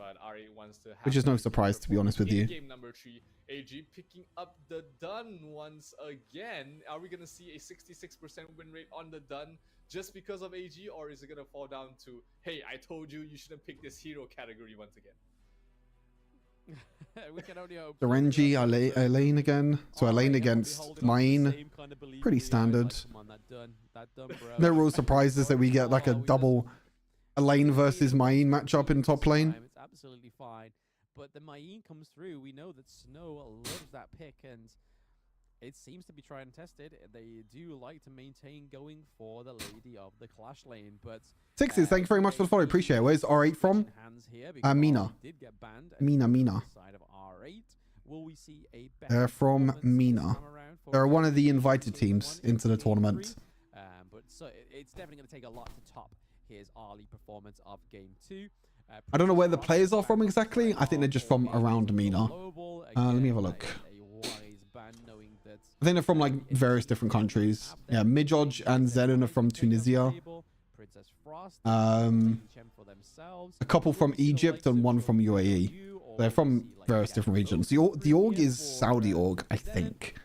Which is no surprise, to be honest with you. Game number 3, AG picking up the Dun once again. Are we going to see a 66% win rate on the Dun just because of AG, or is it going to fall down to, hey, I told you you shouldn't pick this hero category once again? We can only hope. Renji, Elaine again. So Elaine against Main. Pretty standard. No real surprises that we get like a double Elaine versus Main matchup in top lane. It's absolutely fine. But the Main comes through. We know that Snow loves that pick, and it seems to be tried and tested. They do like to maintain going for the Lady of the Clash lane, but... Sixes, thank you very much for the follow. Appreciate it. Where's R8 from? Mina. Mina. Will we see a They're from Mina. They're one of the invited teams into the tournament. But so it's definitely going to take a lot to top his early performance of Game 2. I don't know where the players are from exactly. I think they're just from around Mina. Let me have a look. I think they're from like various different countries. Yeah, Mijoj and Zenon are from Tunisia. A couple from Egypt and one from UAE. They're from various different regions. The org is Saudi org, I think.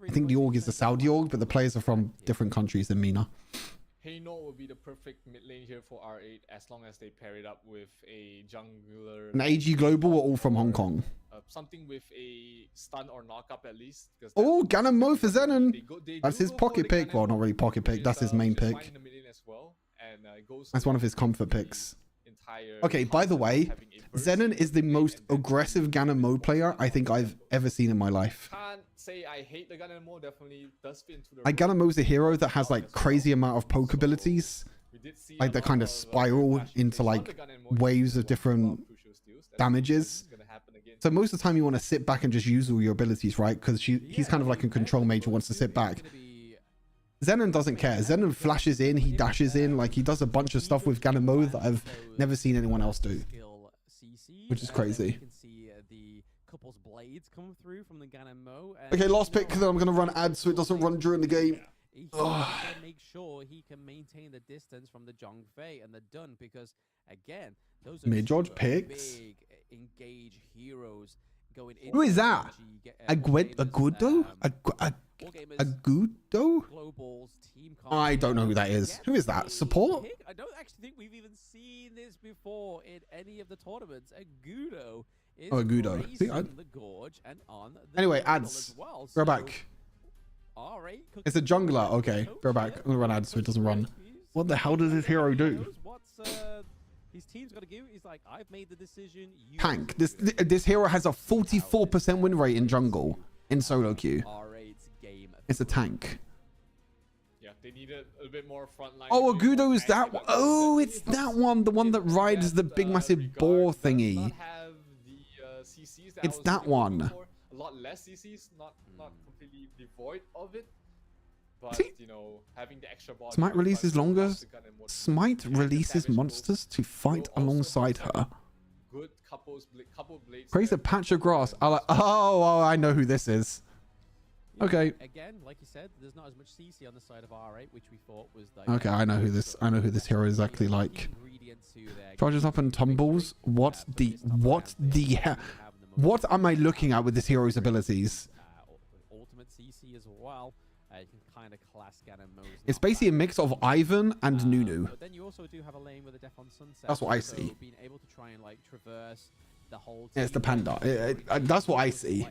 I think the org is the Saudi org, but the players are from different countries in Mina. Hayno will be the perfect mid lane here for R8 as long as they pair it up with a jungler. An AG Global are all from Hong Kong. Something with a stun or knock up at least. Oh, Ganon Mo for Zenon. They That's do his go for pocket the pick. Ganon Well, not really Mo, pocket pick. That's his main which is pick. fine in the mid lane as well. And goes That's one of his along comfort the picks. entire Okay, by the way, having a burst Zenon is the and most then aggressive Ganon Mo player I think I've ever seen in my life. Can't say I hate the Ganon Mo. Definitely does fit into the Like, role. Ganon Mo's a hero that has like crazy amount of poke abilities. We did see Like, a they lot kind of of, spiral flashy into plays on like the Ganon Mo. waves He of was different a lot of crucial steals. That's damages. gonna happen again. So most of the time you want to sit back and just use all your abilities, right? Because he's kind of like a control mage who wants to sit back. Zenon doesn't care. Zenon flashes in, he dashes in, like he does a bunch of stuff with Ganon Mo that I've never seen anyone else do, which is crazy. You can see the couple's blades come through from the Ganon Mo. Okay, last pick, then I'm going to run ads so it doesn't run during the game. He's got to make sure he can maintain the distance from the Zhong Fei and the Dun because, again, those are Mid-George two picks. big engaged heroes going in. Who is that? Agudo? Agudo? I don't know who that is. Who is that? Support? I don't actually think we've even seen this before in any of the tournaments. Agudo is Agudo. See, the gorge and on the anyway, jungle ads. as well. Go back. It's a jungler. Okay, go back. I'm going to run ads so it doesn't run. What the hell does this hero do? His team's got to go. He's like, I've made the decision. Tank. This hero has a 44% win rate in jungle in solo queue. It's a tank. Yeah, they need a bit more frontline. Oh, Agudo is that one. Oh, it's that one. The one that rides the big massive boar thingy. It's that one. A lot less CCs, not completely devoid of it. But, you know, having the extra ball. Smite releases longer. Smite releases monsters to fight alongside her. Good couple blades. Creates a patch of grass. Oh, I know who this is. Okay. Again, like you said, there's not as much CC on the side of R8, which we thought was like. Okay, I know who this hero is actually like. Charges up and tumbles. What am I looking at with this hero's abilities? Ultimate CC as well. You can kind of class Ganon Mo. It's basically a mix of Ivan and Nunu. But then you also do have a lane with a Death on Sunset. That's what I see. Being able to try and like traverse the whole. Yeah, it's the panda. That's what I see.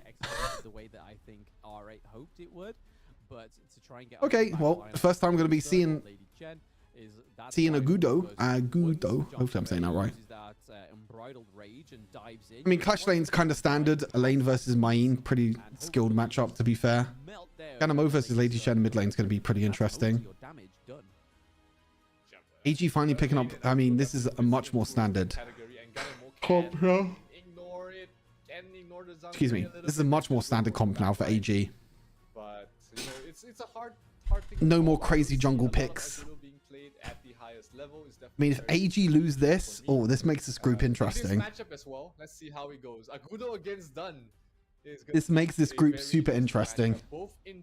The way that I think R8 hoped it would, but to try and get. Okay, well, first time I'm going to be seeing Agudo. Hopefully I'm saying that right. I mean, Clash lane's kind of standard. Elaine versus Maine, pretty skilled matchup to be fair. Ganon Mo versus Lady Shen mid lane's going to be pretty interesting. AG finally picking up. I mean, this is a much more standard comp now. Excuse me. This is a much more standard comp now for AG. But you know, it's a hard thing. No more crazy jungle picks. I mean, if AG lose this, oh, this makes this group interesting. This matchup as well. Let's see how it goes. Agudo against Dun. This makes this group super interesting.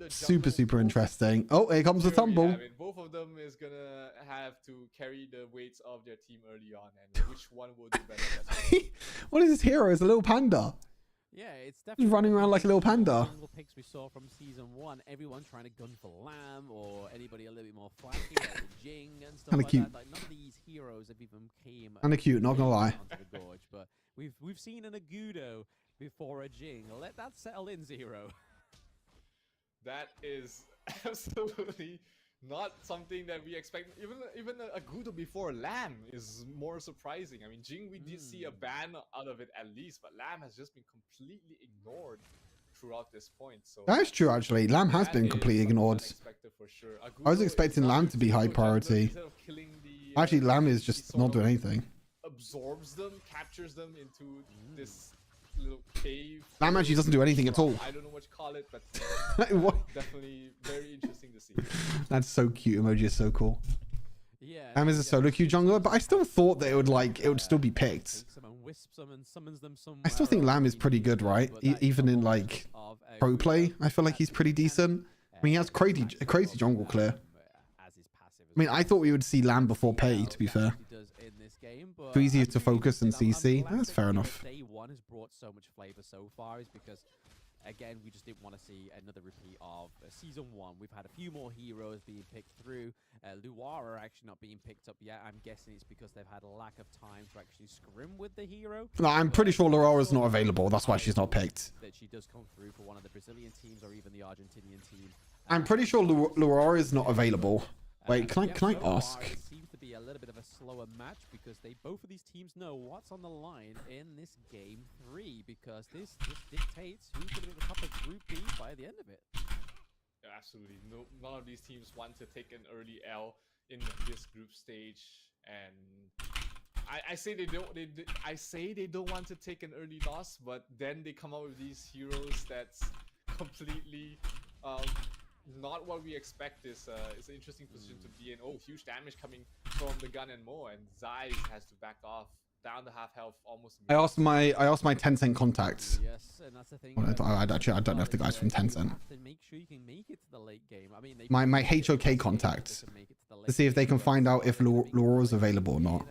Super interesting. Oh, here comes the tumble. Both of them is gonna have to carry the weights of their team early on, and which one will do better? What is this hero? It's a little panda. Yeah, it's definitely He's running around like a little panda. Picks we saw from season 1, everyone trying to gun for Lamb or anybody a little bit more flashy like Jing and stuff Kinda like cute. that. Like none of these heroes have even came. Kinda cute, not gonna lie. Onto the gorge, but we've seen an Agudo before a Jing. Let that settle in, Zero. That is absolutely not something that we expect. Even Agudo before Lamb is more surprising. I mean, Jing, we did see a ban out of it at least, but Lamb has just been completely ignored throughout this point. So That is true, actually. Lamb has been completely ignored. for sure. I was expecting Lamb to be high priority. Actually, Lamb is just not doing anything. Absorbs them, captures them into this little cave. Lamb actually doesn't do anything at all. I don't know what you call it, but What? definitely very interesting to see. That's so cute. Emoji is so cool. Yeah. Lamb is a solo queue jungler, but I still thought that it would still be picked. I still think Lamb is pretty good, right? Even in like pro play, I feel like he's pretty decent. I mean, he has crazy jungle clear. I mean, I thought we would see Lamb before Pay, to be fair. Too easier to focus and CC. That's fair enough. Day 1 has brought so much flavor so far is because again, we just didn't want to see another repeat of Season 1. We've had a few more heroes being picked through. Luara actually not being picked up yet. I'm guessing it's because they've had a lack of time to actually scrim with the hero. No, I'm pretty sure Laura's not available. That's why she's not picked. That she does come through for one of the Brazilian teams or even the Argentinian team. I'm pretty sure Laura is not available. Wait, can I ask? It seems to be a little bit of a slower match because both of these teams know what's on the line in this game 3, because this dictates who's going to be at the top of Group B by the end of it. Yeah, absolutely. No, none of these teams want to take an early L in this group stage, and I say they don't. I say they don't want to take an early loss, but then they come out with these heroes that's completely not what we expect. It's an interesting position to be in. Oh, huge damage coming from the gun and more, and Zai has to back off down to half health almost. I asked my Tencent contacts. Yes, and that's the thing. I don't know if the guys from Tencent. To make sure you can make it to the late game. I mean, My HOK contact to see if they can find out if Laura's available or not.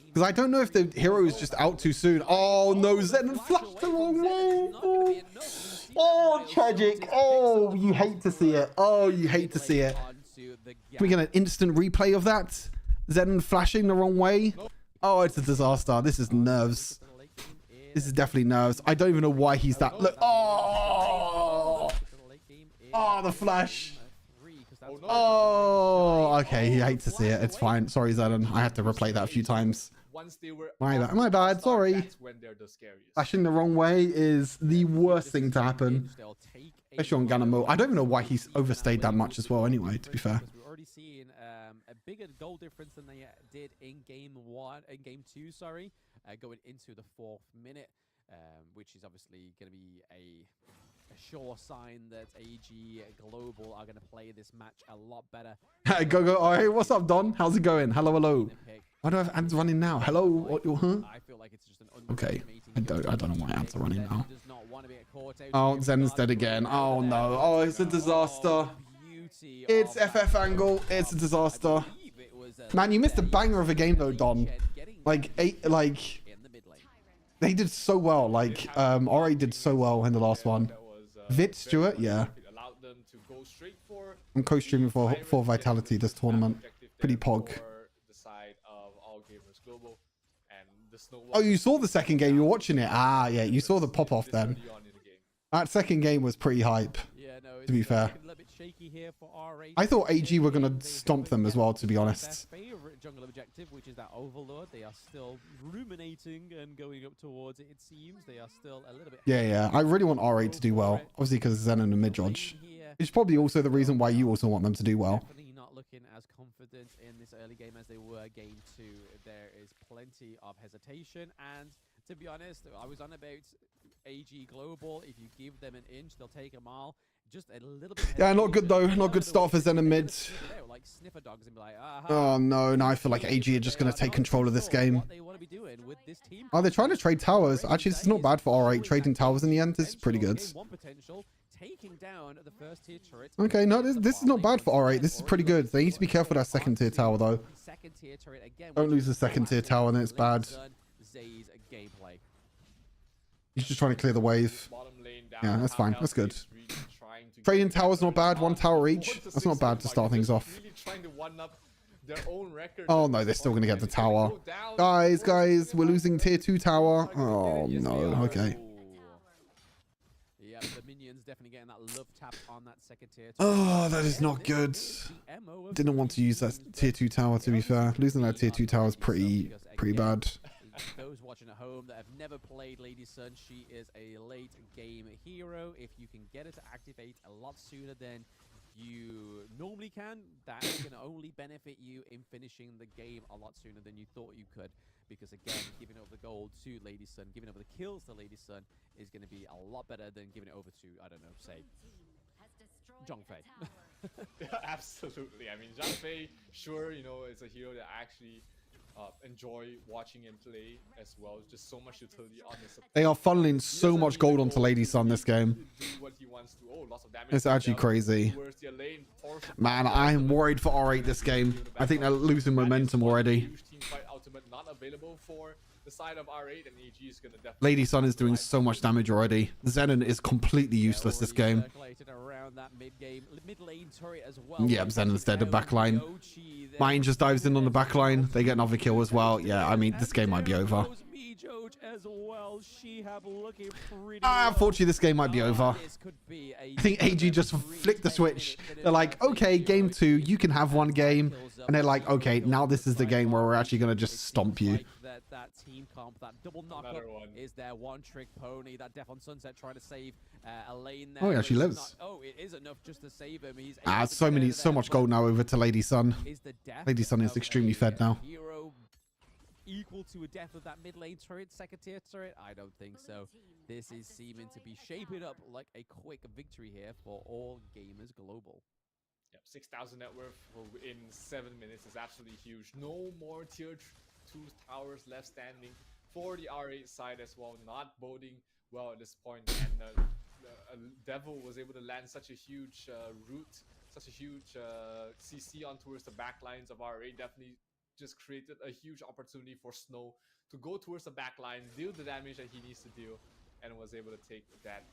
Because I don't know if the hero is just out too soon. Oh no, Zen flashed the wrong way. Oh, tragic. Oh, you hate to see it. Oh, you hate to see it. Can we get an instant replay of that? Zen flashing the wrong way. Oh, it's a disaster. This is nerves. This is definitely nerves. I don't even know why he's that. Look. Oh, the flash. Oh, okay. You hate to see it. It's fine. Sorry, Zen. I had to replay that a few times. My bad. Sorry. Flashing the wrong way is the worst thing to happen. Especially on Ganamo. I don't even know why he's overstayed that much as well anyway, to be fair. We've already seen a bigger goal difference than they did in game 2, sorry, going into the 4th minute, which is obviously going to be a sure sign that AG Global are going to play this match a lot better. Go. Oh, hey, what's up, Don? How's it going? Hello. Why do I have ads running now? Hello? Huh? I feel like it's just an okay. I don't know why ads are running now. Oh, Zen's dead again. Oh no. Oh, it's a disaster. It's FF angle. It's a disaster. Man, you missed a banger of a game though, Don. They did so well. RA did so well in the last one. Vit Stewart, yeah. I'm co-streaming for Vitality this tournament. Pretty pog. Oh, you saw the second game. You were watching it. Ah, yeah. You saw the pop-off then. That second game was pretty hype, to be fair. I thought AG were going to stomp them as well, to be honest. Favorite jungle objective, which is that Overlord. They are still ruminating and going up towards it, it seems. They are still a little bit... Yeah. I really want RA to do well. Obviously, because Zen and the mid-dodge. It's probably also the reason why you also want them to do well. Definitely not looking as confident in this early game as they were game 2. There is plenty of hesitation, and to be honest, I was on about AG Global. If you give them an inch, they'll take a mile. Just a little bit. Yeah, not good though. Not good start for Zen and mid. Like sniffer dogs and be like, oh no, now I feel like AG are just going to take control of this game. Oh, they're trying to trade towers. Actually, this is not bad for R8. Trading towers in the end is pretty good. Okay, no, this is not bad for R8. This is pretty good. They need to be careful with that second tier tower though. Don't lose the second tier tower, then it's bad. He's just trying to clear the wave. Yeah, that's fine. That's good. Trading towers not bad. 1 tower each. That's not bad to start things off. Oh no, they're still going to get the tower. Guys, we're losing tier 2 tower. Oh no, okay. Yeah, the minions definitely getting that love tap on that second tier. Oh, that is not good. Didn't want to use that tier 2 tower, to be fair. Losing that tier 2 tower is pretty bad. Those watching at home that have never played Lady Sun, she is a late game hero. If you can get her to activate a lot sooner than you normally can, that is going to only benefit you in finishing the game a lot sooner than you thought you could. Because again, giving over the gold to Lady Sun, giving over the kills to Lady Sun is going to be a lot better than giving it over to, I don't know, say, Zhongfei. Yeah, absolutely. I mean, Zhongfei, sure, it's a hero that actually enjoy watching him play as well. Just so much utility on this. They are funneling so much gold onto Lady Sun this game. It's actually crazy. Man, I'm worried for R8 this game. I think they're losing momentum already. Not available for the side of R8, and AG is going to definitely... Lady Sun is doing so much damage already. Zenon is completely useless this game. Around that mid lane turret as well. Yeah, Zenon's dead at backline. Mine just dives in on the backline. They get another kill as well. Yeah, I mean, this game might be over. Unfortunately, this game might be over. I think AG just flicked the switch. They're like, okay, game 2, you can have one game. And they're like, okay, now this is the game where we're actually going to just stomp you. That team comp, that double knockup is their one-trick pony. That Death on Sunset trying to save a lane there. Oh, yeah, she lives. Oh, it is enough just to save him. He's so much gold now over to Lady Sun. Lady Sun is extremely fed now. Hero equal to a death of that mid lane turret, second tier turret? I don't think so. This is seeming to be shaping up like a quick victory here for All Gamers Global. Yep, 6,000 net worth in 7 minutes is absolutely huge. No more tier 2 towers left standing for the R8 side as well. Not boding well at this point. And Devil was able to land such a huge route, such a huge CC on towards the back lines of R8. Definitely just created a huge opportunity for Snow to go towards the back line, deal the damage that he needs to deal, and was able to take that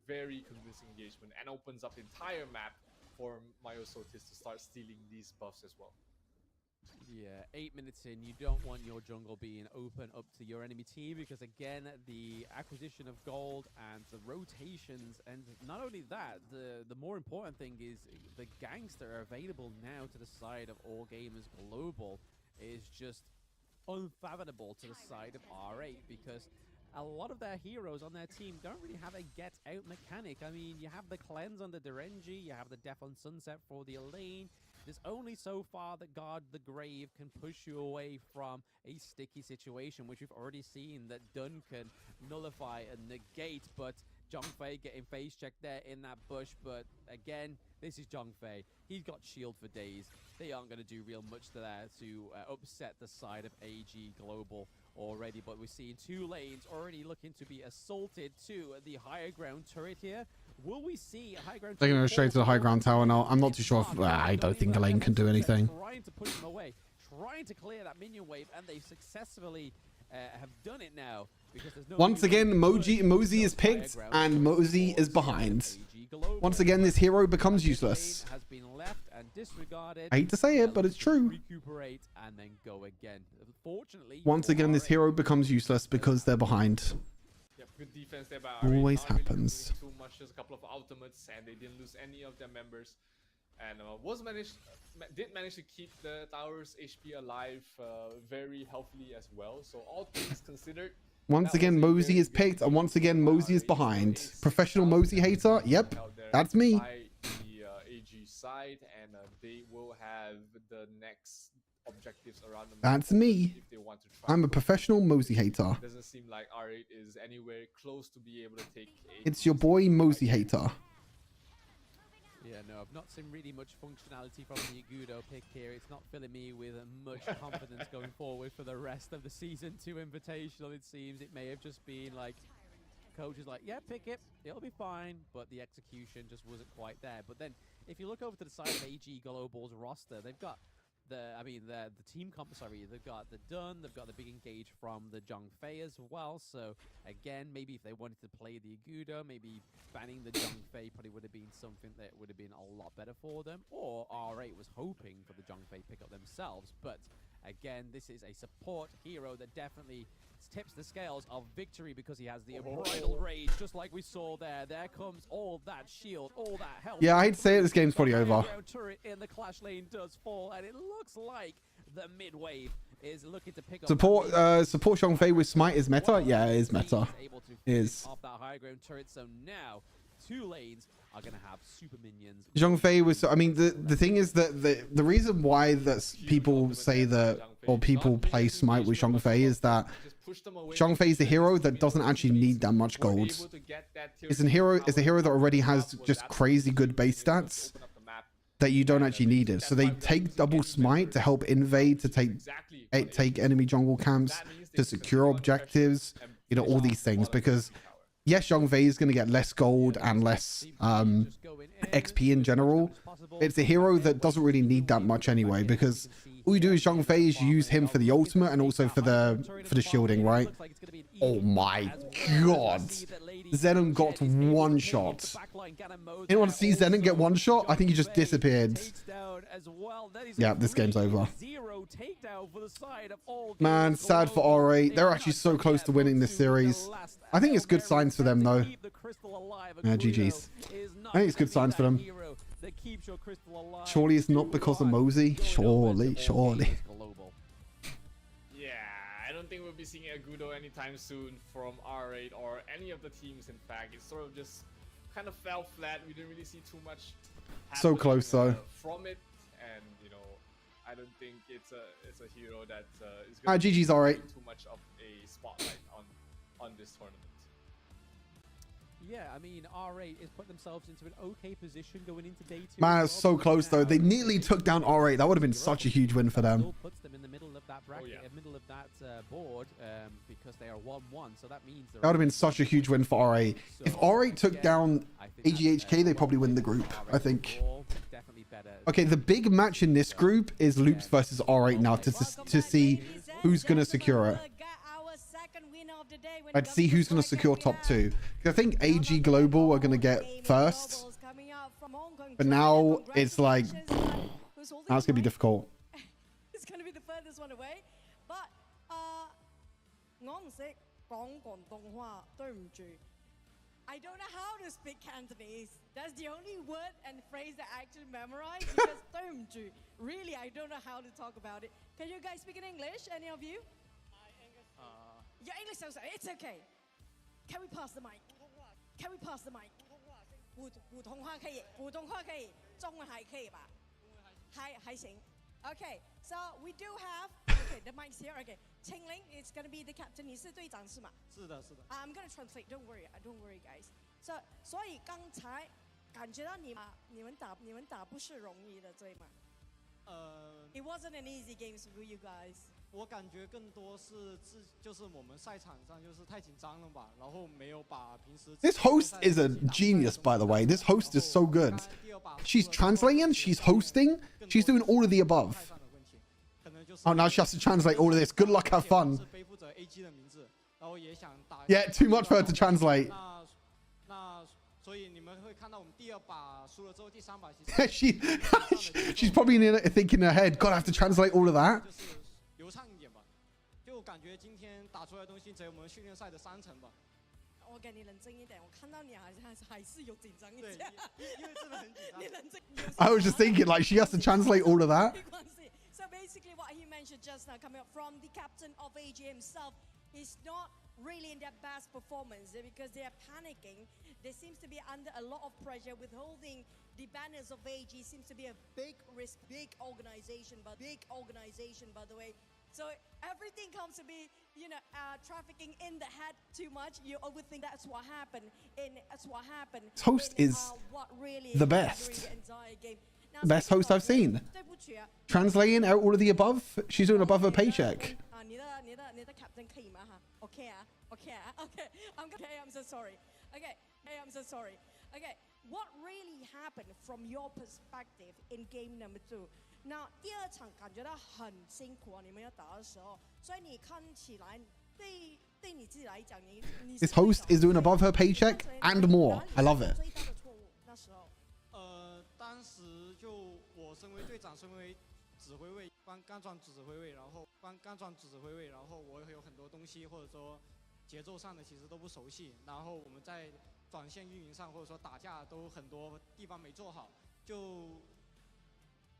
very convincing engagement, and opens up the entire map for Myosotis to start stealing these buffs as well. Yeah, 8 minutes in, you don't want your jungle being open up to your enemy team, because again, the acquisition of gold and the rotations, and not only that, the more important thing is the ganks that are available now to the side of All Gamers Global is just unfathomable to the side of R8, because a lot of their heroes on their team don't really have a get-out mechanic. I mean, you have the cleanse on the Derenji, you have the Death on Sunset for the Elaine. There's only so far that Guard the Grave can push you away from a sticky situation, which we've already seen that Dun can nullify and negate, but Zhongfei getting face checked there in that bush. But again, this is Zhongfei. He's got shield for days. They aren't going to do real much there to upset the side of AG Global already, but we're seeing 2 lanes already looking to be assaulted to the higher ground turret here. Will we see a high ground? They're going to go straight to the high ground tower now. I'm not too sure if I don't think Elaine can do anything. Trying to push them away, trying to clear that minion wave, and they successfully have done it now. Because there's no once again, Mosey is picked and Mosey is behind. Once again, this hero becomes useless. Has been left and disregarded. I hate to say it, but it's true. Recuperate and then go again. Fortunately, once again, this hero becomes useless because they're behind. Yep, good defense there by always happens. Too much, just a couple of ultimates, and they didn't lose any of their members. And did manage to keep the tower's HP alive very healthily as well. So all things considered. Once again, Mosey is picked, and once again, Mosey is behind. Professional Mosey hater? Yep, that's me. By the AG side, and they will have the next objectives around them. That's me. If they want to try. I'm a professional Mosey hater. It doesn't seem like R8 is anywhere close to be able to take. It's your boy Mosey hater. Yeah, no, I've not seen really much functionality from the Igudo pick here. It's not filling me with much confidence going forward for the rest of the Season 2 Invitational, it seems. It may have just been like, coach is like, yeah, pick it, it'll be fine, but the execution just wasn't quite there. But then, if you look over to the side of AG Global's roster, they've got the team comp, sorry, they've got the Dun, they've got the big engage from the Zhongfei as well. So again, maybe if they wanted to play the Igudo, maybe banning the Zhongfei probably would have been something that would have been a lot better for them. Or R8 was hoping for the Zhongfei pick up themselves. But again, this is a support hero that definitely tips the scales of victory because he has the unbridled rage, just like we saw there. There comes all that shield, all that health. Yeah, I hate to say it, this game's probably over. Turret in the clash lane does fall, and it looks like the mid wave is looking to pick up support Zhongfei with smite is meta. Yeah, it is meta. It is. Off that high ground turret, so now 2 lanes are going to have super minions. Zhongfei was, I mean, the thing is that the reason why that people say that, or people play smite with Zhongfei is that Zhongfei is the hero that doesn't actually need that much gold. It's a hero that already has just crazy good base stats that you don't actually need it. So they take double smite to help invade, to take enemy jungle camps, to secure objectives, you know, all these things. Because yes, Zhongfei is going to get less gold and less XP in general, it's a hero that doesn't really need that much anyway, because all you do is Zhang Fei's, you use him for the ultimate and also for the shielding, right? Oh my god. Zenon got one shot. Anyone see Zenon get one shot? I think he just disappeared. Yeah, this game's over. Man, sad for R8. They're actually so close to winning this series. I think it's good signs for them, though. Yeah, GG's. I think it's good signs for them. Surely it's not because of Mosey? Surely. Yeah, I don't think we'll be seeing a Gudo anytime soon from R8 or any of the teams. In fact, it sort of just kind of fell flat. We didn't really see too much So close, though. From it, and you know, I don't think it's a hero that is going to GG's R8. Too much of a spotlight on this tournament. Yeah, I mean, R8 has put themselves into an okay position going into day 2. Man, it's so close, though. They nearly took down R8. That would have been such a huge win for them. Still puts them in the middle of that bracket, middle of that board, because they are 1-1. So that means that would have been such a huge win for R8. If R8 took down AGHK, they probably win the group, I think. Okay, the big match in this group is Loops versus R8 now to see who's going to secure it. I'd see who's going to secure top 2. I think AG Global are going to get first. But now it's like, now it's going to be difficult. It's going to be the furthest one away. But, I don't know how to speak Cantonese. That's the only word and phrase that I actually memorized. Because really, I don't know how to talk about it. Can you guys speak in English? Any of you? Your English sounds it's okay. Can we pass the mic? Can we pass the mic? 普通话可以，普通话可以，中文还可以吧？还行。Okay, so we do have the mics here. Okay, Qingling is gonna be the captain. 你是队长是吗？是的。I'm gonna translate. Don't worry, guys. So 所以刚才感觉到你们打不是容易的，对吗？It wasn't an easy game for you guys. 我感觉更多是就是我们赛场上就是太紧张了吧，然后没有把平时。This host is a genius, by the way. This host is so good. She's translating, she's hosting, she's doing all of the above. Oh, now she has to translate all of this. Good luck, have fun. Yeah, too much for her to translate. She's probably thinking in her head, God, I have to translate all of that. 就感觉今天打出来的东西只有我们训练赛的3成吧。我给你冷静一点，我看到你还是有紧张一下。因为真的很紧张。你冷静。I was just thinking, like, she has to translate all of that. So basically, what he mentioned just now, coming up from the captain of AG himself, is not really in their best performance because they are panicking. They seems to be under a lot of pressure. Withholding the banners of AG seems to be a big risk, big organization, by the way. So everything comes to be, trafficking in the head too much. You overthink that's what happened. Host is the best. Best host I've seen. Translating out all of the above. She's doing above her paycheck. Okay, I'm so sorry. Okay, what really happened from your perspective in game number 2? 那第2场感觉到很辛苦啊，你们要打的时候，所以你看起来对你自己来讲，你 This host is doing above her paycheck and more. I love it. 最大的错误那时候，当时就我身为队长，身为指挥位，刚转指挥位，然后我有很多东西或者说节奏上的其实都不熟悉，然后我们在转线运营上或者说打架都很多地方没做好，就。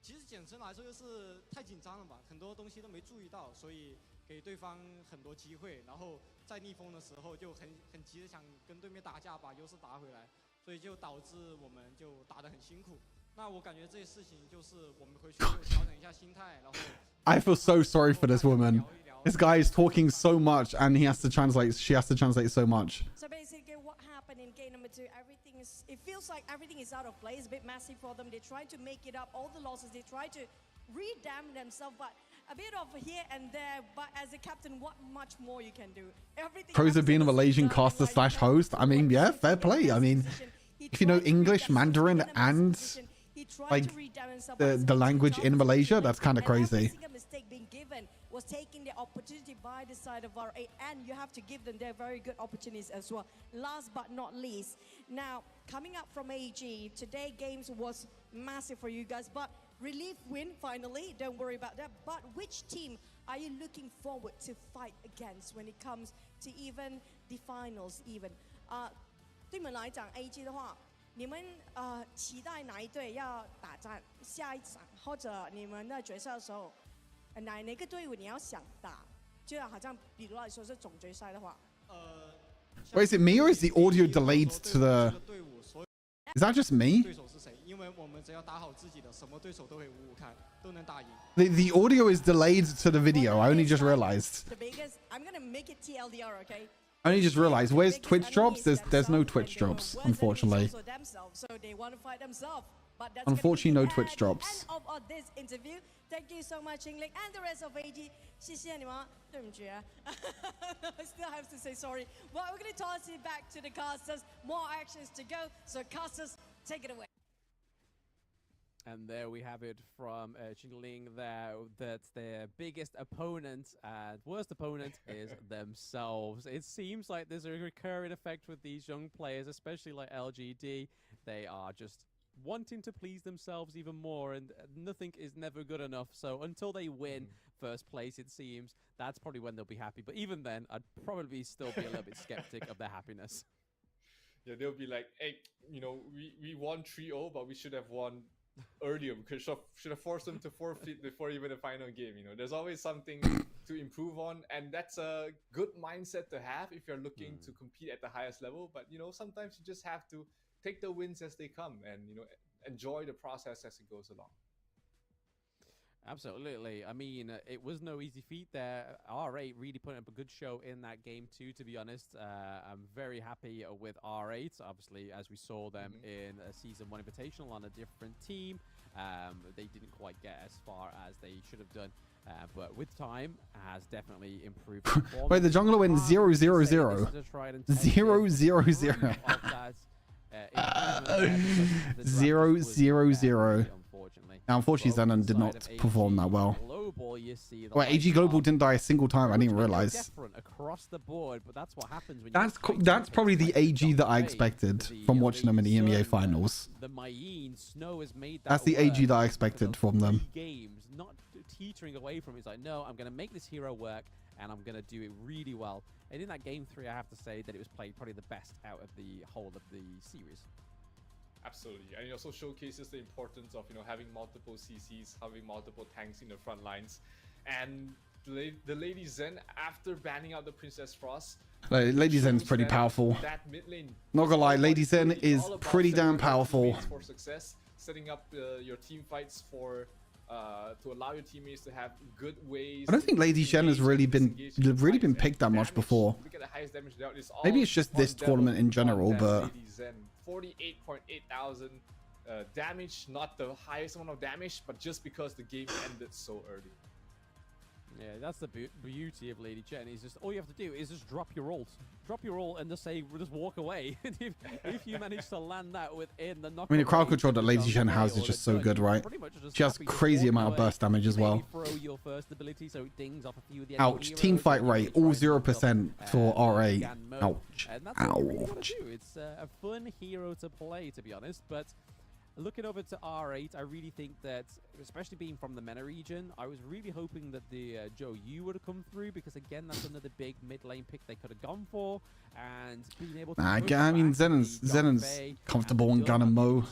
其实简称来说就是太紧张了吧，很多东西都没注意到，所以给对方很多机会，然后在逆风的时候就很急的想跟对面打架，把优势打回来，所以就导致我们就打得很辛苦。那我感觉这些事情就是我们回去就调整一下心态，然后。I feel so sorry for this woman. This guy is talking so much, and she has to translate so much. So basically, what happened in game number 2? It feels like everything is out of place. It's a bit messy for them. They try to make it up. All the losses, they try to re-damn themselves, but a bit of here and there. But as a captain, what much more you can do? Pros of being a Malaysian caster / host. I mean, yeah, fair play. I mean, if you know English, Mandarin, and He tried like to read down and stuff, the language in Malaysia. That's kind of crazy. Every single mistake being given was taking the opportunity by the side of RA, and you have to give them their very good opportunities as well. Last but not least, now coming up from AG, today games was massive for you guys, but relief win finally. Don't worry about that. But which team are you looking forward to fight against when it comes to even the finals? Even 对你们来讲 ，AG 的话。你们期待哪一队要打战下一场，或者你们的决赛的时候，哪个队伍你要想打？就好像比如来说是总决赛的话，Wait, is it me or is the audio delayed to the? Is that just me? 对手是谁？因为我们只要打好自己的，什么对手都可以五五开，都能打赢。The audio is delayed to the video. I only just realized. The biggest, I'm gonna make it TLDR, okay? I only just realized. Where's Twitch drops? There's no Twitch drops, unfortunately. Unfortunately, no Twitch drops. End of this interview. Thank you so much, Ingling, and the rest of AG. 谢谢你们，对不起啊。I still have to say sorry. But we're gonna toss it back to the casters. More actions to go. So casters, take it away. And there we have it from Qingling there, that their biggest opponent and worst opponent is themselves. It seems like there's a recurring effect with these young players, especially like LGD. They are just wanting to please themselves even more, and nothing is never good enough. So until they win first place, it seems, that's probably when they'll be happy. But even then, I'd probably still be a little bit skeptic of their happiness. Yeah, they'll be like, hey, you know, we won 3-0, but we should have won earlier. We should have forced them to forfeit before even the final game. You know, there's always something to improve on, and that's a good mindset to have if you're looking to compete at the highest level. But you know, sometimes you just have to take the wins as they come, and you know, enjoy the process as it goes along. Absolutely. I mean, it was no easy feat there. R8 really put up a good show in that game too, to be honest. I'm very happy with R8. Obviously, as we saw them in a Season 1 Invitational on a different team, they didn't quite get as far as they should have done. But with time, has definitely improved. Wait, the jungler went 0-0-0. 0-0-0. 0-0-0. Now, unfortunately, Zenon did not perform that well. Wait, AG Global didn't die a single time. I didn't realize. That's probably the AG that I expected from watching them in the EMEA finals. That's the AG that I expected from them. Not teetering away from it. It's like, no, I'm going to make this hero work, and I'm going to do it really well. And in that game 3, I have to say that it was played probably the best out of the whole of the series. Absolutely, and it also showcases the importance of, you know, having multiple CCs, having multiple tanks in the front lines, and the Lady Zen, after banning out the Princess Frost, Lady Zen's pretty powerful. That mid lane, not gonna lie, Lady Zen is pretty damn powerful. For success, setting up your team fights for to allow your teammates to have good ways. I don't think Lady Zen has really been picked that much before. Maybe it's just this tournament in general, but 48.8 thousand damage, not the highest amount of damage, but just because the game ended so early. Yeah, that's the beauty of Lady Chen. Is just all you have to do is just drop your ult, and just say, just walk away. if you manage to land that within the knock. I mean, the crowd control that Lady Chen has is just so good, right? She has crazy amount of burst damage as well. Ouch! Team fight rate all 0% for RA. Ouch! Ouch! It's a fun hero to play, to be honest, but. Looking over to R8, I really think that, especially being from the MENA region, I was really hoping that the Zhou Yu would have come through, because again, that's another big mid lane pick they could have gone for, and being able to. I mean, Zenon's comfortable in Gun and Mo.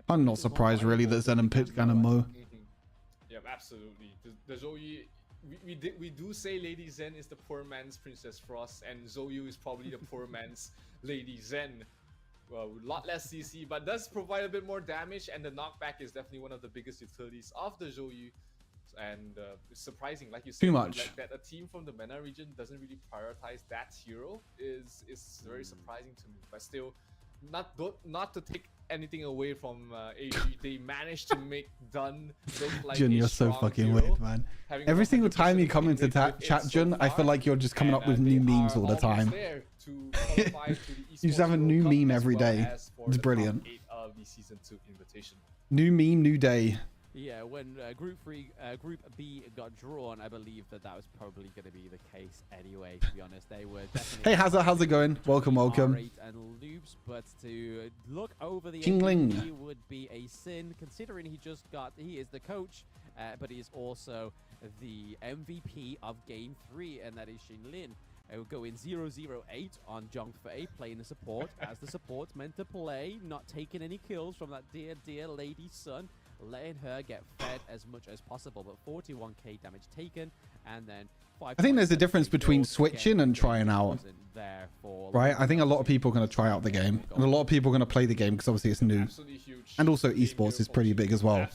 I'm not surprised really that Zenon picked Gun and Mo. Yeah, absolutely. The Zhou Yu, we do say Lady Zen is the poor man's Princess Frost, and Zhou Yu is probably the poor man's Lady Zen. Well, a lot less CC, but does provide a bit more damage, and the knockback is definitely one of the biggest utilities of the Zhou Yu. And it's surprising, like you said, too much. That a team from the MENA region doesn't really prioritize that hero is very surprising to me. But still, not to take anything away from AG, they managed to make Dun look like Jun, you're so fucking weird, man. Every single time you come into chat, Jun, I feel like you're just coming up with new memes all the time. You just have a new meme every day. It's brilliant. Of the Season 2 Invitational. New meme, new day. Yeah, when Group B got drawn, I believe that was probably going to be the case anyway, to be honest. They were definitely... Hey, how's it going? Welcome, welcome. And Loops, but to look over the Jingling MVP would be a sin, considering he is the coach, but he is also the MVP of Game 3, and that is Xinlin. Will go in 0-0-8 on Zhongfei, playing the support, as the support's meant to play, not taking any kills from that dear, dear lady's son, letting her get fed as much as possible, but 41k damage taken, and then 5. I think there's a difference between switching and trying out, right? I think a lot of people are going to try out the game, and a lot of people are going to play the game because obviously it's new, and also esports is pretty big as well.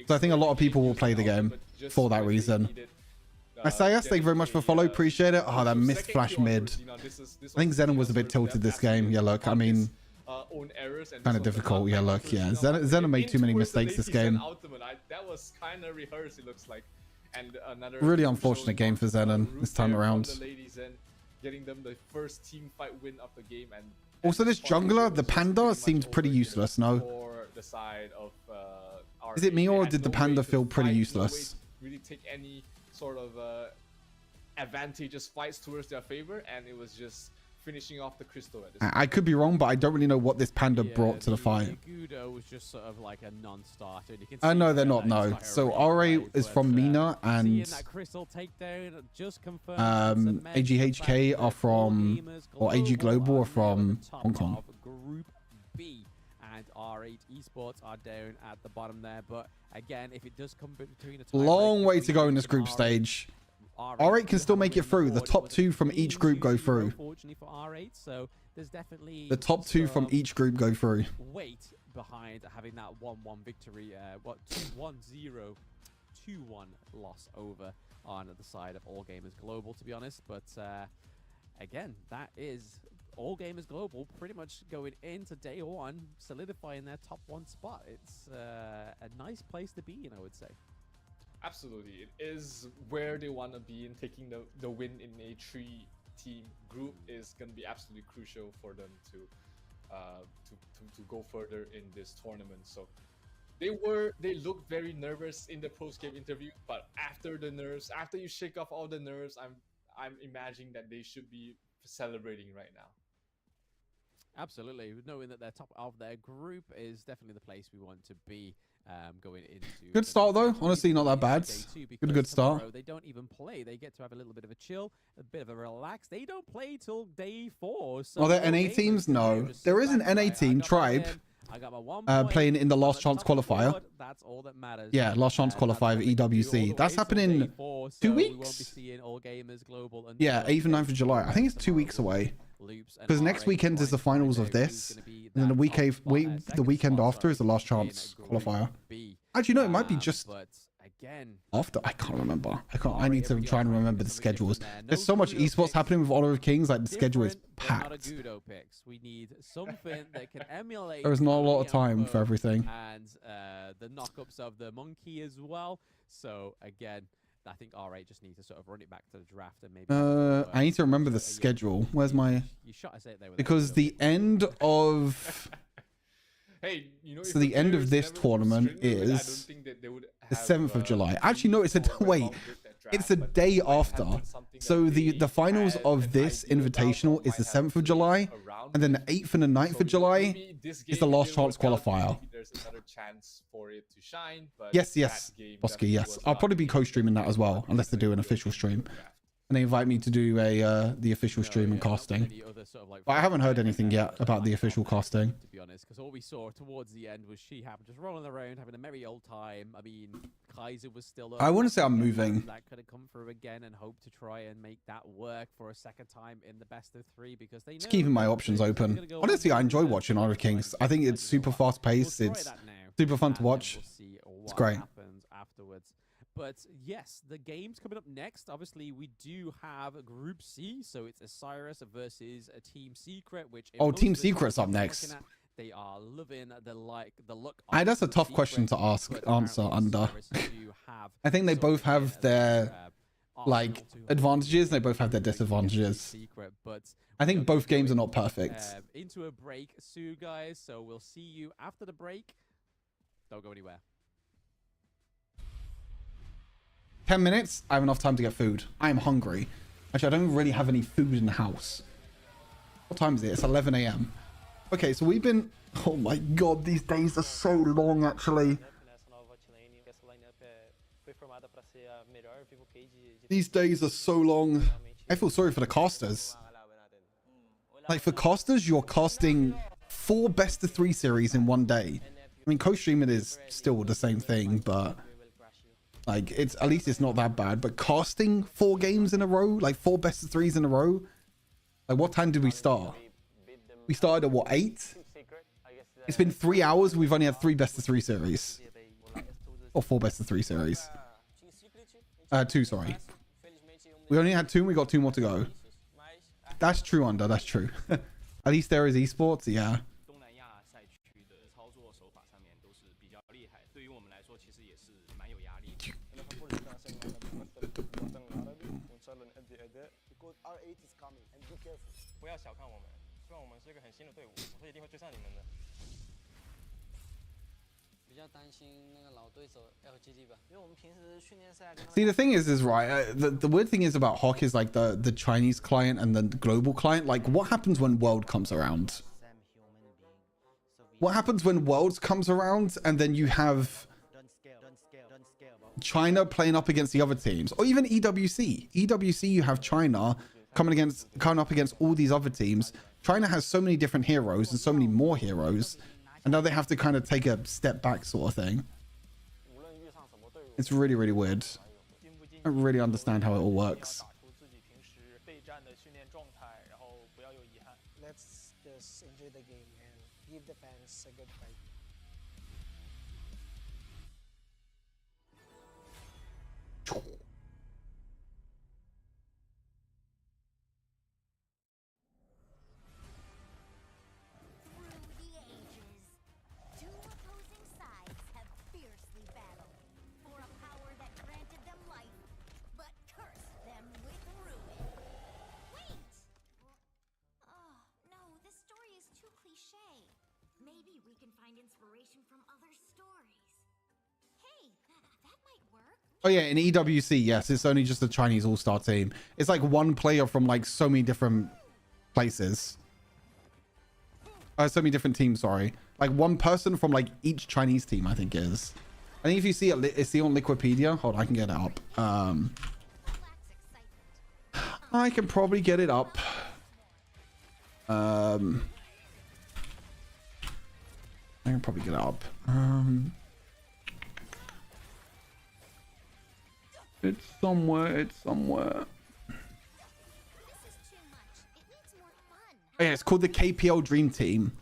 So I think a lot of people will play the game for that reason. Osiris, thank you very much for follow. Appreciate it. Oh, that missed flash mid. I think Zenon was a bit tilted this game. Yeah, look, I mean, kind of difficult. Yeah, look, yeah. Zenon made too many mistakes this game. That was kind of rehearsed, it looks like. And another really unfortunate game for Zenon this time around. Getting them the first team fight win of the game. And also, this jungler, the Panda, seemed pretty useless, no? Is it me, or did the Panda feel pretty useless? Really take any sort of advantageous fights towards their favor, and it was just finishing off the crystal at this I could be wrong, but I don't really know what this Panda brought to the fight. Gudo was just sort of like a non-starter. No, they're not, no. So RA is from Mina, and AGHK are from, or AG Global are from Hong Kong. Group B. And R8 Esports are down at the bottom there, but again, if it does come between a long way to go in this group stage. R8 can still make it through. The top 2 from each group go through. Fortunately for R8, so there's definitely the top 2 from each group go through. Weight behind having that 1-1 victory, 1-0, 2-1 loss over on the side of All Gamers Global, to be honest. But again, that is All Gamers Global pretty much going into day 1, solidifying their top 1 spot. It's a nice place to be in, I would say. Absolutely, it is where they want to be, and taking the win in a 3-team group is going to be absolutely crucial for them to go further in this tournament. So they looked very nervous in the post-game interview, but after you shake off all the nerves, I'm imagining that they should be celebrating right now. Absolutely, knowing that they're top of their group is definitely the place we want to be going into. Good start though, honestly, not that bad. Good start. They don't even play. They get to have a little bit of a chill, a bit of a relax. They don't play till day 4. So are there NA teams? No, there is an NA team, Tribe, playing in the last chance qualifier. That's all that matters. Yeah, last chance qualifier EWC. That's happening in 2 weeks. Yeah, 8th and 9th of July. I think it's 2 weeks away. Because next weekend is the finals of this, and then the weekend after is the last chance qualifier. Actually, no, it might be just after. I can't remember. I need to try and remember the schedules. There's so much esports happening with Honor of Kings. Like, the schedule is packed. We need something that can emulate. There is not a lot of time for everything. And the knockups of the monkey as well. So again, I think R8 just needs to sort of run it back to the draft and maybe. I need to remember the schedule. Where's my? Because the end of. Hey, so the end of this tournament is the 7th of July. Actually, no, it's a day after. So the finals of this invitational is the 7th of July, and then the 8th and the 9th of July is the last chance qualifier. Yes, Bosky, yes. I'll probably be co-streaming that as well, unless they do an official stream. And they invite me to do the official stream and casting. But I haven't heard anything yet about the official casting. To be honest, because all we saw towards the end was Shihab just rolling around, having a merry old time. I mean, Kaiser was still up. I want to say I'm moving. That could have come through again, and hope to try and make that work for a second time in the best of 3, because they know. Just keeping my options open. Honestly, I enjoy watching Honor of Kings. I think it's super fast paced. It's super fun to watch. It's great. Happens afterwards. But yes, the game's coming up next. Obviously, we do have Group C, so it's Osiris versus a Team Secret, which Team Secret's up next. They are loving the look. That's a tough question to answer under. I think they both have their advantages. They both have their disadvantages. I think both games are not perfect. Into a break soon, guys. So we'll see you after the break. Don't go anywhere. 10 minutes. I have enough time to get food. I am hungry. Actually, I don't really have any food in the house. What time is it? It's 11 a.m. Okay, so we've been... Oh my god, these days are so long, actually. These days are so long. I feel sorry for the casters. Like, for casters, you're casting 4 best-of-3 series in one day. I mean, Costream it is still the same thing, but... Like, it's at least it's not that bad. But casting 4 games in a row, like 4 best-of-3s in a row... Like, what time did we start? We started at, what, 8? It's been 3 hours. We've only had 3 best-of-3 series. Or 4 best-of-3 series. 2, sorry. We only had 2 and we got 2 more to go. That's true, Under. That's true. At least there is esports, yeah. See, the thing is right, the weird thing is about Hawk is like the Chinese client and the global client. Like, what happens when World comes around? What happens when Worlds comes around and then you have China playing up against the other teams, or even EWC? EWC, you have China coming up against all these other teams. China has so many different heroes and so many more heroes, and now they have to kind of take a step back, sort of thing. It's really, really weird. I don't really understand how it all works. Let's just enjoy the game and give the fans a good fight. Maybe we can find inspiration from other stories. Hey, that might work. Oh yeah, in EWC, yes, it's only just a Chinese all-star team. It's like one player from like so many different places. So many different teams, sorry. Like one person from like each Chinese team, I think is. I think if you see it, see on Wikipedia. Hold on, I can get it up. I can probably get it up. I can probably get it up. It's somewhere. It's somewhere. Oh, yeah, it's called the KPL Dream Team.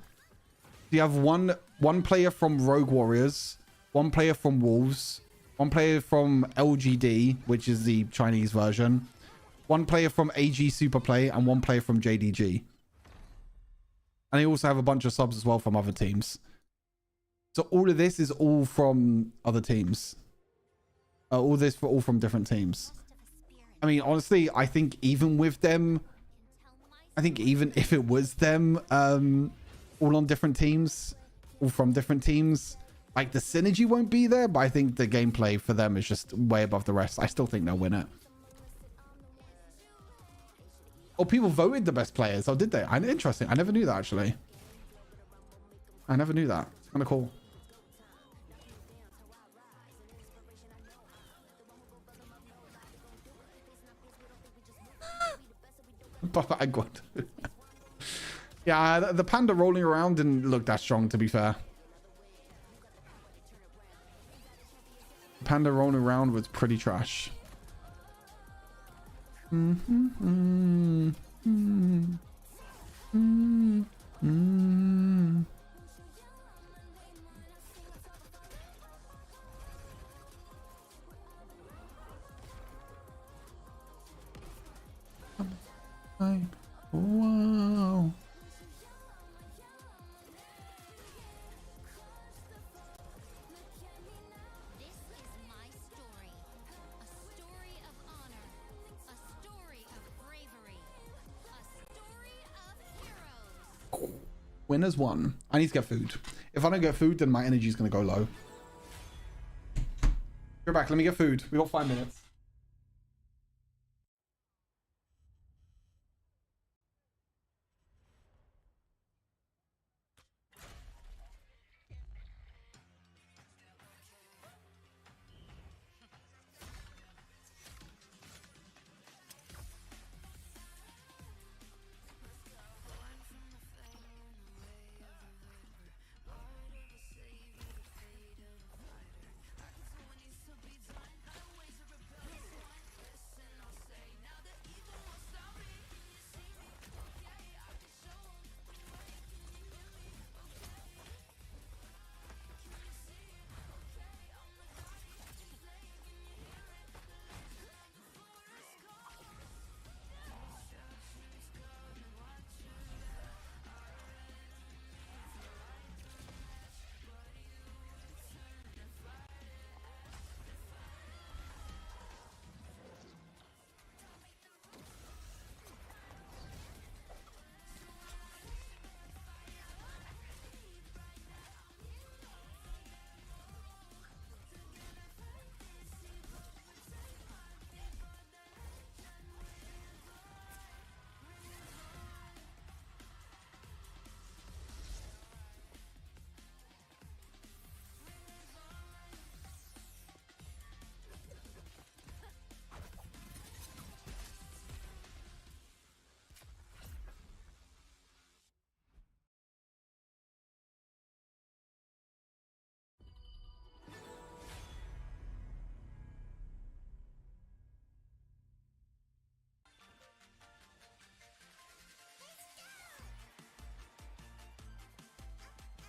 You have one player from Rogue Warriors, 1 player from Wolves, 1 player from LGD, which is the Chinese version, 1 player from AG Superplay, and 1 player from JDG. And they also have a bunch of subs as well from other teams. So all of this is all from other teams. All from different teams. I mean, honestly, I think even with them, I think even if it was them, all on different teams, all from different teams, like the synergy won't be there, but I think the gameplay for them is just way above the rest. I still think they'll win it. Oh, people voted the best players. Oh, did they? Interesting. I never knew that, actually. I never knew that. It's kind of cool. I got. Yeah, the panda rolling around didn't look that strong, to be fair. Panda rolling around was pretty trash. Wow. This is my story. A story of honor. A story of bravery. A story of heroes. Winners won. I need to get food. If I don't get food, then my energy is going to go low. Go back. Let me get food. We got 5 minutes.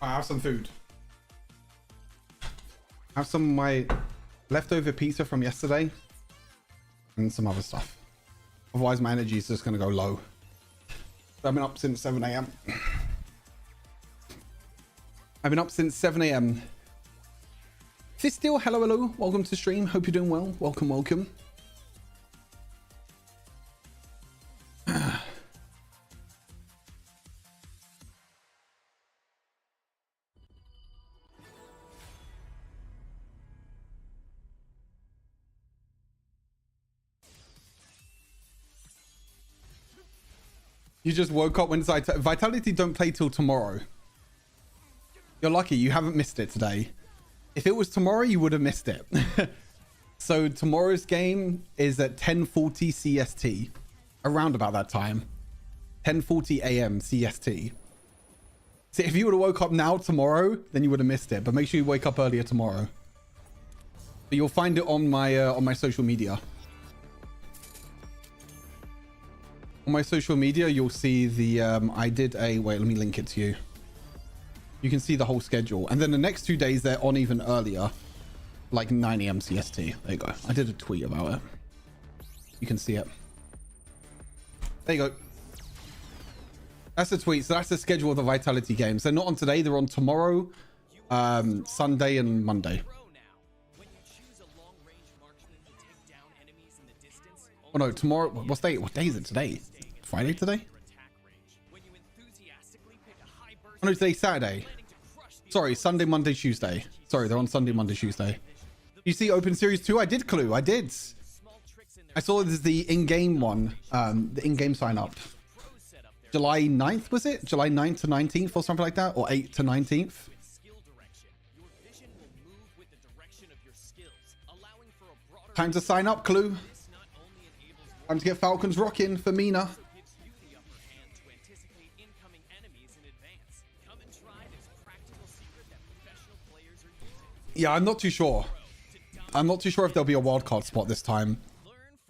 I have some food. I have some of my leftover pizza from yesterday and some other stuff. Otherwise, my energy is just going to go low. I've been up since 7 a.m. I've been up since 7 a.m. Fistil, hello, hello. Welcome to stream. Hope you're doing well. Welcome, welcome. You just woke up when Vitality don't play till tomorrow. You're lucky you haven't missed it today. If it was tomorrow, you would have missed it. So tomorrow's game is at 10:40 CST, around about that time, 10:40 AM CST. So if you would have woke up now tomorrow, then you would have missed it. But make sure you wake up earlier tomorrow. But you'll find it on my social media. On my social media, you'll see the I did a wait. Let me link it to you. You can see the whole schedule, and then the next 2 days they're on even earlier, like 9 AM CST. There you go. I did a tweet about it. You can see it. There you go. That's the tweet. So that's the schedule of the Vitality games. They're not on today. They're on tomorrow, Sunday, and Monday. Oh no, tomorrow. What day is it today? Friday today? Oh no, today's Saturday. Sorry, Sunday, Monday, Tuesday. Sorry, they're on Sunday, Monday, Tuesday. You see Open Series 2? I did, Clue. I did. I saw this is the in-game one. The in-game sign up. July 9th, was it? July 9th to 19th or something like that? Or 8th to 19th? Time to sign up, Clue. Time to get Falcons rocking for Mina. Yeah, I'm not too sure. I'm not too sure if there'll be a wildcard spot this time.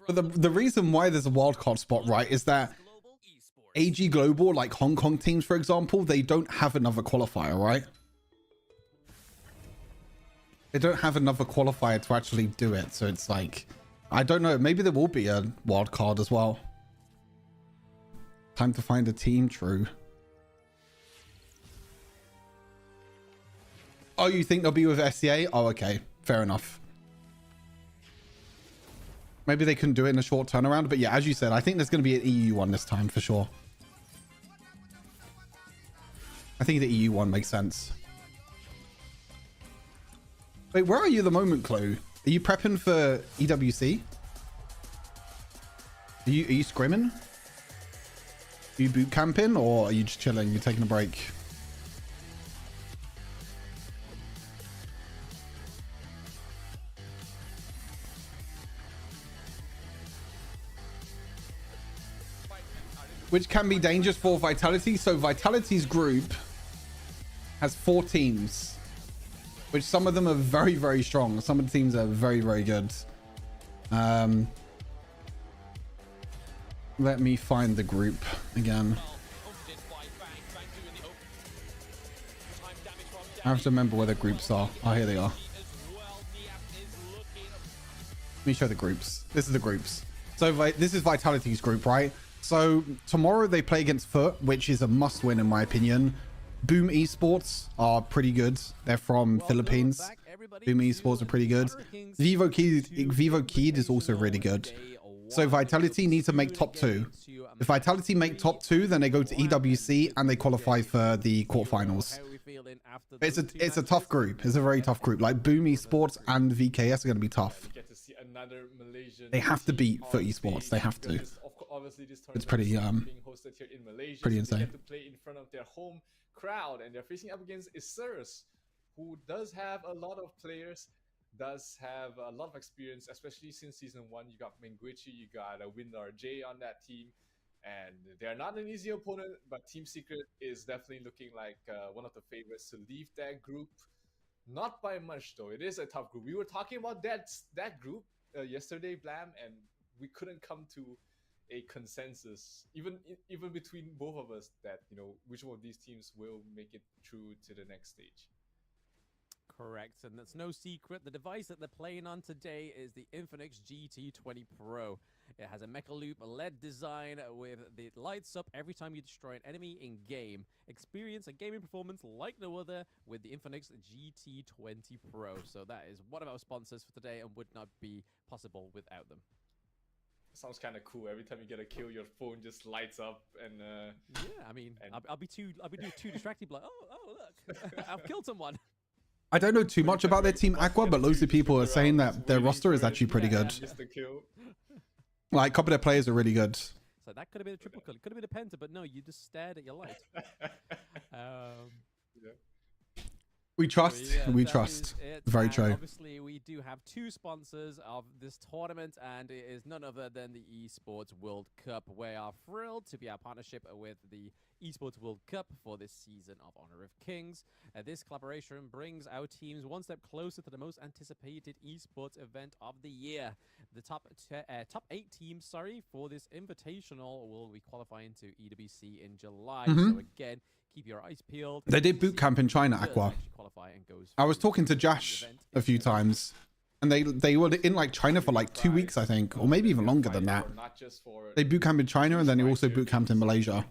But the reason why there's a wildcard spot, right, is that AG Global, like Hong Kong teams, for example, they don't have another qualifier, right? They don't have another qualifier to actually do it. So it's like, I don't know. Maybe there will be a wildcard as well. Time to find a team, true. Oh, you think they'll be with SCA? Oh, okay. Fair enough. Maybe they couldn't do it in a short turnaround. But yeah, as you said, I think there's going to be an EU one this time for sure. I think the EU one makes sense. Wait, where are you at the moment, Chloe? Are you prepping for EWC? Are you scrimming? Are you boot camping, or are you just chilling? You're taking a break? Which can be dangerous for Vitality. So Vitality's group has 4 teams, which some of them are very, very strong. Some of the teams are very, very good. Let me find the group again. I have to remember where the groups are. Oh, here they are. Let me show the groups. This is the groups. So this is Vitality's group, right? So tomorrow they play against Foot, which is a must win in my opinion. Boom Esports are pretty good. They're from Philippines. Boom Esports are pretty good. Vivo Kid is also really good. So Vitality needs to make top 2. If Vitality make top 2, then they go to EWC and they qualify for the quarterfinals. It's a tough group. It's a very tough group. Like Boom Esports and VKS are going to be tough. They have to beat Foot Esports. They have to. It's pretty pretty insane. To play in front of their home crowd, and they're facing up against Osiris, who does have a lot of players, does have a lot of experience, especially since season 1. You got Menguichi, you got Windar J on that team, and they're not an easy opponent, but Team Secret is definitely looking like one of the favorites to leave that group. Not by much though. It is a tough group. We were talking about that group yesterday, Blam, and we couldn't come to a consensus, even between both of us, that which one of these teams will make it through to the next stage. Correct, and that's no secret. The device that they're playing on today is the Infinix GT20 Pro. It has a Mecha Loop LED design with the lights up every time you destroy an enemy in game. Experience a gaming performance like no other with the Infinix GT20 Pro. So that is one of our sponsors for today and would not be possible without them. Sounds kind of cool. Every time you get a kill, your phone just lights up, and yeah, I mean, I'll be too distracted, like, oh look, I've killed someone. I don't know too much about their team Aqua, but loads of people are saying that their roster is actually pretty good. Like, a couple of their players are really good. So that could have been a triple kill. It could have been a penta, but no, you just stared at your light. Yeah. We trust. Yeah, we trust. Very and true. Obviously, we do have 2 sponsors of this tournament, and it is none other than the Esports World Cup. We are thrilled to be our partnership with the Esports World Cup for this season of Honor of Kings. This collaboration brings our teams one step closer to the most anticipated esports event of the year. The top 8 teams, for this Invitational will be qualifying to EWC in July. So again, keep your eyes peeled. They did boot camp in China, Aqua. I was talking to Josh a few times, and they were in like China for like 2 weeks, I think, or maybe even longer than that. They boot camp in China, and then they also boot camped in Malaysia.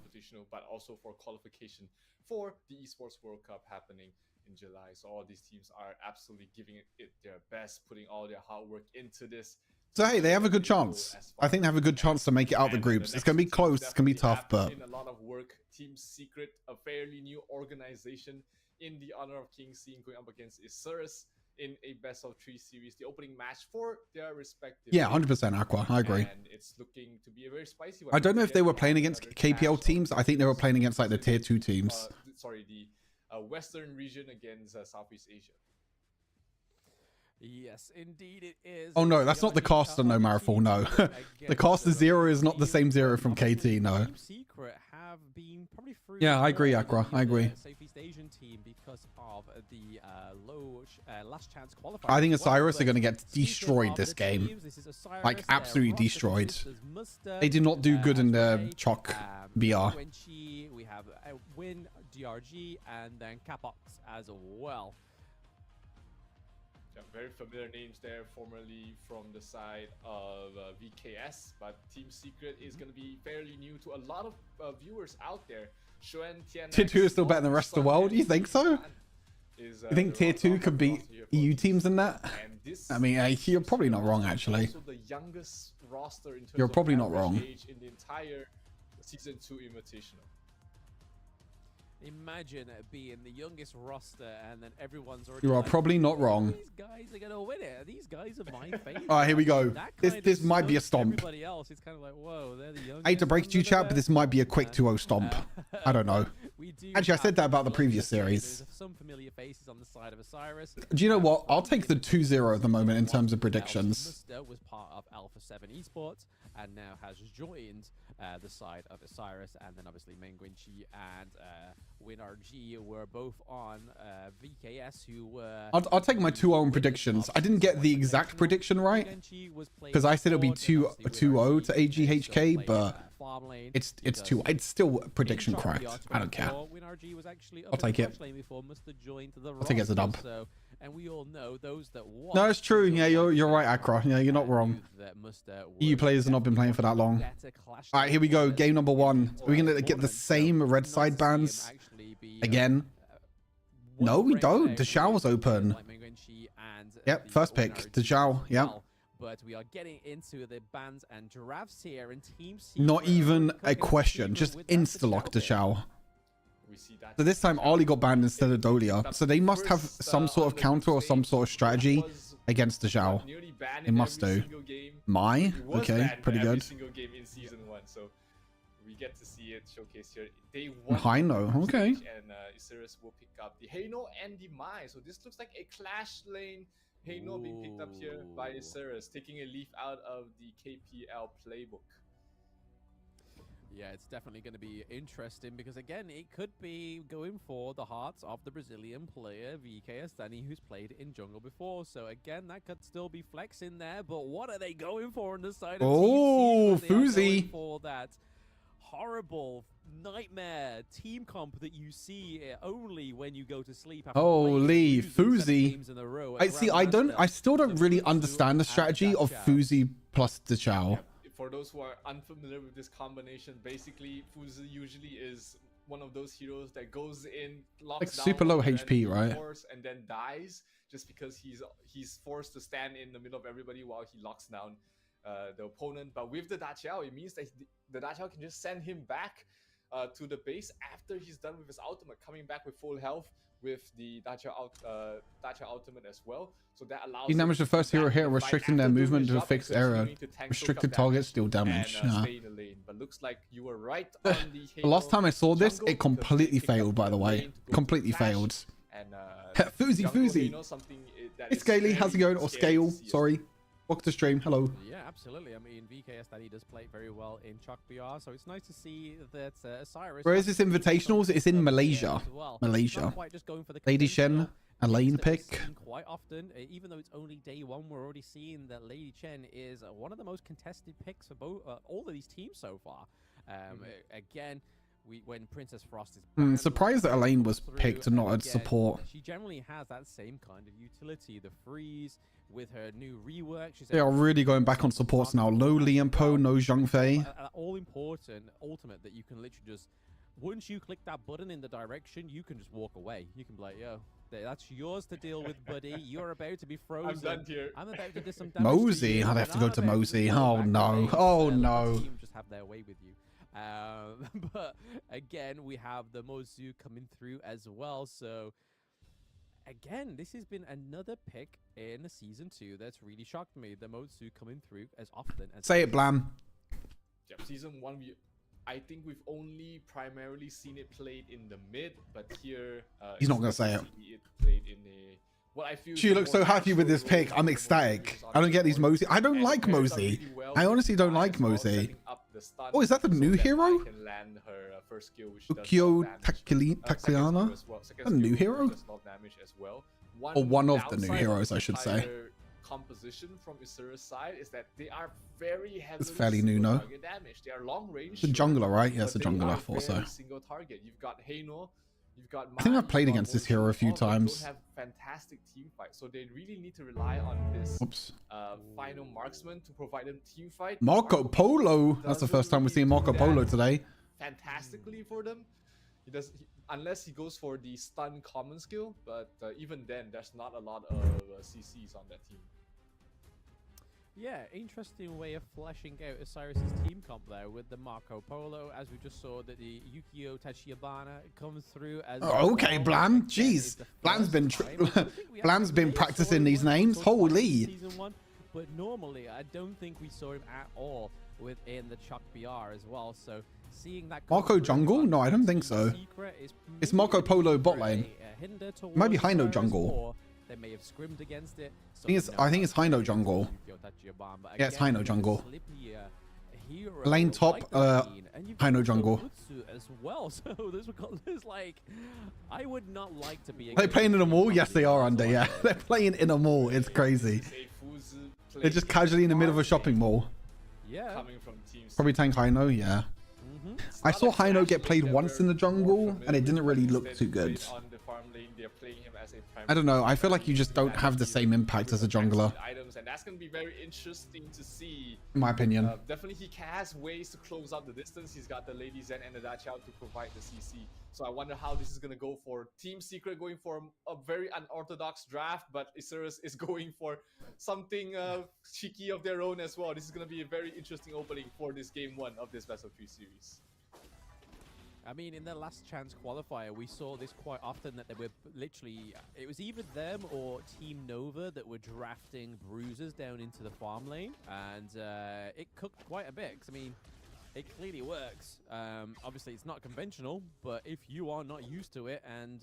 But also for qualification for the Esports World Cup happening in July. So all these teams are absolutely giving it their best, putting all their hard work into this. So hey, they have a good chance. I think they have a good chance to make it out the groups. It's gonna be close. It's gonna be tough, but a lot of work. Team Secret, a fairly new organization in the Honor of Kings scene, going up against Osiris in a best of 3 series, the opening match for their respective. Yeah, 100% Aqua. I agree. And it's looking to be a very spicy one. I don't know if they were playing against KPL teams. I think they were playing against like the tier 2 teams. The Western region against Southeast Asia. Yes, indeed it is. Oh no, that's not the caster, no, Marifal, no. The caster 0 is not the same 0 from KT, no. Secret have been probably through. Yeah, I agree, Aqua. I agree. Southeast Asian team because of the low last chance qualifier. I think Osiris are going to get destroyed this game. Like, absolutely destroyed. They did not do good in the Choc BR. We have Win, DRG, and then Capox as well. Very familiar names there, formerly from the side of VKS, but Team Secret is going to be fairly new to a lot of viewers out there. Tier 2 is still better than the rest of the world? You think so? You think Tier 2 could beat EU teams in that? I mean, you're probably not wrong, actually. You're probably not wrong. In the entire Season 2 Invitational. Imagine being the youngest roster and then everyone's already. You are like, probably not wrong. These guys are gonna win it. These guys are my favorite. All right, here we go. That This kind this of might be a stunts stomp. Everybody else is kind of like, whoa, they're the youngest. I hate to break it to you, chat, but this might be a quick 2-0 stomp. I don't know. We do Actually, I said have that about the some previous familiar series. faces, some familiar faces on the side of Osiris. Do you know what? I'll take the 2-0 at the moment in terms of predictions. Muster was part of Alpha 7 Esports and now has joined the side of Osiris, and then obviously Menguinchi and WinRG were both on VKS, who were. I'll take my 2-0 predictions. I didn't get the exact prediction right because I said it'll be 2-0 to AGHK, but it's still prediction correct. I don't care. I'll take it. I'll take it as a dub. And we all know those that watch. No, it's true. Yeah, you're right, Accra. Yeah, you're not wrong. EU players have not been playing for that long. All right, here we go. Game number 1. Are we gonna get the same red side bans again? No, we don't. Deshao was open. Yep, first pick. Deshao. Yep. But we are getting into the bans and drafts here, and teams. Not even a question. Just insta-lock Deshao. So this time Ali got banned instead of Dolia. So they must have some sort of counter or some sort of strategy against Deshao. They must do. My? Okay, pretty good. We get to see it showcased here. Day 1. Haino, okay. And Osiris will pick up the Haino and the Mai. So this looks like a clash lane. Haino being picked up here by Osiris, taking a leaf out of the KPL playbook. Yeah, it's definitely going to be interesting because, again, it could be going for the hearts of the Brazilian player, VKS Danny, who's played in jungle before. So, again, that could still be flex in there. But what are they going for on the side of Oh, Fuzi. For that horrible nightmare team comp that you see only when you go to sleep. Holy Fuzi. I still don't really understand the strategy of Fuzi plus Deshao. For those who are unfamiliar with this combination, basically Fuzi usually is one of those heroes that goes in, locks like down super low HP, right? And then dies just because he's forced to stand in the middle of everybody while he locks down the opponent. But with the Dachao, it means that the Dachao can just send him back to the base after he's done with his ultimate, coming back with full health with the Dachao ultimate as well. So that allows he damaged the first hero here, restricting their movement to a fixed area. Restricted targets deal damage. But looks like you were right on the last time I saw this, it completely failed, by the way. Completely failed. And Fuzi. Hey Scaly, how's it going? Or Scale, sorry. Welcome to stream. Hello. Yeah, absolutely. I mean, VKS Danny does play very well in Chok BR, so it's nice to see that Osiris. Where is this Invitationals? It's in Malaysia. Malaysia. Lady Shen, a lane pick. Quite often, even though it's only day 1, we're already seeing that Lady Chen is one of the most contested picks for both all of these teams so far. Again, when Princess Frost is surprised that Elaine was picked and not a support. She generally has that same kind of utility, the freeze with her new rework. They are really going back on supports now. No Liam Po, no Zhang Fei. All important ultimate that you can literally just, once you click that button in the direction, you can just walk away. You can be like, yo, that's yours to deal with, buddy. You're about to be frozen. I'm done here. I'm about to do some damage. Mosey, I'd have to go to Mosey. Oh no. Oh no. Just have their way with you. But again, we have the Mozu coming through as well. So again, this has been another pick in season 2 that's really shocked me. The Mozu coming through as often as say it, Blam. Yeah, season 1, I think we've only primarily seen it played in the mid, but here he's not gonna say it. Played in a, what I feel she looks so happy with this pick. I'm ecstatic. I don't get these Mosey. I don't like Mosey. I honestly don't like Mosey. Oh, is that the new hero? Ukyo Takliana? A new hero? Or one of the new heroes, I should say. Composition from Osiris' side is that they are very heavily it's fairly new, no? damage. They are long range. The jungler, right? Yeah, it's a jungler, I thought so. Single target. You've got Haino, you've got I think I've played against this hero a few times. Don't have fantastic team fight, so they really need to rely on this final marksman to provide them team fight. Marco Polo. That's the first time we're seeing Marco Polo today. Fantastically for them. He does. Unless he goes for the stun common skill, but even then, there's not a lot of CCs on that team. Yeah, interesting way of fleshing out Osiris's team comp there with the Marco Polo, as we just saw that the Yukio Tachibana comes through as Oh, okay, well. Blam. Again, it's Jeez. the Blam's first been time. I don't think we Blam's been actually practicing saw these him names. until twice in Holy. Season 1, but normally I don't think we saw him at all within the Chuck BR as well. So seeing that Marco come through jungle? on No, I don't Team think so. Secret is It's maybe Marco a bit Polo for bot lane. a hinder Might be towards Hino Osiris, jungle. or they may have scrimmed against it. I think it's Hino jungle. Yeah, it's Hino jungle. Lane top, Hino jungle. As well. So there's like, I would not like to be. Are they playing in a mall? Yes, they are under. Yeah, they're playing in a mall. It's crazy. They're just casually in the middle of a shopping mall. Yeah. Coming from teams. Probably tank Hino. Yeah. I saw Hino get played once in the jungle, and it didn't really look too good. I don't know. I feel like you just don't have the same impact as a jungler, Items, and that's going to be very interesting to see. in my opinion. Definitely, he has ways to close out the distance. He's got the Lady Zen and the Dachau to provide the CC. So I wonder how this is going to go for Team Secret, going for a very unorthodox draft, but Osiris is going for something cheeky of their own as well. This is going to be a very interesting opening for this game 1 of this Best of 3 series. I mean, in the last chance qualifier, we saw this quite often, that they were literally, it was either them or Team Nova that were drafting bruisers down into the farm lane, and it cooked quite a bit, 'cause I mean, it clearly works. Obviously, it's not conventional, but if you are not used to it and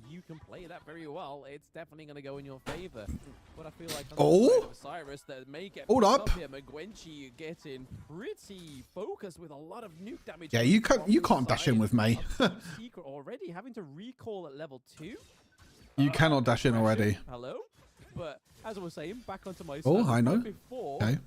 you can play that very well, it's definitely going to go in your favor. But I feel like Osiris that may get hold up here. Megwenchi getting pretty focused with a lot of nuke damage. Yeah, you can't dash in with me. Secret already having to recall at level 2. You cannot dash in already. Hello. But as I was saying, back onto my I know. Before Okay.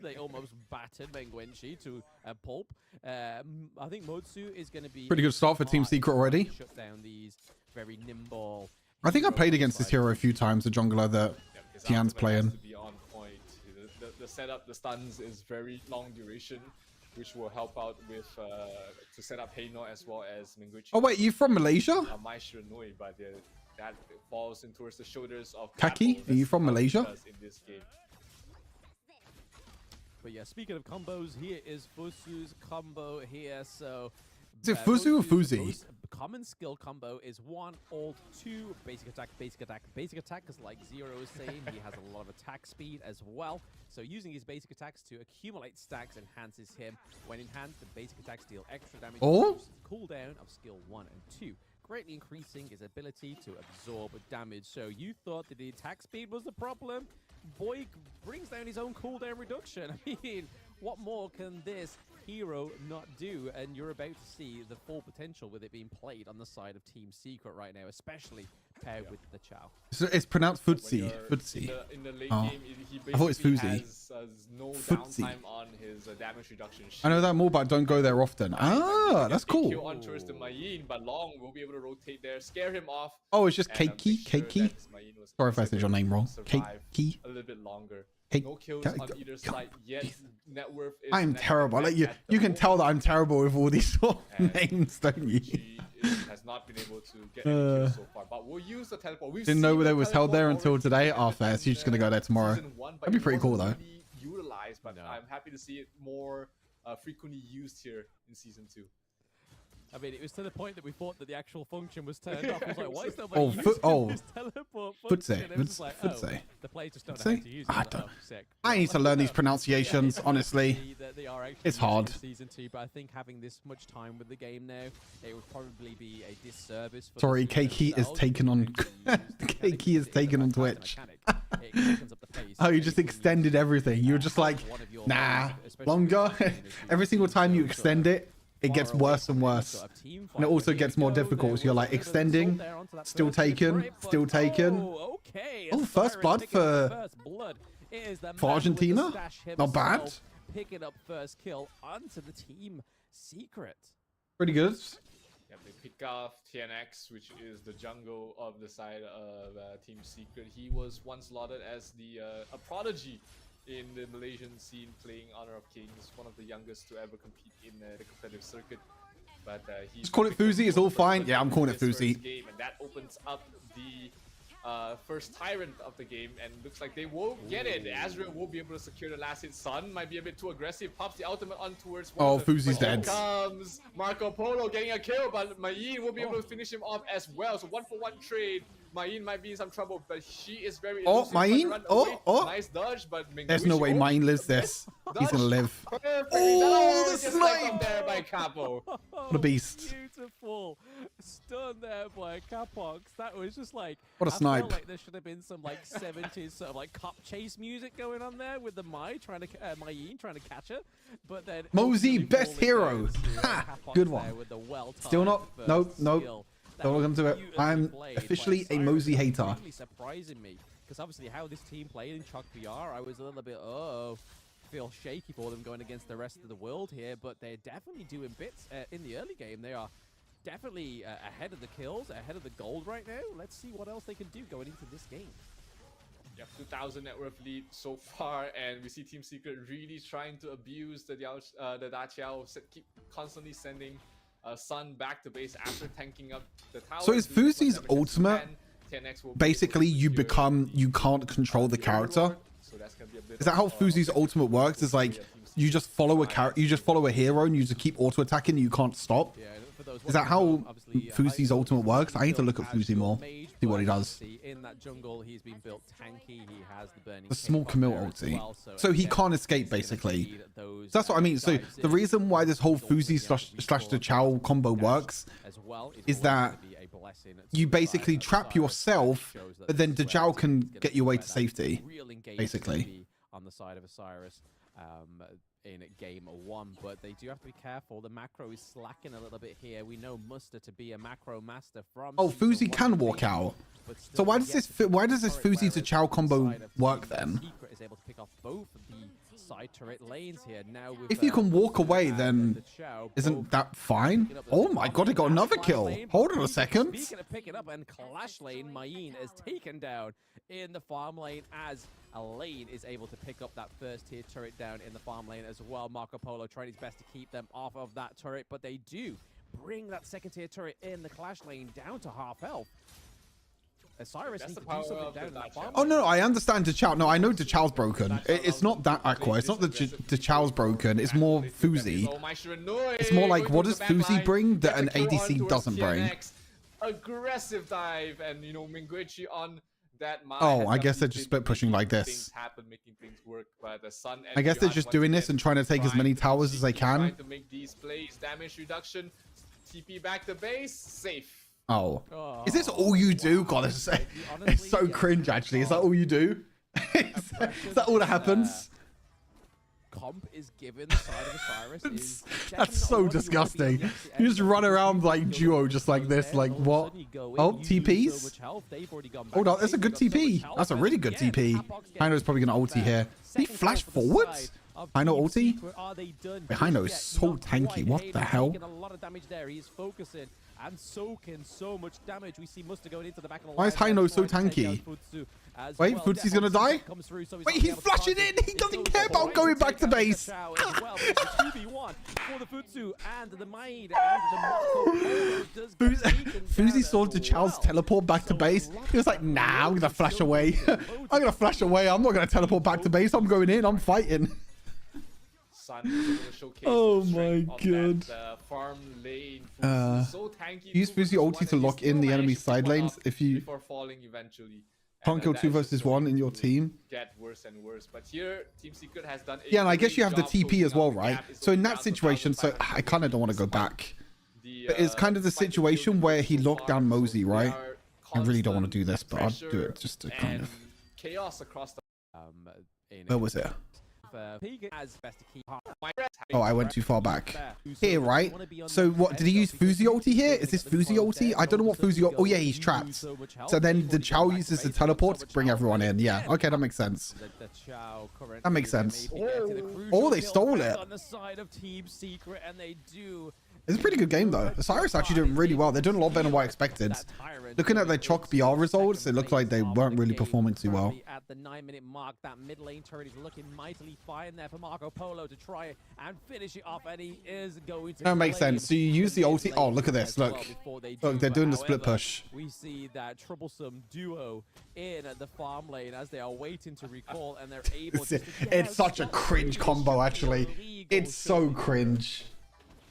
they almost battered Mengwenchi to a pulp. I think Motsu is going to be Pretty good start for Team Secret already. Shut down these very nimble. I think I played against this hero a few times, the jungler that Tian's playing. To be on point. The setup, the stuns is very long duration, which will help out with to set up Heino as well as Mengwenchi. Oh wait, you from Malaysia? But that falls in towards the shoulders of Taki, are you from Malaysia? In this game. But yeah, speaking of combos, here is Fusu's combo here. So is it Fusu or Fusu's Fuzi? most common skill combo is 1 ult 2 basic attack, basic attack, basic attack, because like Zero is saying, he has a lot of attack speed as well. So using his basic attacks to accumulate stacks enhances him. When enhanced, the basic attacks deal extra damage. Cooldown of skill 1 and 2. Greatly increasing his ability to absorb damage. So you thought that the attack speed was the problem? Boy brings down his own cooldown reduction. I mean, what more can this hero not do? And you're about to see the full potential with it being played on the side of Team Secret right now, especially paired with the Chow. So it's pronounced Futsi. Futsi. In the late game, he I thought it's basically Fuzi. has no Futsi. downtime on his damage reduction. I know that more, but I don't go there often. Ah, that's cool. Kill on towards the Mayin, but Long will be able to rotate there, scare him off. Oh, it's just Keiki. Sure Keiki. Sorry if I said your name wrong. Keiki. A little bit longer. Hey, no kills on either side yet. Net worth is I'm terrible. Like you can tell that I'm terrible with all these sort of names, don't you? Has not been able to get any kills so far, but we'll use the teleport. Didn't know they was held there until today. Oh, fair. So you're just gonna go there tomorrow. That'd be pretty cool though. Really utilized, but I'm happy to see it more frequently used here in season 2. I mean, it was to the point that we thought that the actual function was turned off. I was like, why is nobody Oh, using this teleport function? And it was Futsi. like, Futsi. the players just don't know how to use it. I Like, don't. oh, sick. I need to learn these pronunciations, honestly. They are actually It's hard. in season 2, but I think having this much time with the game now, it would probably be a disservice for Sorry, the studios Keiki is themselves. taken on. Keiki is taken on Twitch. Oh, you just extended everything. You were just like, nah, longer. Every single time you extend it, it gets worse and worse. And it also gets more difficult. So you're like extending, still taken, still taken. Oh, first blood for Argentina? Not bad. Picking up first kill onto the Team Secret. Pretty good. Yeah, they pick off TNX, which is the jungle of the side of Team Secret. He was once lauded as the a prodigy in the Malaysian scene, playing Honor of Kings, one of the youngest to ever compete in the competitive circuit. But Just call it Fuzi, it's all fine. Yeah, I'm calling it Fuzi. Game, and that opens up the first Tyrant of the game, and looks like they won't get it. Azrael will be able to secure the last hit. Sun might be a bit too aggressive. Pops the ultimate on towards one. Oh, Fuzi's dead. Here comes Marco Polo getting a kill, but Mayin will be able to finish him off as well. So 1-for-1 trade. Mayin might be in some trouble, but she is very elusive. Mayin. Nice dodge, but there's no way Mayin lives this. He's gonna live. Perfect. Oh, the Just snipe! up there by Capo. What a beast. Beautiful. Stun there by Capox. That was just like... What a I snipe. felt like there should have been some like 70s sort of like cop chase music going on there with the Mayin trying to catch her. But then... Mosey, ultimately best falling hero. down to, Ha! Capox Good there one. with the Still not... Nope, nope. skill. That Don't was look into it. beautifully I'm played by officially a Osiris. Mosey hater. Really surprising me, because obviously how this team played in Chalk VR, I was a little bit, feel shaky for them going against the rest of the world here, but they're definitely doing bits in the early game. They are definitely ahead of the kills, ahead of the gold right now. Let's see what else they can do going into this game. Yeah, 2,000 net worth lead so far, and we see Team Secret really trying to abuse the Da Qiao, keep constantly sending Sun back to base after tanking up the tower. So is Fuzi's ultimate basically you can't control the character? Is that how Fuzi's ultimate works? Is like you just follow a character, you just follow a hero, and you just keep auto attacking, and you can't stop? Is that how Fuzi's ultimate works? I need to look at Fuzi more, see what he does. In that jungle, he's been built tanky. He has the burning. The small Camille ulti, so he can't escape basically. That's what I mean. So the reason why this whole Fuzi slash the Chow combo works is that you basically trap yourself, but then the Chow can get you away to safety, basically. On the side of Osiris. In game 1, but they do have to be careful. The macro is slacking a little bit here. We know Muster to be a macro master from... Oh, Fuzi can walk out. So why does this Fuzi to Chow combo work then? Secret is able to pick off both of the side turret lanes here. Now with, if you can walk away, then isn't that fine? Oh my god, he got another kill. Hold on a second. Speaking of picking up and clash lane, Mayin is taken down in the farm lane as Elaine is able to pick up that first tier turret down in the farm lane as well. Marco Polo trying his best to keep them off of that turret, but they do bring that second tier turret in the clash lane down to half health. Osiris needs to do something down in that farm. Oh no, I understand D'Chao. No, I know D'Chao's broken. It's not that Aqua. It's not that D'Chao's broken. It's more Fuzi. It's more like, what does Fuzi bring that an ADC doesn't bring? Aggressive dive, and you know, Minguichi on that. Oh, I guess they're just split pushing like this. I guess they're just doing this and trying to take as many towers as they can. Trying to make these plays, damage reduction, TP back to base, safe. Oh, is this all you do? God, it's so cringe. Actually, is that all you do? Is that all that happens? Comp is given the side of Osiris. That's so disgusting. You just run around like duo, just like this. Like what? Oh, TPs. Hold on, that's a good TP. That's a really good TP. Hino's probably gonna ulti here. Did he flash forwards? Hino ulti? Wait, Hino is so tanky. What the hell? A lot of damage there. He's focusing and soaking so much damage. We see Muster going into the back of the Why is Hino so tanky? Wait, Futsu's gonna die? Wait, he's flashing in! He doesn't care about going back to base! Fuzi saw D'Chao's teleport back to base. He was like, nah, I'm gonna flash away. I'm gonna flash away. I'm not gonna teleport back to base. I'm going in. I'm fighting. Oh my god. Farm lane. So tanky. Use Fuzi ulti to lock in the enemy side lanes if you before falling eventually. Can't kill 2 versus 1 in your team. Get worse and worse. But here, Team Secret has done yeah, and I guess you have the TP as well, right? So in that situation, so I kind of don't want to go back. But it's kind of the situation where he locked down Mosey, right? I really don't want to do this, but I'll do it just to kind of... Chaos across the... Where was it? Oh, I went too far back. Here, right? So what, did he use Fuzi ulti here? Is this Fuzi ulti? I don't know what Fuzi... Oh yeah, he's trapped. So then the Chow uses the teleport to bring everyone in. Yeah, okay, that makes sense. That makes sense. Oh, they stole it. On the side of Team Secret, and they do It's a pretty good game though. Osiris actually doing really well. They're doing a lot better than what I expected. Looking at their Chalk BR results, it looked like they weren't really performing too well. At the 9-minute mark, that mid lane turret is looking mightily fine there for Marco Polo to try and finish it off, and he is going to. That makes sense. So you use the ulti. Oh, look at this. Look, they're doing the split push. We see that troublesome duo in the farm lane as they are waiting to recall, and they're able to. It's such a cringe combo, actually. It's so cringe.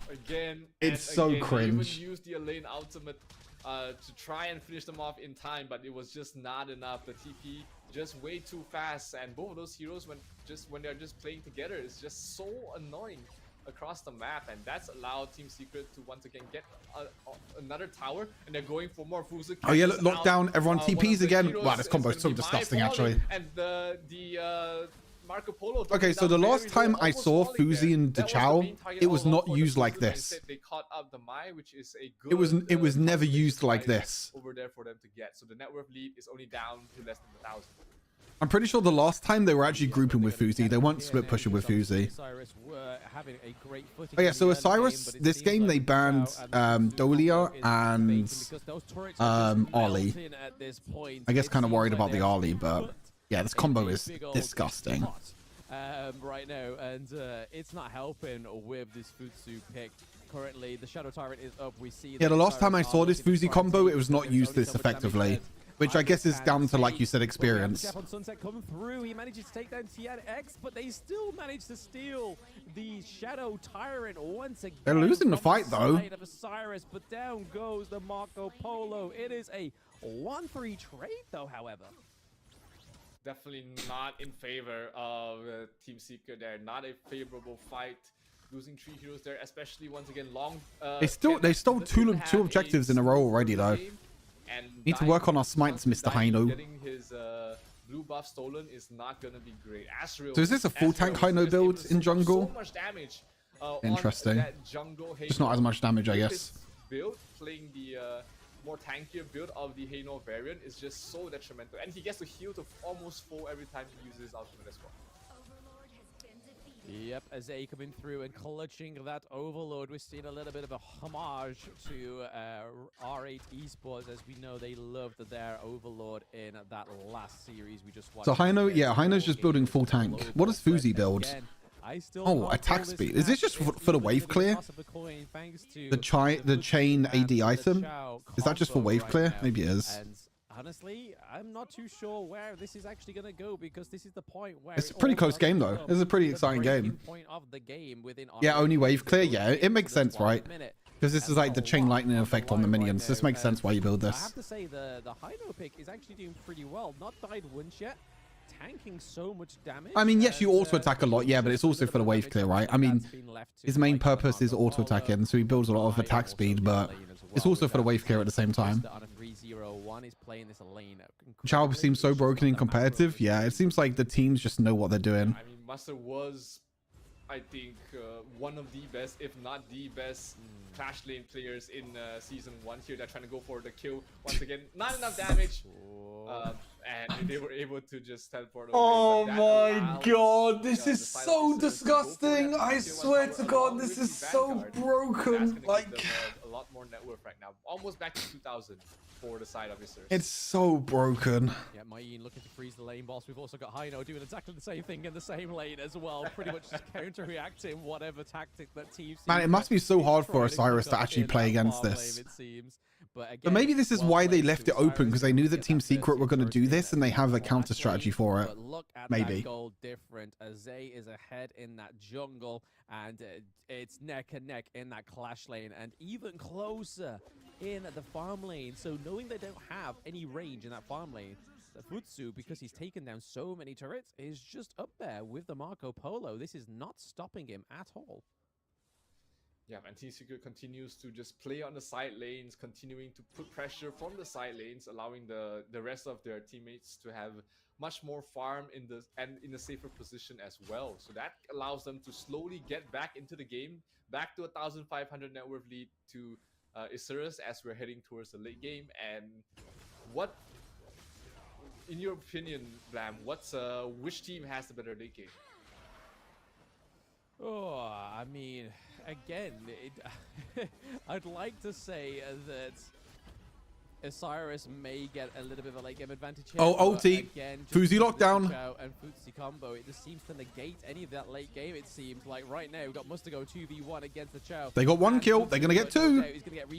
Again, it's so cringe. They even used the lane ultimate to try and finish them off in time, but it was just not enough. The TP just way too fast, and both of those heroes, when they're just playing together, is just so annoying across the map, and that's allowed Team Secret to once again get another tower, and they're going for more Fuzu. Oh yeah, look down, everyone TPs again. Wow, this combo is so disgusting, actually. And the Marco Polo. Okay, so the last time I saw Fuzi and Dachau, it was not used like this. They caught up the Mai, which is a good. It was never used like this. Over there for them to get. So the net worth lead is only down to less than 1,000. I'm pretty sure the last time they were actually grouping with Fuzi, they weren't split pushing with Fuzi. Oh yeah, so Osiris, this game they banned Dolia and Ollie. I guess kind of worried about the Ollie, but yeah, this combo is disgusting. Right now, and it's not helping with this Futsu pick. Currently, the Shadow Tyrant is up. We see. Yeah, the last time I saw this Fuzi combo, it was not used this effectively. Which I guess is down to, like you said, experience. On Sunset coming through, he manages to take down TNX, but they still manage to steal the Shadow Tyrant once again. They're losing the fight though. Of Osiris, but down goes the Marco Polo. It is a 1-3 trade though, however. Definitely not in favor of Team Secret there. Not a favorable fight. Losing 3 heroes there, especially once again long. They stole two objectives in a row already though. And need to work on our smites, Mr. Haino. Getting his blue buff stolen is not gonna be great. Asriel, so is this a full tank Haino build in jungle? So much damage, interesting. Just not as much damage, I guess. Build playing the more tankier build of the Haino variant is just so detrimental, and he gets to heal to almost full every time he uses his ultimate as well. Yep, Azay coming through and clutching that Overlord. We're seeing a little bit of a homage to R8 Esports, as we know they loved their Overlord in that last series we just watched. So Haino, yeah, Haino's just building full tank. What does Fuzi build? Oh, attack speed. Is this just for the wave clear? The chain AD item? Is that just for wave clear? Maybe it is. Honestly, I'm not too sure where this is actually going to go, because this is the point where it's a pretty close game though. This is a pretty exciting game. Yeah, only wave clear. Yeah, it makes sense, right? Because this is like the chain lightning effect on the minions. This makes sense why you build this. I have to say the Haino pick is actually doing pretty well. Not died once yet. Tanking so much damage. I mean, yes, you auto attack a lot, yeah, but it's also for the wave clear, right? I mean, his main purpose is auto attacking, so he builds a lot of attack speed, but it's also for the wave clear at the same time. Chao seems so broken in competitive. Yeah, it seems like the teams just know what they're doing. I mean, Master was, I think, one of the best, if not the best, Clash Lane players in Season 1 here. They're trying to go for the kill. Once again, not enough damage. And they were able to just teleport away. Oh my god, this is so disgusting. I swear to god, this is so broken. Like, a lot more net worth right now. Almost back to 2,000 for the side of Osiris. It's so broken. Yeah, Mayin looking to freeze the lane boss. We've also got Haino doing exactly the same thing in the same lane as well. Pretty much just counter-reacting whatever tactic that team. Man, it must be so hard for Osiris to actually play against this. It seems. But maybe this is why they left it open, because they knew that Team Secret were going to do this and they have a counter strategy for it. Maybe. Goal different. Azay is ahead in that jungle, and it's neck and neck in that clash lane, and even closer in the farm lane. So knowing they don't have any range in that farm lane, the Futsu, because he's taken down so many turrets, is just up there with the Marco Polo. This is not stopping him at all. Yeah, and Team Secret continues to just play on the side lanes, continuing to put pressure from the side lanes, allowing the rest of their teammates to have much more farm in a safer position as well. So that allows them to slowly get back into the game, back to 1,500 net worth lead to Osiris as we're heading towards the late game. And what, in your opinion, Blam, which team has the better late game? Oh, I mean, again, I'd like to say that Osiris may get a little bit of a late game advantage here. Oh, but ulti. again, just Fuzi because lockdown. of the Chao and Futsi combo, it just seems to negate any of that late game, it seems. Like right now, we've got Mustago 2v1 against the Chao. They got one And kill. Futsi They're going to get two.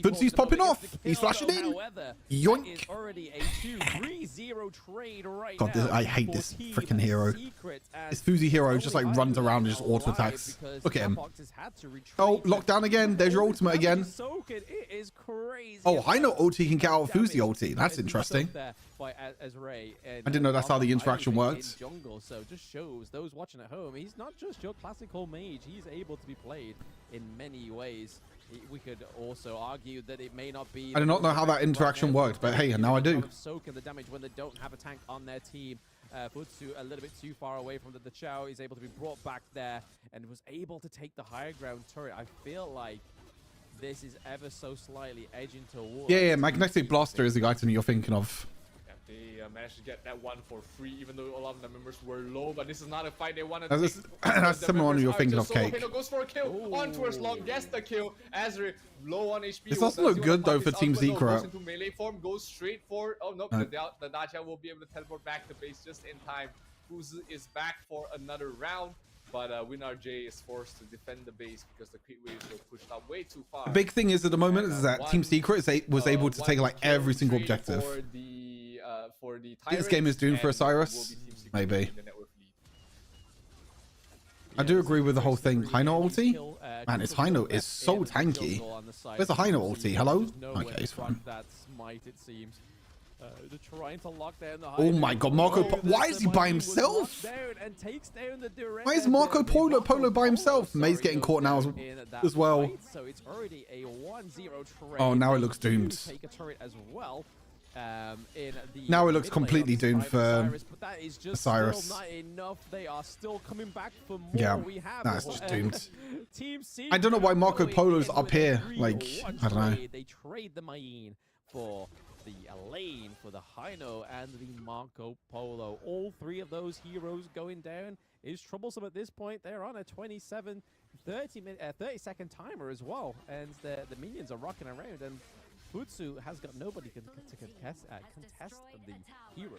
Futsi's popping off. He's flashing in. However, Yoink. that is already a 2-3-0 trade right God, now. I hate for this Team freaking hero. Secret, and This Fuzi hero only just like Hydra runs around and is just auto alive attacks. because Look at him. Starfox has had to retreat. Oh, lockdown again. There's your ultimate again. It is crazy. Oh, I know ulti can get out of Fuzi ulti. That's It's interesting. there by Azray, and I didn't know that's how the interaction in worked. Jungle, so just shows those watching at home, he's not just your classical mage. He's able to be played in many ways. We could also argue that it may not be. I do not know how that interaction worked, but hey, now I do. Soaking the damage when they don't have a tank on their team. Futsu a little bit too far away from the Chao. He's able to be brought back there and was able to take the higher ground turret. I feel like this is ever so slightly edging towards. Yeah, Magnetic Blaster is the item you're thinking of. They managed to get that one for free, even though a lot of the members were low. But this is not a fight they want to That's, take. that's similar one you're thinking of, Cake. Pino goes for a kill. On towards long, gets the kill. Azri low on HP. This doesn't look good though for Team Secret. Goes into melee form, goes straight for. Oh no, the Dacia will be able to teleport back to base just in time. Fuzu is back for another round. But WinRJ is forced to defend the base because the crit waves were pushed out way too far. The big thing is at the moment is that Team Secret was able to take like every single objective. For the This game is doomed for Osiris. Maybe. I do agree with the whole thing. Hino ulti? Man, its Hino is so tanky. Where's the Hino ulti? Hello? Okay, it's fine. That smite, it seems. They're trying to lock down the Oh my god, Marco why is he by himself? Why is Marco Polo by himself? May's getting caught now as well. So it's already a 1-0 trade. Oh, now it looks doomed. Take a turret as well. Now it looks completely doomed for Osiris, but that is just Osiris. still not enough. They are still coming back for more. Yeah, we have that's just doomed. Team I don't know why Marco Polo's up here. Like, I don't know. They trade the Main for the Elaine, for the Hino, and the Marco Polo. All three of those heroes going down is troublesome at this point. They're on a 30-second timer as well, and the minions are rocking around, and Futsu has got nobody to contest the hero.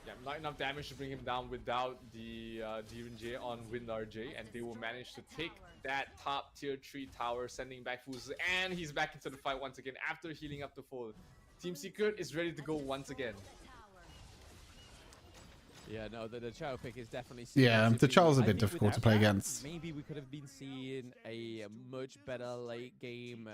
Yeah, not enough damage to bring him down without the DNJ on WinRJ, and they will manage to take that top tier 3 tower, sending back Futsu, and he's back into the fight once again after healing up the full. Team Secret is ready to go once again. Yeah, no, the Chao pick is definitely... Yeah, the Chao's a bit difficult to play against. Maybe we could have been seeing a much better late game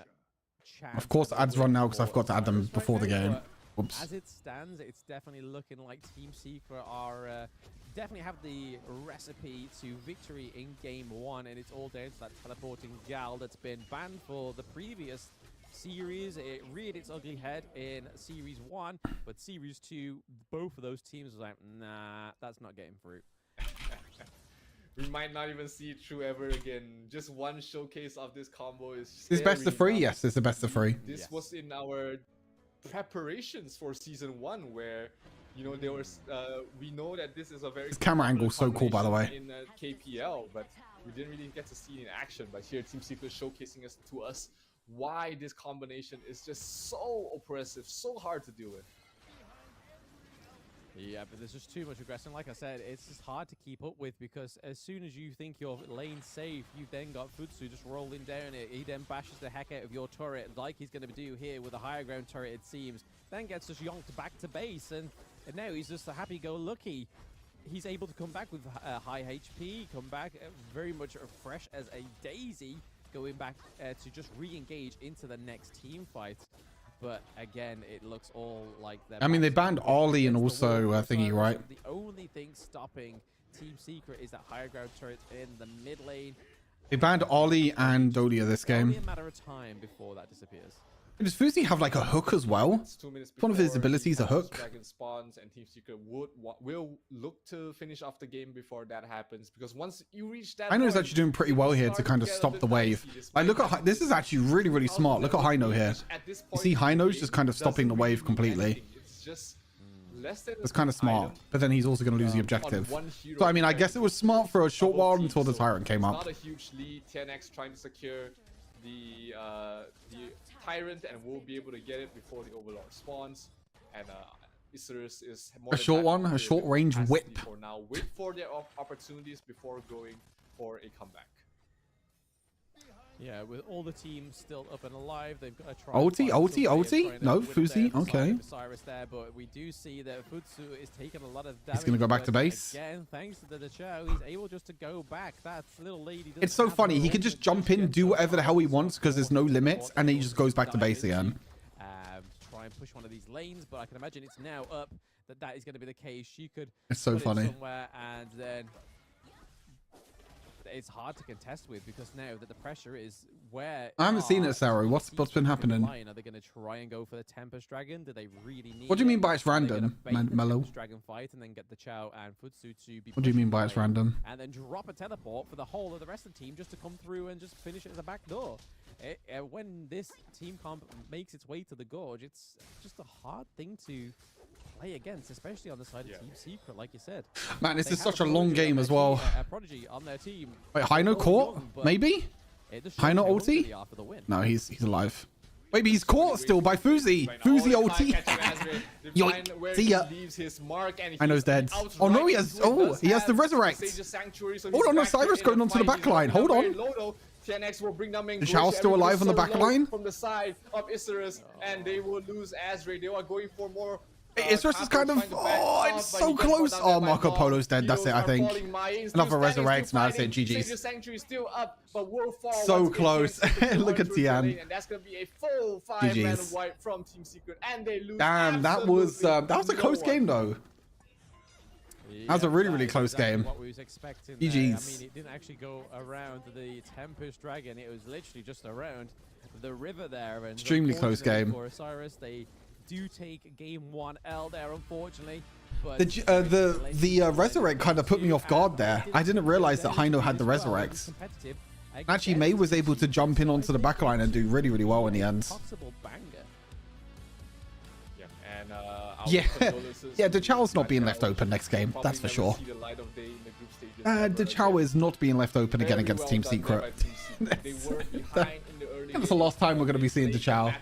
chance. Of course, ads run now because I forgot to add them before the game. Oops. As it stands, it's definitely looking like Team Secret are definitely have the recipe to victory in game 1, and it's all down to that teleporting gal that's been banned for the previous series. It reared its ugly head in Series 1, but Series 2, both of those teams was like, nah, that's not getting through. We might not even see it through ever again. Just one showcase of this combo is It's best of 3? Yes, it's the best of 3. This was in our preparations for Season 1, where, you know, there was, we know that this is a very... This camera angle is so cool, by the way. In KPL, but we didn't really get to see it in action. But here, Team Secret showcasing us to us why this combination is just so oppressive, so hard to deal with. Yeah, but there's just too much aggression. Like I said, it's just hard to keep up with, because as soon as you think your lane's safe, you've then got Futsu just rolling down it. He then bashes the heck out of your turret, like he's going to do here with a higher ground turret, it seems. Then gets just yonked back to base, and now he's just a happy-go-lucky. He's able to come back with high HP, come back very much fresh as a daisy, going back to just re-engage into the next team fight. But again, it looks all like they're... I mean, they banned Ollie and also thingy, right? The only thing stopping Team Secret is that higher ground turret in the mid lane. They banned Ollie and Dolia this game. Only a matter of time before that disappears. Does Fuzi have like a hook as well? It's 2 minutes One of his abilities, a hook. Dragon spawns, and Team Secret will look to finish off the game before that happens, because once you reach that... I know he's actually doing pretty well here to kind of stop the wave. Like, look at... This is actually really, really smart. Look at Hino here. You see Hino's just kind of stopping the wave completely. It's just less than It's kind of smart, but then he's also going to lose the objective. So I mean, I guess it was smart for a short while until the Tyrant came up. Not a huge lead. 10x trying to secure the Tyrant, and we'll be able to get it before the Overlord spawns. And Osiris is more A short one, a short range whip. For now, wait for their opportunities before going for a comeback. Yeah, with all the teams still up and alive, they've got to try. Ulti? No, Fuzi? Okay. Osiris there, but we do see that Futsu is taking a lot of damage. He's going to go back to base. Again, thanks to the Chow, he's able just to go back. That little lady. It's so funny. He can just jump in, do whatever the hell he wants because there's no limits, and then he just goes back to base again. To try and push one of these lanes, but I can imagine it's now up that is going to be the case. She could. It's so funny. Somewhere, and then it's hard to contest with because now that the pressure is where. I haven't seen it, Saru. What's been happening? Are they going to try and go for the Tempest Dragon? Do they really need? What do you mean by it's random, Mellow? Dragon fight and then get the Chow and Futsu to be. What do you mean by it's random? And then drop a teleport for the whole of the rest of the team just to come through and just finish it as a back door. When this team comp makes its way to the Gorge, it's just a hard thing to play against, especially on the side of Team Secret, like you said. Man, this is such a long game as well. Prodigy on their team. Wait, Hino caught? Maybe? Hino ulti? No, he's alive. Maybe he's caught still by Fuzi. Fuzi ulti. Yo, see ya. Hino's dead. Oh no, he has the resurrect. Hold on, Osiris going onto the back line. Hold on. The Chow's still alive on the back line. From the side of Osiris, and they will lose Azray. They are going for more. Osiris is kind of, it's so close. Oh, Marco Polo's dead. That's it, I think. Another resurrect. Now that's it. GG's. So close. Look at Tian. And that's going to be a full 5-man wipe from Team Secret, and they lose. Damn, that was a close game though. That was a really, really close game. What we was expecting. GG's. I mean, it didn't actually go around the Tempest Dragon. It was literally just around the river there. And extremely close game. For Osiris, they do take game 1L there, unfortunately. But the resurrect kind of put me off guard there. I didn't realize that Hino had the resurrect. Actually, May was able to jump in onto the backline and do really, really well in the end. Yeah, DeChow's not being left open next game. That's for sure. DeChow is not being left open again against Team Secret. That's the last time we're going to be seeing DeChow.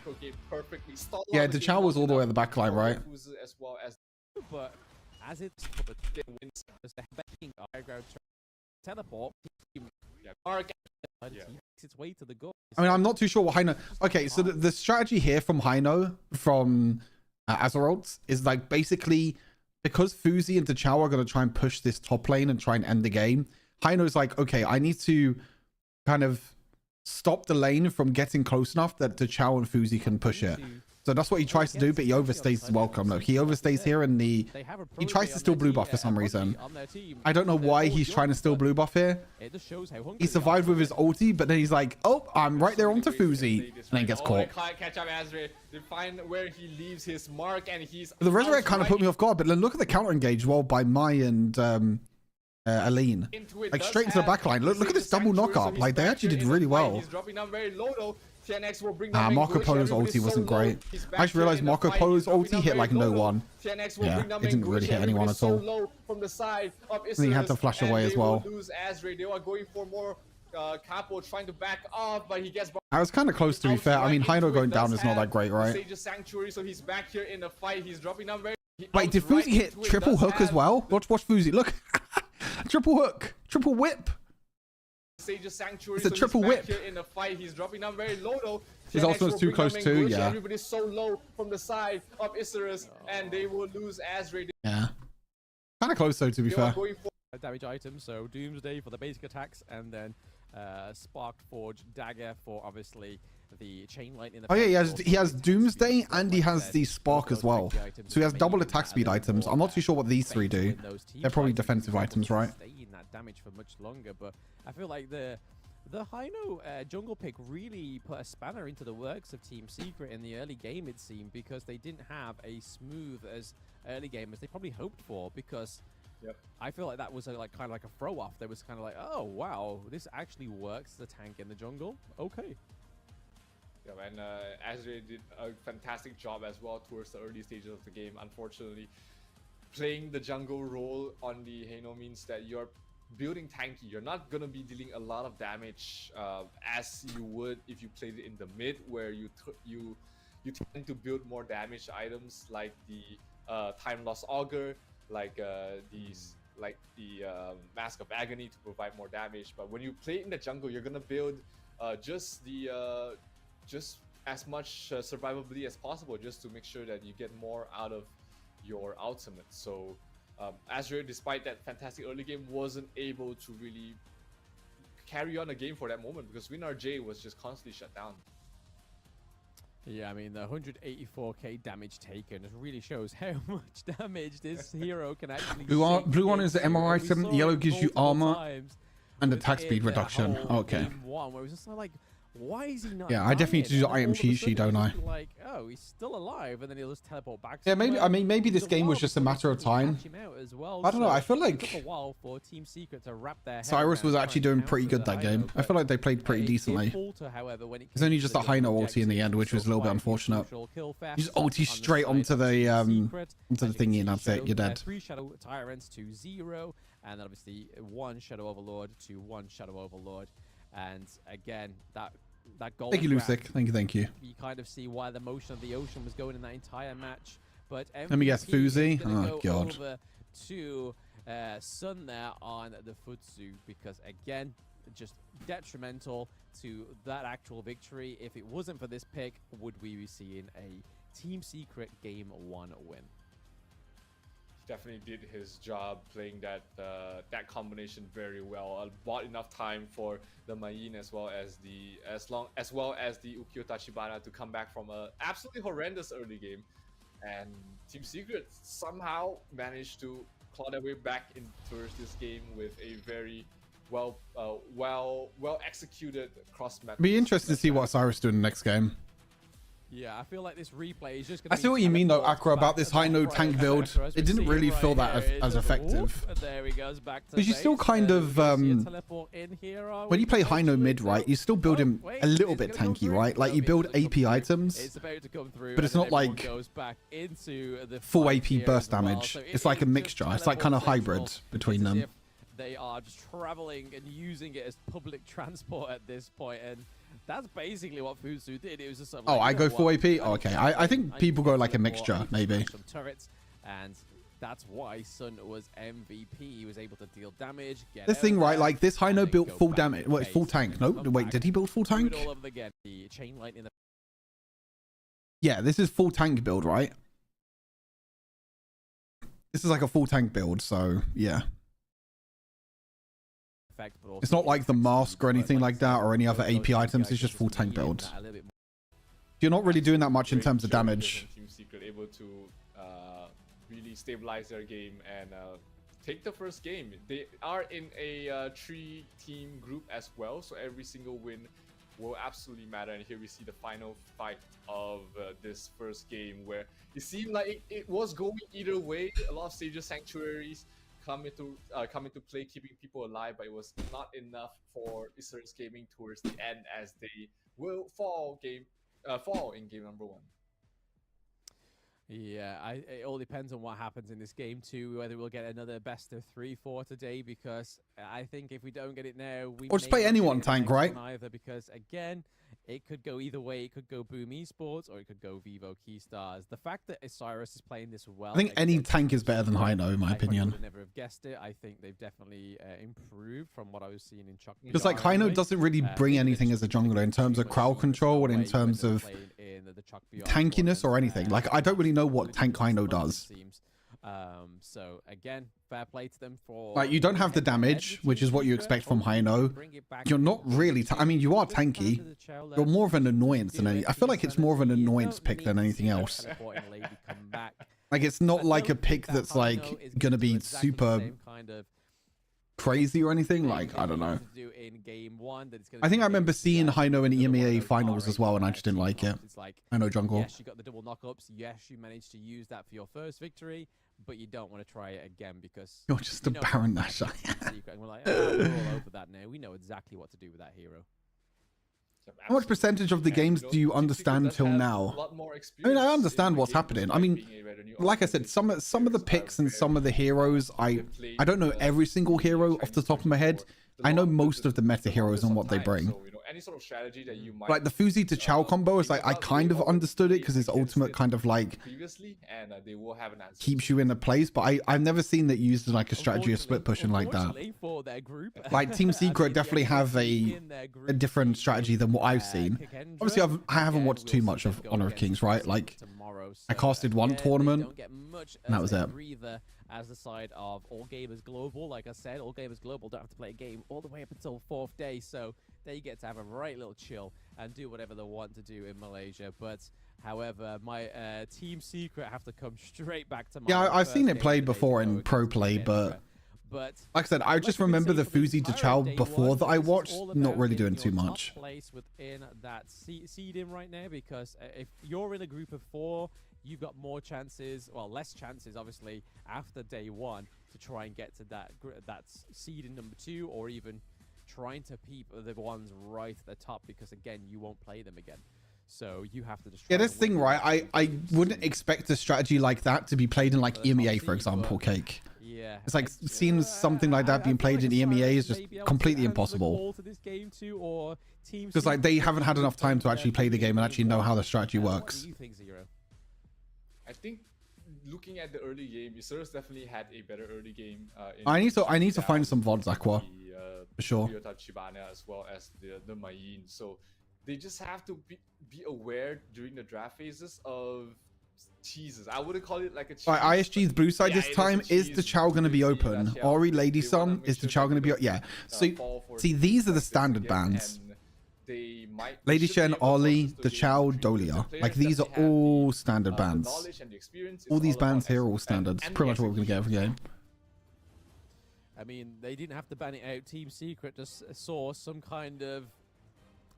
Yeah, DeChow was all the way at the back line, right? But as it's teleport, its way to the goal. I mean, I'm not too sure what Hino. Okay, so the strategy here from Hino from Azeroth is like basically because Fuzi and DeChow are going to try and push this top lane and try and end the game. Hino's like, okay, I need to kind of stop the lane from getting close enough that DeChow and Fuzi can push it. So that's what he tries to do, but he overstays his welcome. Look, he overstays here and he tries to steal blue buff for some reason. I don't know why he's trying to steal blue buff here. He survived with his ulti, but then he's like, oh, I'm right there onto Fuzi, and then gets caught. Catch up Azray. They find where he leaves his mark, and he's the resurrect kind of put me off guard, but then look at the counter engage well by Mai and Aline. Like straight into the back line. Look at this double knock up. Like they actually did really well. He's dropping down very low though. Marco Polo's ulti wasn't great. I just realized Marco Polo's ulti hit like no one. Yeah, it didn't really hit anyone at all. And he had to flash away as well. I was kind of close, to be fair. I mean, Hino going down is not that great, right? Wait, did Fuzi hit triple hook as well? Watch Fuzi. Look. Triple hook. Triple whip. It's a triple whip. In the fight, he's dropping down very low though. His ultimate's too close too, yeah. Everybody's so low from the side of Osiris, and they will lose Azray. Yeah. Kind of close though, to be fair. Damage items, so Doomsday for the basic attacks, and then Sparked Forge Dagger for obviously the chain light in the. Oh yeah, he has Doomsday and he has the Spark as well. So he has double attack speed items. I'm not too sure what these three do. They're probably defensive items, right? Damage for much longer, but I feel like the Hino jungle pick really put a spanner into the works of Team Secret in the early game, it seemed, because they didn't have a smooth as early game as they probably hoped for, because I feel like that was kind of like a throw off. There was kind of like, oh wow, this actually works, the tank in the jungle. Okay. Yeah, and Azray did a fantastic job as well towards the early stages of the game. Unfortunately, playing the jungle role on the Heino means that you're building tanky. You're not gonna be dealing a lot of damage as you would if you played it in the mid, where you tend to build more damage items like the time loss augur, like the Mask of Agony to provide more damage. But when you play in the jungle, you're gonna build just as much survivability as possible, just to make sure that you get more out of your ultimate. So Azure, despite that fantastic early game, wasn't able to really carry on a game for that moment because WinRJ was just constantly shut down. Yeah, I mean, the 184k damage taken just really shows how much damage this hero can actually Blue one is the MR item, yellow gives you armor and attack speed within reduction. whole Okay. game one, where it was just like, why is he not Yeah, I definitely need to do the dying? And item then all of a cheat sheet, sudden don't I? it's like, oh, he's still alive, and then he'll just teleport back. Yeah, maybe. I mean, maybe this game was just a matter of time. I don't know. I feel like it took a while for Team Secret to wrap their head Cyrus around was trying actually to doing pretty counter good that the game. Hino, I feel like they played pretty it did decently. falter, however, when it It's only came just to a high no ulti in the end, which was a little bit unfortunate. You just ulti straight onto the thingy, and that's it. You're dead. 3 Shadow Tyrants to 0, and then obviously 1 Shadow Overlord to 1 Shadow Overlord. And again, that goal. Thank you, Lucic. Thank you. You kind of see why the motion of the ocean was going in that entire match. But Let me guess, MVP is Fuzi? gonna Oh, go God. over to Sun there on the Futsu, because again, just detrimental to that actual victory. If it wasn't for this pick, would we be seeing a Team Secret Game 1 win? Definitely did his job playing that combination very well. Bought enough time for the Mayin as well as the Ukiyo Tachibana to come back from a absolutely horrendous early game, and Team Secret somehow managed to claw their way back into this game with a very well executed cross-map. Be interested to see what Cyrus do in the next game. Yeah, I feel like this replay is just going I see what you mean though, Akra, about this high no tank build. It didn't really feel that as effective. There he goes back to Because you still kind of when you play high no mid, right, you still build him a little bit tanky, right? Like you build AP items, but it's not like full AP burst damage. It's like a mixture. It's like kind of hybrid between them. They are just traveling and using it as public transport at this point, and that's basically what Futsu did. It was just sort of Oh, like, I you go know full what? AP? Oh, okay. I think people go like a mixture, maybe. Some turrets, and that's why Sun was MVP. He was able to deal damage. This thing, right? Like this high no built full damage. Wait, full tank. No, wait, did he build full tank? All over again. The chain lightning. Yeah, this is full tank build, right? This is like a full tank build, so yeah. It's not like the mask or anything like that or any other AP items. It's just full tank build. You're not really doing that much in terms of damage. Team Secret able to really stabilize their game and take the first game. They are in a 3-team group as well, so every single win will absolutely matter. And here we see the final fight of this first game, where it seemed like it was going either way. A lot of Sages Sanctuaries come into play, keeping people alive, but it was not enough for Osiris Gaming towards the end, as they will fall in game number 1. Yeah, it all depends on what happens in this game too, whether we'll get another best of 3-4 today, because I think if we don't get it now, we Or just may play not anyone get the tank, next right? one either, because again, it could go either way. It could go Boom Esports, or it could go Vivo Keystars. The fact that Osiris is playing this well, I think any tank is better than high no, in my opinion. I would never have guessed it. I think they've definitely improved from what I was seeing in Chuck. Because like high no doesn't really bring anything as a jungler in terms of crowd control and in terms of tankiness or anything. Like I don't really know what tank high no does. So again, fair play to them for Like you don't have the damage, which is what you expect from high no. You're not really. I mean, you are tanky. You're more of an annoyance than any. I feel like it's more of an annoyance pick than anything else. Like it's not like a pick that's like gonna be super crazy or anything. Like I don't know. I think I remember seeing high no in EMEA finals as well, and I just didn't like it. I know jungle. Yes, you got the double knockups. Yes, you managed to use that for your first victory, but you don't want to try it again because you're just a Baron Nashor. And we're like, oh, we're all over that now. We know exactly what to do with that hero. How much percentage of the games do you understand till now? I mean, I understand what's happening. I mean, like I said, some of the picks and some of the heroes, I don't know every single hero off the top of my head. I know most of the meta heroes and what they bring. Any sort of strategy that you might Like the Fuzi to Chow combo is like I kind of understood it because his ultimate kind of like previously, and they will have an answer. keeps you in a place, but I've never seen that used as like a strategy of split pushing like that. For their group, Like Team Secret definitely have a different strategy than what I've seen. Obviously, I haven't watched too much of Honor of Kings, right? Like I casted one tournament, and that was it. As the side of All Gamers Global, like I said, All Gamers Global don't have to play a game all the way up until 4th day, so they get to have a right little chill and do whatever they want to do in Malaysia. But however, my Team Secret have to come straight back to my I've seen it played before in pro play, but like I said, I just remember the Fuzi to Chow before that I watched, not really doing too much. Place within that seeding right now, because if you're in a group of 4, you've got more chances, well, less chances, obviously, after day 1 to try and get to that seed in number 2, or even trying to peep the ones right at the top, because again, you won't play them again. So you have to just this thing, right? I wouldn't expect a strategy like that to be played in like EMEA, for example, Cake. Yeah, it's like seeing something like that being played in EMEA is just completely impossible. Because like they haven't had enough time to actually play the game and actually know how the strategy works. I think looking at the early game, Osiris definitely had a better early game. I need to find some VODs, Aqua, for sure. Chibana as well as the Mayin. So they just have to be aware during the draft phases of cheeses. I wouldn't call it like a cheese. Right, ISG's blue side this time. Is the Chow going to be open? Ori, Lady Sun, is the Chow going to be? Yeah. So see, these are the standard bans. Lady Shen, Ollie, the Chow, Dolia. Like these are all standard bans. All these bans here are all standard. It's pretty much what we're going to get every game. I mean, they didn't have to ban it out. Team Secret just saw some kind of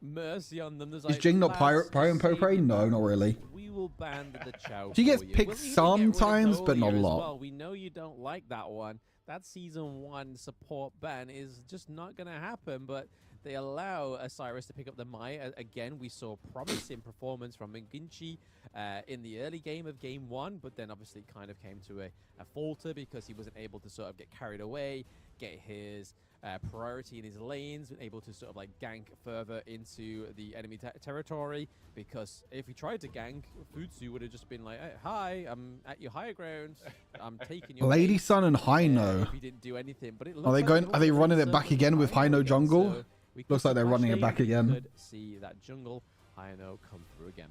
mercy on them. There's Is Jing not Pyro and Popray? No, not really. We will ban the Chow. She gets picked sometimes, but not a lot. Well, we know you don't like that one. That season 1 support ban is just not going to happen, but they allow Osiris to pick up the Mai. Again, we saw promising performance from Minginchi in the early game of game 1, but then obviously kind of came to a falter because he wasn't able to sort of get carried away, get his priority in his lanes, able to sort of like gank further into the enemy territory, because if he tried to gank, Futsu would have just been like, hey, hi, I'm at your higher ground, I'm taking your Lady Sun and Haino. He didn't do anything, but it are they running it back again with Haino jungle? So looks like they're running it back again. Could see that jungle Haino come through again.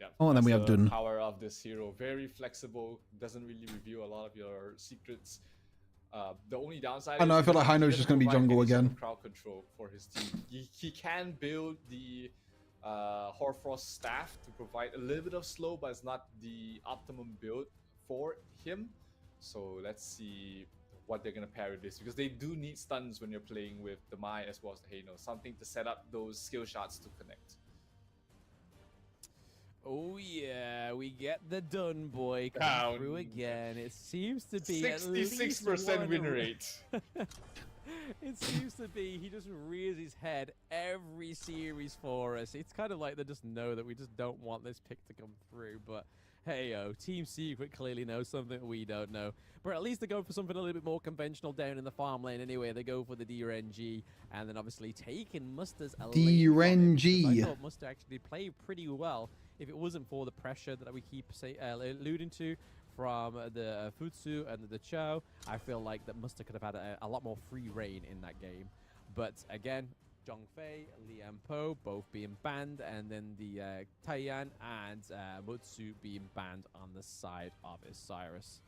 Yeah, and then we have Dun. Power of this hero, very flexible, doesn't really reveal a lot of your secrets. The only downside I feel like Haino's just going to be jungle again. Crowd control for his team. He can build the Horfrost staff to provide a little bit of slow, but it's not the optimum build for him. So let's see what they're going to pair with this, because they do need stuns when you're playing with the Mai as well as the Haino. Something to set up those skill shots to connect. Oh yeah, we get the Dun boy coming through again. It seems to be 66% win rate. It seems to be he just rears his head every series for us. It's kind of like they just know that we just don't want this pick to come through, but hey-o, Team Secret clearly knows something we don't know. But at least they go for something a little bit more conventional down in the farm lane anyway. They go for the DRNG, and then obviously taking Musta's DRNG. I thought Musta actually played pretty well if it wasn't for the pressure that we keep alluding to from the Futsu and the Chow. I feel like that Musta could have had a lot more free reign in that game. But again, Zhongfei, Liam Po both being banned, and then the Taiyan and Mutsu being banned on the side of Osiris.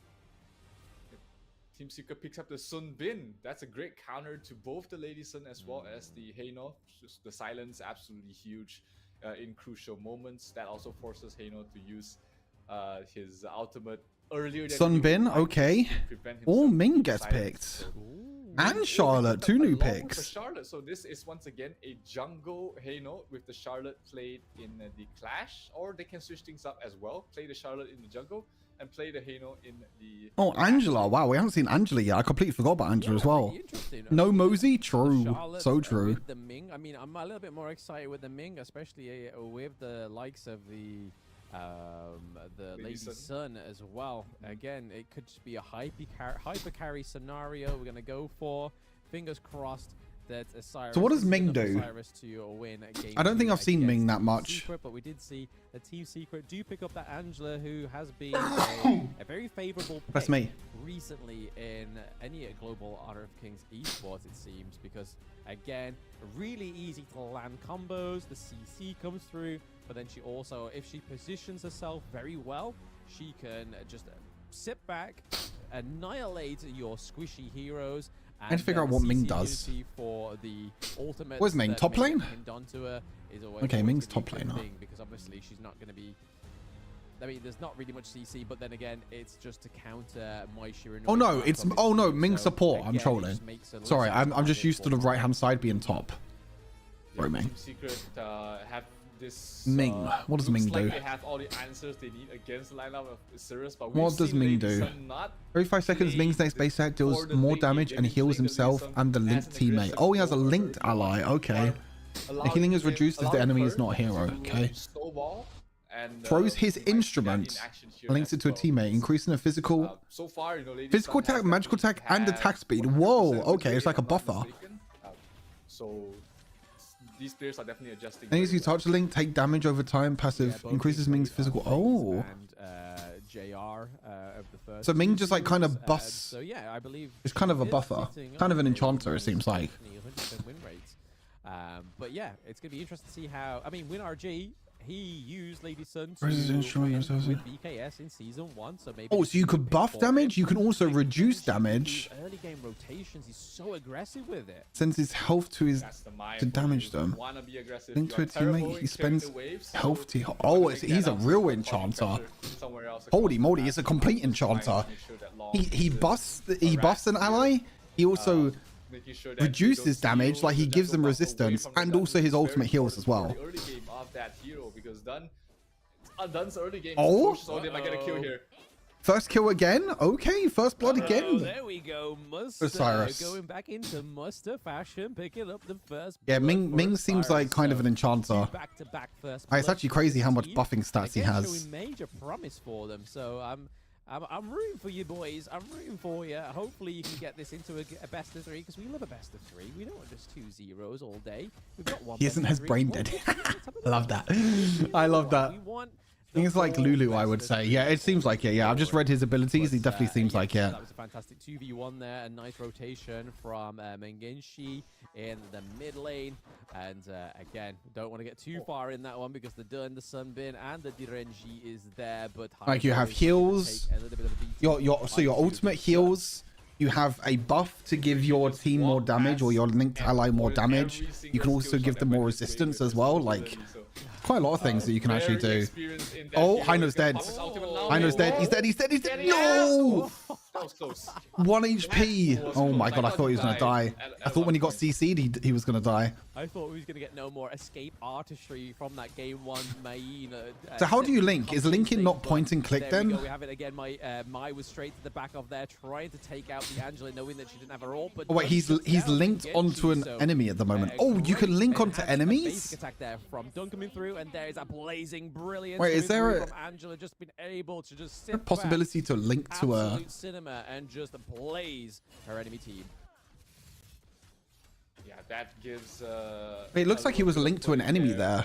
Team Secret picks up the Sun Bin. That's a great counter to both the Lady Sun as well as the Haino. Just the silence, absolutely huge in crucial moments. That also forces Haino to use his ultimate earlier than Sun Bin, okay. All Ming gets picked. And Charlotte, 2 new picks. Charlotte. So this is once again a jungle Haino with the Charlotte played in the Clash, or they can switch things up as well. Play the Charlotte in the jungle and play the Hano in the. Oh, Angela. Wow, we haven't seen Angela yet. I completely forgot about Angela as well. No Mosey? True. Charlotte, So true. With the Ming, I mean, I'm a little bit more excited with the Ming, especially with the likes of the Lady Sun as well. Again, it could just be a hyper carry scenario we're gonna go for. Fingers crossed that Osiris. So what does Ming do? To win a game I don't think I've seen Ming that Team much. Secret, but we did see the Team Secret do pick up that Angela, who has been a very favorable pick That's me. recently in any global Honor of Kings esports, it seems, because again, really easy to land combos. The CC comes through, but then she also, if she positions herself very well, she can just sit back, annihilate your squishy heroes. I need to figure out what Ming does. For the Where's Ming? Top lane? Okay, Ming's top lane. Because obviously she's not going to be. I mean, there's not really much CC, but then again, it's just to counter my Shiro. Oh no, it's Ming support. I'm trolling. Sorry, I'm just used to the right hand side being top. Sorry, Ming. Secret have this. Ming. What does Ming do? Like they have all the answers they need against the lineup of Osiris, but what does Ming do? Every 5 seconds, Ming's next base attack deals more damage and heals himself and the linked teammate. Oh, he has a linked ally. Okay. The healing is reduced as the enemy is not a hero. Okay. Throws his instrument, links it to a teammate, increasing the physical attack, magical attack, and attack speed. Whoa. Okay, it's like a buffer. So these players are definitely adjusting. And as you touch the link, take damage over time. Passive increases Ming's physical. Oh. So Ming just like kind of busts. So yeah, I believe it's kind of a buffer, kind of an enchanter. It seems like. Win rates. But yeah, it's gonna be interesting to see how. I mean, WinRG. He used Lady Sun to win with BKS in season 1, so maybe. Oh, so you could buff damage. You can also reduce damage. Early game rotations. He's so aggressive with it. Sends his health to his to damage them. Link to a teammate. He spends health to. Oh, he's a real enchanter. Holy moly, he's a complete enchanter. He buffs an ally. He also reduces damage, like he gives them resistance, and also his ultimate heals as well. Oh, first kill again. Okay, first blood again. There we go, Muster. Osiris going back into Muster fashion, picking up the first. Yeah, Ming seems like kind of an enchanter. Back-to-back first. It's actually crazy how much buffing stats he has. Showing major promise for them, so I'm rooting for you boys. I'm rooting for you. Hopefully you can get this into a best of 3, because we love a best of 3. We don't want just 2 zeros all day. We've got one. He isn't his brain dead. I love that. I love that. I think it's like Lulu, I would say. Yeah, it seems like it. Yeah, I've just read his abilities. He definitely seems like it. That was a fantastic 2v1 there. A nice rotation from Mengenshi in the mid lane. And again, don't want to get too far in that one because the Dun, the Sunbin, and the Direnji is there. But like you have heals. So your ultimate heals. You have a buff to give your team more damage or your linked ally more damage. You can also give them more resistance as well. Like quite a lot of things that you can actually do. Oh, Heino's dead. Heino's dead. He's dead. He's dead. He's dead. No! 1 HP. Oh my god, I thought he was going to die. I thought when he got CC'd, he was going to die. I thought we was going to get no more escape artistry from that game 1 main. So how do you link? Is linking not point and click then? We have it again. Mai was straight to the back of there trying to take out the Angela, knowing that she didn't have her ult. But oh wait, he's linked onto an enemy at the moment. Oh, you can link onto enemies? Basic attack there from Dun coming through, and there is a blazing brilliance. Wait, is there a Angela just been able to just sit possibility to link to a cinema and just blaze her enemy team? Yeah, that gives. It looks like he was linked to an enemy there.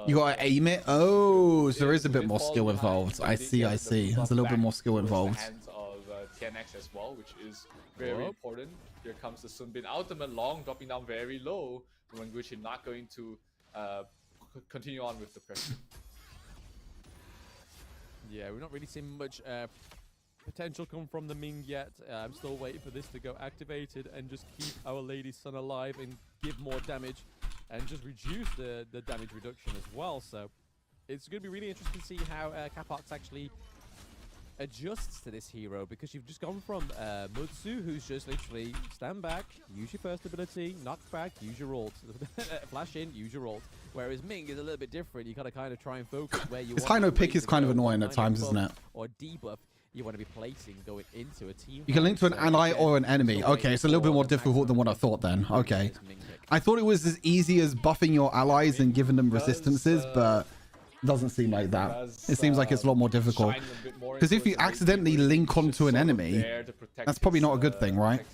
You gotta aim it. Oh, so there is a bit more skill involved. I see. I see. There's a little bit more skill involved. Hands of TNX as well, which is very important. Here comes the Sunbin ultimate long, dropping down very low. When Gucci not going to continue on with the pressure. Yeah, we're not really seeing much potential come from the Ming yet. I'm still waiting for this to go activated and just keep our Lady Sun alive and give more damage and just reduce the damage reduction as well. So it's going to be really interesting to see how Capox actually adjusts to this hero, because you've just gone from Mutsu, who's just literally stand back, use your first ability, knock back, use your ult, flash in, use your ult. Whereas Ming is a little bit different. You gotta kind of try and focus where you This want. Hino pick is kind of annoying at times, isn't it? Or debuff you want to be placing going into a team. You can link to an ally or an enemy. Okay, it's a little bit more difficult than what I thought then. Okay. I thought it was as easy as buffing your allies and giving them resistances, but it doesn't seem like that. It seems like it's a lot more difficult. Because if you accidentally link onto an enemy, that's probably not a good thing, right?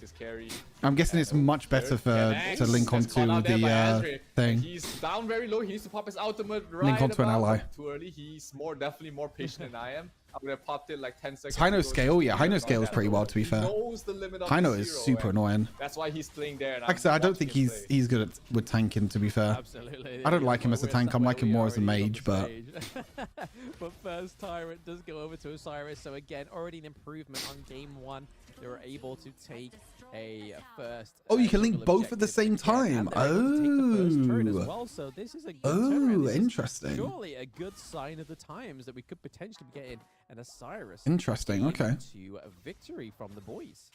I'm guessing it's much better to link onto the thing. He's down very low. He needs to pop his ultimate right Link onto an ally. Too early. He's definitely more patient than I am. I would have popped it like 10 seconds. Hino scale, yeah, Hino scales pretty well, to be fair. Hino is super annoying. That's why he's playing there. Like I said, I don't think he's good with tanking, to be fair. Absolutely. I don't like him as a tank. I'm like him more as a mage, but... But first, Tyrant does go over to Osiris. So again, already an improvement on game 1. They were able to take a first. Oh, you can link both at the same time. Oh. So this is a good turnaround. Interesting. Surely a good sign of the times that we could potentially be getting an Osiris. Interesting. Okay. To a victory from the boys.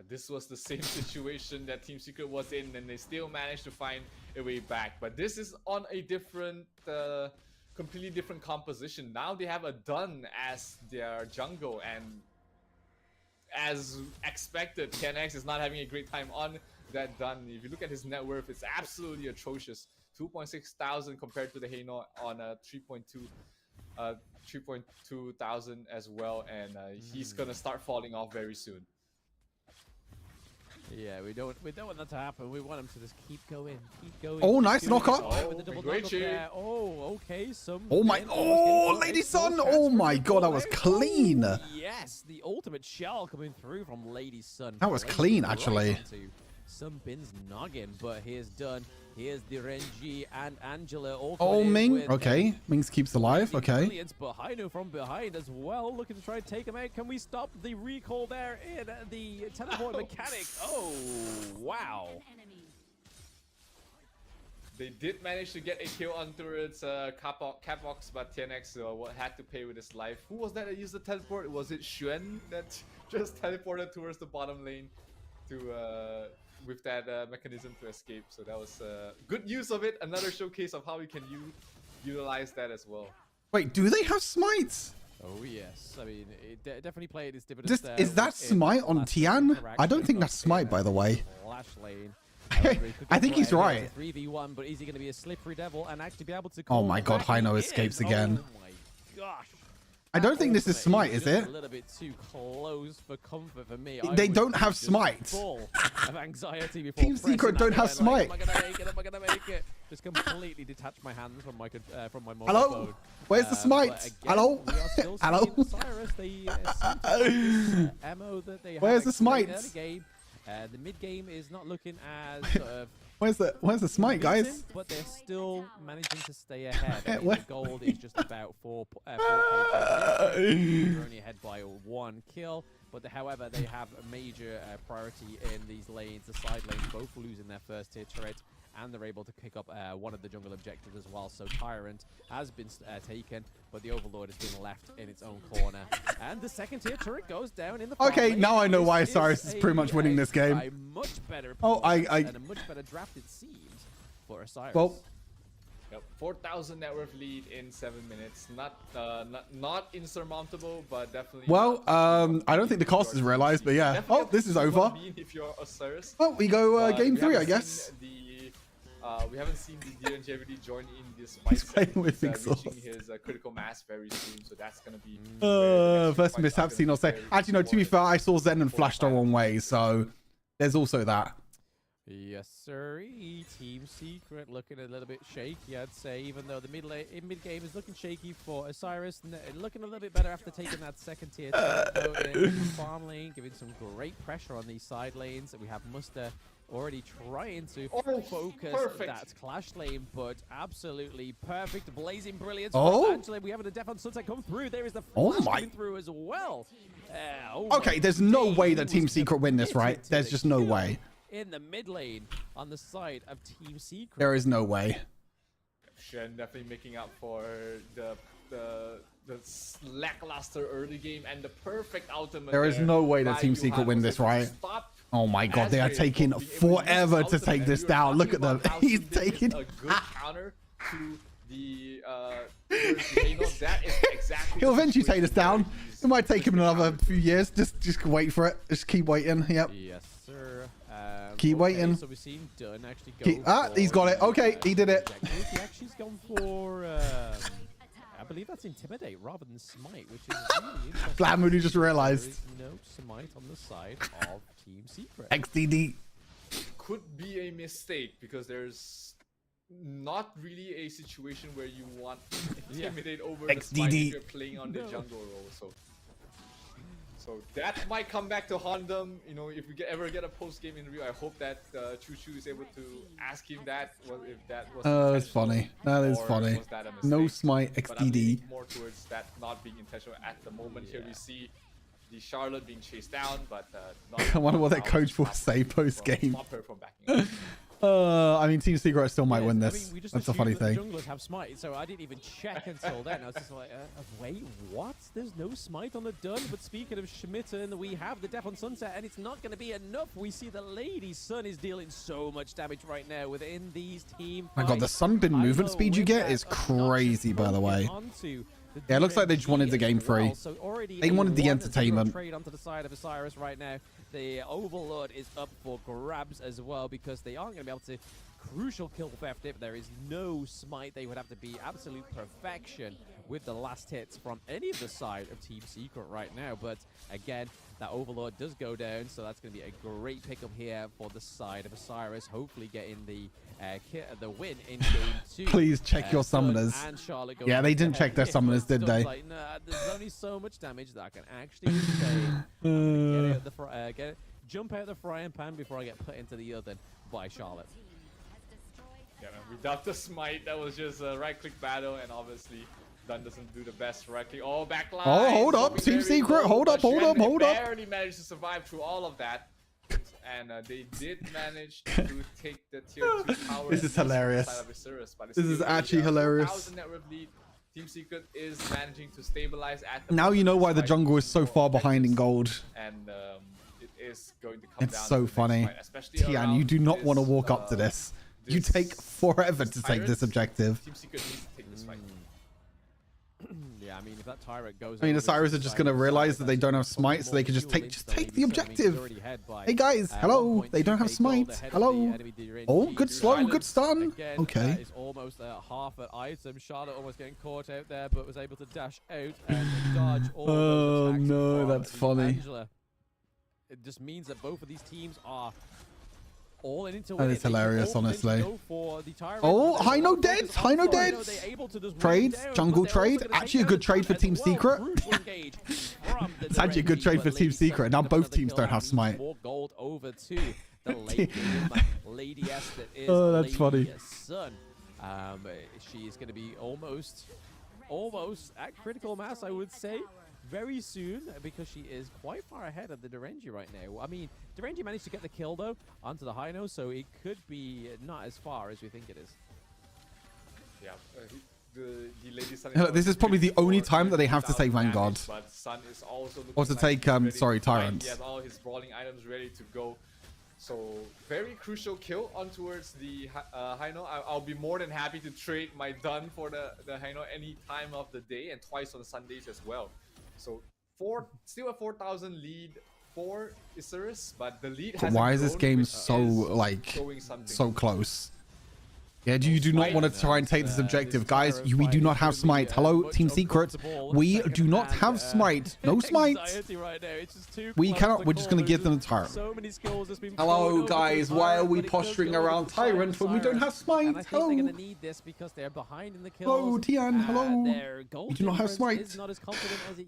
This was the same situation that Team Secret was in, and they still managed to find a way back. But this is on a different, completely different composition. Now they have a Dun as their jungle, and as expected, TNX is not having a great time on that Dun. If you look at his net worth, it's absolutely atrocious. 2.6 thousand compared to the Hano on 3.2 thousand as well, and he's gonna start falling off very soon. Yeah, we don't want that to happen. We want him to just keep going. Oh, nice knock up. Oh, okay. Oh my! Oh, Lady Sun! Oh my God, that was clean. Yes, the ultimate shell coming through from Lady Sun. That was clean, actually. Sunbin's noggin, but here's done. Here's the Renji and Angela. Oh, Ming. Okay, Ming keeps alive. Okay. But Hino from behind as well, looking to try and take him out. Can we stop the recall there in the teleport mechanic? Oh, wow. They did manage to get a kill onto its Capbox, but TNX had to pay with his life. Who was that used the teleport? Was it Xuan that just teleported towards the bottom lane to with that mechanism to escape? So that was good use of it. Another showcase of how we can utilize that as well. Wait, do they have smites? Oh yes, I mean it definitely played its dividends. Is that smite on Tian? I don't think that's smite, by the way. Flash lane. I think he's right. 3v1, but is he going to be a slippery devil and actually be able to? Oh my God, Hino escapes again. Oh my gosh. I don't think this is smite, is it? A little bit too close for comfort for me. They don't have smite. Full of anxiety before Team Secret don't have smite. Am I gonna make it? Am I gonna make it? Just completely detach my hands from my mobile Hello? phone. Where's the smite? Again, Hello? Hello? Osiris, ammo that they Where's the smite? The mid game is not looking as sort of Where's the smite, guys? But they're still managing to stay ahead. I mean, the gold is just about 4K. They're only ahead by 1 kill. But however, they have a major priority in these lanes. The side lanes both losing their first tier turret, and they're able to pick up one of the jungle objectives as well. So Tyrant has been taken, but the Overlord has been left in its own corner. And the second tier turret goes down in the Okay, now I know why Osiris is pretty much winning this game. Much better and a much better draft it seems for Osiris. Well, yep, 4,000 net worth lead in 7 minutes. Not insurmountable, but definitely. Well, I don't think the cost is realized, but yeah. Oh, this is over. If you're Osiris. Well, we go game 3, I guess. We haven't seen the longevity join in this He's fight. playing with exhaust. Reaching his critical mass very soon, so that's gonna be. First mishap seen or say. Actually, no. To be fair, I saw Zen and flashed the wrong way, so there's also that. Yes, sir. Team Secret looking a little bit shaky, I'd say, even though the mid game is looking shaky for Osiris. Looking a little bit better after taking that second tier farm lane, giving some great pressure on these side lanes. We have Muster already trying to focus that clash lane, but absolutely perfect. Blazing brilliance. Oh, Angela, we have a Death on Sunset come through. There is the flash coming through as well. Okay, there's no way that Team Secret win this, right? There's just no way. In the mid lane on the side of Team Secret. There is no way. Shen definitely making up for the the lackluster early game and the perfect ultimate. There is no way that Team Secret win this, right? Oh my god, they are taking forever to take this down. Look at them. He's taking a good counter to the that is exactly. He'll eventually take this down. It might take him another few years. Just wait for it. Just keep waiting. Yep. Yes, sir. Keep waiting. So we've seen Dunn actually go he's got it. Okay, he did it. He actually's gone for I believe that's Intimidate rather than Smite, which is really interesting. Glad Moody just realized. There is no Smite on the side of Team Secret. XDD. Could be a mistake because there's not really a situation where you want Intimidate over the Smite if you're playing on the jungle role. So that might come back to haunt them. You know, if we ever get a post-game interview, I hope that Choo Choo is able to ask him that. If that was that's funny. That is funny. No Smite XDD. But I'm leaning more towards that not being intentional at the moment. Here we see the Charlotte being chased down, but not I wonder what their coach will say post-game. Stop her from backing up. I mean, Team Secret still might win this. I mean, That's a funny thing. Junglers have Smite, so I didn't even check until then. I was just like, wait, what? There's no Smite on the Dunn. But speaking of Schmitten, we have the Death on Sunset, and it's not going to be enough. We see the Lady Sun is dealing so much damage right now within these team fights. My god, the Sunbin movement speed you get is crazy, by the way. Yeah, it looks like they just wanted the game free. They wanted the entertainment. Trade onto the side of Osiris right now. The Overlord is up for grabs as well because they aren't going to be able to crucial kill theft if there is no Smite. They would have to be absolute perfection with the last hits from any of the side of Team Secret right now. But again, that Overlord does go down, so that's going to be a great pickup here for the side of Osiris. Hopefully getting the win in game 2. Please check your summoners. Yeah, they didn't check their summoners, did they? Like, nah, there's only so much damage that I can actually sustain. Jump out the frying pan before I get put into the oven by Charlotte. Yeah, man, we dubbed the Smite. That was just a right-click battle, and obviously Dunn doesn't do the best right-click. Oh, backline. Oh, hold up, Team Secret. Hold up. Barely managed to survive through all of that. And they did manage to take the tier 2 power. This is hilarious. This is actually hilarious. Team Secret is managing to stabilize at the now you know why the jungle is so far behind in gold. And it is going to come it's down so funny. Tian, you do not want to walk up to this. You take forever to take this objective. Team Secret needs to take this fight. Yeah, I mean, if that Tyrant goes... I mean, Osiris are just going to realize that they don't have Smite, so they can just take the objective. Hey, guys. Hello. They don't have Smite. Hello. Oh, good slow. Good stun. Okay. It's almost half an item. Charlotte almost getting caught out there, but was able to dash out and dodge all those attacks. Oh, no. That's funny. Angela. It just means that both of these teams are... all in into that is hilarious, honestly. Oh, Hino dead. Hino dead. Trade. Jungle trade. Actually a good trade for Team Secret. It's actually a good trade for Team Secret. Now both teams don't have Smite. More gold over to the Lady S that is that's funny. Sun. She is going to be almost at critical mass, I would say. Very soon, because she is quite far ahead of the Derenji right now. I mean, Derenji managed to get the kill, though, onto the Hino, so it could be not as far as we think it is. Yeah, the Lady Sun this is probably the only time that they have to take Vanguard. But Sun is also or to take, sorry, Tyrant. He has all his brawling items ready to go. So, very crucial kill on towards the Hino. I'll be more than happy to trade my Dunn for the Hino any time of the day and twice on Sundays as well. So, still a 4,000 lead for Osiris, but the lead has. Why is this game so so close? Yeah, you do not want to try and take this objective, guys. We do not have Smite. Hello, Team Secret. We do not have Smite. No Smite. We cannot. We're just going to give them the Tyrant. Hello, guys. Why are we posturing around Tyrant when we don't have Smite? Hello. Hello, Tian. Hello. We do not have Smite. It's not as confident as it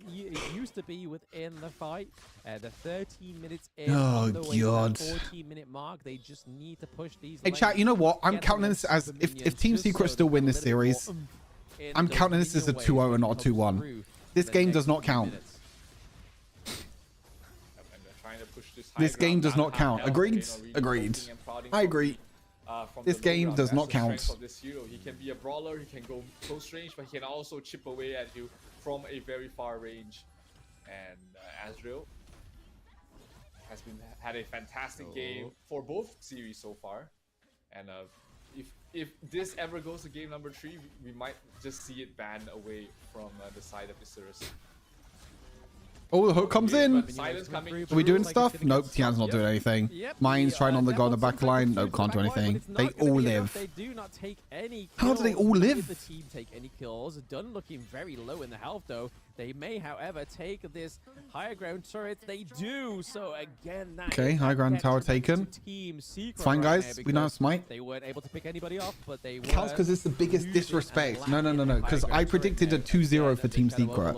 used to be within the fight. The 13 minutes in. Oh, God. 14-minute mark. They just need to push these. Hey, chat. You know what? I'm counting this as if Team Secret still win this series, I'm counting this as a 2-0 and not a 2-1. This game does not count. This game does not count. Agreed? Agreed. I agree. from This the low game ground. does That's not the count. strength of this hero. He can be a brawler, he can go close range, but he can also chip away at you from a very far range. And Azrael has had a fantastic game for both series so far. And if this ever goes to game number 3, we might just see it banned away from the side of Osiris. Oh, the hook comes in. Silence coming. Are we doing stuff? Nope, Tian's not doing anything. Mine's trying on the go on the back line. Nope, can't do anything. They all live. They do not take any How do they all live? The team take any kills. Dunn looking very low in the health though. They may, however, take this higher ground turret. They do. So again, that Okay, high ground tower taken. Team Secret It's fine, right guys. there We don't have smite. They weren't able to pick anybody off, but they were. Counts because it's the biggest disrespect. No. Because I predicted a 2-0 for Team Secret.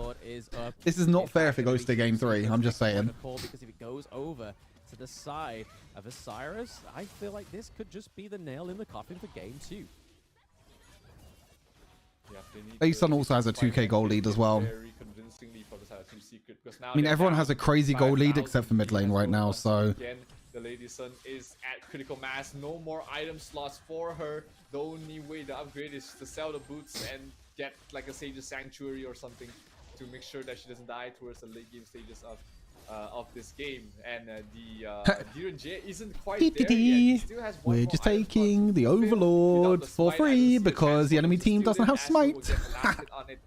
This is not fair if it goes to game 3. I'm just saying. Because if it goes over to the side of Osiris, I feel like this could just be the nail in the coffin for game 2. Basin also has a 2k goal lead as well. I mean, everyone has a crazy goal lead except for mid lane right now, so... Again, the Lady Sun is at critical mass. No more item slots for her. The only way to upgrade is to sell the boots and get like a Sage's Sanctuary or something to make sure that she doesn't die towards the late game stages of this game. And the Diren J isn't quite there yet. He still has one We're more just item taking slot the to fill. Overlord Without the for smite, free I don't see a because the chance enemy for him to team steal doesn't it. have Astra will smite. get blasted on it.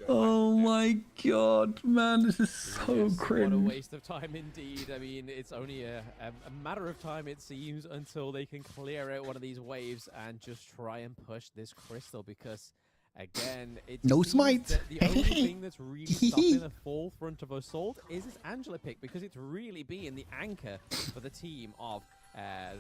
Oh my god, man, this is so Yes, what a cringe. waste of time indeed. I mean, it's only a matter of time, it seems, until they can clear out one of these waves and just try and push this crystal because, again, it No seems smite. that the only thing that's really stopping the full front of Assault is this Angela pick because it's really being the anchor for the team of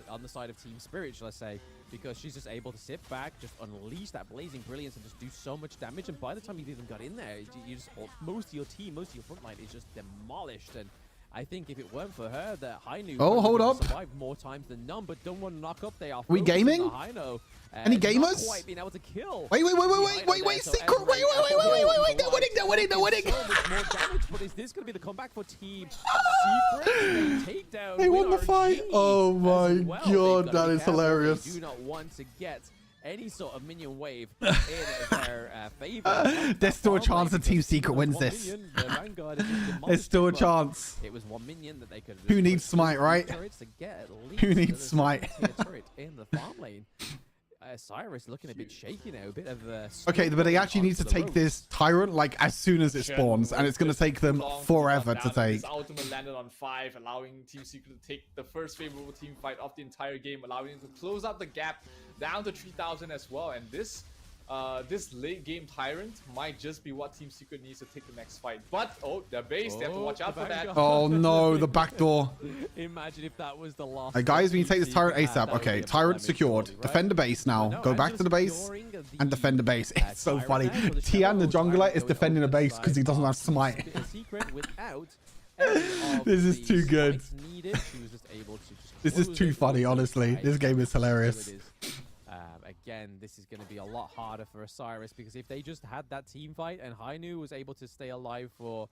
on the side of Team Spirit, shall I say, because she's just able to sit back, just unleash that blazing brilliance and just do so much damage. And by the time you've even got in there, you just most of your team, most of your front line is just demolished. And I think if it weren't for her, that Hainu hold up. survived more times than none, but don't want to knock up. They are We gaming? Hainu, Any not gamers? quite being able to kill. Wait, Secret, they're winning. So much more damage, but is this going to be the comeback for Team Secret? They take down They won the fight. WinRG Oh my as well. god, They've gotta that be is careful. hilarious. They do not want to get any sort of minion wave in their favor. There's still a chance that Team Secret wins this. There's still a chance. It was one minion that they could. Who needs smite, right? To get at least Who needs smite? turret in the farm lane. Cyrus looking a bit shaky now, a bit of Okay, but they actually need to take this Tyrant like as soon as it spawns, and it's going to take them forever to take. This ultimate landed on 5, allowing Team Secret to take the first favorable team fight of the entire game, allowing them to close out the gap down to 3,000 as well. And this late game Tyrant might just be what Team Secret needs to take the next fight. But their base, they have to watch out for that. Oh no, the back door. Imagine if that was the last. Hey guys, we need to take this Tyrant ASAP. Okay, Tyrant secured. Defend the base now. Go back to the base and defend the base. It's so funny. Tian, the jungler, is defending the base because he doesn't have smite. This is too good. This is too funny, honestly. This game is hilarious. Again, this is going to be a lot harder for Osiris because if they just had that team fight and Hainu was able to stay alive for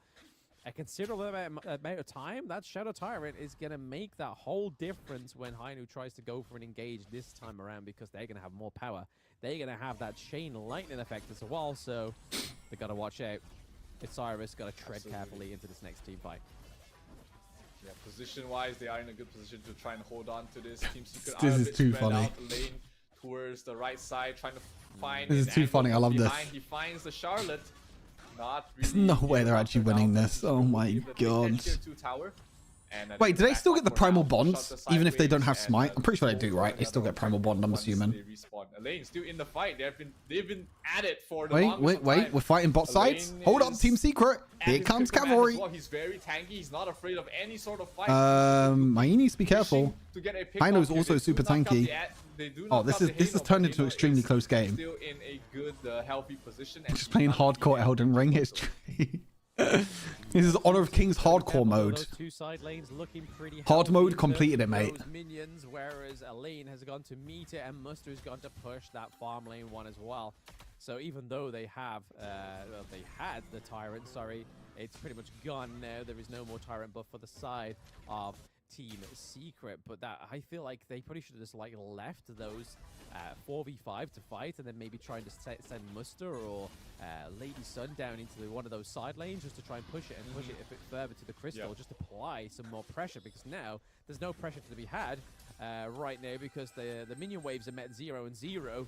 a considerable amount of time, that Shadow Tyrant is going to make that whole difference when Hainu tries to go for an engage this time around because they're going to have more power. They're going to have that chain lightning effect as well, so they got to watch out. Osiris got to tread carefully into this next team fight. Yeah, position-wise, they are in a good position to try and hold on to this. Team Secret This are a is bit too spread funny. out the lane towards the right side, trying to find. This is too funny. I love this. He finds the Charlotte. Not There's really no way they're actually winning this. Oh my god. Wait, do they still get the primal bonds even if they don't have smite? I'm pretty sure they do, right? They still get primal bond, I'm assuming. Elaine still in the fight. They've been at it for the Wait, we're fighting bot sides. Hold up, Team Secret. Here comes cavalry. He's very tanky. He's not afraid of any sort of fight. He needs to be careful. Haino's also super tanky. Oh, this is turned into an extremely close game. Still in a good, healthy position. Just playing hardcore Elden Ring history. This is Honor of Kings hardcore mode. Hard mode completed it, mate. Minions, whereas Elaine has gone to meet it and Muster has gone to push that farm lane one as well. So even though they have, they had the Tyrant, sorry, it's pretty much gone now. There is no more Tyrant buff for the side of Team Secret, but that I feel like they probably should have just like left those 4v5 to fight, and then maybe trying to send Muster or Lady Sun down into one of those side lanes just to try and push it and push it a bit further to the crystal, just apply some more pressure, because now there's no pressure to be had right now, because the minion waves are met 0 and 0,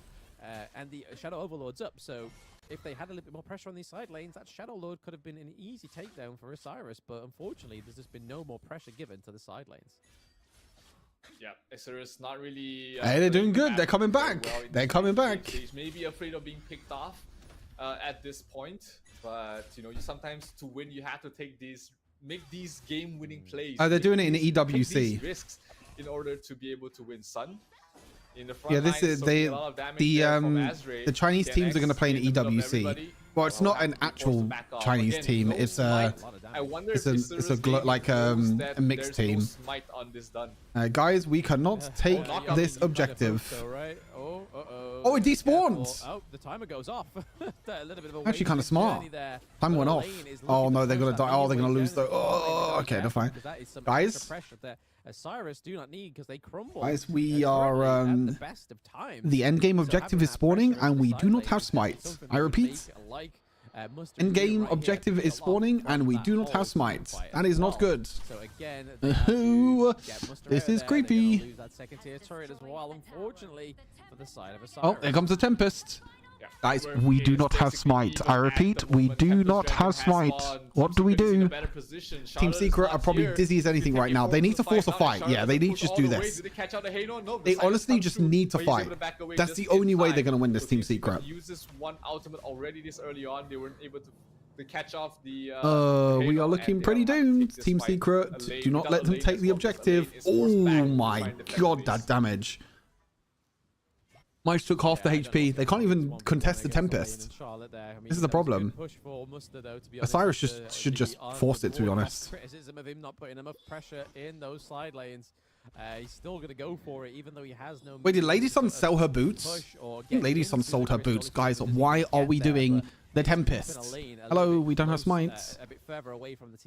and the Shadow Overlord's up. So if they had a little bit more pressure on these side lanes, that Shadow Lord could have been an easy takedown for Osiris, but unfortunately there's just been no more pressure given to the side lanes. Yeah, Osiris not really. Hey, they're doing good. They're coming back. They're coming back. He's maybe afraid of being picked off at this point, but you know, you sometimes to win you have to make these game-winning plays. Oh, they're doing it in take EWC. these risks in order to be able to win. Sun in the front Yeah, this line, is the the Chinese teams are going to play in EWC. Well, it's not an actual Chinese team. It's a mixed team. Guys, we cannot take this objective. Oh, it despawned. Oh, the timer goes off. A little bit of a Actually, kind of smart. Time went off. Oh no, they're gonna die. Oh, they're gonna lose though. Oh, okay, they're fine. Guys, Osiris do not need, because they crumble. guys, we are the end game objective is spawning, and we do not have smite. I repeat, end game objective is spawning, and we do not have smite. That is not good. So again, this is creepy. lose that second tier turret as well, unfortunately, for the side of Osiris. Oh, there comes the Tempest. Guys, we do not have smite. I repeat, we do not have smite. What do we do? Team Secret are probably dizzy as anything right now. They need to force a fight. Yeah, they need to just do this. They honestly just need to fight. That's the only way they're going to win this Team Secret. Use this one ultimate already this early on. They weren't able to catch off the we are looking pretty doomed. Team Secret, do not let them take the objective. Oh my god, that damage. Mice took half the HP. They can't even contest the Tempest. This is the problem. Osiris should just force it, to be honest. Criticism of him not putting enough pressure in those side lanes. He's still going to go for it, even though he has no... Wait, did Lady Sun sell her boots? I think Lady Sun sold her boots. Guys, why are we doing the Tempest? Hello, we don't have smite.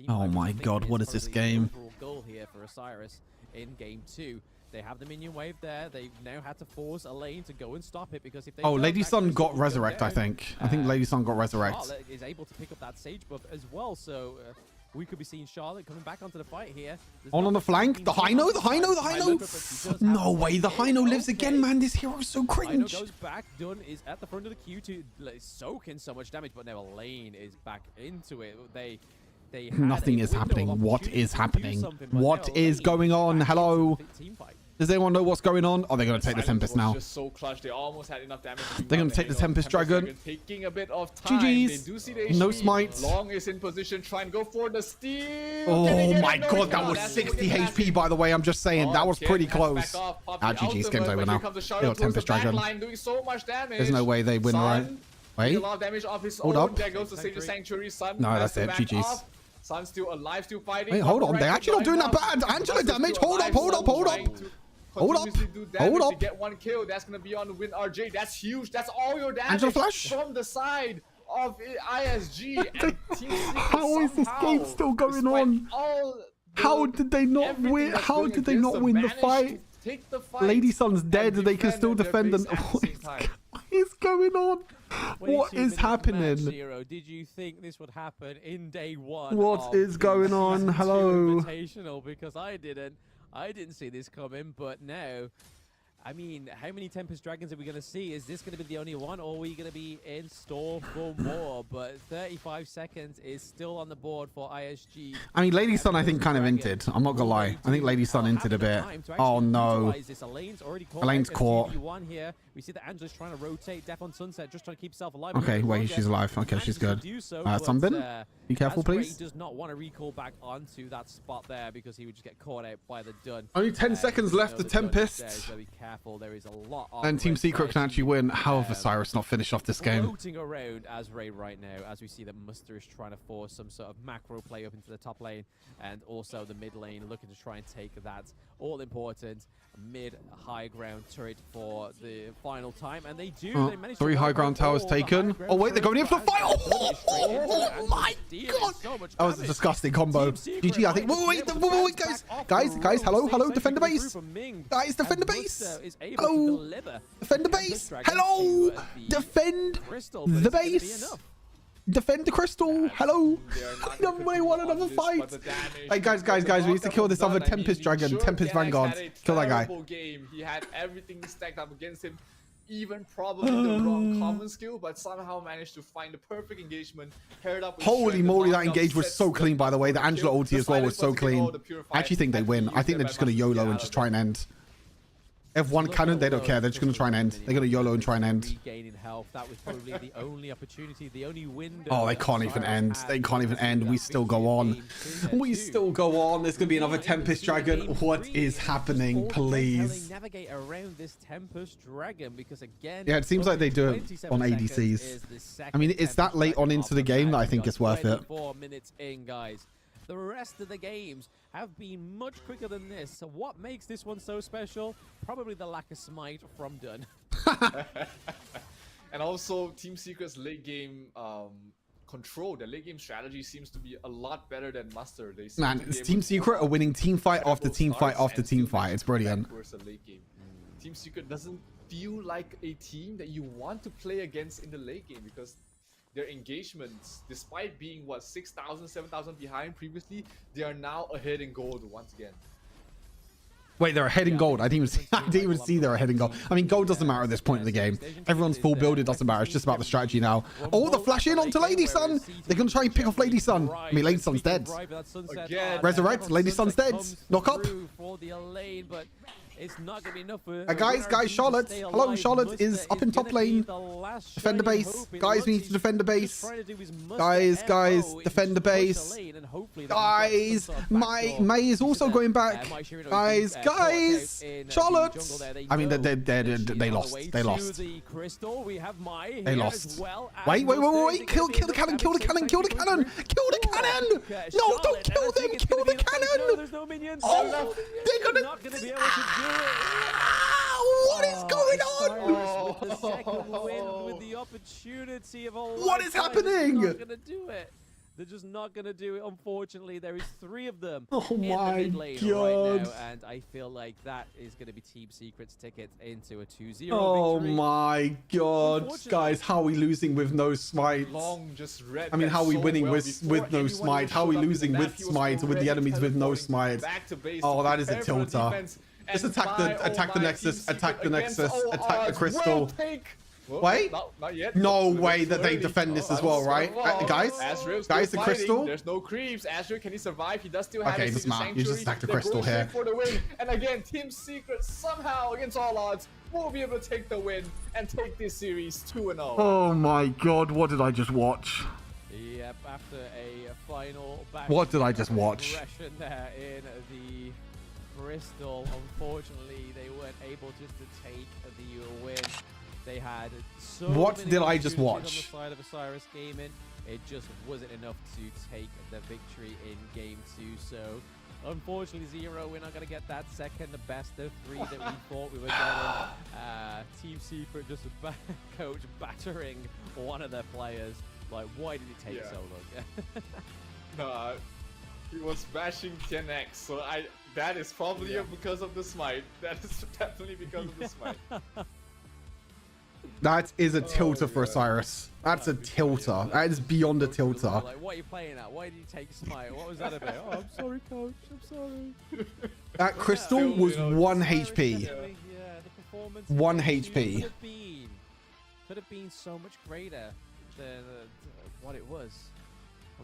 Oh my god, what is this game? Goal here for Osiris in game 2. They have the minion wave there. They've now had to force a lane to go and stop it, because if they Lady Sun got resurrect, I think. I think Lady Sun got resurrect. Charlotte is able to pick up that Sage buff as well, so we could be seeing Charlotte coming back onto the fight here. On the flank, the Hino, the Hino, the Hino. No way, the Hino lives again, man. This hero is so cringe. Hino goes back. Dunn is at the front of the queue to soak in so much damage, but now Lane is back into it. Nothing is happening. What is happening? What is going on? Hello? Does anyone know what's going on? Oh, they're going to take the Tempest now. They almost had enough damage. They're going to take the Tempest Dragon. Taking a bit of time. GG's. No smite. Long is in position. Try and go for the steal. Oh my god, that was 60 HP, by the way. I'm just saying. That was pretty close. GG's. Game's over now. They got Tempest Dragon. There's no way they win, right? Wait. Hold up. There goes the Sage Sanctuary. Sun. No, that's it. GG's. Sun's still alive, still fighting. Wait, hold on. They're actually not doing that bad. Angela damage. Hold up, hold up, hold up. Hold up. Hold up. To get one kill. That's going to be on the win RJ. That's huge. That's all your damage Angela Flash from the side of ISG. How is this game still going on? How did they not win? How did they not win the fight? Lady Sun's dead. They can still defend them. What is going on? What is happening? Did you think this would happen in day 1? What is going on? Hello. Invitational? Because I didn't see this coming, but now, I mean, how many Tempest Dragons are we going to see? Is this going to be the only one, or are we going to be in store for more? But 35 seconds is still on the board for ISG. I mean, Lady Sun, I think, kind of inted. I'm not going to lie. I think Lady Sun inted a bit. Oh, no. Elaine's caught. We see that Angela's trying to rotate. Death on Sunset, just trying to keep herself alive. Okay, wait, she's alive. Okay, she's good. Sunbin, be careful, please. He does not want to recall back onto that spot there, because he would just get caught out by the Dun. Only 10 seconds left, the Tempest. So be careful. There is a lot of and Team Secret can actually win. How have Osiris not finished off this game? Floating around as Ray right now, as we see that Muster is trying to force some sort of macro play up into the top lane, and also the mid lane looking to try and take that all important mid-high ground turret for the final time, and they do. They managed 3 to high wipe ground out towers all the taken. high Oh wait, ground they're going in for turrets, the fight. and Oh my dealing god! so much That was a damage. disgusting combo. Team GG, I think. Secret Wait, might be able to wait, bounce guys, back off guys, the road. hello, Same hello, sentry defend the coming base. through from Ming, Guys, defend the and base. Buster is able to Oh, deliver defend the Tempest base. Dragon Hello, to, the defend crystal, but the is it gonna be base. enough? Defend the crystal. Hello. Nobody want another fight. Hey guys, we need to kill this other Tempest Dragon, Tempest Vanguard. Kill that guy. Game. He had everything stacked up against him, even probably the wrong common skill, but somehow managed to find the perfect engagement. Paired up with Holy moly, that knockup engage was sets so clean, by the way. The Angela kill. ulti as well was so clean. I actually think they win. I think they're just going to YOLO and just try and end. If one cannon, they don't care. They're just going to try and end. They're going to YOLO and try and end. Regaining health. That was probably the only opportunity, the only window. Oh, they can't even end. They can't even end. We still go on. We still go on. There's going to be another Tempest Dragon. What is happening, please? They navigate around this Tempest Dragon because again, Yeah, it seems like they do it on ADCs. I mean, it's that late on into the game that I think it's worth it. 4 minutes in, guys. The rest of the games have been much quicker than this. So what makes this one so special? Probably the lack of smite from Dunn. And also, Team Secret's late game control. Their late game strategy seems to be a lot better than Master. They seem Man, to be it's able Team to Secret are winning team fight after team fight after team fight. It's brilliant. Versus late game. Team Secret doesn't feel like a team that you want to play against in the late game because their engagements, despite being what 6,000, 7,000 behind previously, they are now ahead in gold once again. Wait, they're ahead in gold. I didn't even see they're ahead in gold. I mean, gold doesn't matter at this point in the game. Everyone's full build. It doesn't matter. It's just about the strategy now. Oh, the flash in onto Lady Sun. They're going to try and pick off Lady Sun. I mean, Lady Sun's dead. Again, Resurrect. Lady Sun's dead. Knock up. It's not going to be enough for guys, Charlotte. Hello, Charlotte is up in top lane. Defend the base. Guys, we need to defend the base. Guys, defend the base. Guys, May is also going back. Guys, Charlotte. I mean, they lost. They lost. They lost. Wait. Kill the cannon. Kill the cannon. Kill the cannon. Kill the cannon. No, don't kill them. Kill the cannon. Oh, they're going to be able to do it. What is going on? With the second win, with the opportunity of all. What is happening? They're not going to do it. They're just not going to do it. Unfortunately, there is 3 of them in the mid lane right now, and I feel like that is going to be Team Secret's ticket into a 2-0 Oh victory. my god, guys, how are we losing with no smite? I mean, how are we winning with no smite? How are we losing with smite with the enemies with no smite? Oh, that is a tilter. Just attack the Nexus, attack the Nexus, attack the Crystal. Wait, not yet. No way that they defend this as well, right? Guys, the Crystal. There's no creeps. Azure, can he survive? He does still have okay, doesn't matter. You just attack the Crystal here. For the win. And again, Team Secret somehow, against all odds, will be able to take the win and take this series 2-0. Oh my god, what did I just watch? Yep, after a final back. What did I just watch? Aggression there in the Crystal. Unfortunately, they weren't able just to take the win. They had so what many did I just watch? On the side of Osiris Gaming. It just wasn't enough to take the victory in game 2. So, unfortunately, 0. We're not going to get that second best of 3 that we thought we were getting. Team Secret just coach battering one of their players. Like, why did it take so long? He was bashing 10x, so that is probably because of the smite. That is definitely because of the smite. That is a tilter for Osiris. That's a tilter. That is beyond a tilter. Like, what are you playing at? Why did you take smite? What was that about? Oh, I'm sorry, coach. I'm sorry. That Crystal was 1 HP. Yeah, the performance 1 HP. Could have been so much greater than what it was.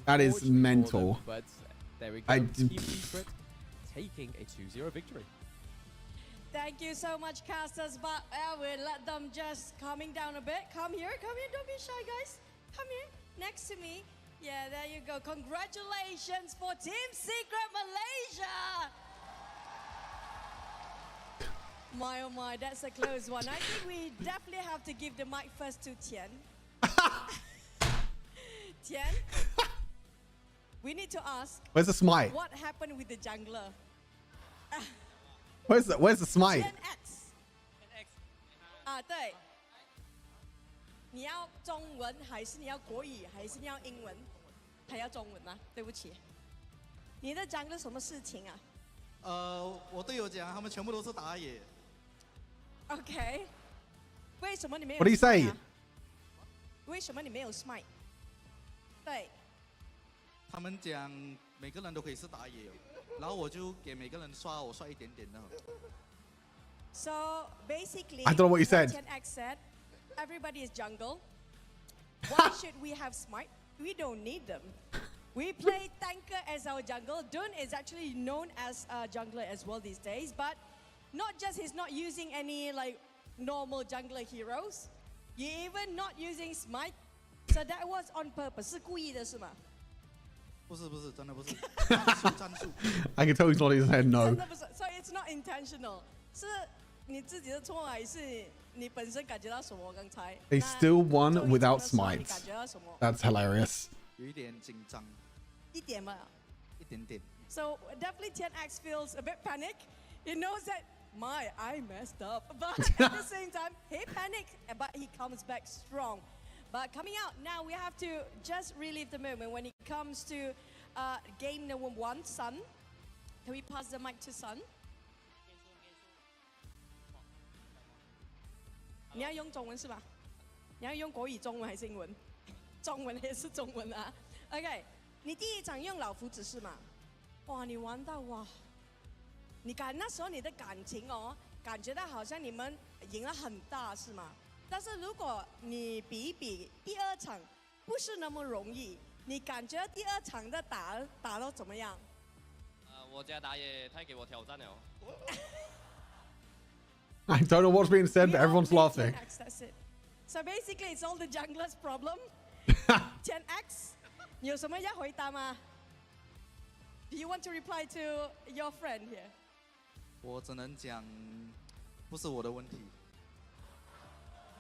That is mental. But there we go. Team Secret taking a 2-0 victory. Thank you so much, casters, but we'll let them just calming down a bit. Come here, don't be shy, guys. Come here, next to me. Yeah, there you go. Congratulations for Team Secret Malaysia. My, oh my, that's a close one. I think we definitely have to give the mic first to Tian. Tian, we need to ask. Where's the smite? What happened with the jungler? Where's the smite? 10x 啊，对。你要中文还是你要国语还是你要英文？他要中文啊，对不起。你的讲了什么事情啊我队友讲他们全部都是打野。 ？OK， 为什么你没有 What do you say? smite 啊为什么你没有 smite？ 对，他们讲每个人都可以是打野，然后我就给每个人刷，我刷一点点的。So basically, I don't know what you said. 10x said, everybody is jungle. Why should we have smite? We don't need them. We play tanker as our jungle. Dun is actually known as a jungler as well these days, but not just he's not using any like normal jungler heroes. You even not using smite. So that was on purpose. 是故意的是吗？不是，真的不是。战术。I can tell he's nodding his head no. 真的不是 So it's not intentional. 是你自己的错还是你本身感觉到什么？刚才 They still won 那 without 周一讲的时候你 smite. 感觉到什么？ That's hilarious. 有一点紧张，一点嘛。一点点。 So definitely 10x feels a bit panic. He knows that I messed up, but at the same time he panicked, but he comes back strong. But coming out now, we have to just relive the moment when it comes to game number 1, Sun. Can we pass the mic to Sun? 你要用中文是吧？你要用国语中文还是英文？中文也是中文啊。OK， 你第一场用老夫子是吗？哇，你玩到哇！你那时候你的感情哦，感觉到好像你们赢了很大是吗？但是如果你比一比第二场，不是那么容易。你感觉第二场的打到怎么样？我家打野太给我挑战了。I don't know what's being said, but everyone's laughing. That's it. So basically, it's all the jungler's problem. 10x， 你有什么要回答吗 ？Do you want to reply to your friend here? 我只能讲，不是我的问题。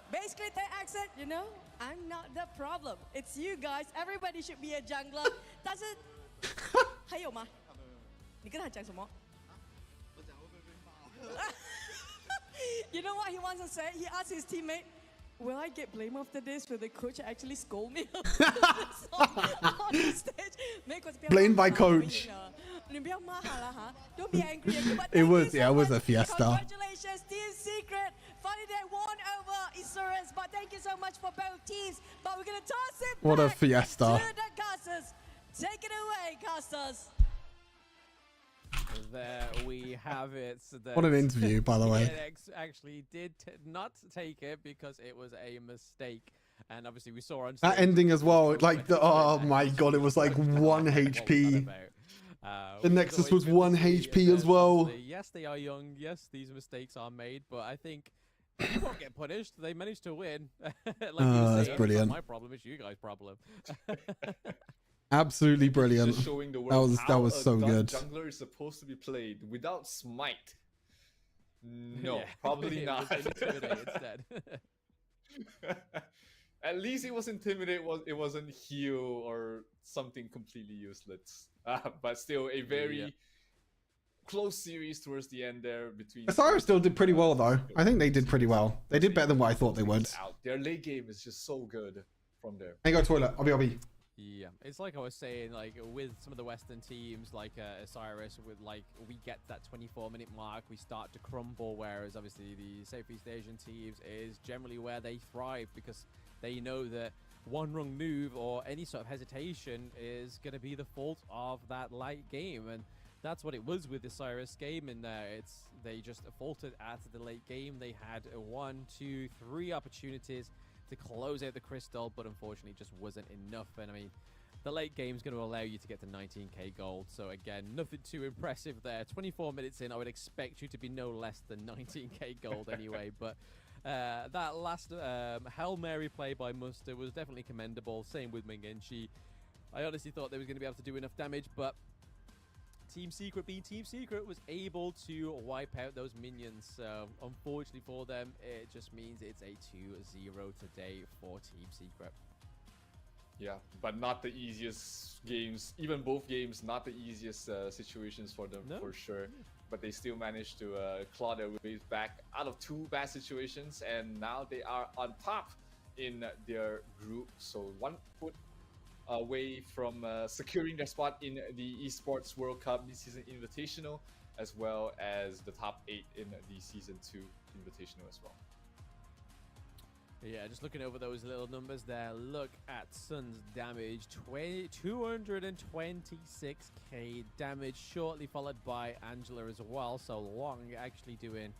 Basically, 10x said, you know, I'm not the problem. It's you guys. Everybody should be a jungler. 但是还有吗？你跟他讲什么？我讲会不会被骂？ You know what he wants to say? He asked his teammate, will I get blamed after this? Will the coach actually scold me on the stage? Blamed by coach. 你不要骂他了哈 Don't be angry. But It was, thank you yeah, it so was much. a fiesta. Congratulations, Team Secret. Finally, they won over Osiris. But thank you so much for both teams. But we're going to toss it What a back fiesta. to the casters. Take it away, casters. There we have it. So What an interview, by the way. TNX actually did not take it because it was a mistake. And obviously we saw on That ending as well, like, oh my god, it was like 1 HP. The Nexus was 1 HP as well. Yes, they are young. Yes, these mistakes are made. But I think they won't get punished. They managed to win. Like you were That's saying, brilliant. It's not my problem. It's you guys' problem. Absolutely brilliant. Just showing the world That was so good. Jungler is supposed to be played without smite. No, Yeah, probably it not. was Intimidate instead. At least it was intimidate. It wasn't heal or something completely useless. But still, a very close series towards the end there between. Osiris still did pretty well though. I think they did pretty well. They did better than what I thought they would. Their late game is just so good from there. Hey, go toilet. I'll be. Yeah, it's like I was saying, like with some of the Western teams, like Osiris, with like we get that 24-minute mark, we start to crumble. Whereas obviously the Southeast Asian teams is generally where they thrive because they know that one wrong move or any sort of hesitation is going to be the fault of that late game, and that's what it was with the Osiris game. And they just faltered at the late game. They had 1, 2, 3 opportunities to close out the crystal, but unfortunately it just wasn't enough. And I mean, the late game is going to allow you to get to 19k gold, so again, nothing too impressive there. 24 minutes in, I would expect you to be no less than 19k gold anyway. But that last Hail Mary play by Muster was definitely commendable. Same with Mingenshi. I honestly thought they was going to be able to do enough damage, but Team Secret, being Team Secret, was able to wipe out those minions. So unfortunately for them, it just means it's a 2-0 today for Team Secret. Yeah, but not the easiest games. Even both games, not the easiest situations for them for sure. but they still managed to claw their way back out of 2 bad situations, and now they are on top in their group. So 1 foot away from securing their spot in the Esports World Cup this season Invitational, as well as the top 8 in the Season 2 Invitational as well. Yeah, just looking over those little numbers there, look at Sun's damage, 226k damage, shortly followed by Angela as well. So Long actually doing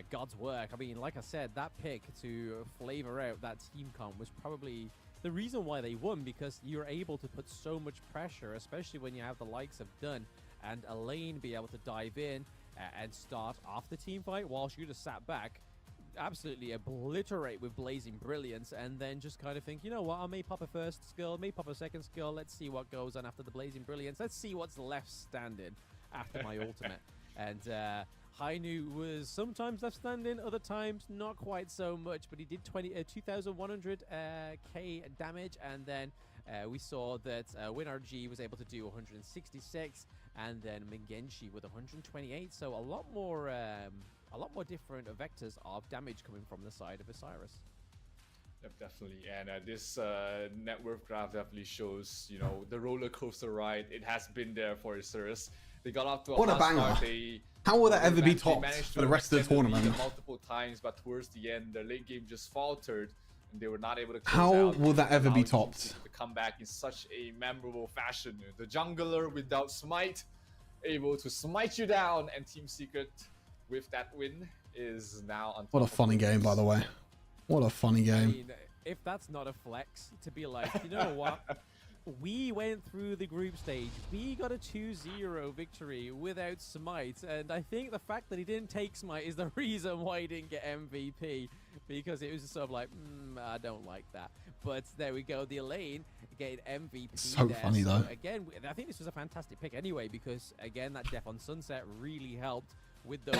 God's work. I mean, like I said, that pick to flavor out that team comp was probably the reason why they won, because you're able to put so much pressure, especially when you have the likes of Dunn and Elaine be able to dive in and start off the team fight, while she just sat back, absolutely obliterate with blazing brilliance, and then just kind of think, you know what, I may pop a first skill, may pop a second skill, let's see what goes on after the blazing brilliance, let's see what's left standing after my ultimate. And Hainu was sometimes left standing, other times not quite so much, but he did 2,100k damage, and then we saw that WinRG was able to do 166, and then Mingenshi with 128, so a lot more different vectors of damage coming from the side of Osiris. Yep, definitely. And this net worth graph definitely shows, you know, the roller coaster ride. It has been there for Osiris. They got off to a hot start. How will that ever be topped for the rest of the tournament? Multiple times, but towards the end, their late game just faltered, and they were not able to close How out, will that ever be topped? to come back in such a memorable fashion. The jungler without smite, able to smite you down, and Team Secret with that win is now on top. What a funny game, by the way. What a funny game. I mean, if that's not a flex, to be like, you know what? We went through the group stage. We got a 2-0 victory without Smite. And I think the fact that he didn't take Smite is the reason why he didn't get MVP. Because it was just sort of like, I don't like that. But there we go. The Elaine getting MVP. So there. funny, though. Again, I think this was a fantastic pick anyway. Because, again, that Death on Sunset really helped with those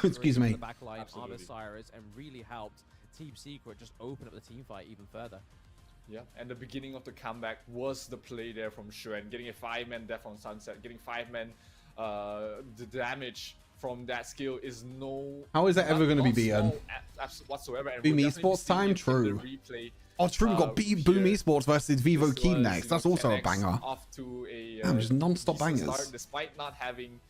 Excuse me. the backline of Osiris, and really helped Team Secret just open up the team fight even further. Yeah, and the beginning of the comeback was the play there from Xuan, getting a 5-man Death on Sunset, getting 5-man the damage from that skill is How is that ever going to be beaten? Whatsoever. Boom Esports time? True. Oh, true, we got Boom Esports versus Vivo Key next. That's also a banger. Damn, just non-stop bangers. Start, despite not having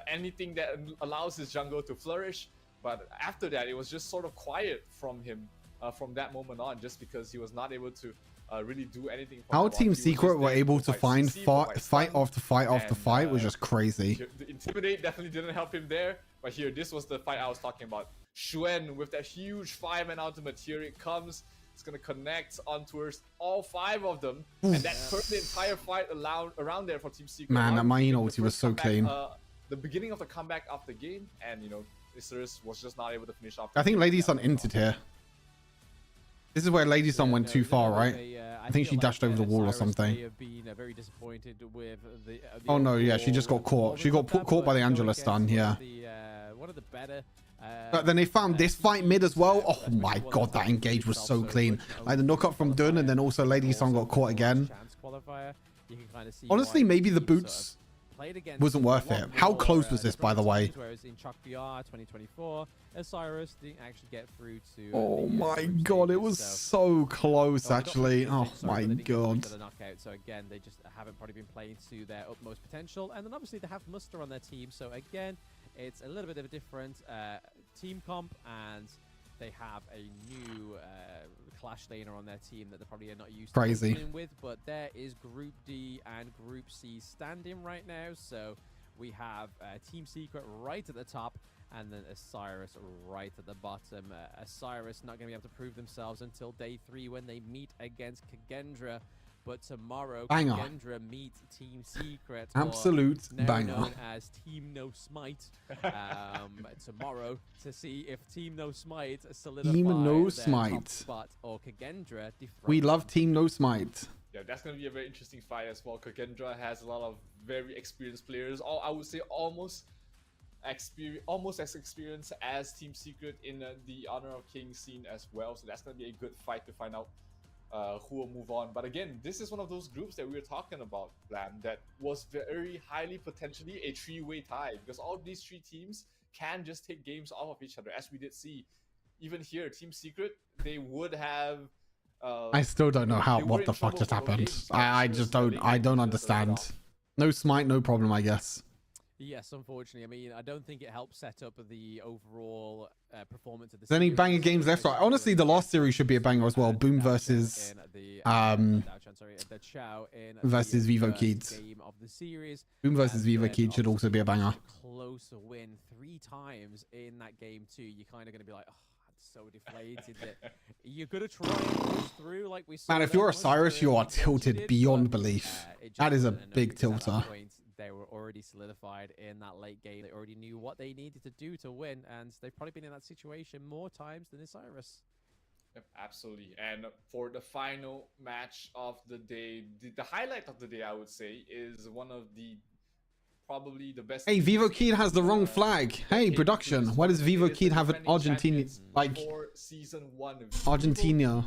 anything that allows his jungle to flourish, but after that, it was just sort of quiet from him from that moment on, just because he was not able to really do anything. How Team Secret were able to find fight after fight after fight was just crazy. The Intimidate definitely didn't help him there, but here, this was the fight I was talking about. Xuan with that huge 5-man ultimate, here it comes. It's going to connect on towards all 5 of them, and that turned the entire fight around there for Team Secret. Man, that Main ulti was so clean. The beginning of the comeback of the game, and you know, Osiris was just not able to finish off. I think Lady Sun entered here. This is where Lady Sun went too far, right? I think she dashed over the wall or something. Very disappointed with the oh no, yeah, she just got caught. She got caught by the Angela stun, yeah. One of the better. But then they found this fight mid as well. Oh my god, that engage was so clean. Like the knockup from Dunn, and then also Lady Sun got caught again. Honestly, maybe the boots wasn't worth it. How close was this, by the way? Whereas in Chuck VR 2024, Osiris didn't actually get through to. Oh my god, it was so close, actually. Oh my god. So again, they just haven't probably been playing to their utmost potential, and then obviously they have Muster on their team. So again, it's a little bit of a different team comp, and they have a new Clash laner on their team that they probably are not used to dealing with. But there is Group D and Group C standing right now. So we have Team Secret right at the top, and then Osiris right at the bottom. Osiris not going to be able to prove themselves until day 3 when they meet against Kagendra. But tomorrow, Kagendra meet Team Secret, absolute now banger, known as Team No Smite. Tomorrow to see if Team No Smite solidify Team No their Smite top spot, or Kagendra. We love Team No Smite. Yeah, that's going to be a very interesting fight as well. Kagendra has a lot of very experienced players. I would say almost as experienced as Team Secret in the Honor of Kings scene as well. So that's going to be a good fight to find out who will move on. But again, this is one of those groups that we were talking about, Blam, that was very highly potentially a three-way tie, because all these three teams can just take games off of each other, as we did see. Even here, Team Secret, they would have. I still don't know what the fuck just happened. I just don't. I don't understand. No smite, no problem, I guess. Yes, unfortunately. I mean, I don't think it helps set up the overall performance of the Is there any series. banger games left? Honestly, the last series should be a banger as well. Boom versus versus Vivo Kids. Game of the series. Boom versus Vivo Kids should also be a banger. Closer win 3 times in that game too. You're kind of going to be like, oh, I'm so deflated that you're going to try and push through like we saw. Man, if you're Osiris, you are tilted beyond belief. That is a big tilter. They were already solidified in that late game. They already knew what they needed to do to win, and they've probably been in that situation more times than Osiris. Yep, absolutely. And for the final match of the day, the highlight of the day, I would say, is one of the probably the best. Hey, Vivo Kid has the wrong flag. Hey, production. Why does Vivo Kid have an Argentina season 1 Argentina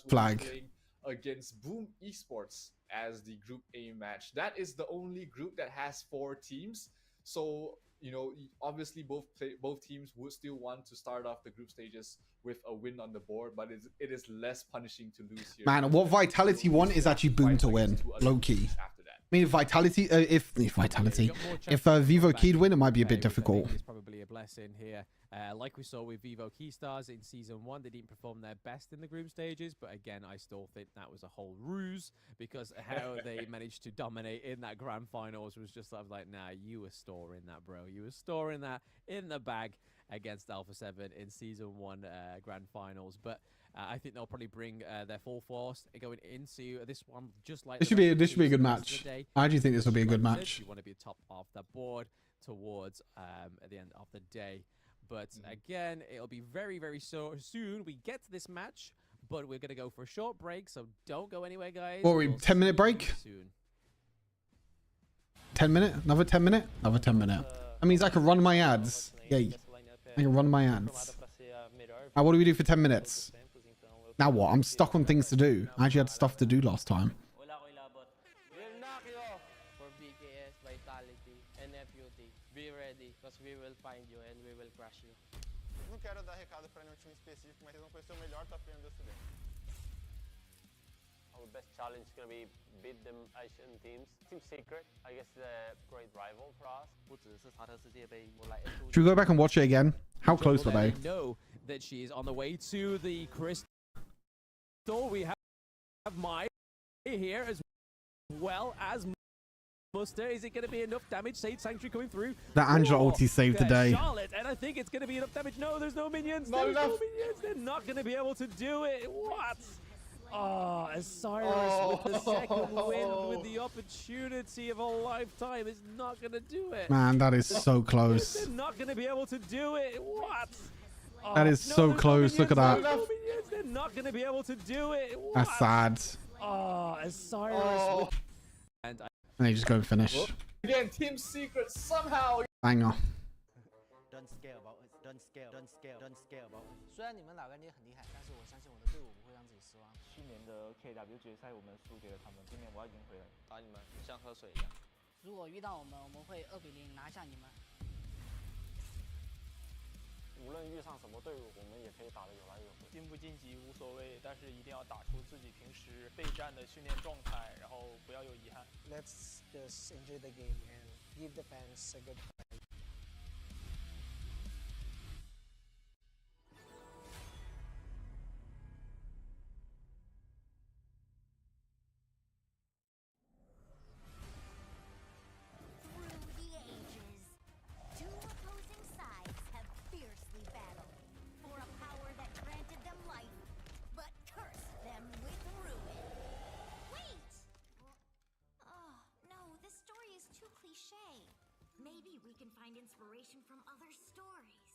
flag against Boom Esports as the Group A match? That is the only group that has 4 teams. So, you know, obviously both teams would still want to start off the group stages with a win on the board, but it is less punishing to lose here. Man, what Vitality want is actually Boom to win, low key. I mean, Vitality, if Vivo Kid win, it might be a bit difficult. It's probably a blessing here. Like we saw with Vivo Keystars in season 1, they didn't perform their best in the group stages, but again, I still think that was a whole ruse, because how they managed to dominate in that grand finals was just like, nah, you were storing that, bro. You were storing that in the bag against Alpha 7 in season 1 grand finals. But I think they'll probably bring their full force going into this one, just like this should be a good match. I do think this will be a good match. You want to be top of the board towards at the end of the day. But again, it'll be very, very soon we get to this match, but we're going to go for a short break, so don't go anywhere, guys. What are we, 10-minute break? 10 minute? Another 10 minute? Another 10 minute. That means I can run my ads. Yay. I can run my ads. Now, what do we do for 10 minutes? Now what? I'm stuck on things to do. I actually had stuff to do last time. Be ready, because we will find you and we will crush you. Não quero dar recado para nenhum time específico, mas vocês vão conhecer o melhor top laner do Ocidente. Our best challenge is going to be beat them Asian teams. Team Secret, I guess, is a great rival for us. Should we go back and watch it again? How close were they? Know that she is on the way to the crystal. We have my here as well as Muster. Is it going to be enough damage? Sage Sanctuary coming through. That Angela ulti saved the day. Charlotte, and I think it's going to be enough damage. No, there's no minions. There's no minions. They're not going to be able to do it. What? Oh, Osiris with the second win, with the opportunity of a lifetime, is not going to do it. Man, that is so close. They're not going to be able to do it. What? Oh, that is so close. Look at that. They're not going to be able to do it. What? That's sad. Oh, Osiris. And they just go and finish. Again, Team Secret somehow. Banger. Don't scare about it. Don't scare. Don't scare. Don't scare about it. 虽然你们老干爹很厉害，但是我相信我的队伍不会让自己失望。去年的 KW 决赛我们输给了他们，今年我要赢回来，打你们像喝水一样。如果遇到我们，我们会2比0拿下你们。无论遇上什么队伍，我们也可以打得有来有回。晋不晋级无所谓，但是一定要打出自己平时备战的训练状态，然后不要有遗憾。Let's just enjoy the game and give the fans a good time. Maybe we can find inspiration from other stories.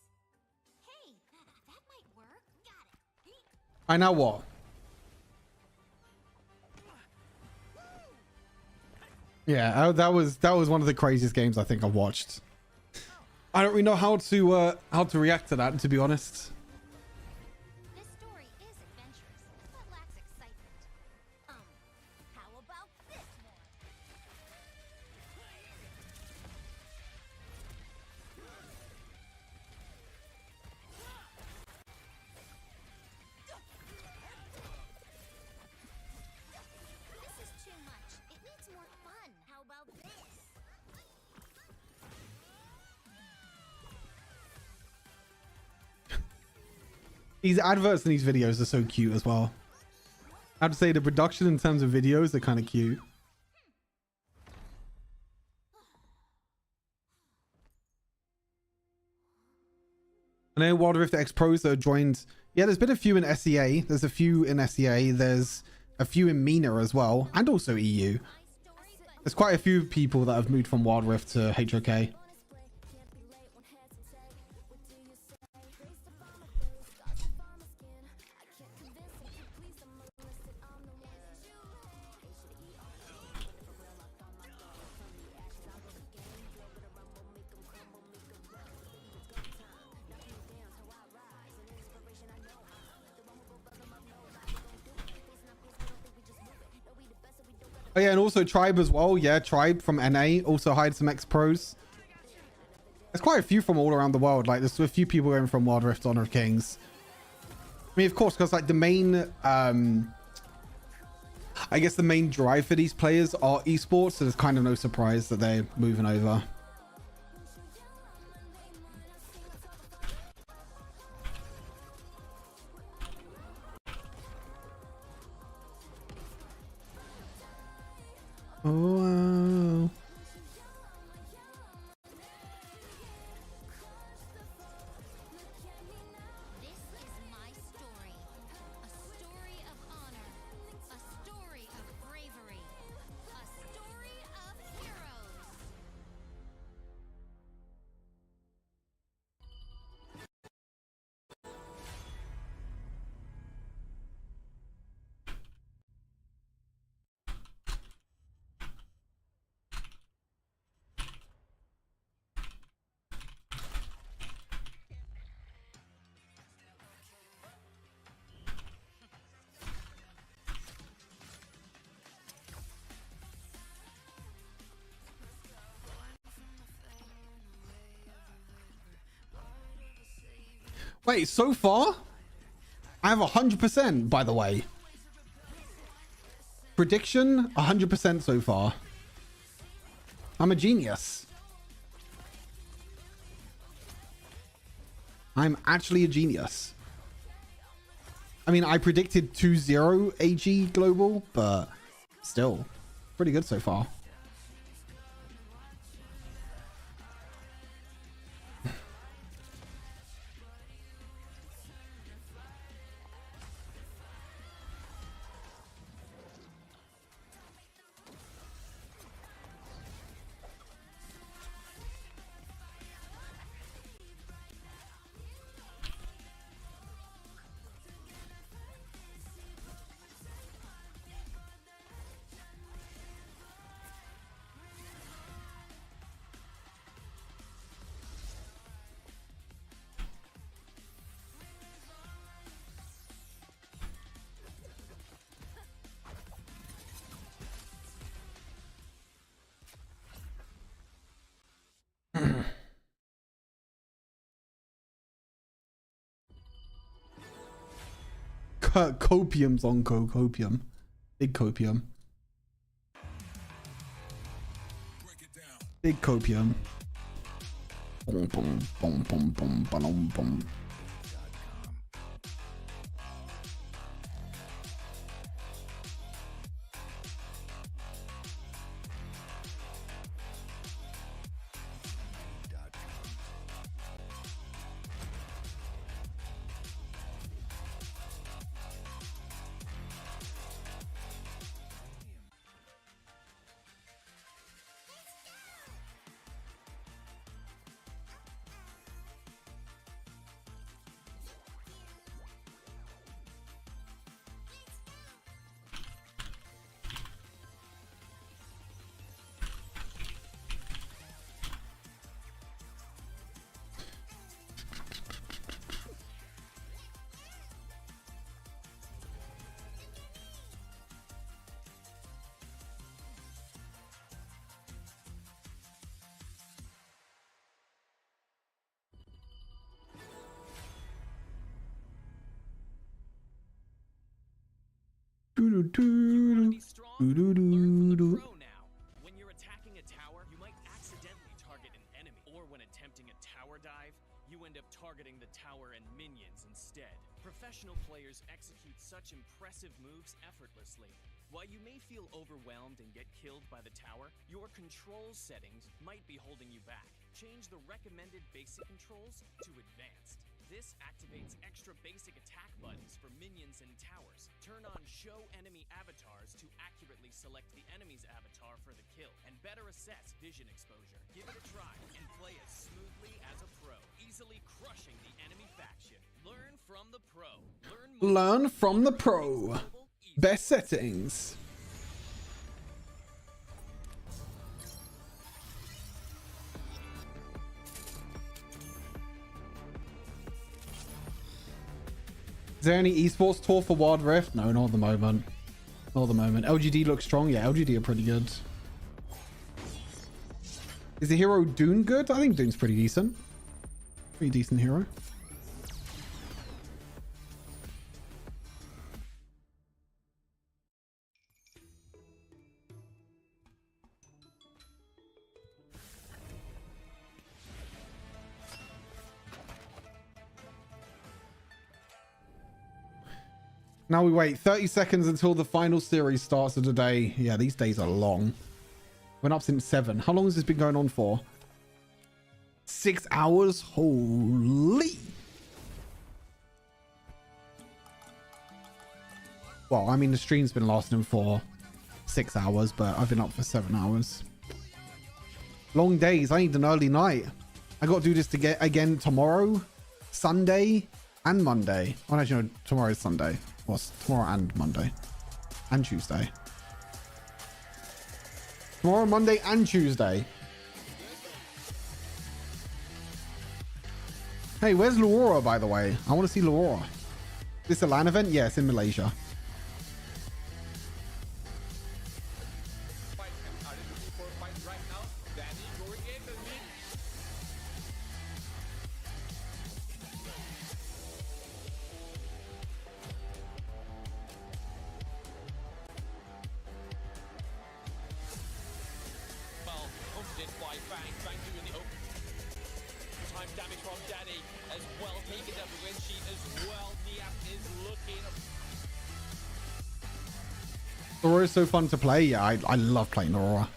Hey, that might work. Got it. I know what. Yeah, that was one of the craziest games I think I've watched. I don't really know how to react to that, to be honest. This story is adventurous, but lacks excitement. These adverts and these videos are so cute as well. I have to say the production in terms of videos are kind of cute. I know Wild Rift X Pros that are joined. Yeah, there's been a few in SEA. There's a few in SEA. There's a few in MENA as well. And also EU. There's quite a few people that have moved from Wild Rift to HOK. Oh yeah, and also Tribe as well. Yeah, Tribe from NA also hired some ex-pros. There's quite a few from all around the world. Like, there's a few people going from Wild Rift, Honor of Kings. I mean, of course, because like the main, I guess the main drive for these players are esports, so there's kind of no surprise that they're moving over. Oh. This is my story. A story of honor. A story of bravery. A story of heroes. Wait, so far? I have 100%, by the way. Prediction, 100% so far. I'm a genius. I'm actually a genius. I mean, I predicted 2-0 AG global, but still pretty good so far. Copium's on copium. Big copium. Big copium. Boom, boom, boom, boom, boom, boom, boom. When you're attacking a tower, you might accidentally target an enemy, or when attempting a tower dive, you end up targeting the tower and minions instead. Professional players execute such impressive moves effortlessly. While you may feel overwhelmed and get killed by the tower, your control settings might be holding you back. Change the recommended basic controls to advanced. This activates extra basic attack buttons for minions and towers. Turn on show enemy avatars to accurately select the enemy's avatar for the kill, and better assess vision exposure. Give it a try and play as smoothly as a pro, easily crushing the enemy faction. Learn from the pro. Learn from the pro. Best settings. Is there any esports tour for Wild Rift? No, not at the moment. Not at the moment. LGD looks strong. Yeah, LGD are pretty good. Is the hero Dune good? I think Dune's pretty decent. Pretty decent hero. Now we wait 30 seconds until the final series starts of the day. Yeah, these days are long. Went up since 7. How long has this been going on for? 6 hours? Holy. Well, I mean, the stream's been lasting for 6 hours, but I've been up for 7 hours. Long days. I need an early night. I got to do this to get again tomorrow, Sunday, and Monday. Oh, actually, no, tomorrow is Sunday. Well, tomorrow and Monday. And Tuesday. Tomorrow, Monday, and Tuesday. Hey, where's Laura, by the way? I want to see Laura. Is this a LAN event? Yeah, it's in Malaysia. Aurora is so fun to play. Yeah, I love playing Aurora.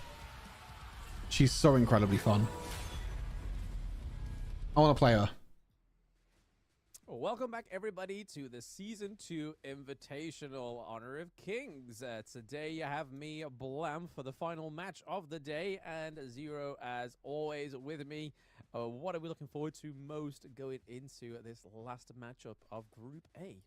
She's so incredibly fun. I want to play her. Welcome back, everybody, to the Season 2 Invitational Honor of Kings. Today, you have me, Blam, for the final match of the day, and Zero, as always, with me. What are we looking forward to most going into this last matchup of Group A?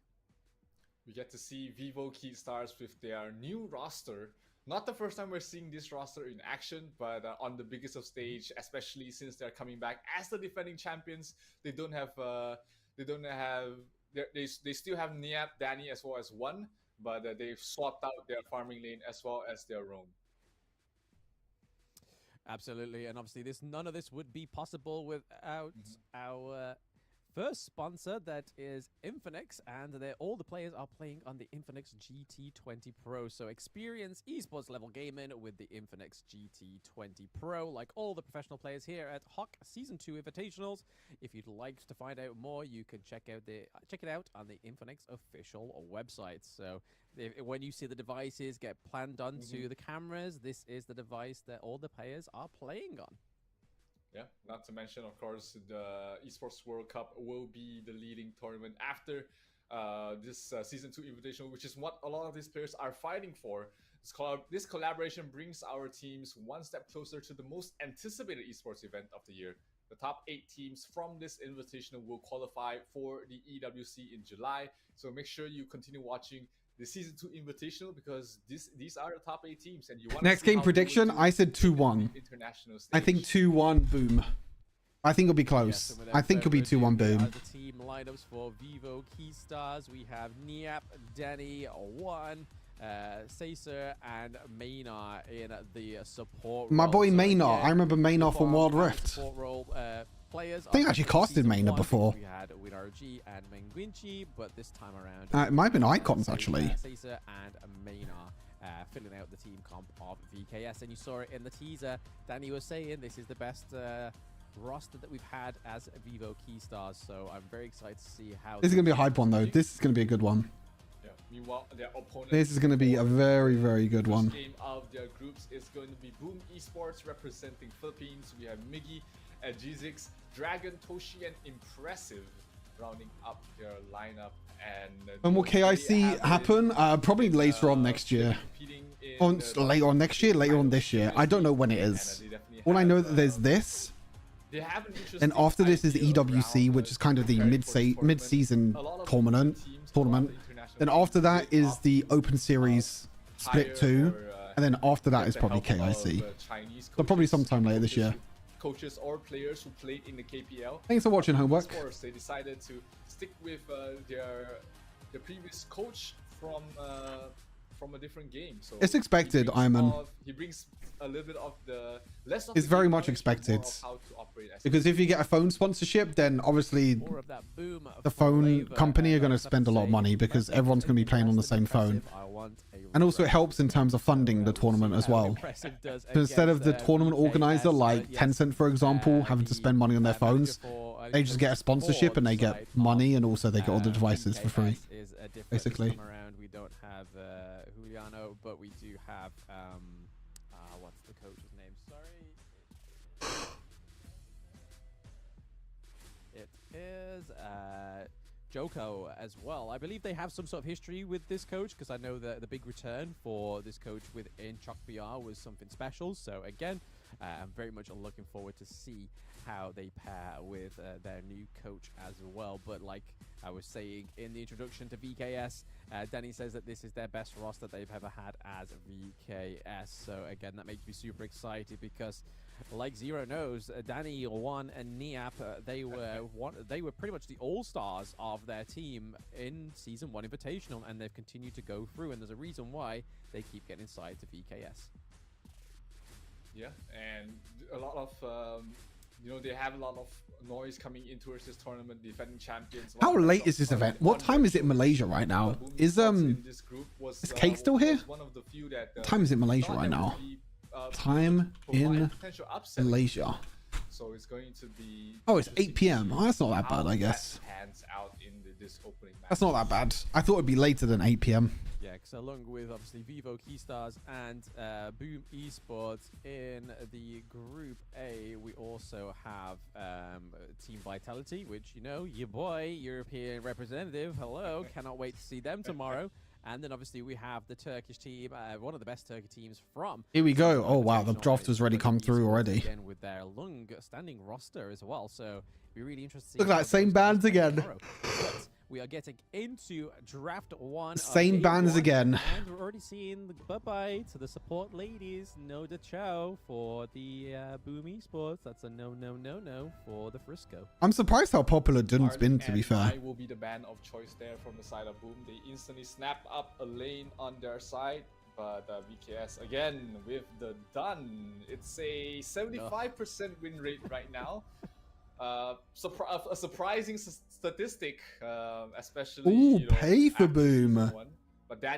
We get to see Vivo Keystars with their new roster. Not the first time we're seeing this roster in action, but on the biggest of stage, especially since they're coming back as the defending champions. They still have Niap, Danny, as well as One, but they've swapped out their farming lane as well as their roam. Absolutely, and obviously none of this would be possible without our first sponsor, that is Infinix, and all the players are playing on the Infinix GT20 Pro. So experience esports level gaming with the Infinix GT20 Pro, like all the professional players here at HOC Season 2 Invitationals. If you'd like to find out more, you can check it out on the Infinix official website. So when you see the devices get planned onto the cameras, this is the device that all the players are playing on. Yeah, not to mention, of course, the Esports World Cup will be the leading tournament after this Season 2 Invitational, which is what a lot of these players are fighting for. This collaboration brings our teams one step closer to the most anticipated esports event of the year. The top 8 teams from this Invitational will qualify for the EWC in July, so make sure you continue watching the Season 2 Invitational, because these are the top 8 teams. And you want next game prediction, I said 2-1. I think 2-1 boom. I think it'll be close. Yeah, so I think it'll be 2-1 boom. The team lineups for Vivo Keystars. We have Niap, Danny, One, Caesar, and Maynard in the support My role. boy So Maynard. again, I remember Maynard from Wild support Rift. role, players I think I are actually from casted Season Maynard 1. before. We had WinRG and Menguinchi, but this time around It might have been Icons, actually. Caesar and Maynard filling out the team comp of VKS, and you saw it in the teaser. Danny was saying this is the best roster that we've had as Vivo Keystars. So I'm very excited to see how This is going to be a hype one, though. This is going to be a good one. Yeah. Meanwhile, their opponent. This is going to be a very, very good one. Game of their groups is going to be Boom Esports representing Philippines. We have Miggy, G6, Dragon, Toshi, and Impressive rounding up their lineup. And will KIC happen? Probably later on next year. Later on next year, later on this year. I don't know when it is. All I know that there's this. And after this is EWC, which is kind of the mid-season tournament. Then after that is the Open Series Split 2. And then after that is probably KIC. So probably sometime later this year. Coaches or players who played in the KPL. Thanks for watching, Homework. They decided to stick with their previous coach from a different game. So it's expected, Iman. He brings a little bit of the less of it's very much expected. Because if you get a phone sponsorship, then obviously the phone company are going to spend a lot of money because everyone's going to be playing on the same phone. And also it helps in terms of funding the tournament as well. So instead of the tournament organizer like Tencent, for example, having to spend money on their phones, they just get a sponsorship and they get money and also they get all the devices for free, basically. We don't have Juliano, but we do have what's the coach's name? Sorry. It is Joko as well. I believe they have some sort of history with this coach because I know that the big return for this coach within Chok BR was something special. So again, I'm very much looking forward to see how they pair with their new coach as well. But like I was saying in the introduction to VKS, Danny says that this is their best roster they've ever had as VKS. So again, that makes me super excited because, like Zero knows, Danny, Juan, and Niap, they were pretty much the all-stars of their team in Season 1 Invitational, and they've continued to go through, and there's a reason why they keep getting inside to VKS. Yeah, and a lot of, they have a lot of noise coming in towards this tournament, defending champions. How late is this event? What time is it in Malaysia right now? Is Cake still here? What time is it in Malaysia right now? Time in Malaysia. So it's going to be. Oh, it's 8 p.m. Oh, that's not that bad, I guess. That's not that bad. I thought it'd be later than 8 p.m. Yeah, because along with obviously Vivo Keystars and Boom Esports in the Group A, we also have Team Vitality, which, your boy, European representative, hello, cannot wait to see them tomorrow. And then obviously we have the Turkish team, one of the best Turkey teams from. Here we go. Oh wow, the draft has already come through already. Again with their long-standing roster as well, so be really interesting. Look at that, same bands again. But we are getting into draft 1. Same bands again. And we're already seeing the bye-bye to the support ladies. No da ciao for the Boom Esports. That's a no for the Frisco. I'm surprised how popular Dun's been, to be fair. Will be the ban of choice there from the side of Boom. They instantly snap up a lane on their side. But VKS again with the Dun. It's a 75% win rate right now. A surprising statistic, especially. Ooh, pay for Boom.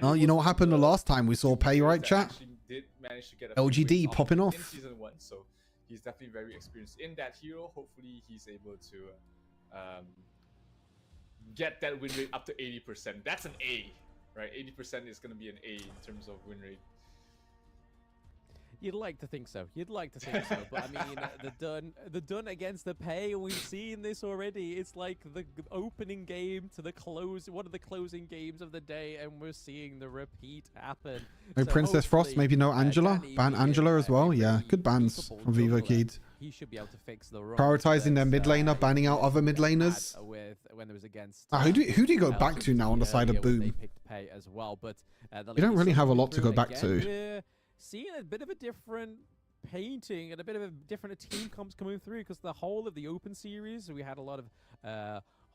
Oh, you know what happened the last time we saw pay, right, chat? Did manage to get a LGD popping off in Season 1, so he's definitely very experienced in that hero. Hopefully, he's able to get that win rate up to 80%. That's an A, right? 80% is going to be an A in terms of win rate. You'd like to think so. But I mean, the done against the pay. We've seen this already. It's like the opening game to the close. One of the closing games of the day, and we're seeing the repeat happen. No Princess Frost, maybe no Angela. Ban Angela as well. Yeah, good bans from Vivo Kid. He should be able to fix the prioritizing their mid laner, banning out other mid laners. When it was against. Who do you go back to now on the side of Boom? They picked pay as well, but you don't really have a lot to go back to. Seeing a bit of a different painting and a bit of a different team comps coming through because the whole of the Open Series, we had a lot of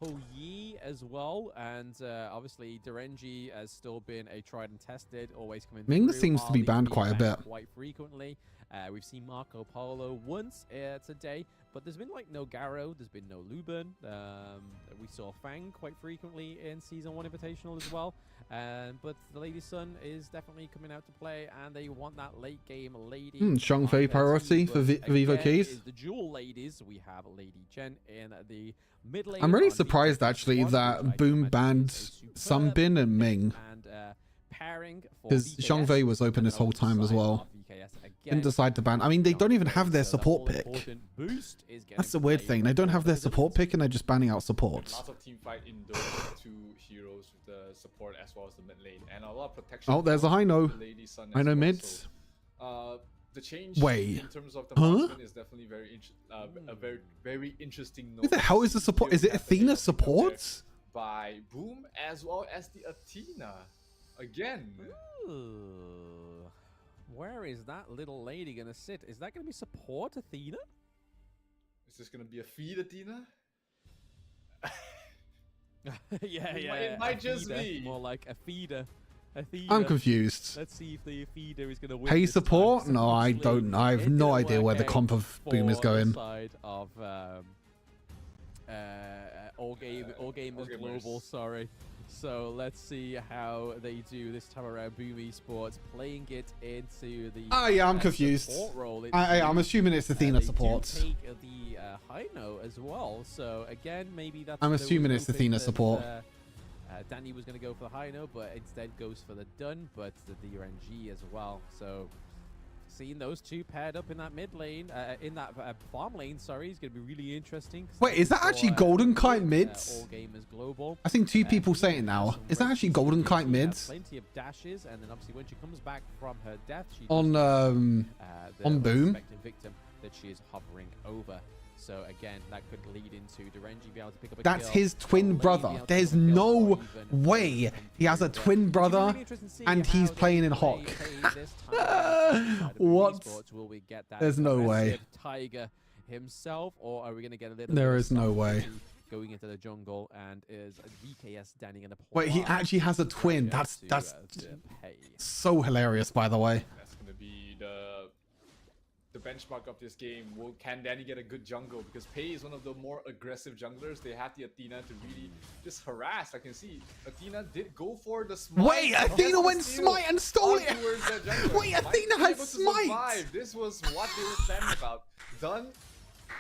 Ho Yi as well, and obviously Derenji has still been a tried and tested, always coming through. Ming seems to be banned quite a bit. Quite frequently. We've seen Marco Polo once today, but there's been like no Garo, there's been no Luben. We saw Fang quite frequently in Season 1 Invitational as well. But the Lady Sun is definitely coming out to play, and they want that late game lady. Xiangfei priority for Vivo Keys. The dual ladies, we have Lady Jen in the mid lane. I'm really surprised actually that Boom banned Sunbin and Ming. Because Xiangfei was open this whole time as well. Didn't decide to ban. I mean, they don't even have their support pick. That's the weird thing. They don't have their support pick and they're just banning out supports. Lots of team fight in those two heroes with the support as well as the mid lane, and a lot of protection. Oh, there's a Hino. Hino mids. The change Wait. in terms of the marksman is definitely very interesting. Who the hell is the support? Is it Athena support? By Boom as well as the Athena. Again. Ooh. Where is that little lady gonna sit? Is that gonna be support Athena? Is this gonna be a feed Athena? It might just be more like a feeder. Athena. I'm confused. Let's see if the feeder is gonna win. Pay support? No, I don't. I have no idea where the comp of Boom is going. Side of All Gamers Global. Sorry. So let's see how they do this time around. Boom Esports playing it into the yeah, I'm confused. Role. I'm assuming it's Athena support. They take the Hino as well. So again, maybe that's. I'm assuming it's Athena support. Danny was going to go for the Hino, but instead goes for the Dun, but the RNG as well. So seeing those two paired up in that mid lane, in that farm lane, sorry, is going to be really interesting. Wait, is that actually Golden Kite mids? All Gamers Global. I think two people say it now. Is that actually Golden Kite mids? Plenty of dashes, and then obviously when she comes back from her death, she on Boom. Victim that she is hovering over. So again, that could lead into Durenji being able to pick up a That's kill. his twin brother. There's no way he has a twin brother and he's playing in Hawk. What? There's no way. Tiger himself, or are we going to get a little? There is no way. Going into the jungle, and is VKS standing in the. Wait, he actually has a twin. That's so hilarious, by the way. That's going to be the benchmark of this game. Can Danny get a good jungle? Because Pei is one of the more aggressive junglers. They have the Athena to really just harass. I can see Athena did go for the smite. Wait, Athena went smite and stole it. Wait, Athena had smite. This was what they were planning about. Done.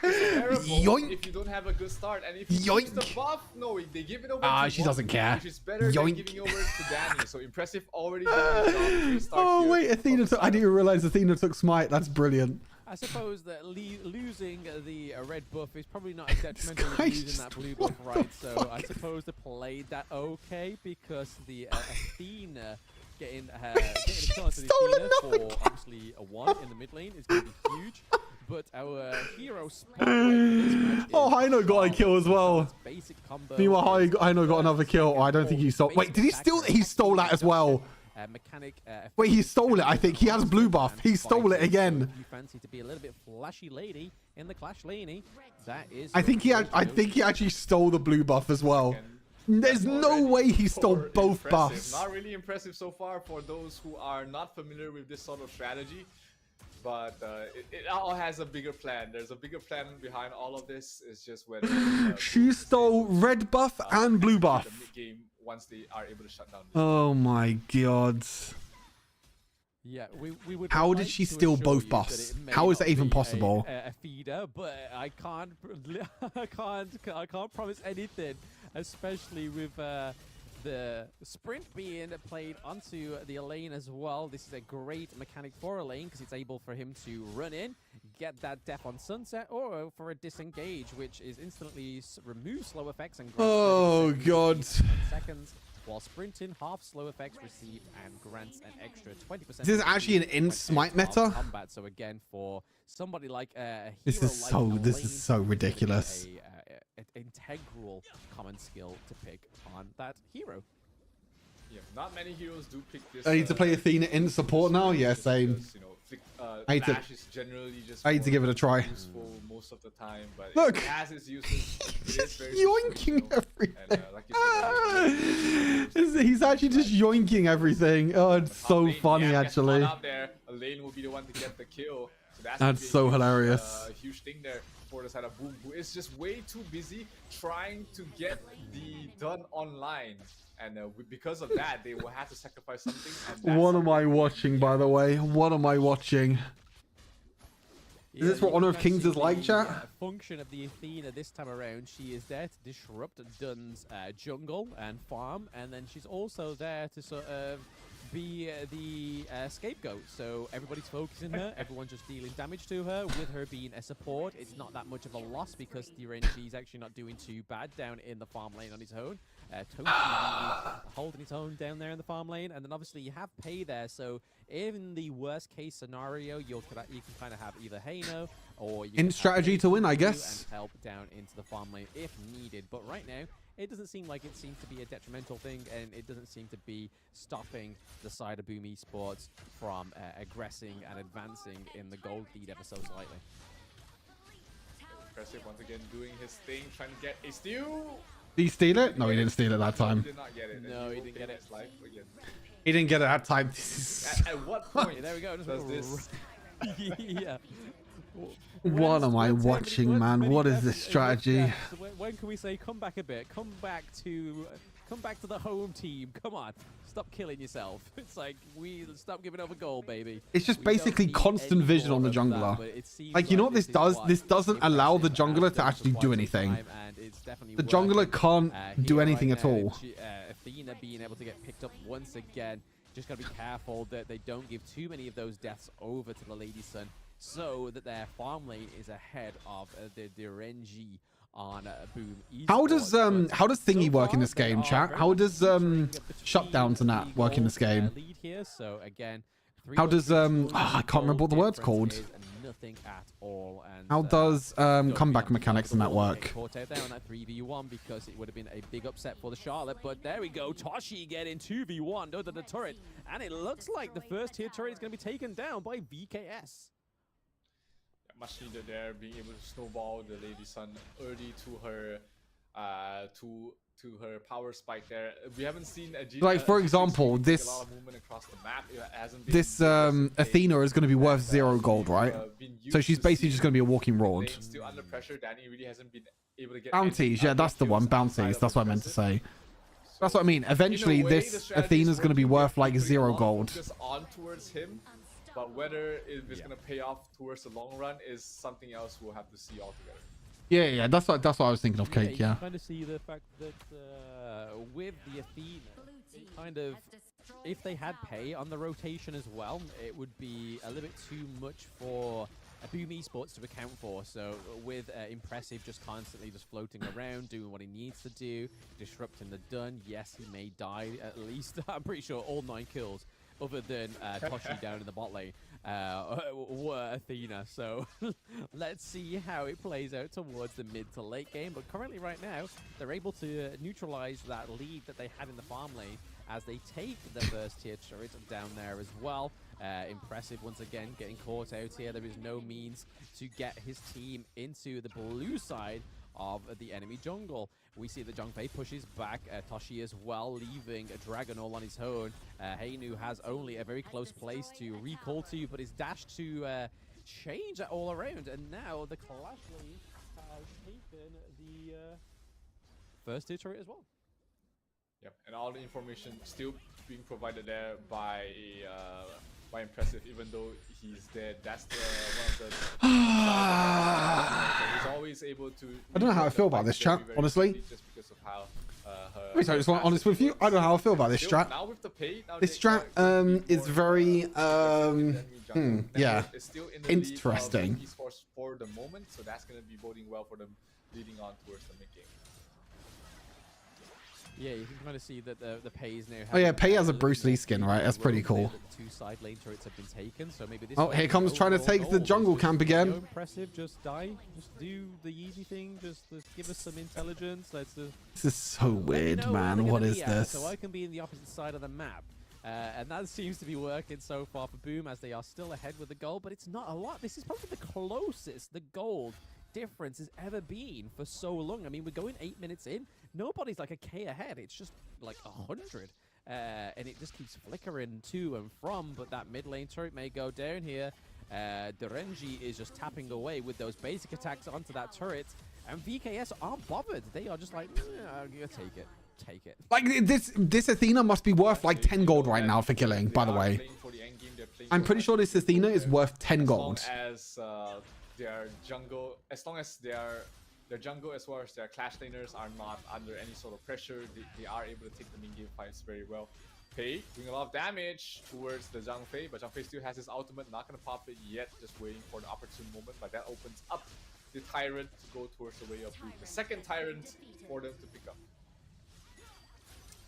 Yoink. If you don't have a good start, and if you use the buff, no, they give it over to she doesn't care. Which is better than giving over to Danny. So impressive already doing oh wait, Athena took, I didn't realize Athena took smite. That's brilliant. I suppose that losing the red buff is probably not as detrimental as losing that blue buff, right? So I suppose they played that okay, because the Athena getting a chance of the Athena for obviously a 1 in the mid lane is going to be huge. But our hero oh, Hino got a kill as well. Meanwhile, Hino got another kill. Oh, I don't think he stole. Wait, did he steal? He stole that as well. Wait, he stole it. I think he has blue buff. He stole it again. You fancy to be a little bit flashy lady in the Clash laney? That is. I think he actually stole the blue buff as well. There's no way he stole both buffs. Not really impressive so far for those who are not familiar with this sort of strategy. But it all has a bigger plan. There's a bigger plan behind all of this. It's just whether she stole red buff and blue buff. The mid game once they are able to shut down. Oh my god. Yeah, we would. How did she steal both buffs? How is that even possible? A feeder, but I can't promise anything, especially with the sprint being played onto the lane as well. This is a great mechanic for a lane because it's able for him to run in, get that death on sunset, or for a disengage, which is instantly remove slow effects and oh god. Seconds. While sprinting, half slow effects receive and grants an extra 20%. This is actually an in smite meta. Combat. So again, for somebody like this is so ridiculous. An integral common skill to pick on that hero. Yeah, not many heroes do pick this. I need to play Athena in support now. Yeah, same. Because, you know, I hate to give it a try. Useful most of the time, but look, it has its uses. It is very yoinking everything. And, like you said, this He's actually just yoinking everything. Oh, it's so funny, yeah, actually. Out there. Lane will be the one to get the kill. So That's so hilarious. Huge thing there for the side of Boom, who is just way too busy trying to get the done online. And because of that, they will have to sacrifice something. And What am I watching, by the way? What am I watching? Is this what Honor of Kings is like, chat? Function of the Athena this time around, she is there to disrupt Dun's jungle and farm, and then she's also there to sort of be the scapegoat. So everybody's focusing her, everyone's just dealing damage to her. With her being a support, it's not that much of a loss because the RNG is actually not doing too bad down in the farm lane on his own. Totally holding his own down there in the farm lane, and then obviously you have Pei there, so in the worst case scenario, you can kind of have either Heino or you In strategy to win, I guess. And help down into the farm lane if needed. But right now, it doesn't seem like it seems to be a detrimental thing, and it doesn't seem to be stopping the side of Boom Esports from aggressing and advancing in the gold lead ever so slightly. Impressive once again doing his thing, trying to get a steal. Did he steal it? No, he didn't steal it that time. He did not get it. No, he didn't get it. He didn't get it that time. At what point there we go. does this... Yeah. What am I watching, man? What is this strategy? When can we say come back a bit? Come back to the home team. Come on. Stop killing yourself. It's like we stop giving over goal, baby. It's just basically constant vision on the jungler. Like, you know what this does? This doesn't allow the jungler to actually do anything. The jungler can't do anything at all. Athena being able to get picked up once again. Just gotta be careful that they don't give too many of those deaths over to the Lady Sun, so that their farm lane is ahead of the RNG on Boom Esports. How does thingy work in this game, chat? How does shutdowns and that work in this game? Lead here, so again, How does I can't remember what the word's called. Nothing at all. And How does comeback mechanics and that work? Caught out there on that 3v1 because it would have been a big upset for the Charlotte, but there we go. Toshi getting 2v1 under the turret, and it looks like the first tier turret is going to be taken down by VKS. Much needed there, being able to snowball the Lady Sun early to her to her power spike there. We haven't seen a Like, for example, this a lot of movement across the map. It hasn't been this Athena is going to be worth 0 gold, right? So she's basically just going to be a walking rod. Still under pressure. Danny really hasn't been able to get Bounties, yeah, that's the one. Bounties, that's what I meant to say. That's what I mean. Eventually, this Athena's going to be worth like 0 gold. Focus on towards him, but whether it's going to pay off towards the long run is something else we'll have to see altogether. Yeah, that's what I was thinking of, Cake. Yeah. You kind of see the fact that with the Athena, kind of, if they had Pei on the rotation as well, it would be a little bit too much for Boom Esports to account for. So with Impressive just constantly just floating around, doing what he needs to do, disrupting the Dun. Yes, he may die at least. I'm pretty sure all 9 kills, other than Toshi down in the bot lane, were Athena. So let's see how it plays out towards the mid to late game. But currently right now, they're able to neutralize that lead that they had in the farm lane as they take the first tier turret down there as well. Impressive once again getting caught out here. There is no means to get his team into the blue side of the enemy jungle. We see that Zhongfei pushes back Toshi as well, leaving a Dragon all on his own. Heinu has only a very close place to recall to, but is dashed to change that all around. And now the Clash Lane has taken the first tier turret as well. Yep, and all the information still being provided there by Impressive, even though he's dead. That's the one of the he's always able to. I don't know how I feel about this, chat. Honestly, just because of how I just want honest with you. I don't know how I feel about this strat. Now with the Pei, This strat is very yeah, interesting. Esports for the moment, so that's going to be boding well for them leading on towards the mid game. Yeah, you can kind of see that the Pei's now. Oh yeah, Pei has a Bruce Lee skin, right? That's pretty cool. The 2 side lane turrets have been taken, so maybe this. Oh, here comes trying to take the jungle camp again. Impressive, just die, just do the easy thing, just give us some intelligence. Let's. This is so weird, man. What is this? So I can be in the opposite side of the map. And that seems to be working so far for Boom, as they are still ahead with the gold, but it's not a lot. This is probably the closest the gold difference has ever been for so long. I mean, we're going 8 minutes in. Nobody's like a K ahead. It's just like 100. and it just keeps flickering to and from, but that mid lane turret may go down here. Dorenji is just tapping away with those basic attacks onto that turret, and VKS aren't bothered. They are just like, take it. Take it. Like, this Athena must be worth like 10 gold right now for killing, by the way. I'm pretty sure this Athena is worth 10 gold. As their jungle, as long as their jungle as well as their clash laners are not under any sort of pressure, they are able to take the mid game fights very well. Fei doing a lot of damage towards the Zhang Fei, but Zhang Fei still has his ultimate, not going to pop it yet, just waiting for the opportune moment, but that opens up the Tyrant to go towards the way of Boom. The second Tyrant for them to pick up.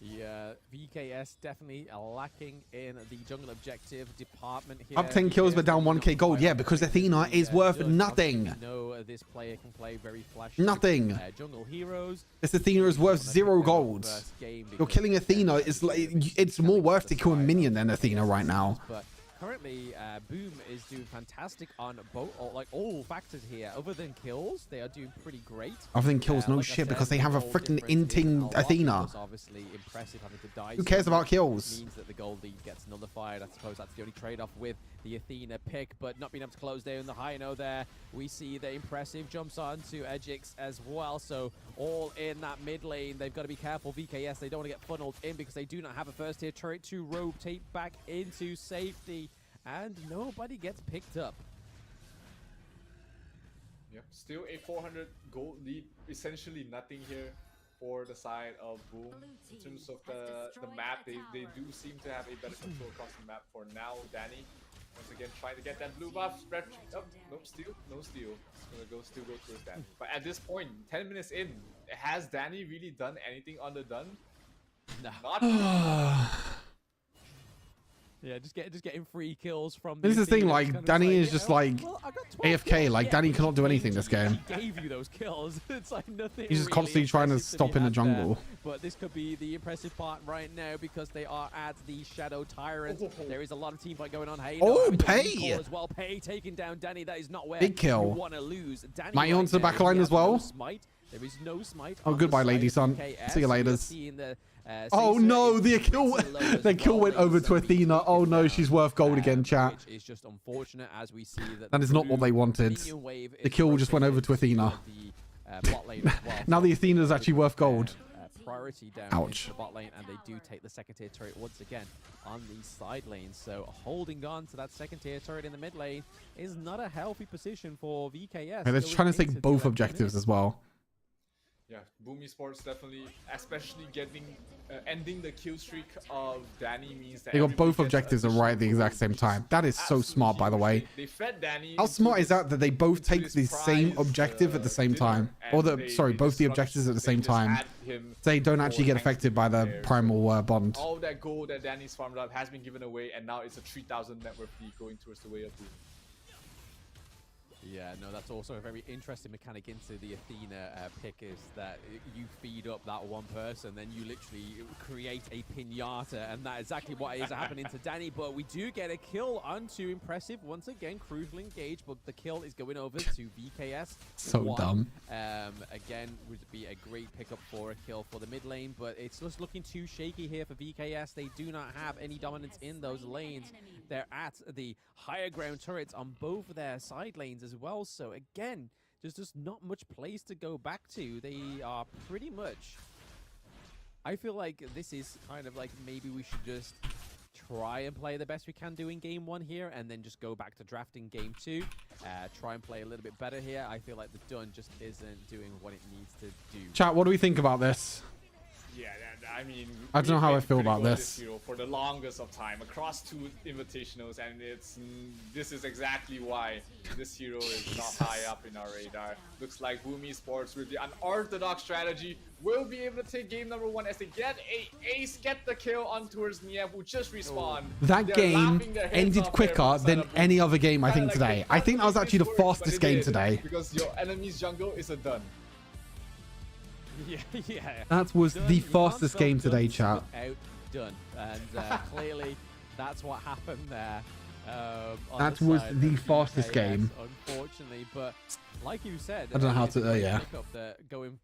Yeah, VKS definitely lacking in the jungle objective department here. Up 10 kills but down 1k gold. Yeah, because Athena is worth nothing. No, this player can play very flashy. Nothing. Jungle heroes. This Athena is worth 0 gold. You're killing Athena. It's more worth to kill a minion than Athena right now. But currently, Boom is doing fantastic on both, all factors here. Other than kills, they are doing pretty great. Other than kills, no like shit, said, because they have a freaking inting Athena. Obviously impressive having to die. Who cares about kills? Means that the gold lead gets nullified. I suppose that's the only trade-off with the Athena pick, but not being able to close down the Hino there. We see the impressive jumps on to Ejix as well. So all in that mid lane, they've got to be careful. VKS, they don't want to get funneled in because they do not have a first tier turret to rotate back into safety. And nobody gets picked up. Yep, still a 400 gold lead. Essentially nothing here for the side of Boom. In terms of the map, they do seem to have a better control across the map for now. Danny, once again, trying to get that blue buff. Spread. Oh, nope, steal. No steal. It's gonna still go towards Danny. But at this point, 10 minutes in, has Danny really done anything on the done? No. Not Yeah, just getting free kills from. This is the thing, like, Danny is just like AFK. Like, Danny cannot do anything this game. He gave you those kills. It's like nothing. He's just constantly trying to stop in the jungle. But this could be the impressive part right now because they are at the Shadow Tyrant. There is a lot of team fight going on. Hey, oh, Pei! As well. Pei taking down Danny. That is not where big kill. You want to lose. Danny Might onto the back line as well. No smite. There is no smite. Oh, goodbye, lady son. See you later. Oh no, the kill went over to Athena. Oh no, she's worth gold again, chat. Which is just unfortunate as we see that is not what they wanted. The kill just went over to Athena. Now the Athena is actually worth gold. Priority down ouch. In the bot lane, and they do take the second tier turret once again on the side lane. So holding on to that second tier turret in the mid lane is not a healthy position for VKS. They're trying to take both objectives as well. Yeah, Boom Esports definitely, especially ending the kill streak of Danny means that they got both objectives right at the exact same time. That is so smart, by the way. They fed Danny. How smart is that they both take the same objective at the same time? Or both the objectives at the same time. They don't actually get affected by the primal bond. All that gold that Danny's farmed up has been given away, and now it's a 3,000 net worth lead going towards the way of Boom. Yeah, no, that's also a very interesting mechanic into the Athena pick is that you feed up that one person, then you literally create a pinata, and that's exactly what is happening to Danny. But we do get a kill onto Impressive. Once again, crucial engage, but the kill is going over to VKS. So dumb. Again, would be a great pickup for a kill for the mid lane, but it's just looking too shaky here for VKS. They do not have any dominance in those lanes. They're at the higher ground turrets on both of their side lanes as well. So again, there's just not much place to go back to. They are pretty much... I feel like this is kind of like maybe we should just try and play the best we can do in game one here and then just go back to drafting game two. Try and play a little bit better here. I feel like the Dun just isn't doing what it needs to do. Chat, what do we think about this? Yeah, I mean, I don't know how I feel about this. For the longest of time across 2 invitationals, and this is exactly why this hero is not high up in our radar. Looks like Boom Esports with the unorthodox strategy will be able to take game number 1 as they get a ace, get the kill on towards Niev, who just respawned. That game ended quicker than any other game I think today. I think that was actually the fastest game today. Because your enemy's jungle is a done. Yeah. That was the fastest game today, chat. Outdone, and clearly that's what happened there. That was the fastest game. Unfortunately, but like you said, I don't know how to. Yeah. Pick up that going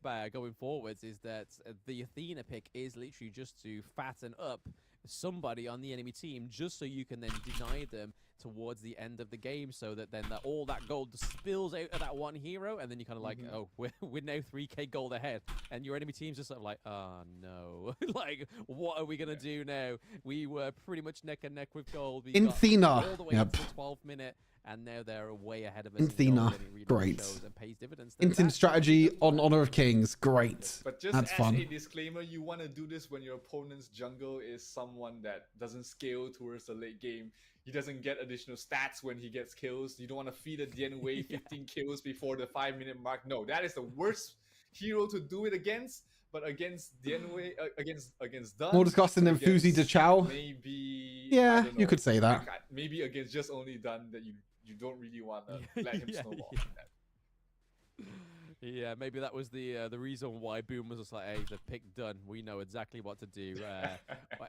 forwards is that the Athena pick is literally just to fatten up somebody on the enemy team, just so you can then deny them towards the end of the game, so that then all that gold spills out of that one hero, and then you kind of like, oh, we're now 3k gold ahead, and your enemy team's just sort of like, oh no, like what are we gonna do now? We were pretty much neck and neck with gold. We got Athena, all the way to the 12th minute, and now they're way ahead of us. Athena, really great. Pays dividends. Instant strategy on Honor of Kings, great. But just That's as fun. a disclaimer, you want to do this when your opponent's jungle is someone that doesn't scale towards the late game. He doesn't get additional stats when he gets kills. You don't want to feed a Dian Wei 15 kills before the 5-minute mark. No, that is the worst hero to do it against. But against Dian Wei, against Dun, More disgusting than Fuzi de Chao. Maybe. Yeah, you could say that. Maybe against just only Dun that you don't really want to let him snowball. Yeah, maybe that was the reason why Boom was just like, hey, the pick done. We know exactly what to do.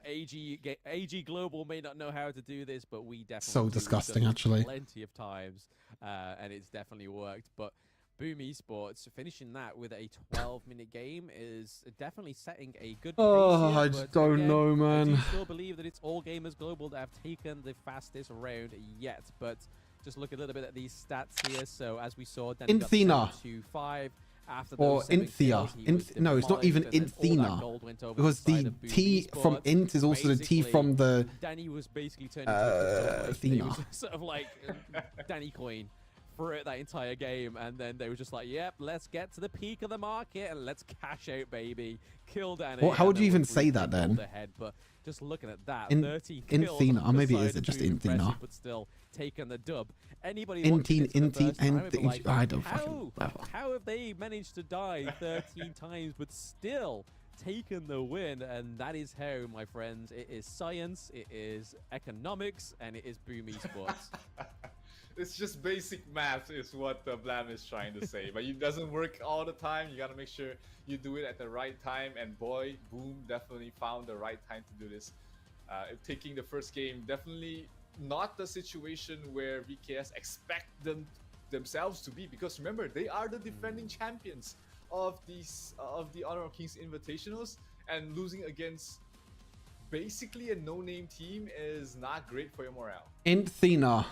AG Global may not know how to do this, but we definitely So disgusting, actually. Plenty of times, and it's definitely worked. But Boom Esports finishing that with a 12-minute game is definitely setting a good pace. Oh, I just don't know, man. I do still believe that it's All Gamers Global that have taken the fastest round yet, but just look a little bit at these stats here. So as we saw, Danny got 7-5 after or those 7 kills, no, it's not even Inthena, because the T from Int is also the T from the Danny was basically turning into Athena. sort of like Danny Coin for that entire game, and then they were just like, yep, let's get to the peak of the market and let's cash out, baby. Kill Danny. Well, how would you even say that then? But just looking at that, In 13 kills Inthena, or maybe is is it just Inthena? But still taking the dub. Anybody I don't fucking how have they managed to die 13 times but still taken the win? And that is how, my friends, it is science, it is economics, and it is Boom Esports. It's just basic math is what Blam is trying to say, but it doesn't work all the time. You gotta make sure you do it at the right time, and boy, Boom definitely found the right time to do this. Taking the first game, definitely not the situation where VKS expect themselves to be, because remember, they are the defending champions of the Honor of Kings Invitationals, and losing against basically a no-name team is not great for your morale. Inthena.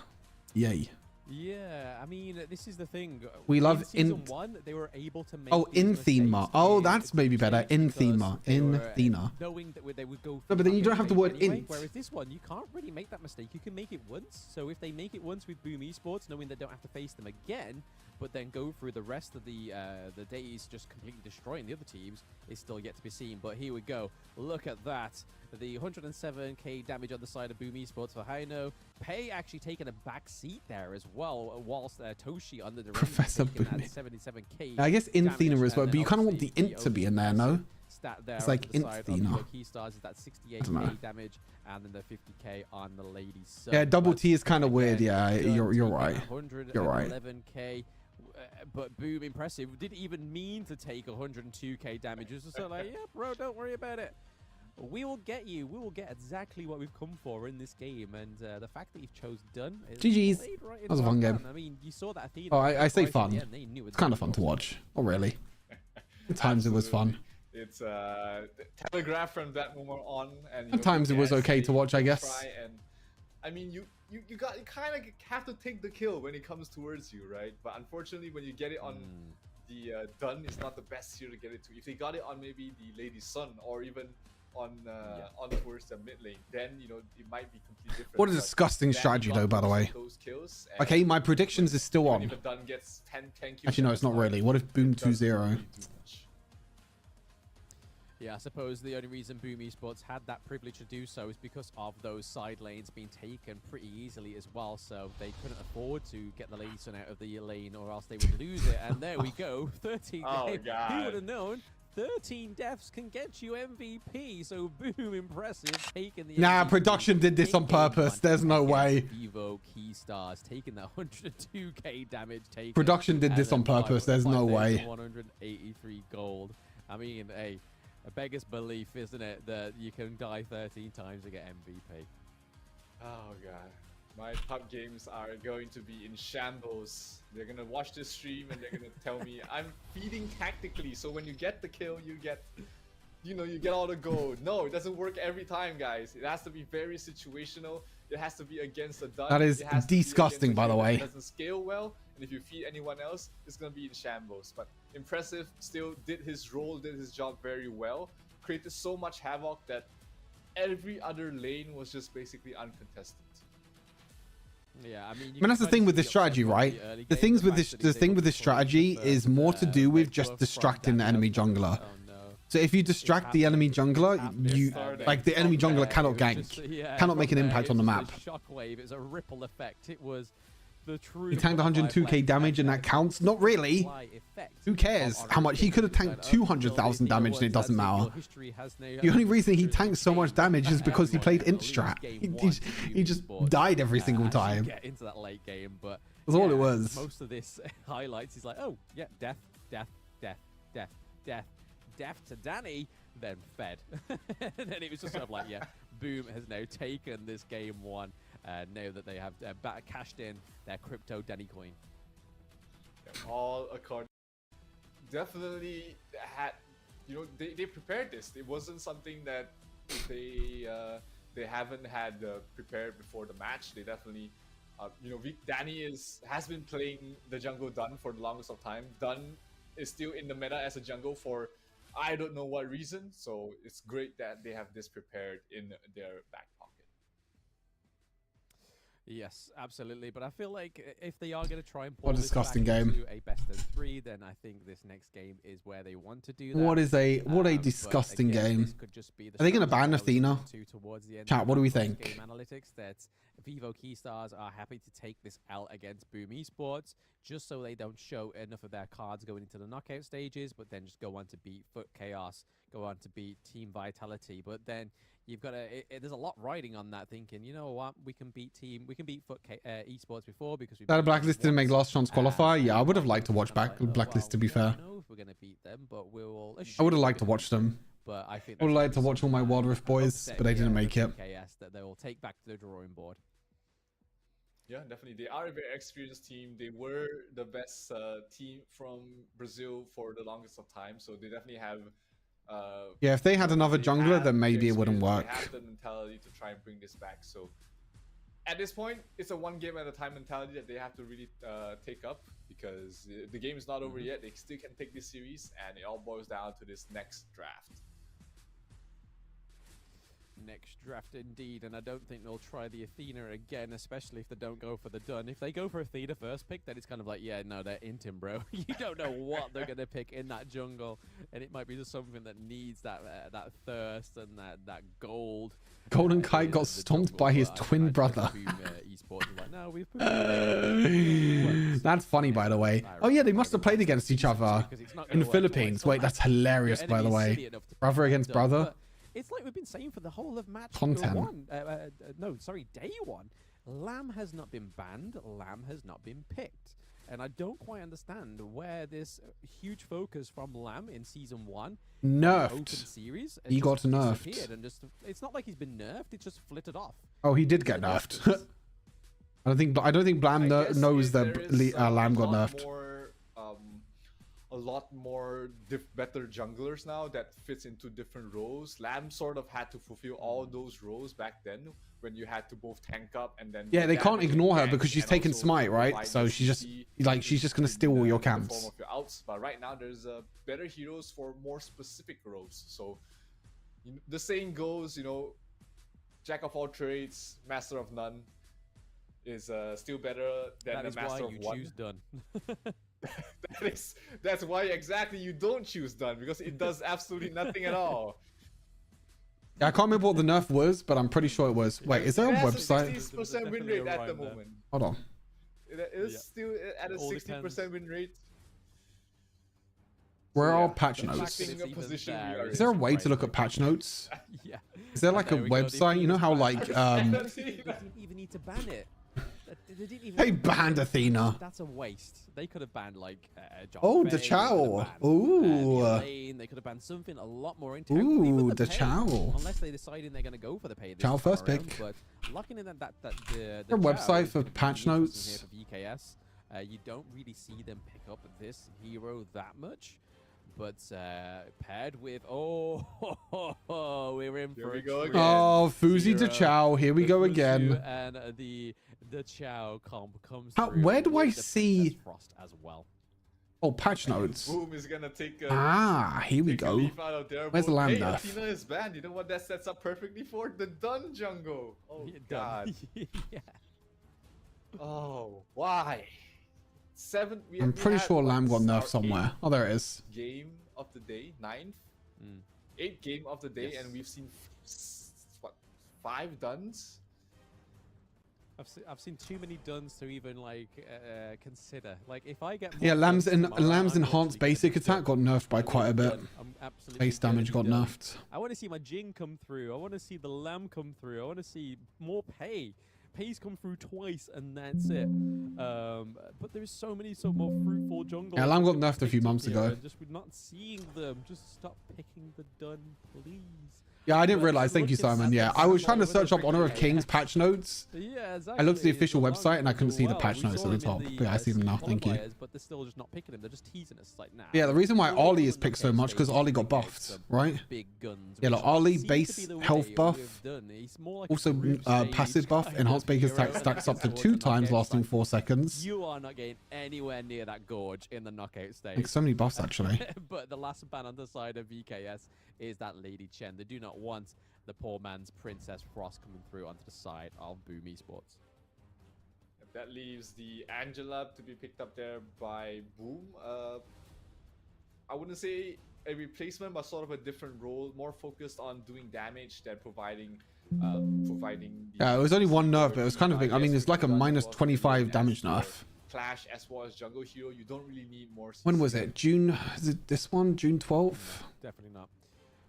Yay. Yeah, I mean, this is the thing. We love in season 1, they were able to make Inthema. Oh, that's maybe better. Inthema. Inthena. Knowing that they would go. No, but then you don't have the word anyway, int. Whereas this one, you can't really make that mistake. You can make it once. So if they make it once with Boom Esports, knowing they don't have to face them again, but then go through the rest of the days just completely destroying the other teams, is still yet to be seen. But here we go. Look at that. The 107k damage on the side of Boom Esports for Haino. Pei actually taking a back seat there as well, whilst Toshi on the Professor Boom Boom. 77k. I guess Inthena as well, but you kind of want the obviously int to be in there, no? Stat there It's like on the side of Inthena. the Key Stars is that 68k damage, and then the 50k on the ladies. So, Yeah, double T is kind of weird. Yeah, you're right. You're right. 111k. But Boom, impressive. Didn't even mean to take 102k damage. It was just like, yeah, bro, don't worry about it. We will get you. We will get exactly what we've come for in this game. And the fact that you've chose Dun. GG's. Right, that was a fun game. I mean, you saw that Athena. Oh, I say fun. It's kind of fun to watch. Oh, really? At times it was fun. It's telegraph from that moment on, and At times it was okay to watch, I guess. And I mean, you kind of have to take the kill when it comes towards you, right? But unfortunately, when you get it on the Dun, is not the best here to get it to. If they got it on maybe the Lady Sun or even on towards the mid lane, then it might be completely different. What a disgusting strategy, though, by the way. Okay, my predictions is still on. If a Dun gets 10 kills, Actually, no, it's not really. What if Boom 2-0? Yeah, I suppose the only reason Boom Esports had that privilege to do so is because of those side lanes being taken pretty easily as well, so they couldn't afford to get the Lady Sun out of the lane or else they would lose it. And there we go, 13. Oh, God. Who would have known? 13 deaths can get you MVP, so Boom, impressive, taking the Nah, MVP, production did this on purpose. There's no way. Vivo Key Stars taking that 102k damage taken. Production did this on purpose. There's no way. 183 gold. I mean, hey, a beggar's belief, isn't it, that you can die 13 times to get MVP. Oh, God. My top games are going to be in shambles. They're gonna watch this stream and they're gonna tell me I'm feeding tactically. So when you get the kill, you get, you get all the gold. No, it doesn't work every time, guys. It has to be very situational. It has to be against a dun. That is disgusting, by the way. It doesn't scale well, and if you feed anyone else, it's gonna be in shambles. But impressive, still did his role, did his job very well. Created so much havoc that every other lane was just basically uncontested. Yeah, I mean, that's the thing with this strategy, right? The thing with this strategy is more to do with just distracting the enemy jungler. So if you distract the enemy jungler, the enemy jungler cannot gank, cannot make an impact on the map. Shockwave, it's a ripple effect. It was the true. He tanked 102k damage and that counts? Not really. Who cares how much? He could have tanked 200,000 damage and it doesn't matter. The only reason he tanked so much damage is because he played int strat. He just died every single time. Get into that late game, but that's all it was. Most of this highlights, he's like, oh yeah, death, death, death, death, death, death to Danny, then fed. And then it was just sort of like, yeah, Boom has now taken this game one. Now that they have cashed in their crypto Danny coin. Yeah, all according. Definitely had, they prepared this. It wasn't something that they haven't had prepared before the match. They definitely, Danny has been playing the jungle Dun for the longest of time. Dun is still in the meta as a jungle for I don't know what reason. So it's great that they have this prepared in their back pocket. Yes, absolutely. But I feel like if they are going to try and pull what a disgusting game into a best of 3, then I think this next game is where they want to do that. What a disgusting game. Are they going to ban Athena? Chat, what do we think? Game analytics that Vivo Keystars are happy to take this L against Boom Esports just so they don't show enough of their cards going into the knockout stages, but then just go on to beat Foot Chaos, go on to beat Team Vitality. But then you've got there's a lot riding on that, thinking, you know what, we can beat Foot Esports before because we. That Blacklist didn't make last chance qualify. Yeah, I would have liked to watch Blacklist. To be fair, I don't know if we're gonna beat them, but we'll. I would have liked to watch them. But I think I would have liked to watch all my Wild Rift boys, but they didn't make it. That they will take back to the drawing board. Yeah, definitely. They are a very experienced team. They were the best team from Brazil for the longest of time, so they definitely have. Yeah, if they had another jungler, then maybe it wouldn't work. They have the mentality to try and bring this back. So at this point, it's a one game at a time mentality that they have to really take up, because the game is not over yet. They still can take this series, and it all boils down to this next draft. Next draft indeed, and I don't think they'll try the Athena again, especially if they don't go for the Dun. If they go for Athena first pick, then it's kind of like, yeah, no, they're inting, bro. You don't know what they're going to pick in that jungle, and it might be just something that needs that thirst and that gold. Golden Kite got stomped by his twin brother. That's funny, by the way. Oh yeah, they must have played against each other in the Philippines. Wait, that's hilarious, by the way. Brother against brother. It's like we've been saying for the whole of match content. Day one. Lamb has not been banned. Lamb has not been picked. And I don't quite understand where this huge focus from Lamb in season 1 nerfed. Series he got nerfed. And it's not like he's been nerfed. It's just flitted off. Oh, he did get nerfed. I don't think Lamb knows that Lamb got nerfed. A lot more better junglers now that fits into different roles. Lamb sort of had to fulfill all those roles back then, when you had to both tank up and then. Yeah, they can't ignore her because she's taken smite, right? So she's just gonna steal all your camps. Form of your outs, but right now there's better heroes for more specific roles. So the saying goes, jack of all trades, master of none is still better than the master of one. That is why you choose Dun. That's why exactly you don't choose Dun, because it does absolutely nothing at all. Yeah, I can't remember what the nerf was, but I'm pretty sure it was. Wait, is there a website? 60% win rate at the moment. Hold on. It is still at a 60% win rate. Where are patch notes? Is there a way to look at patch notes? Yeah. Is there like a website? You know how like You don't even need to ban it. They didn't even They banned Athena. That's a waste. They could have banned like John Oh, Fay, the they could Chow. have banned, Ooh. Elaine, they could have banned something a lot more integral. Ooh, Even the pay, Chow. Unless they decided they're going to go for the pay this Chow time first around, pick. But looking at the Their Chow website is for gonna be patch interesting notes. here for VKS. You don't really see them pick up this hero that much. But paired with we're in for a treat. Oh, Fuzi to Zero. Chow. Here we The go Fuzu again. And the Chow comp comes How, through where do I with the see? Princess Frost as well. Oh, patch notes. Boom is gonna take a, Here we take a go. leaf out of their Where's the boat. lamb Hey, nerf? Athena is banned. You know what that sets up perfectly for? The Dun jungle. Oh, God. Yeah. Oh, why? I'm pretty sure Lamb got nerfed somewhere. Oh, there it is. Game of the day, 9th. 8th game of the day, Yes. and we've seen, what, 5 Duns? I've seen too many duns to even like consider. Like if I get Yeah, Lamb's duns tomorrow, Lamb's I'm enhanced literally basic attack got nerfed by quite a bit. done. I'm absolutely Base damage got done. nerfed. I want to see my Jing come through. I want to see the Lamb come through. I want to see more pay. Pay's come through twice, and that's it. But there's so many more fruitful jungle. Yeah, Lamb got nerfed a few months ago. And just we're not seeing them. Just stop picking the dun, please. Yeah, I didn't realize. Thank you, Simon. Yeah, I was trying to search up Honor of Kings patch notes. Yeah, exactly. I looked at the official The website and I couldn't see the well, patch we notes saw at the them in top. But yeah, I see them now. Thank you. qualifiers, But they're still just not picking them. They're just teasing us like now. Yeah, the reason why Ollie is picked so much because Ollie got buffed, right? Big guns. Yeah, like which Ollie seems to base be the way health we've buff. done. He's more like a Also, group stage passive buff. kind Enhanced of Baker's hero attack stacks up to towards 2 the times, knockout lasting stage. 4 seconds. You are not getting anywhere near that gorge in the knockout stage. Like so many buffs actually. But the last ban on the side of VKS is that Lady Chen. They do not want the poor man's Princess Frost coming through onto the side of Boom Esports. That leaves the Angela to be picked up there by Boom. I wouldn't say a replacement, but sort of a different role, more focused on doing damage than providing. Yeah, it was only one nerf, but it was kind of big. I mean, it's like a minus 25 damage nerf. Clash as well as jungle hero. You don't really need more. When was it? June? Is it this one? June 12th? Definitely not.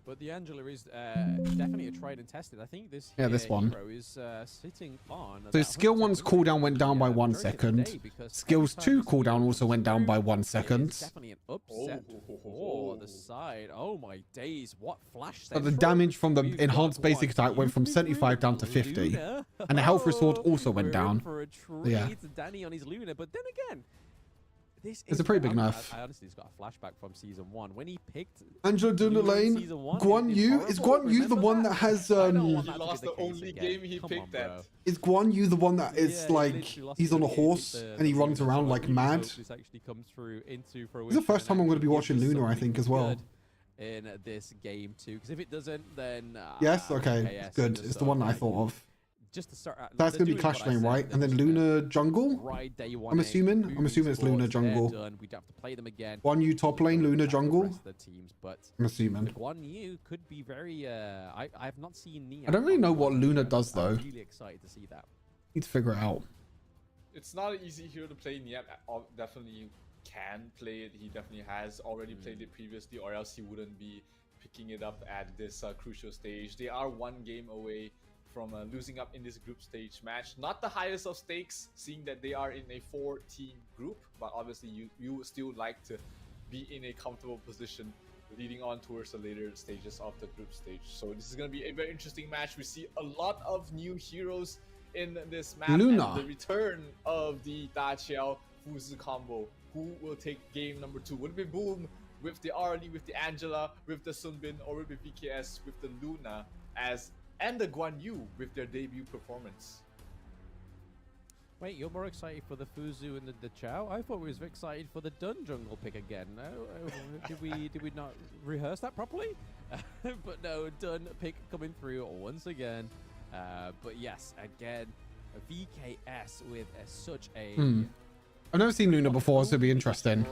But the Angela is definitely a tried and tested. I think this this one. hero is sitting on. So skill 1's cooldown went down by 1 second. Skills 2 cooldown also went down by 1 second. Definitely an upset for the side. Oh my days! What flash! But the damage from the enhanced basic attack went from 75 down to 50, and the health restored also went down. Yeah, Danny on his Luna, but then again. It's a pretty big nerf. I honestly just got a flashback from season 1 when he picked Angela Lane, Guan Yu. Is Guan Yu the one that has He lost the only game he picked that. Is Guan Yu the one that is like he's on a horse and he runs around like mad? This is the first time I'm going to be watching Luna, I think, as well. In this game too, because if it doesn't, then yes, okay, it's good. It's the one that I thought of. Just to start, that's gonna be Clash Lane, right? And then Luna Jungle. I'm assuming it's Luna Jungle. We'd have to play them again. Guan Yu top lane, Luna Jungle. But I'm assuming. Guan Yu could be very. I have not seen Nia. I don't really know what Luna does though. I'm really excited to see that. Need to figure it out. It's not an easy hero to play. Niap definitely can play it. He definitely has already played it previously, or else he wouldn't be picking it up at this crucial stage. They are 1 game away from losing up in this group stage match. Not the highest of stakes, seeing that they are in a 4-team group, but obviously you would still like to be in a comfortable position leading on towards the later stages of the group stage. So this is going to be a very interesting match. We see a lot of new heroes in this match. Luna. And the return of the Da Qiao Fuzi combo. Who will take game number 2? Would it be Boom with the Arlie, with the Angela, with the Sunbin, or would it be VKS with the Luna and the Guan Yu with their debut performance? Wait, you're more excited for the Fuzu and the Chow? I thought we was excited for the Dun Jungle pick again. No, did we not rehearse that properly? But no, Dun pick coming through once again. But yes, again, a VKS with such a. I've never seen Luna before, so it'll be interesting.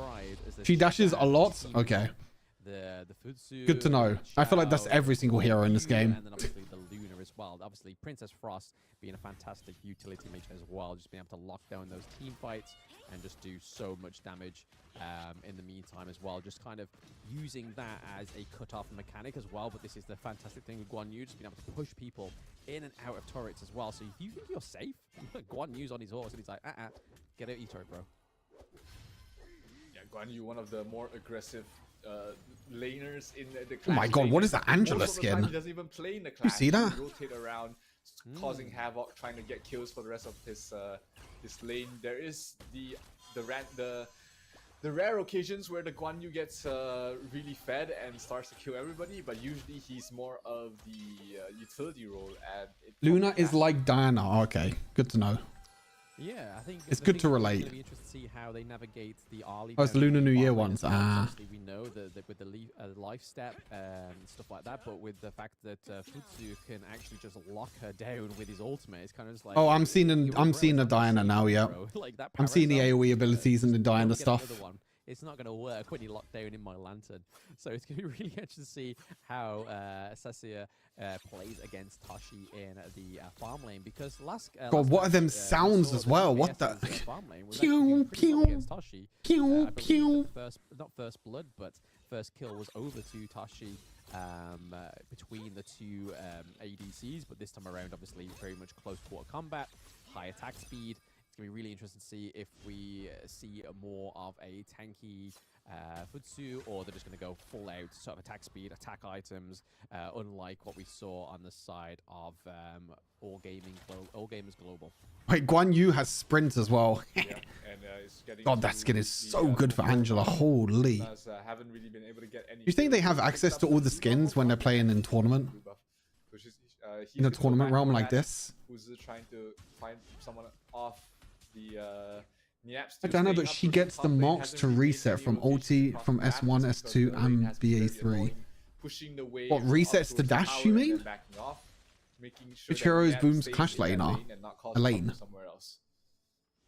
She dashes a lot. Okay. The Futsu, Good to know. I feel like that's every single hero in this game. And then obviously the Luna as well. Obviously, Princess Frost being a fantastic utility mage as well, just being able to lock down those team fights and just do so much damage in the meantime as well. Just kind of using that as a cut-off mechanic as well. But this is the fantastic thing with Guan Yu, just being able to push people in and out of turrets as well. So if you think you're safe, Guan Yu's on his horse and he's like, get out your turret, bro. Yeah, Guan Yu, one of the more aggressive laners in the clash. Oh my god, what is that Angela skin? He doesn't even play in the clash. You see that? He rotate around, causing havoc, trying to get kills for the rest of his lane. There is the rare occasions where the Guan Yu gets really fed and starts to kill everybody, but usually he's more of the utility role. And Luna is like Diana. Oh, okay, good to know. Yeah, I think it's good to relate. It's going to be interesting to see how they navigate the early. Oh, it's the Lunar New Year ones. Obviously, we know that with the life step and stuff like that, but with the fact that Futsu can actually just lock her down with his ultimate, it's kind of just like. Oh, I'm seeing a Diana now. Yeah, like that I'm seeing the AOE abilities and the Diana stuff. It's not going to work when you lock down in my lantern. So it's going to be really interesting to see how Sasia plays against Tashi in the farm lane, because God, what are them sounds as well? What the? Pew pew pew pew. Not first blood, but first kill was over to Tashi between the two ADCs, but this time around, obviously, very much close quarter combat, high attack speed. It's going to be really interesting to see if we see more of a tanky Futsu, or they're just going to go full out sort of attack speed, attack items, unlike what we saw on the side of All Gamers Global. Wait, Guan Yu has sprint as well. Yeah, and God, that skin is so good for Angela. Holy. Haven't really been able to get any. Do you think they have access to all the skins when they're playing in tournament? In a tournament realm like this? Who's trying to find someone off the I don't know, but she gets the marks to reset from ulti, from S1, S2, and BA3. What, resets to dash, you mean? Which hero is Boom's clash laner? A lane.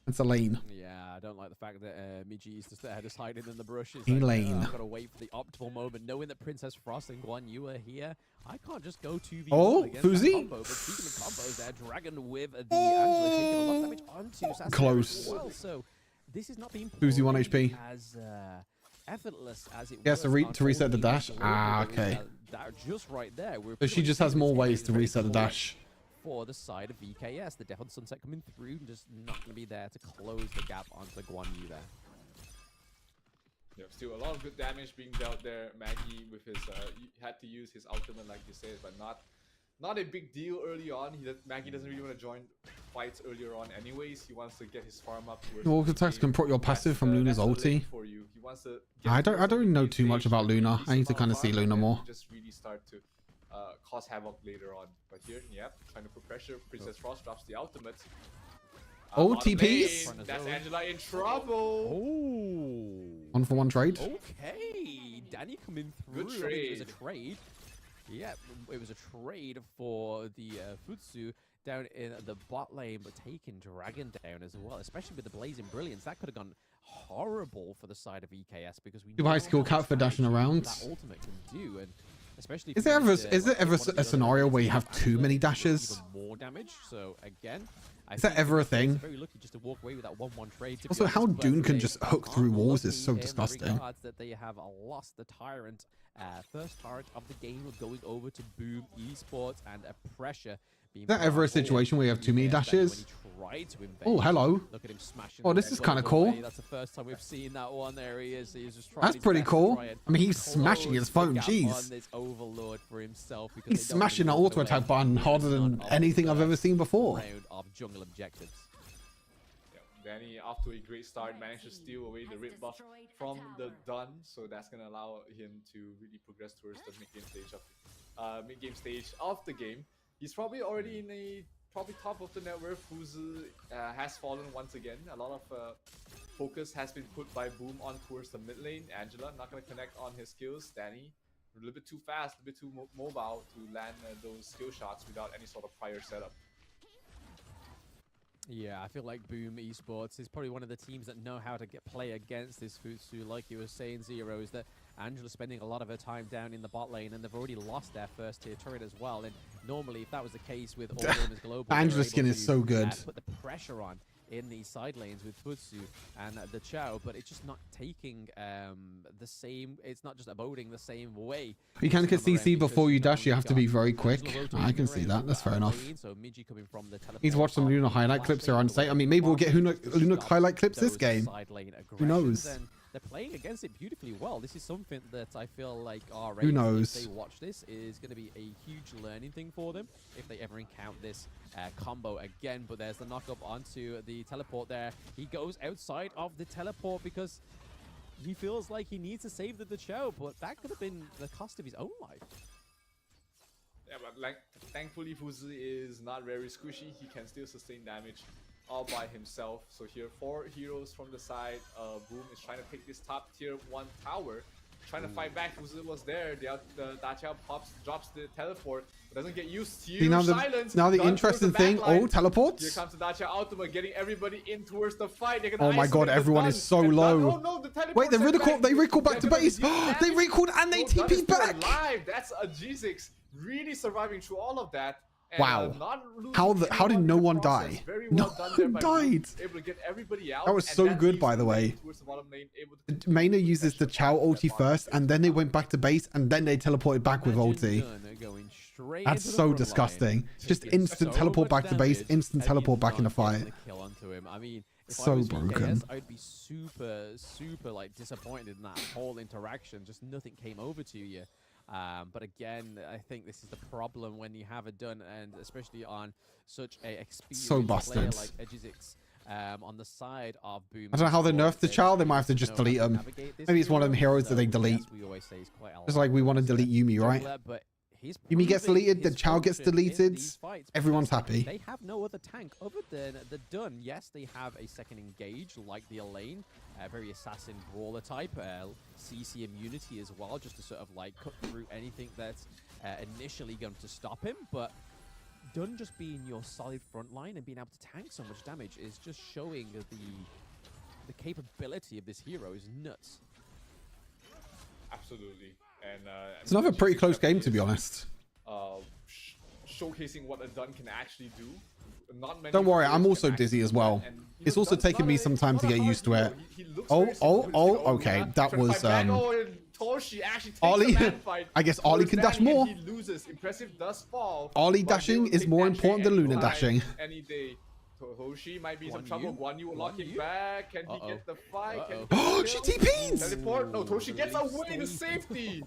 It's a lane. Yeah, I don't like the fact that Miji is just hiding in the bushes. Lane. I've got to wait for the optimal moment, knowing that Princess Frost and Guan Yu are here. I can't just go 2v1 against that combo. But speaking of combos there, Dragon with the Angela taking a lot of damage onto Sasia Close. as well. So this is not being Fuzi 1 HP. as effortless as it Yes, was to reset the dash. Okay. Just right there. So she just has more ways to reset the dash. For the side of VKS, the Death on Sunset coming through, just not going to be there to close the gap onto Guan Yu there. Yeah, still a lot of good damage being dealt there. Maggie with his had to use his ultimate, like you said, but not a big deal early on. Maggie doesn't really want to join fights earlier on anyways. He wants to get his farm up. Walk attacks can prot your passive from Luna's ulti. I don't really know too much about Luna. I need to kind of see Luna more. Just really start to cause havoc later on. But here, yep, trying to put pressure. Princess Frost drops the ultimate. TPs. That's Angela in trouble. Oh. 1-for-1 trade. Okay, Danny coming through. Good trade. It was a trade. Yeah, it was a trade for the Futsu down in the bot lane, but taking Dragon down as well, especially with the Blazing Brilliance. That could have gone horrible for the side of EKS, because we Too high skill cap for dashing around. That ultimate can do, and especially is there ever a scenario where you have too many dashes? Even more damage. So again, is that ever a thing? Very lucky just to walk away with that 1-1 trade. Also, how Dune can just hook through walls is so disgusting. That they have lost the Tyrant, first Tyrant of the game, going over to Boom Esports, and a pressure. Is that ever a situation where you have too many dashes? Oh, hello. Look at him smashing. Oh, this is kind of cool. That's the first time we've seen that one. There he is. He's just That's pretty cool. I mean, he's smashing his phone. Jeez. He's smashing that auto attack button harder than anything I've ever seen before. Round of jungle objectives. Danny, off to a great start, managed to steal away the red buff from the Dun, so that's going to allow him to really progress towards the mid-game stage of the game. He's probably already in a top of the net worth. Who's has fallen once again. A lot of focus has been put by Boom on towards the mid lane. Angela not going to connect on his skills. Danny a little bit too fast, a bit too mobile to land those skill shots without any sort of prior setup. Yeah, I feel like Boom Esports is probably one of the teams that know how to play against this Futsu. Like you were saying, Zero, is that Angela's spending a lot of her time down in the bot lane, and they've already lost their first tier turret as well. And Normally, if that was the case with all Gamers Global, Angela skin is so good. Put the pressure on in the side lanes with Futsu and the Chao, but it's just not taking the same. It's not just emoting the same way. You can get CC before you dash. You have to be very quick. I can see that. That's fair enough. So Miji coming from the Need to watch some Luna highlight clips around site. I mean, maybe we'll get Luna highlight clips this game. Who knows? They're playing against it beautifully well. This is something that I feel like Who knows? if they watch this, is going to be a huge learning thing for them if they ever encounter this combo again. But there's the knock up onto the teleport there. He goes outside of the teleport because he feels like he needs to save the Chao, but that could have been the cost of his own life. Yeah, but like, thankfully Fuzi is not very squishy. He can still sustain damage all by himself. So here, 4 heroes from the side. Boom is trying to take this top tier 1 tower, trying to fight back. Fuzi was there. The Dachao drops the teleport, but doesn't get used to silence. Now the interesting thing. Oh, teleports. Here comes the Dachao ultimate, getting everybody in towards the fight. Oh my god, everyone is so low. Oh no, the wait, they recalled back to base. They recalled and they TP back. Alive. That's a G6 really surviving through all of that. Wow. How did no one die? No one died. Able to get everybody out, that was so good, by the way. Maina uses the Chao ulti first, and then they went back to base, and then they teleported back with ulti. That's so disgusting. Just instant teleport back to base, instant teleport back in the fight. I mean, so broken. I'd be super like disappointed in that whole interaction. Just nothing came over to you. But again, I think this is the problem when you have it done, and especially on such a experienced player like Ejizix on the side of Boom. I don't know how they nerfed the Chao. They might have to just delete him. Maybe it's one of them heroes that they delete. Just like we want to delete Yumi, right? Yumi gets deleted, the Chao gets deleted. Everyone's happy. They have no other tank other than the Dun. Yes, they have a second engage like the Elaine, very assassin brawler type, CC immunity as well, just to sort of like cut through anything that's initially going to stop him. But Dun just being your solid front line and being able to tank so much damage is just showing the capability of this hero is nuts. Absolutely. And it's another pretty close game, to be honest. Showcasing what a Dun can actually do. Don't worry, I'm also dizzy as well. It's also taken me some time to get used to it. Oh, okay. That was Ollie. I guess Ollie can dash more. Ollie dashing is more important than Luna dashing. Any day. Toshi might be in some trouble. Guan Yu locking back. Can he get the fight? Oh, she TP'd! Teleport? No, Toshi gets away to safety.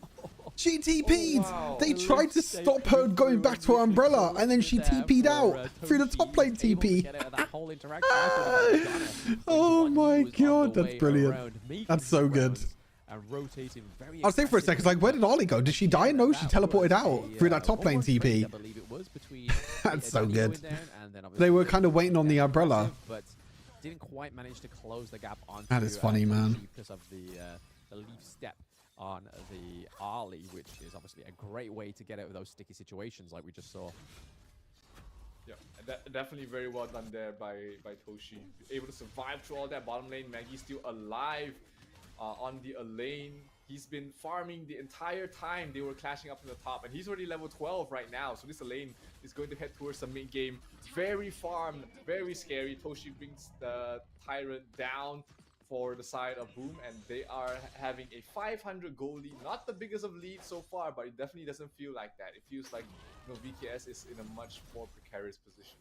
She TP'd! Oh, wow. They tried to stop her going back to her umbrella, and then she TP'd out through the top lane TP. Oh my god, that's brilliant. That's so good. I'll stay for a second. Like, where did Ollie go? Did she die? No, she teleported out through that top lane TP. That's so good. They were kind of waiting on the umbrella. But didn't quite manage to close the gap onto that is funny, man. Because of the leaf step on the Ollie, which is obviously a great way to get out of those sticky situations like we just saw. Yeah, definitely very well done there by Toshi. Able to survive through all that bottom lane. Maggie's still alive. On the Elaine, he's been farming the entire time they were clashing up in the top, and he's already level 12 right now. So this Elaine is going to head towards the mid game. Very farmed, very scary. Toshi brings the Tyrant down for the side of Boom, and they are having a 500 goal lead. Not the biggest of leads so far, but it definitely doesn't feel like that. It feels like, you know, VKS is in a much more precarious position.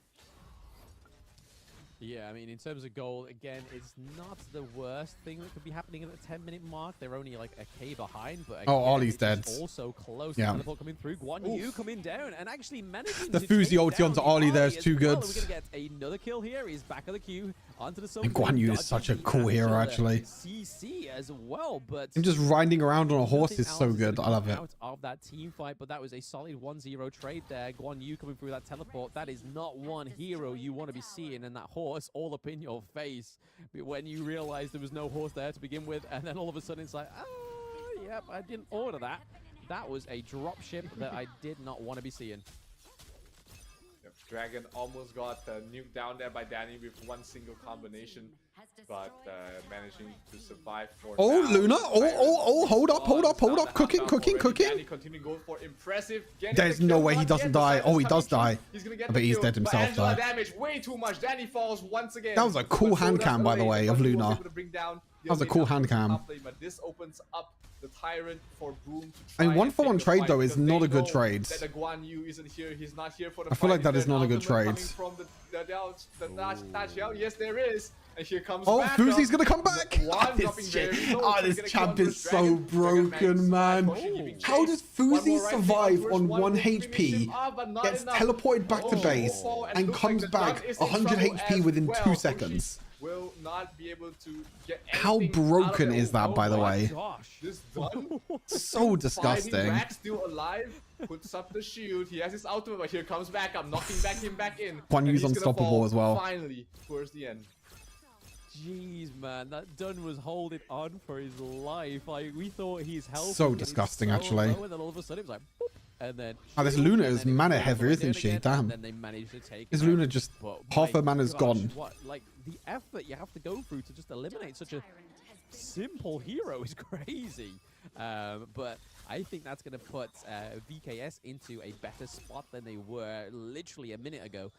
Yeah, I mean, in terms of goal, again, it's not the worst thing that could be happening at the 10-minute mark. They're only like a K behind, but again, Ollie's dead. Also close. Yeah. Teleport coming through. Guan Yu coming down and actually managing the Fuzi ulti onto Ollie there is too good. We're gonna get another kill here. He's back of the queue onto the and Guan Yu is such a cool hero, actually. CC as well, but him just riding around on a horse is so good. I love it. Out of that team fight, but that was a solid 1-0 trade there. Guan Yu coming through that teleport. That is not one hero you want to be seeing, and that horse all up in your face when you realize there was no horse there to begin with, and then all of a sudden it's like, oh, yep, I didn't order that. That was a drop ship that I did not want to be seeing. Yep. Dragon almost got nuked down there by Danny with one single combination, but managing to survive for Oh, now. Luna. Oh, hold up. Cooking. Danny continuing going for impressive. There's no way he doesn't die. Oh, he does die. He's gonna get I bet he's dead but himself, Angela though. damage way too much. Danny falls once again. That was a cool hand cam, by the way, of Luna. That was a cool hand cam. But this opens up the Tyrant for Boom to I try mean, 1-for-1 and trade, take the though, fight is because not they a good know trade. that the Guan Yu isn't here. He's not here for the I feel like fight. that is not a good Ultimate trade. coming from the dash out. Yes, there is. And here comes Oh, back Fuzi's up. gonna come back. One dropping very low, trying to This get a champ kill is on so Dragon. broken, man. How does Fuzi survive on 1 HP, gets teleported back to base, and comes back 100 HP within 2 seconds? Will not be able to get How broken is that, by the way? This done. So disgusting. Rack still alive, puts up the shield. He has his ultimate, but here comes back up, knocking him back in. Guan Yu's And he's gonna unstoppable fall as well. Finally, towards the end. Jeez, man, that Dunn was holding on for his life. Like, we thought he's healthy. So and disgusting, so actually. low, and then all of a sudden it was like, boop, and then. Oh, this Luna is mana heavy, isn't she? Damn. Then they managed to take. This it Luna out. just But half my her mana's gosh, gone. What, like the effort you have to go through to just eliminate such a simple hero is crazy. But I think that's going to put VKS into a better spot than they were literally a minute ago.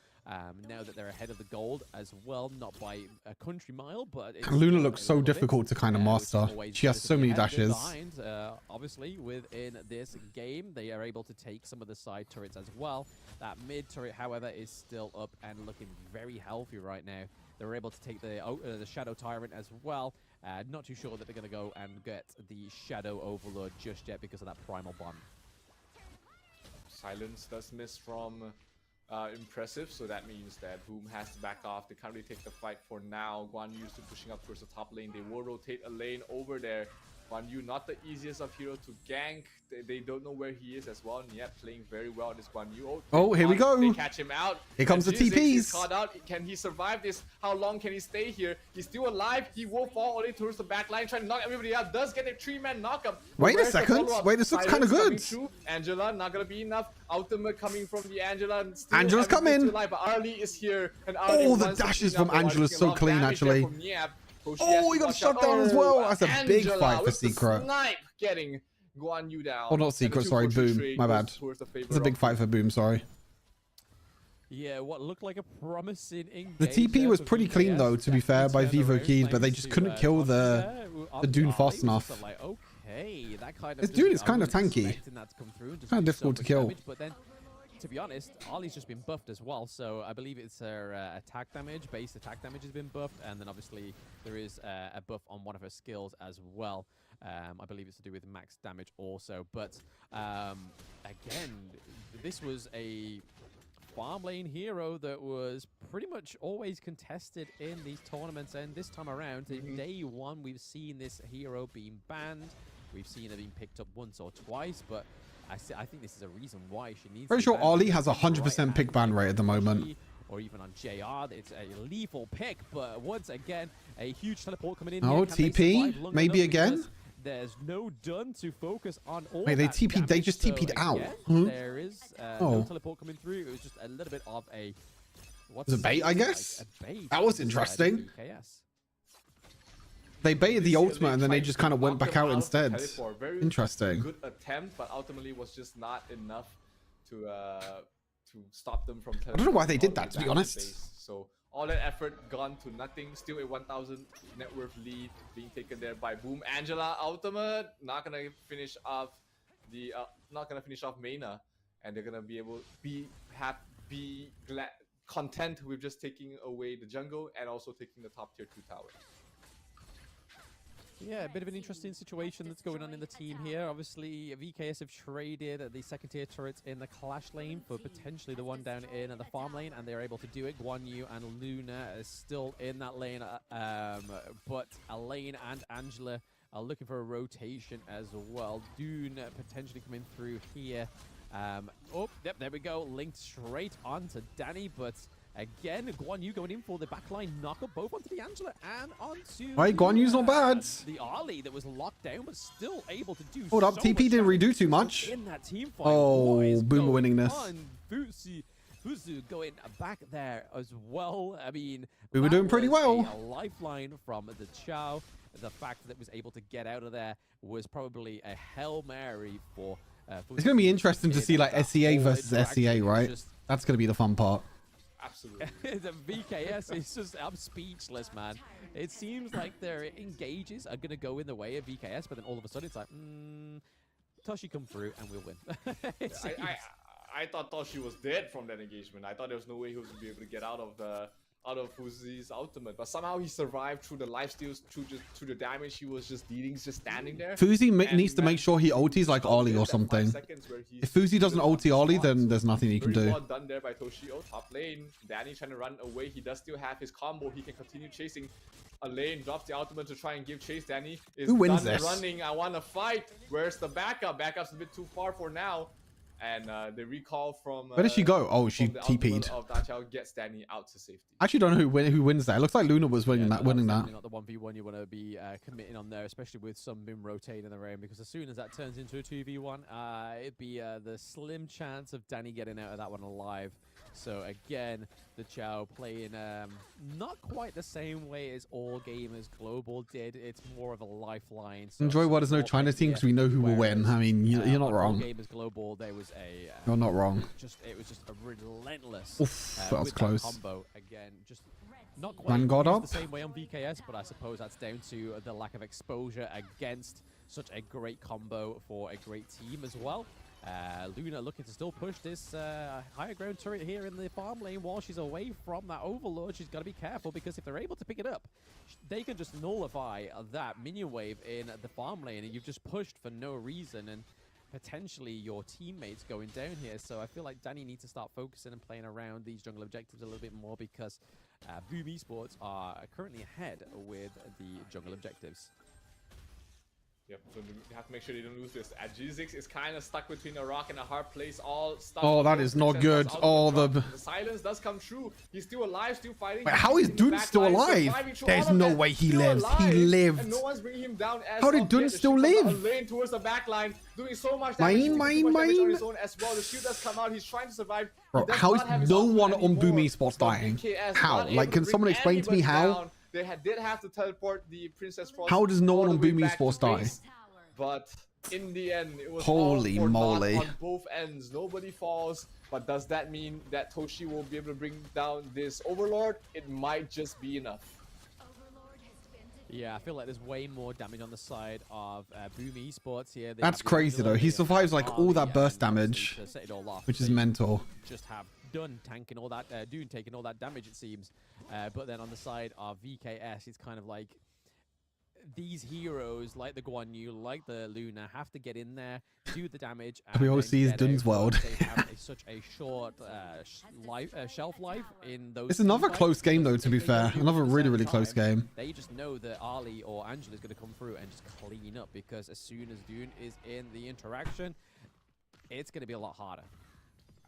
Now that they're ahead of the gold as well, not by a country mile, but it's Luna still looks a so little bit, difficult to kind of which is master. always She has good to so be many ahead. They're dashes. behind, obviously, within this game, they are able to take some of the side turrets as well. That mid turret, however, is still up and looking very healthy right now. They're able to take the Shadow Tyrant as well. Not too sure that they're going to go and get the Shadow Overlord just yet because of that Primal Bond. Silence does miss from Impressive, so that means that Boom has to back off. They can't really take the fight for now. Guan Yu still pushing up towards the top lane. They will rotate a lane over there. Guan Yu, not the easiest of heroes to gank. They don't know where he is as well. And yet, playing very well this Guan Yu. Oh, here we go. They catch him out. Here comes the Jizzix TPs. is caught out. Can he survive this? How long can he stay here? He's still alive. He will fall only towards the back line, trying to knock everybody out. Does get a 3-man knockup. Wait a Where's the second. follow-up? Wait, this looks kind of Silence good. coming through. Angela, not gonna be enough. Ultimate coming from the Angela. And still Angela's everybody's coming. still alive, but Arlie is here. And Oh, the dashes from Angela's so clean, actually. Oh, he got shut down as well. That's a big fight for Secret. Snipe getting Guan Yu down. Oh, not Secret, sorry, Boom. My bad. It's a big fight for Boom, sorry. Yeah, what looked like a promising engage. The TP was pretty clean, though, to be fair, by Vivo Keys, but they just couldn't kill the Dune fast enough. Okay, that kind of This Dune is kind of tanky. Kind of difficult to kill. But then, to be honest, Ali's just been buffed as well, so I believe it's her attack damage, base attack damage has been buffed, and then obviously there is a buff on one of her skills as well. I believe it's to do with max damage also, but again, this was a farm lane hero that was pretty much always contested in these tournaments, and this time around, in day one, we've seen this hero being banned. We've seen it being picked up once or twice, but I think this is a reason why she needs. Pretty to be sure banned. Ali has a 100% pick ban rate at the moment. Or even on JR, it's a lethal pick, but once again, a huge teleport coming in. Oh, here. Can they TP? survive long Maybe enough? again? Because there's no done to focus on all. Wait, they that TP'd. They damage, just so TP'd out. again, Hmm? There is Oh. no teleport coming through. It was just a little bit of a. What's It was a bait, I guess? a bait That was from interesting. VKS. They baited the ultimate and then they just kind of went knock back them out of instead. teleport. Very Interesting. Good attempt, but ultimately was just not enough to stop them from. I don't know why they did that, to be back honest. base. So all that effort gone to nothing. Still a 1,000 net worth lead being taken there by Boom. Angela ultimate not gonna finish off the Maina, and they're gonna be able content with just taking away the jungle and also taking the top tier 2 tower. Yeah, a bit of an interesting situation that's going on in the team here. Obviously, VKS have traded the second tier turrets in the Clash lane for potentially the one down in the farm lane, and they're able to do it. Guan Yu and Luna are still in that lane, but Elaine and Angela are looking for a rotation as well. Dune potentially coming through here. Oh, yep, there we go. Linked straight onto Danny, but again, Guan Yu going in for the backline knockup, both onto the Angela and onto Right, Guan Yu's not bad. the Ali that was locked down, but still able to do Hold up, so TP much didn't damage redo too much. in that team fight. Oh, What is Boomer going winning this. on? Fuzi Fuzu going back there as well. I mean, we were doing pretty well. A lifeline from the Chow. The fact that it was able to get out of there was probably a Hail Mary for it's going to be interesting to see like SEA versus SEA, right? That's going to be the fun part. Absolutely. The VKS is just, I'm speechless, man. It seems like their engages are going to go in the way of VKS, but then all of a sudden it's like, Toshi come through and we'll win. I thought Toshi was dead from that engagement. I thought there was no way he was going to be able to get out of Fuzi's ultimate, but somehow he survived through the lifesteals, through the damage he was just dealing, just standing there. Fuzi needs to make sure he ultis like Ollie or something. If Fuzi doesn't ulti Ollie, then there's nothing he can do. Well done there by Toshi. Oh, top lane. Danny trying to run away. He does still have his combo. He can continue chasing a lane. Drops the ultimate to try and give chase. Danny is Who wins done this? running. I want to fight. Where's the backup? Backup's a bit too far for now. And the recall from where does she go? Oh, she TP'd. Of Dachau gets Danny out to safety. I actually don't know who wins that. It looks like Luna was winning that. Not the 1v1 you want to be committing on there, especially with some Mim rotating around, because as soon as that turns into a 2v1, it'd be the slim chance of Danny getting out of that one alive. So again, the Chow playing not quite the same way as All Gamers Global did. It's more of a lifeline. So Enjoy what is no China team because we know who will win. I mean, you're not wrong. All Gamers Global, there was a. You're not wrong. It was just a relentless. Oof, that was close. Combo again, just not quite the same way on VKS, but I suppose that's down to the lack of exposure against such a great combo for a great team as well. Luna looking to still push this higher ground turret here in the farm lane while she's away from that overlord. She's got to be careful because if they're able to pick it up, they can just nullify that minion wave in the farm lane, and you've just pushed for no reason, and potentially your teammates going down here. So I feel like Danny needs to start focusing and playing around these jungle objectives a little bit more, because Boom Esports are currently ahead with the jungle objectives. Yep, so you have to make sure they don't lose this. G6 is kind of stuck between a rock and a hard place. All stuck. Oh, that is not good. Oh, the silence does come true. He's still alive, still fighting. Wait, how is Dun still alive? There's no way he lives. He lived. And no one's bringing him down. How did Dun still live? A lane towards the back line, doing so much damage. Mine. On his own as well. The shield does come out. He's trying to survive. Bro, how is no one on Boom Esports dying? How? Like, can someone explain to me how? They did have to teleport the Princess Frost. How does no one on Boom Esports die? But in the end, it was holy moly on both ends. Nobody falls. But does that mean that Toshi will be able to bring down this Overlord? It might just be enough. Yeah, I feel like there's way more damage on the side of Boom Esports here. That's crazy though. He survives like all that burst damage, which is mental. Just have Dun tanking all that, Dune taking all that damage, it seems. But then on the side of VKS, it's kind of like these heroes, like the Guan Yu, like the Luna, have to get in there, do the damage. We always see Dun's world. They have such a short shelf life in those. It's another close game though, to be fair. Another really close game. They just know that Ali or Angela is going to come through and just clean up, because as soon as Dune is in the interaction, it's going to be a lot harder.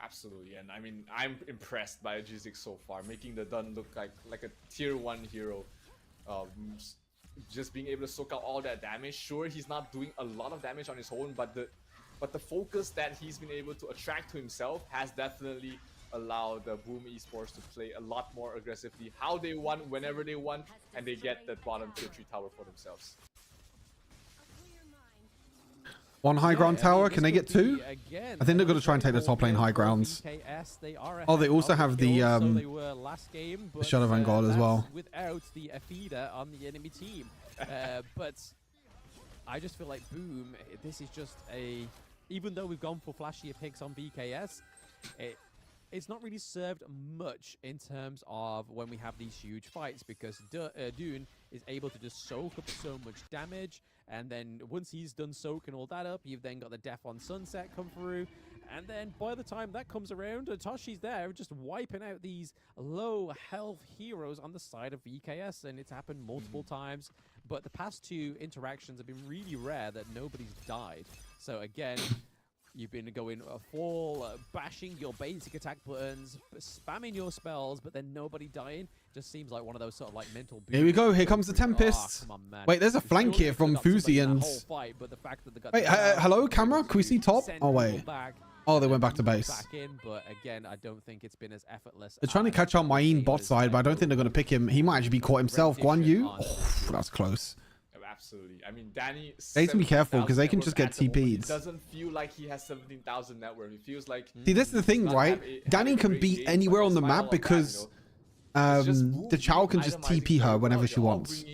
Absolutely, and I mean, I'm impressed by G6 so far, making the Dun look like a tier 1 hero. Just being able to soak out all that damage. Sure, he's not doing a lot of damage on his own, but the focus that he's been able to attract to himself has definitely allowed the Boom Esports to play a lot more aggressively. How they want, whenever they want, and they get that bottom tier 3 tower for themselves. One high ground tower, can they get 2? I think they're going to try and take the top lane high grounds. Oh, they also have the Shadow Vanguard as well. Without the feeder on the enemy team. But I just feel like Boom, this is just a... Even though we've gone for flashier picks on VKS, it's not really served much in terms of when we have these huge fights, because Dune is able to just soak up so much damage, and then once he's done soaking all that up, you've then got the Death on Sunset come through, and then by the time that comes around, Toshi's there just wiping out these low health heroes on the side of VKS, and it's happened multiple times, but the past 2 interactions have been really rare that nobody's died. So again, you've been going full, bashing your basic attack buttons, spamming your spells, but then nobody dying. Just seems like one of those sort of like mental... Here we go. Here comes the Tempest. Oh, on, wait, there's a flank here from Fuzi and... Fight, but the fact that wait, hello, camera? Can we see top? Oh, wait. Oh, they went back to base. Back in, but again, I don't think it's been as effortless. They're trying to catch out Main bot side, but I don't think they're going to pick him. He might actually be caught himself. Guan Yu? Oh, that's close. Absolutely. I mean, Danny... They need to be careful because they can just get TP'd. It doesn't feel like he has 17,000 net worth. It feels like... See, this is the thing, right? Danny can be anywhere on the map because the Chow can just TP her whenever she wants.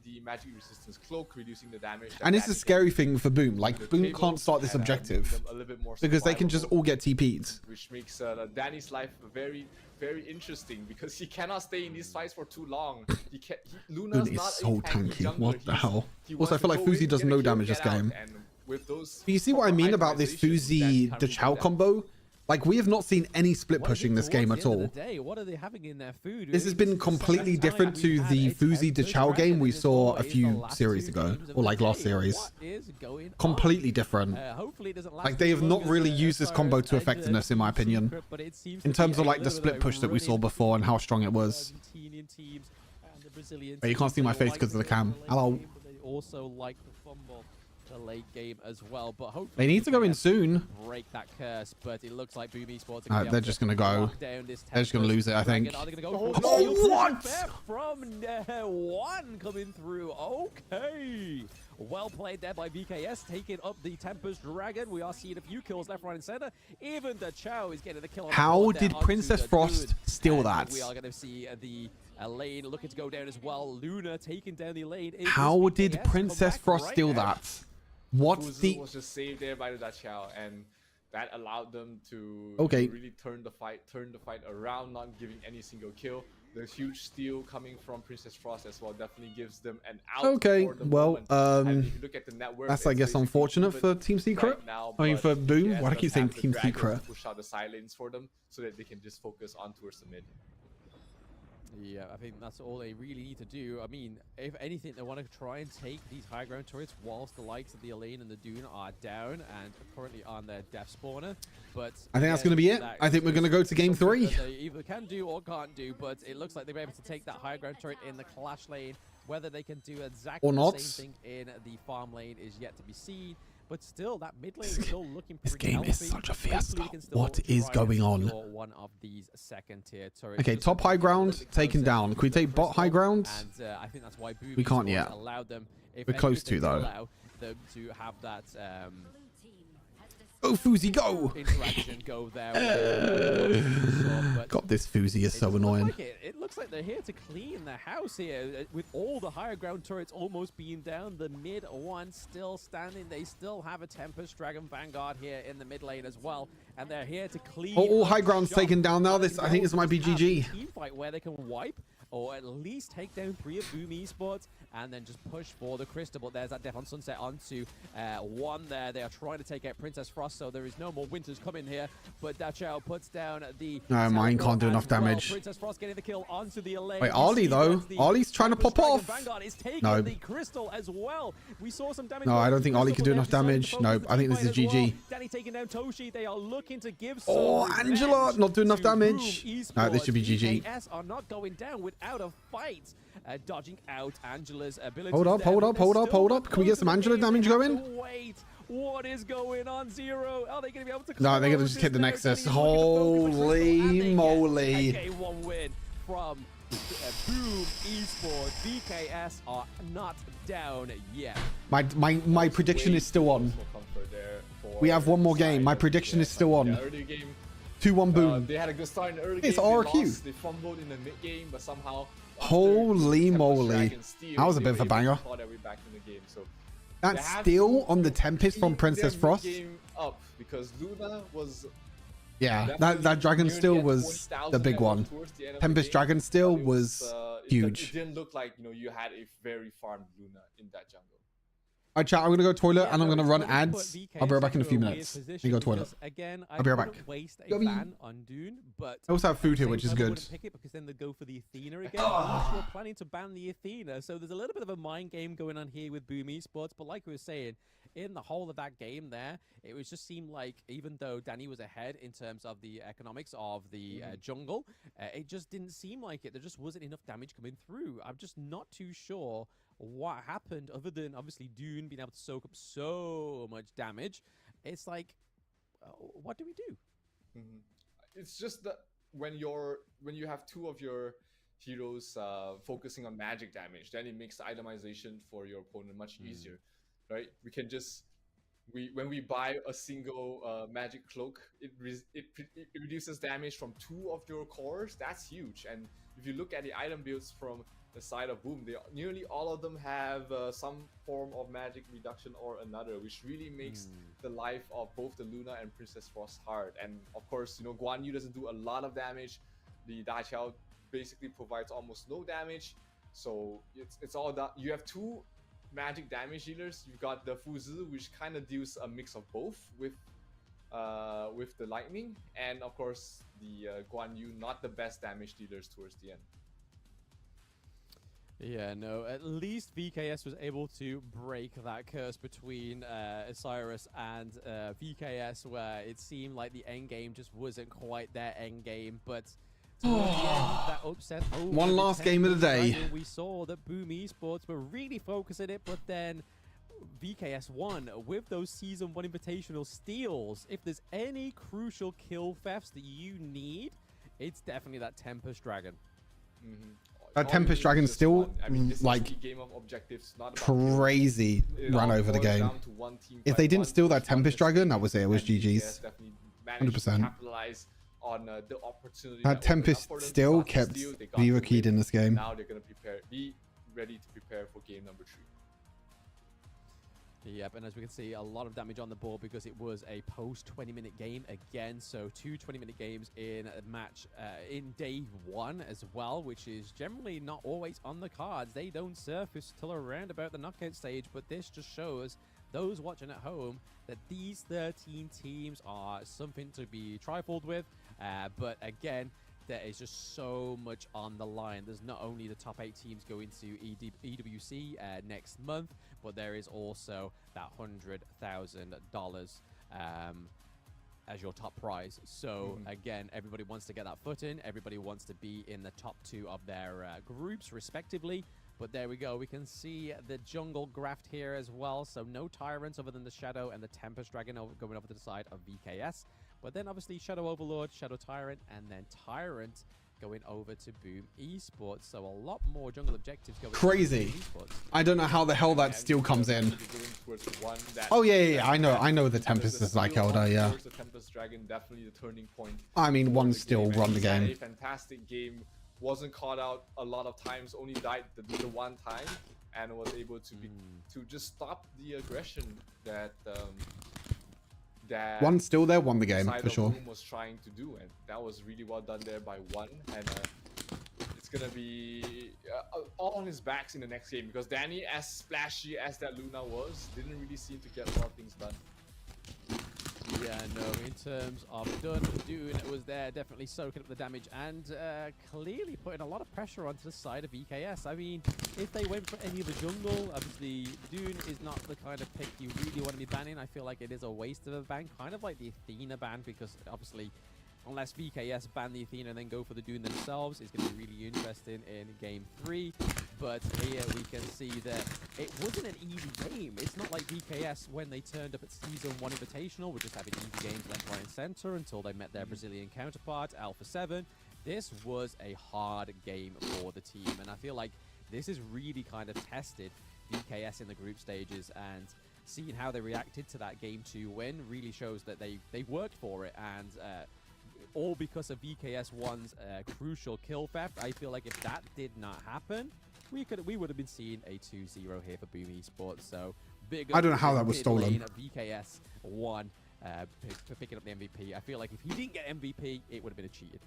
The magic resistance cloak, reducing the damage. And it's a scary thing for Boom. Like, Boom can't start this objective because they can just all get TP'd. Which makes Danny's life very, very interesting because he cannot stay in these fights for too long. Luna's It's not so a tanky. tanky. What the hell? Also, I feel like Fuzi does no damage this game. But you see what I mean about this Fuzi the Chow combo? Like, we have not seen any split pushing this game at all. What are they having in their food? This has been completely different to the Fuzi de Chow game we saw a few series ago, or like last series. Completely different. Like, they have not really used this combo to effectiveness, in my opinion, in terms of like the split push that we saw before and how strong it was. But you can't see my face because of the cam. Hello. Also like the fumble. The late game as well, but hopefully they need to go in soon. Break that curse, but it looks like Boom Esports are they're just gonna go. They're just gonna lose it, I think. Oh, what? From one coming through. Okay. Well played there by VKS, taking up the Tempest Dragon. We are seeing a few kills left, right, and center. Even the Chow is getting the kill. How did Princess Frost steal that? We are going to see the lane looking to go down as well. Luna taking down the lane. How did Princess Frost steal that? What the was just saved there by the Chow, and that allowed them to really turn the fight around, not giving any single kill. The huge steal coming from Princess Frost as well definitely gives them an out. Okay, well, if you look at the network, that's I guess unfortunate for Team Secret. Right now, I mean, for Boom. Why do I keep saying Team Secret? Push out the side lanes for them so that they can just focus on towards the mid. Yeah, I think that's all they really need to do. I mean, if anything, they want to try and take these high ground turrets whilst the likes of the Elaine and the Dune are down and currently on their death spawner. But I think that's going to be it. I think we're going to go to game 3. They either can do or can't do, but it looks like they're able to take that high ground turret in the clash lane. Whether they can do exactly the same thing in the farm lane is yet to be seen. But still, that mid lane is still looking this pretty game healthy. is such a fiesta. What is going on? One of these second tier turrets. Okay, top high ground taken down. Can we take bot high ground? And I think that's why Boom we can't yet. Them, we're close to though. Allow them to have that. Oh, Fuzi, go! Interaction, go there. God, this Fuzi is so annoying. It looks like they're here to clean the house here. With all the higher ground turrets almost being down, the mid one still standing. They still have a Tempest Dragon Vanguard here in the mid lane as well. And they're here to clean. All high ground's taken down now. I think this might be GG. Team fight where they can wipe or at least take down 3 of Boom Esports and then just push for the crystal. But there's that Death on Sunset onto one there. They are trying to take out Princess Frost, so there is no more winters coming here. But Dachau puts down the... No, mine can't do enough damage. Princess Frost getting the kill onto the Elaine. Wait, Ali though. Ali's trying to pop off. Vanguard is taking no. the crystal as well. We saw some damage. No, I don't think Ali can do enough damage. No, I think this is GG. Danny taking down Toshi. They are looking to give Angela not doing enough damage. No, this should be GG. VKS are not going down without a fight. Dodging out Angela's ability. Hold up. Can we get some Angela damage going? Wait, what is going on, Zero? Are they going to be able to? No, they're going to just hit the Nexus. Holy moly! Okay, one win from Boom Esports. VKS are not down yet. My prediction is still on. We have one more game. My prediction is still on. 2-1 Boom. They had a good start in the early game. It's RQ. They fumbled in the mid game, but somehow. Holy moly. That was a bit of a banger. That steal on the Tempest from Princess Frost. Up because Luna was... Yeah, that Dragon Steal was the big one. Tempest Dragon Steal was huge. It didn't look like you had a very farmed Luna in that jungle. Alright, chat, I'm going to go toilet and I'm going to run ads. I'll be right back in a few minutes. Let me go toilet. Again, I'll be right back. Waste a ban on Dune, but I also have food here, which is good. Pick it because then they go for the Athena again. We're planning to ban the Athena, so there's a little bit of a mind game going on here with Boom Esports. But like we were saying, in the whole of that game there, it was just seemed like even though Danny was ahead in terms of the economics of the jungle, it just didn't seem like it. There just wasn't enough damage coming through. I'm just not too sure what happened other than obviously Dune being able to soak up so much damage. It's like what do we do? It's just that when you have two of your heroes focusing on magic damage, then it makes the itemization for your opponent much easier, right? We can just when we buy a single magic cloak, it reduces damage from 2 of your cores. That's huge. And if you look at the item builds from the side of Boom, nearly all of them have some form of magic reduction or another, which really makes the life of both the Luna and Princess Frost hard. And of course, Guan Yu doesn't do a lot of damage. The Da Qiao basically provides almost no damage. So it's all that you have 2 magic damage dealers. You've got the Fuzi, which kind of deals a mix of both with the lightning, and of course the Guan Yu, not the best damage dealers towards the end. Yeah, no, at least VKS was able to break that curse between Osiris and VKS, where it seemed like the end game just wasn't quite their end game, but towards the end, that upset over One last game of the day. We saw that Boom Esports were really focusing it, but then VKS won with those Season 1 Invitational steals. If there's any crucial kill thefts that you need, it's definitely that Tempest Dragon. That Tempest Dragon still, like, game of objectives, not crazy run over the game. If they didn't steal that Tempest Dragon, that was it. It was GG's. 100%. On the opportunity that Tempest still kept Vivo keyed in this game. Now they're going to be ready to prepare for game number 3. Yep, and as we can see, a lot of damage on the board because it was a post 20-minute game again. So 2 20-minute games in a match in day 1 as well, which is generally not always on the cards. They don't surface till around about the knockout stage, but this just shows those watching at home that these 13 teams are something to be trifled with. But again, there is just so much on the line. There's not only the top 8 teams going to EWC next month, but there is also that $100,000 as your top prize. So again, everybody wants to get that foot in. Everybody wants to be in the top 2 of their groups respectively. But there we go. We can see the jungle graft here as well. So no tyrants other than the Shadow and the Tempest Dragon going over to the side of VKS. But then obviously Shadow Overlord, Shadow Tyrant, and then Tyrant going over to Boom Esports. So a lot more jungle objectives going crazy. I don't know how the hell that steal comes in. Oh yeah, I know the Tempest is like Elder, yeah. The Tempest Dragon, definitely the turning point. I mean, one still run the game. A fantastic game. Wasn't caught out a lot of times, only died the one time, and was able to just stop the aggression that that one still there won the game for sure. Was trying to do, and that was really well done there by One. And it's gonna be all on his backs in the next game, because Danny, as splashy as that Luna was, didn't really seem to get a lot of things done. Yeah, no, in terms of Dune was there, definitely soaking up the damage and clearly putting a lot of pressure onto the side of VKS. I mean, if they went for any of the jungle, obviously Dune is not the kind of pick you really want to be banning. I feel like it is a waste of a ban, kind of like the Athena ban, because obviously unless VKS ban the Athena and then go for the Dune themselves, it's going to be really interesting in game 3. But here we can see that it wasn't an easy game. It's not like VKS, when they turned up at Season 1 Invitational, were just having easy games left, right, and center until they met their Brazilian counterpart, Alpha 7. This was a hard game for the team, and I feel like this has really kind of tested VKS in the group stages, and seeing how they reacted to that Game 2 win really shows that they worked for it, and all because of VKS 1's crucial kill theft. I feel like if that did not happen, we would have been seeing a 2-0 here for Boom Esports. So big. I don't know how that was stolen. VKS 1 for picking up the MVP. I feel like if he didn't get MVP, it would have been a cheated.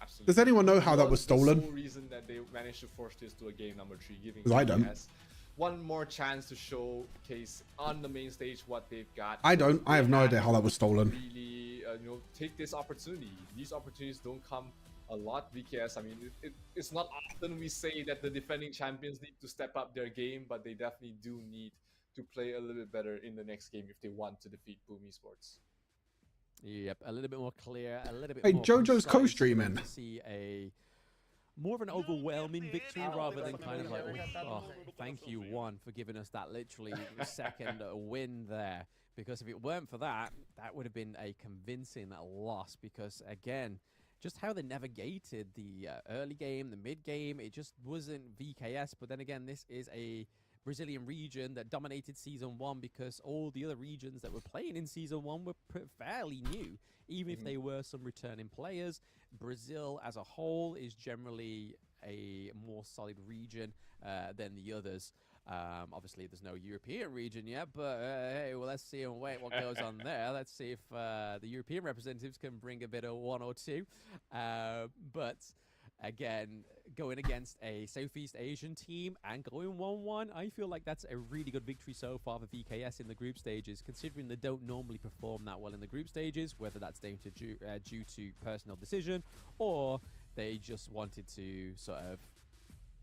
Absolutely. Does anyone know how that was stolen? The sole reason that they managed to force this to a game number 3, giving I don't. VKS one more chance to showcase on the main stage what they've got. I don't. I have no idea how that was stolen. Really, take this opportunity. These opportunities don't come a lot. VKS, I mean, it's not often we say that the defending champions need to step up their game, but they definitely do need to play a little bit better in the next game if they want to defeat Boom Esports. Yep, a little bit more clear, a little bit hey, more. JoJo's co-streaming. See a more of an overwhelming victory rather than kind of like, oh, thank you, one, for giving us that literally second win there. Because if it weren't for that, that would have been a convincing loss. Because again, just how they navigated the early game, the mid game, it just wasn't VKS. But then again, this is a Brazilian region that dominated Season 1 because all the other regions that were playing in Season 1 were fairly new. Even if they were some returning players, Brazil as a whole is generally a more solid region than the others. Obviously, there's no European region yet, but hey, well, let's see and wait what goes on there. Let's see if the European representatives can bring a bit of 1 or 2. But again, going against a Southeast Asian team and going 1-1, I feel like that's a really good victory so far for VKS in the group stages, considering they don't normally perform that well in the group stages, whether that's due to personal decision or they just wanted to sort of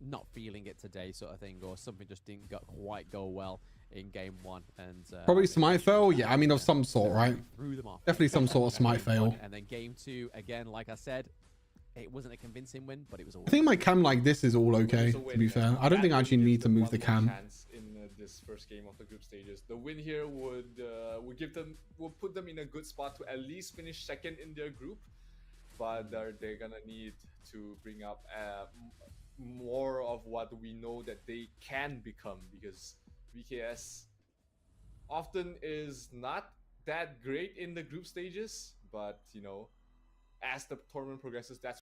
not feeling it today sort of thing, or something just didn't quite go well in game 1. And probably smite fail. Yeah, I mean of some sort, right? Threw them off. Definitely some sort of smite fail. And then game 2, again, like I said, it wasn't a convincing win, but it was. I think my cam like this is all okay, to be fair. I don't think I actually need to move the cam. In this first game of the group stages, the win here would put them in a good spot to at least finish second in their group, but they're gonna need to bring up more of what we know that they can become, because VKS often is not that great in the group stages, but you know, as the tournament progresses, that's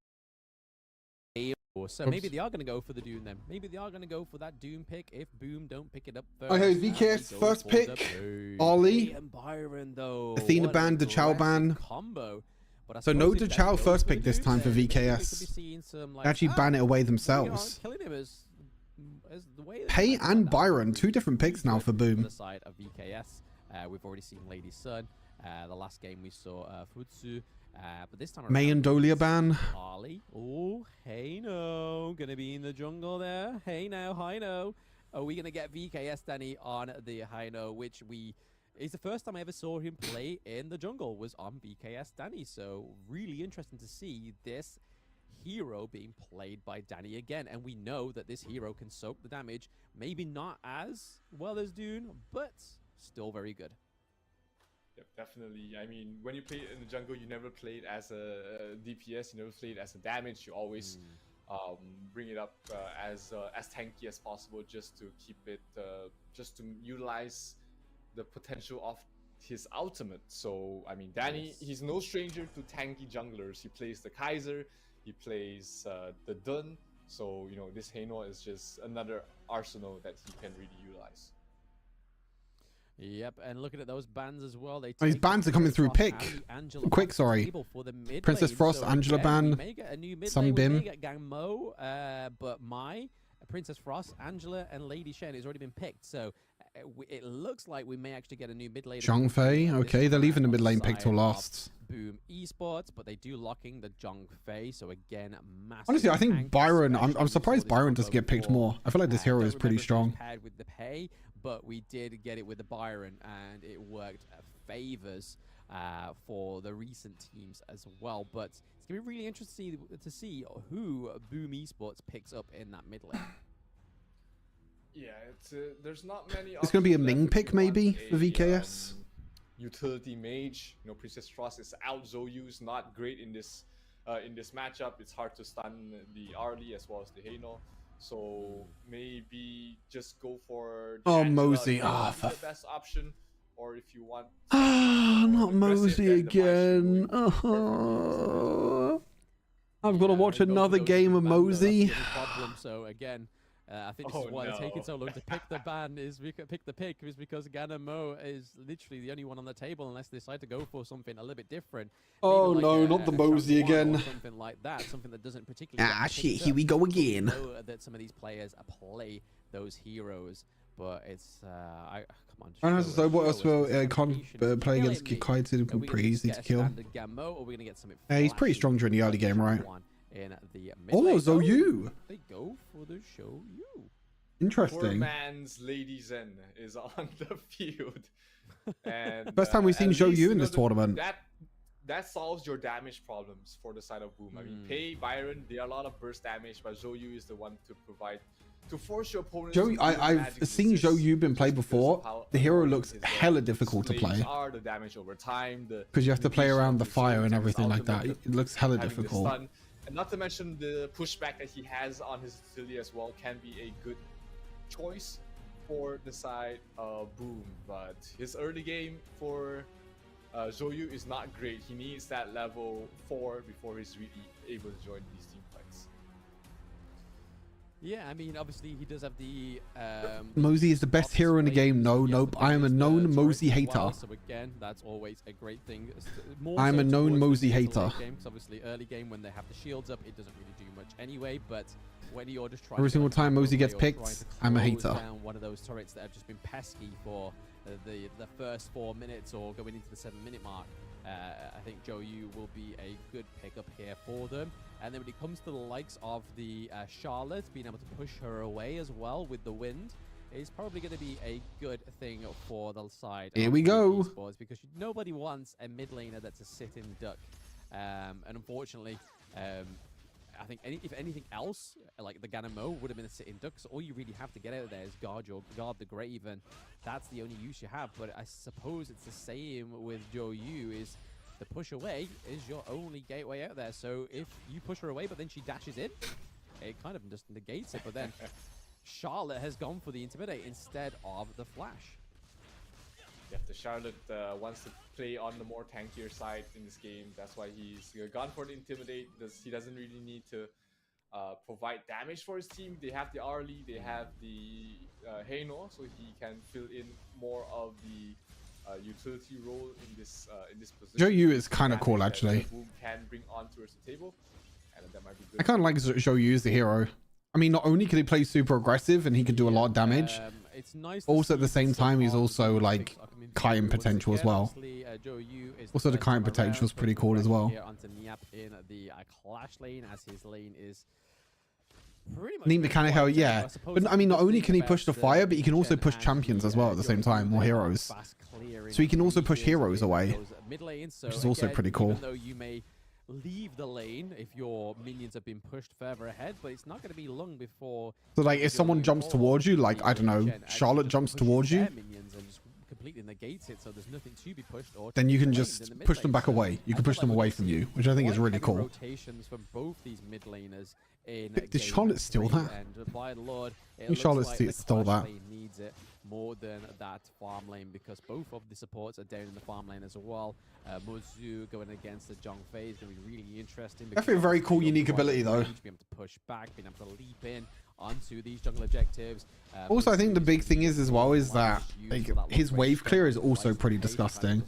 so maybe they are going to go for the Doom then. Maybe they are going to go for that Doom pick if Boom don't pick it up first. Okay, VKS first pick, Ali, and Byron, though. Athena ban, Dachau ban. Combo. So no Dachau first pick this time for VKS. They actually ban it away themselves. Pei and Byron, 2 different picks now for Boom. The side of VKS, we've already seen Lady Sun. The last game we saw Futsu. But this time around, May and Dolia ban. Ali. Oh, hey no. Gonna be in the jungle there. Hey now, hi no. Are we gonna get VKS Danny on the high no, which is the first time I ever saw him play in the jungle was on VKS Danny. So really interesting to see this hero being played by Danny again. And we know that this hero can soak the damage. Maybe not as well as Dune, but still very good. Yep, definitely. I mean, when you play in the jungle, you never played as a DPS, you never played as a damage. You always bring it up as tanky as possible, just to keep it, just to utilize the potential of his ultimate. So, I mean, Danny, he's no stranger to tanky junglers. He plays the Kaiser, he plays the Dun. So, you know, this Heino is just another arsenal that he can really utilize. Yep, and looking at those bans as well. These bans are coming through quick, sorry. Princess Frost, Angela ban, Sunbim. We may get Gang Mo, but Princess Frost, Angela, and Lady Shen has already been picked. So it looks like we may actually get a new mid lane. Zhang Fei, okay, they're leaving the mid lane pick till last. Boom Esports, but they do locking the Zhang Fei. So again, massive. Honestly, I think Byron, I'm surprised Byron doesn't get picked more. I feel like this hero is pretty strong. Paired with the Pei, but we did get it with the Byron, and it worked favors for the recent teams as well. But it's gonna be really interesting to see who Boom Esports picks up in that mid lane. Yeah, there's not many. It's gonna be a Ming pick maybe for VKS. Utility mage, you know, Princess Frost is out Zoyu's not great in this matchup. It's hard to stun the Arlie as well as the Heino. So maybe just go for Mosey. The best option, or if you want not Mosey again. I've got to watch another game of Mosey. So again, I think this is why they're taking so long to pick the ban, because Gana Mo is literally the only one on the table unless they decide to go for something a little bit different. Oh like no, not the Mosey again. Something like that, something that doesn't particularly. Shit, here we go again. Know that some of these players play those heroes, but it's come on. So what else will can't play against Kikaito? Pretty easy to kill. He's pretty strong during the early game, right? In the Zoyu. They go for the show you. Interesting. Poor man's Lady Zen is on the field. And first time we've seen Zhou Yu in this tournament. that solves your damage problems for the side of Boom. I mean, Pei, Byron, they are a lot of burst damage, but Zhou Yu is the one to provide, to force your opponent. I've seen Zhou Yu been played before. The hero looks hella difficult to play. Are the damage over time, because you have to play around the fire and everything like that. It looks hella difficult. And not to mention the pushback that he has on his utility as well can be a good choice for the side of Boom. But his early game for Zhou Yu is not great. He needs that level 4 before he's really able to join these team fights. Yeah, I mean, obviously he does have the Mosey is the best hero in the game. Nope. I am a known Mosey hater. So again, that's always a great thing. I'm a known Mosey hater. Obviously, early game when they have the shields up, it doesn't really do much anyway. But when you're just trying every single time Mosey gets picked, I'm a hater. Down one of those turrets that have just been pesky for the first 4 minutes or going into the 7-minute mark. I think Zhou Yu will be a good pickup here for them. And then when it comes to the likes of the Charlotte, being able to push her away as well with the wind is probably going to be a good thing for the side. Here we go. Esports, because nobody wants a mid laner that's a sit-in duck. And unfortunately, I think if anything else, like the Ganamo would have been a sit-in duck. So all you really have to get out of there is guard the grave, and that's the only use you have. But I suppose it's the same with Zhou Yu, is the push away is your only gateway out there. So if you push her away, but then she dashes in, it kind of just negates it. But then Charlotte has gone for the Intimidate instead of the Flash. Yeah, the Charlotte wants to play on the more tankier side in this game. That's why he's gone for the Intimidate. He doesn't really need to provide damage for his team. They have the Arlie, they have the Heino, so he can fill in more of the utility role in this position. Zhou Yu is kind of cool, actually. Boom can bring on towards the table, and that might be good. I kind of like Zhou Yu as the hero. I mean, not only can he play super aggressive and he can do a lot of damage, it's nice also at the same time he's also like kiting potential as well. Also the kiting potential is pretty cool as well. In the clash lane, as his lane is neat mechanic, how yeah. But I mean, not only can he push the fire, but he can also push champions as well at the same time, or heroes. So he can also push heroes away, which is also pretty cool. Even though you may leave the lane if your minions have been pushed further ahead, but it's not going to be long before. So like, if someone jumps towards you, like I don't know, Charlotte jumps towards you, completely negates it, so there's nothing to be pushed, or then you can just push them back away. You can push them away from you, which I think is really cool. Rotations from both these mid laners in did Charlotte steal that? And by the Lord, I think Charlotte stole that. Needs it more than that farm lane, because both of the supports are down in the farm lane as well. Mozu going against the Zhongfei is going to be really interesting. Definitely a very cool, unique ability though. Being able to push back, being able to leap in onto these jungle objectives. Also, I think the big thing is as well is that like, his wave clear is also pretty disgusting.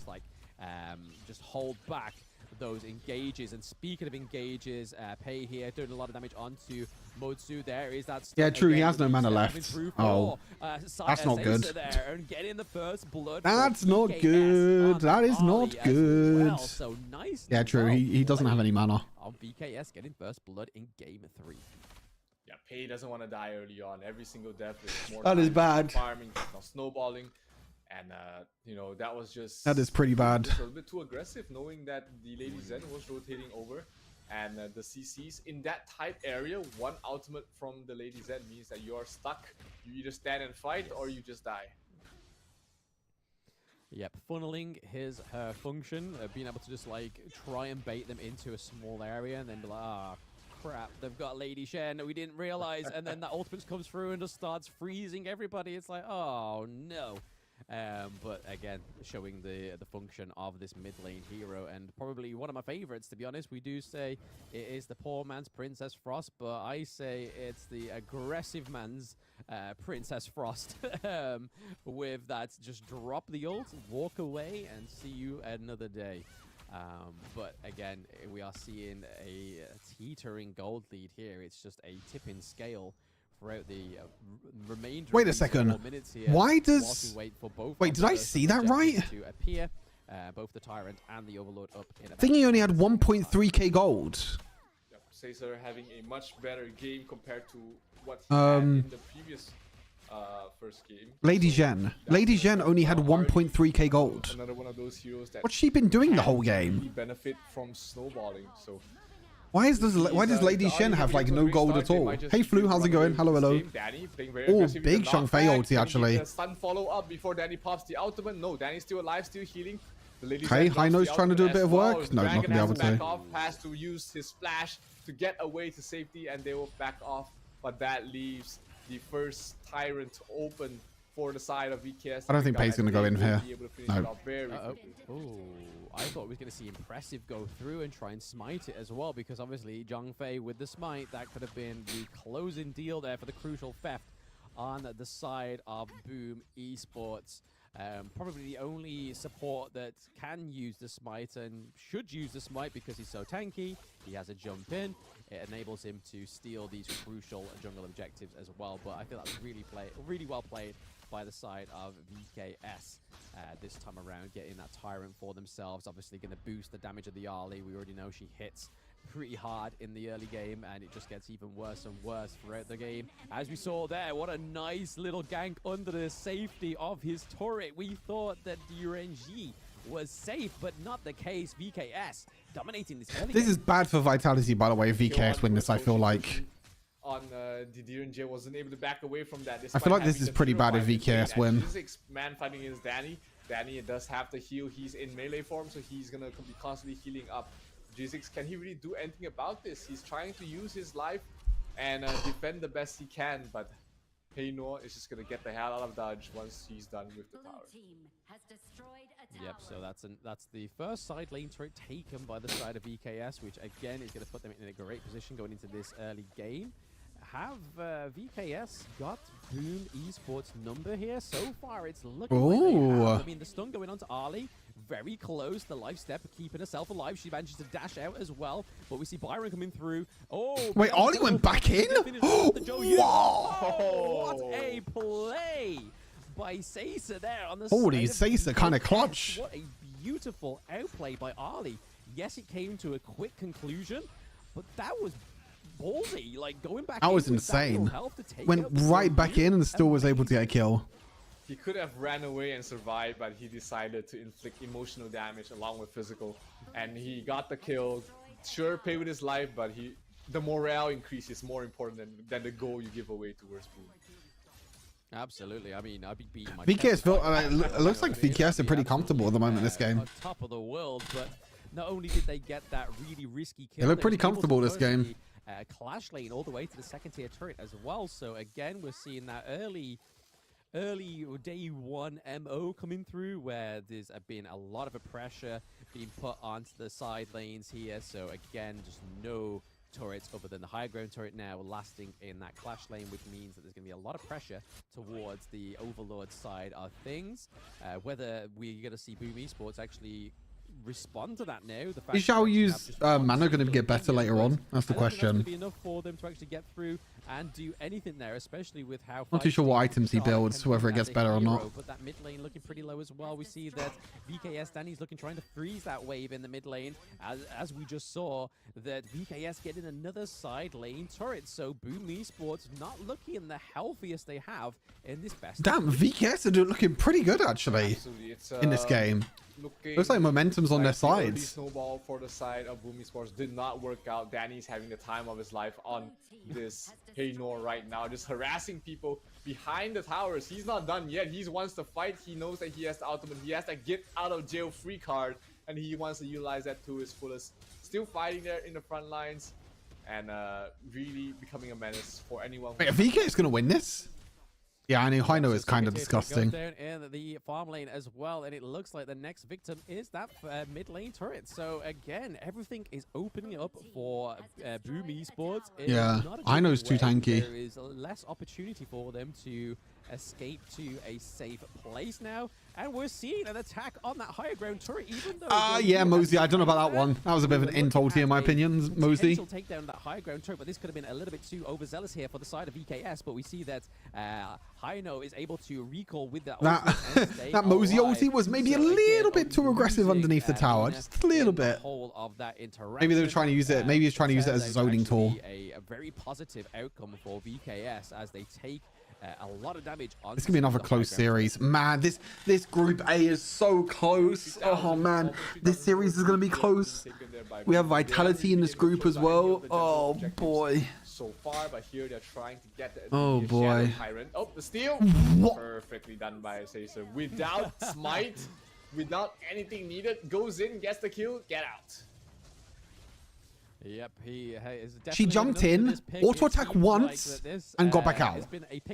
Just hold back those engages. And speaking of engages, Pei here doing a lot of damage onto Mozu. There is that. Yeah, true. He has no mana left. Oh, that's not good. And getting the first blood. That's not good. That is not good. So nice. Yeah, true. He doesn't have any mana. On BKS getting first blood in game 3. Yeah, Pei doesn't want to die early on. Every single death is more that is bad. Farming, snowballing, and you know, that was just pretty bad. Just a little bit too aggressive, knowing that the Lady Zen was rotating over, and the CCs in that tight area. One ultimate from the Lady Zen means that you are stuck. You either stand and fight, or you just die. Yep, funneling her function, being able to just like try and bait them into a small area, and then be like, ah. Crap, they've got Lady Shen, we didn't realize, and then that ultimate comes through and just starts freezing everybody. It's like, oh no. But again, showing the function of this mid lane hero, and probably one of my favorites, to be honest. We do say it is the poor man's Princess Frost, but I say it's the aggressive man's Princess Frost. With that, just drop the ult, walk away, and see you another day. But again, we are seeing a teetering gold lead here. It's just a tipping scale throughout the remainder. Wait a second. Why does? Wait, did I see that right? To appear, both the Tyrant and the Overlord up in. I think he only had 1.3k gold. Yep, Caesar having a much better game compared to what he had in the previous first game. Lady Zhen. Lady Zhen only had 1.3k gold. Another one of those heroes that What's she been doing the whole really game? benefit from snowballing. So Why does Lady Zhen have like no gold at all? Hey Flu, how's it going? Hello, hello. Oh, big Shangfei ulti actually. Stun follow up before Danny pops the ultimate. No, Danny's still alive, still healing. Okay, Hino's trying to do a bit of work. No, not gonna be able to. Back off, has to use his splash to get away to safety, and they will back off. But that leaves the first Tyrant open for the side of VKS. I don't think Pei's gonna go in here. No. Oh, I thought we was going to see Impressive go through and try and smite it as well, because obviously Zhang Fei with the smite, that could have been the closing deal there for the crucial theft on the side of Boom Esports. Probably the only support that can use the smite and should use the smite because he's so tanky. He has a jump in. It enables him to steal these crucial jungle objectives as well. But I feel that's really well played by the side of VKS this time around, getting that Tyrant for themselves. Obviously going to boost the damage of the Ali. We already know she hits pretty hard in the early game, and it just gets even worse and worse throughout the game. As we saw there, what a nice little gank under the safety of his turret. We thought that Duranji was safe, but not the case. VKS dominating this early This game. is bad for Vitality, by the way. If VKS win this, I feel like. On Didier wasn't able to back away from that. I feel like this is pretty bad if VKS win. Man fighting against Danny. Danny does have to heal. He's in melee form, so he's gonna be constantly healing up. G6, can he really do anything about this? He's trying to use his life and defend the best he can, but Heynor is just gonna get the hell out of dodge once he's done with the tower. Yep, so that's the first side lane turret taken by the side of VKS, which again is going to put them in a great position going into this early game. Have VKS got Boom Esports number here? So far, it's looking like they have. I mean, the stun going on to Ali. Very close. The life step keeping herself alive. She manages to dash out as well. But we see Byron coming through. Oh, wait, Ali went back in? Wow! Wow! What a play by Seiza there on the Holy side Seiza, kind of clutch. What a beautiful outplay by Ali. Yes, it came to a quick conclusion, but that was ballsy. Like going back. That was insane. Went right back in and still was able to get a kill. He could have ran away and survived, but he decided to inflict emotional damage along with physical, and he got the kill. Sure, pay with his life, but the morale increase is more important than the goal you give away towards Boom. Absolutely. I mean, I'd be beating my VKS, it looks like VKS are pretty comfortable at the moment in this game. On top of the world, but not only did they get that really risky kill, They look pretty comfortable this game. Clash lane all the way to the second tier turret as well. So again, we're seeing that early day one MO coming through, where there's been a lot of pressure being put onto the side lanes here. So again, just no turrets other than the high ground turret now lasting in that clash lane, which means that there's going to be a lot of pressure towards the Overlord side of things. Whether we're going to see Boom Esports actually respond to that now. The fact Is Xiao Yu's mana going to get better later on? That's the question. That's going to be enough for them to actually get through and do anything there, especially with how. Not too sure what items he builds, whether it gets better or not. But that mid lane looking pretty low as well. We see that VKS Danny's trying to freeze that wave in the mid lane, as we just saw that VKS getting another side lane turret. So Boom Esports not looking the healthiest they have in this best. Damn, VKS are looking pretty good actually in this game. Looks like momentum's on their sides. Snowball for the side of Boom Esports did not work out. Danny's having the time of his life on this Heynor right now, just harassing people behind the towers. He's not done yet. He wants to fight. He knows that he has the ultimate. He has that get out of jail free card, and he wants to utilize that to his fullest. Still fighting there in the front lines, and really becoming a menace for anyone. Wait, VK is going to win this? Yeah, I know. Hino is kind of disgusting. Down in the farm lane as well, and it looks like the next victim is that mid lane turret. So again, everything is opening up for Boom Esports. Yeah, Hino's too tanky. There is less opportunity for them to escape to a safe place now, and we're seeing an attack on that higher ground turret. Even though yeah, Mosey, I don't know about that one. That was a bit of an insult here, in my opinion, Mosey. Take down that higher ground turret, but this could have been a little bit too overzealous here for the side of VKS. But we see that Hino is able to recall with that. That Mosey ulti was maybe a little bit too aggressive underneath the tower, just a little bit. Maybe they were trying to use it. Maybe he's trying to use it as a zoning tool. A very positive outcome for VKS as they take a lot of damage on. This could be another close series. Man, this Group A is so close. Oh, man. This series is going to be close. We have Vitality in this group as well. Oh, boy. So far, but here they're trying to get the oh boy. Tyrant. Oh, the steal. Perfectly done by Osiris. Without smite, without anything needed, goes in, gets the kill, get out. Yep, he is definitely. She jumped in, auto attack once, and got back out.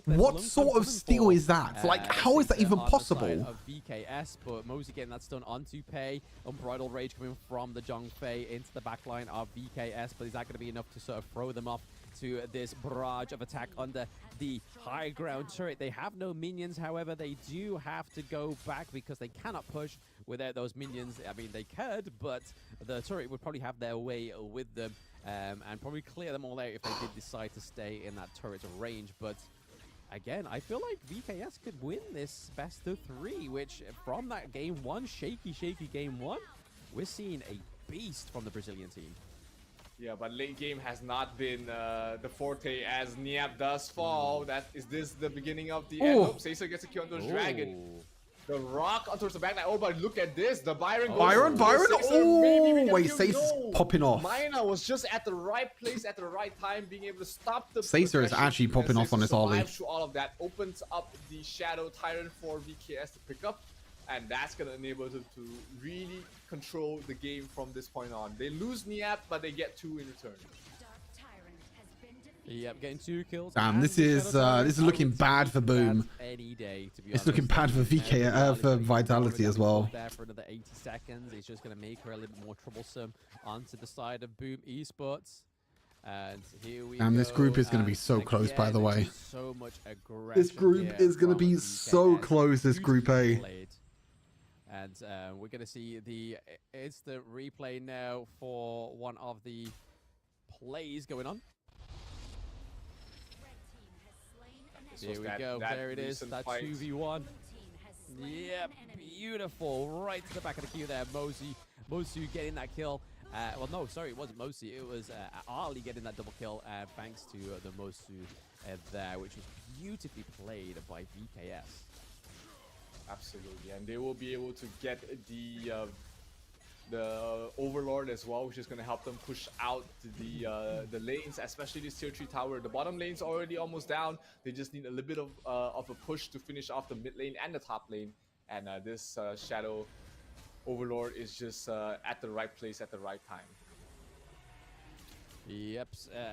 What sort of steal is that? Like, how is that even possible? Of VKS, but Mosey getting that stun onto Pei. Unbridled Rage coming from the Zhongfei into the backline of VKS, but is that going to be enough to sort of throw them off to this barrage of attack under the high ground turret? They have no minions, however, they do have to go back because they cannot push without those minions. I mean, they could, but the turret would probably have their way with them and probably clear them all out if they did decide to stay in that turret's range. But again, I feel like VKS could win this best of 3, which from that game 1, shaky game 1, we're seeing a beast from the Brazilian team. Yeah, but late game has not been the forte as Niap does fall. Is this the beginning of the end? Oh, Caesar gets a kill on those Dragon. The rock onto the backline. Oh, but look at this. The Byron goes. Byron? Oh, wait, Caesar's popping off. Mina was just at the right place at the right time, being able to stop the. Caesar is actually popping off on this Ollie. Through all of that opens up the Shadow Tyrant for VKS to pick up. And that's going to enable them to really control the game from this point on. They lose Niap, but they get 2 in return. Yep, getting 2 kills. Damn, this is looking bad for Boom. Any day, to be it's looking bad for VK, for Vitality as well. There for another 80 seconds. It's just going to make her a little bit more troublesome onto the side of Boom Esports. And here we go. This group is going to be so close, by the way. So much aggression. This group is going to be so close, this Group A. And we're going to see the instant replay now for one of the plays going on. Here we go. There it is. That 2v1. Yep, beautiful. Right to the back of the queue there. Mosu getting that kill. Well, no, sorry, it wasn't Mosu. It was Ali getting that double kill thanks to the Mosu there, which was beautifully played by VKS. Absolutely, and they will be able to get the Overlord as well, which is going to help them push out the lanes, especially this tier 3 tower. The bottom lane's already almost down. They just need a little bit of a push to finish off the mid lane and the top lane. And this Shadow Overlord is just at the right place at the right time. Yep,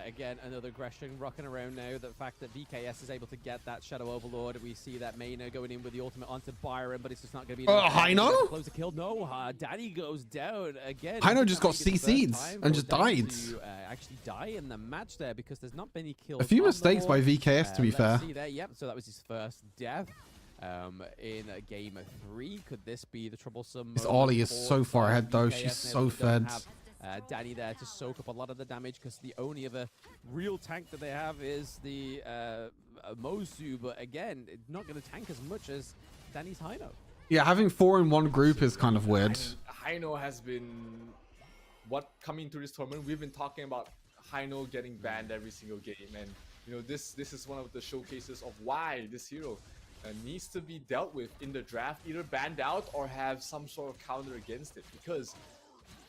again, another aggression rocking around now. The fact that VKS is able to get that Shadow Overlord. We see that Mayna going in with the ultimate onto Byron, but it's just not going to be enough. Heino? Close the kill. No, Danny goes down again. Heino just got CC'd and just died. To, actually die in the match there because there's not many kills. A few mistakes by VKS, to be fair. See there. Yep, so that was his first death. In game 3, could this be the troublesome? This Ollie is so far ahead though. She's so fed. Danny there to soak up a lot of the damage because the only other real tank that they have is the Mosu, but again, it's not going to tank as much as Danny's Heino. Yeah, having 4 in one group is kind of weird. Heino has been coming through this tournament. We've been talking about Heino getting banned every single game, and you know this is one of the showcases of why this hero needs to be dealt with in the draft, either banned out or have some sort of counter against it because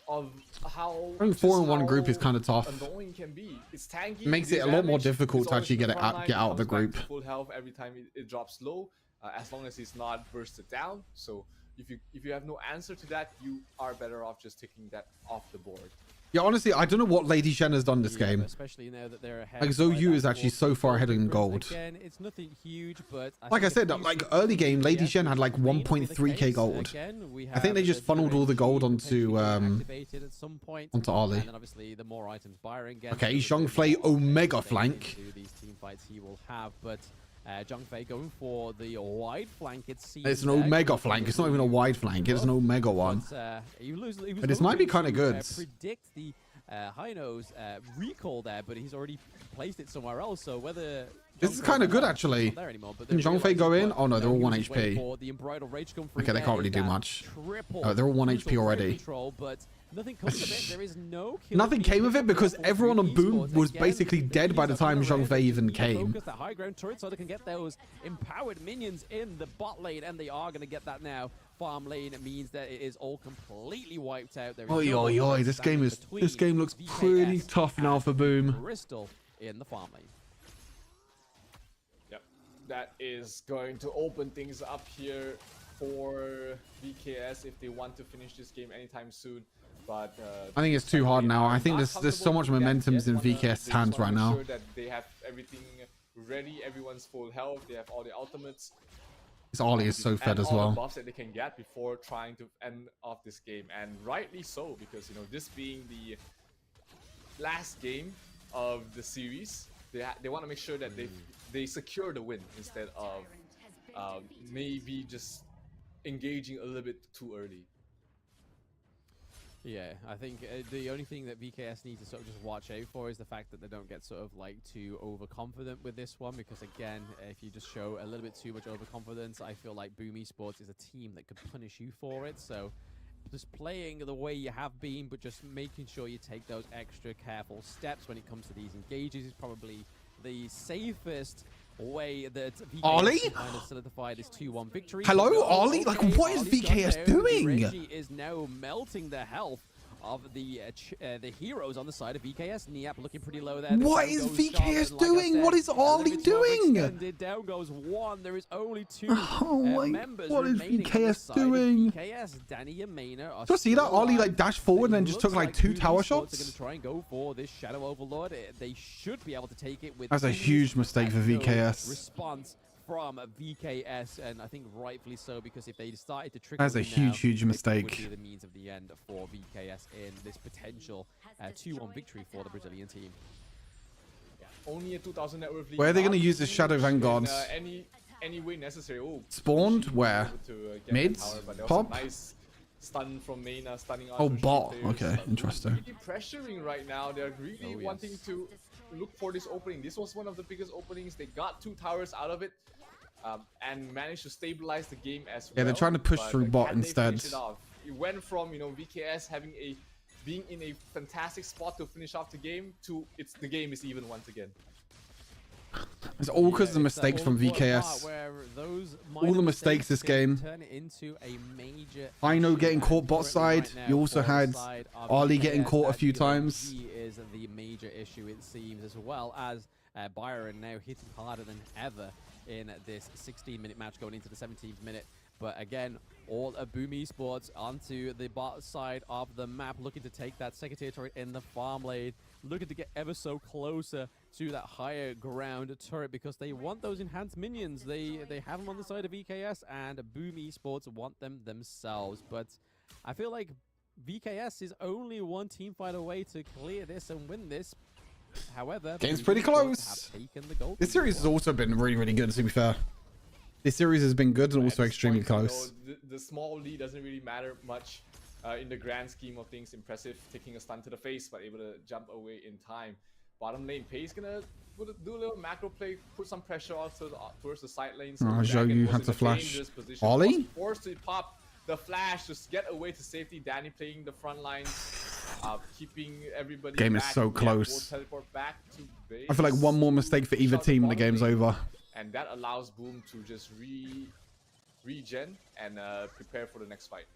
of how having 4 in one group is kind of tough. Annoying can be. It's tanky. It makes it a lot more difficult to actually get out of the group. Full health every time it drops low, as long as it's not bursted down. So if you have no answer to that, you are better off just taking that off the board. Yeah, honestly, I don't know what Lady Shen has done this game. Especially now that they're ahead. Like Zhou is actually so far ahead in gold. Again, it's nothing huge, but like I said, like early game, Lady Shen had like 1.3k gold. I think they just funneled all the gold onto Ali. And then obviously the more items Byron gets. Okay, Zhongfei Omega flank. These team fights he will have, but Zhongfei going for the wide flank. It's an Omega flank. It's not even a wide flank. It's an Omega one. But this might be kind of good. Predict the Heino's recall there, but he's already placed it somewhere else. So whether this is kind of good actually. Can Zhongfei go in? Oh no, they're all 1 HP. Okay, they can't really do much. They're all 1 HP already. But Nothing comes of it. There is no kill. Nothing came of it because everyone on Boom was basically dead by the time Zhang Fei even came. Focus that high ground turret so they can get those empowered minions in the bot lane, and they are going to get that now. Farm lane means that it is all completely wiped out. Oi. This game looks pretty tough now for Boom. Crystal in the farm lane. Yep, that is going to open things up here for VKS if they want to finish this game anytime soon. But I think it's too hard now. I think there's so much momentum in VKS hands right now. Sure that they have everything ready. Everyone's full health. They have all the ultimates. This Ollie is so fed as well. All the buffs that they can get before trying to end off this game, and rightly so, because this being the last game of the series, they want to make sure that they secure the win instead of maybe just engaging a little bit too early. Yeah, I think the only thing that VKS need to sort of just watch out for is the fact that they don't get sort of like too overconfident with this one, because again, if you just show a little bit too much overconfidence, I feel like Boom Esports is a team that could punish you for it. So just playing the way you have been, but just making sure you take those extra careful steps when it comes to these engages is probably the safest way that Ollie? VKS kind of solidify this 2-1 victory. Hello, Ollie? Like, what is VKS doing? Reggie is now melting the health of the heroes on the side of VKS. Niap looking pretty low there. What is VKS doing? What is Ollie doing? Down goes one. There is only two members. What is remaining VKS doing? VKS, Danny and Maynard. Did you see that? Ollie like dashed forward and then just took like 2 tower shots. They're going to try and go for this Shadow Overlord. They should be able to take it with. That's a huge mistake for VKS. Response from VKS, and I think rightfully so, because if they started to trickle, that's a huge mistake. It would be the means of the end for VKS in this potential 2-1 victory for the Brazilian team. Yeah, only a 2,000 net worth lead. Where are they going to use this Shadow Vanguard? Any way necessary. Oh, spawned where? Mid? Pop? Nice stun from Mayna, stunning out. Oh, bot. Okay, interesting. Really pressuring right now. They're really wanting to look for this opening. This was one of the biggest openings. They got 2 towers out of it, and managed to stabilize the game as well. Yeah, they're trying to push through bot instead. It went from VKS being in a fantastic spot to finish off the game to the game is even once again. It's all because of the mistakes from VKS. All the mistakes this game. I know getting caught bot side. You also had Ollie getting caught a few times. He is the major issue, it seems, as well as Byron now hitting harder than ever in this 16-minute match going into the 17th minute. But again, all of Boom Esports onto the bot side of the map, looking to take that second tier turret in the farm lane, looking to get ever so closer to that higher ground turret because they want those enhanced minions. They have them on the side of VKS, and Boom Esports want them themselves. But I feel like VKS is only one team fight away to clear this and win this. However, game's pretty close. This series has also been really good, to be fair. This series has been good and also extremely close. The small lead doesn't really matter much in the grand scheme of things. Impressive, taking a stun to the face, but able to jump away in time. Bottom lane, Pei's gonna do a little macro play, put some pressure also towards the side lane. So you had to flash. Ollie? Forced to pop the flash, just get away to safety. Danny playing the front lines, keeping everybody. Game is so close. I feel like one more mistake for either team and the game's over. And that allows Boom to just regen and prepare for the next fight.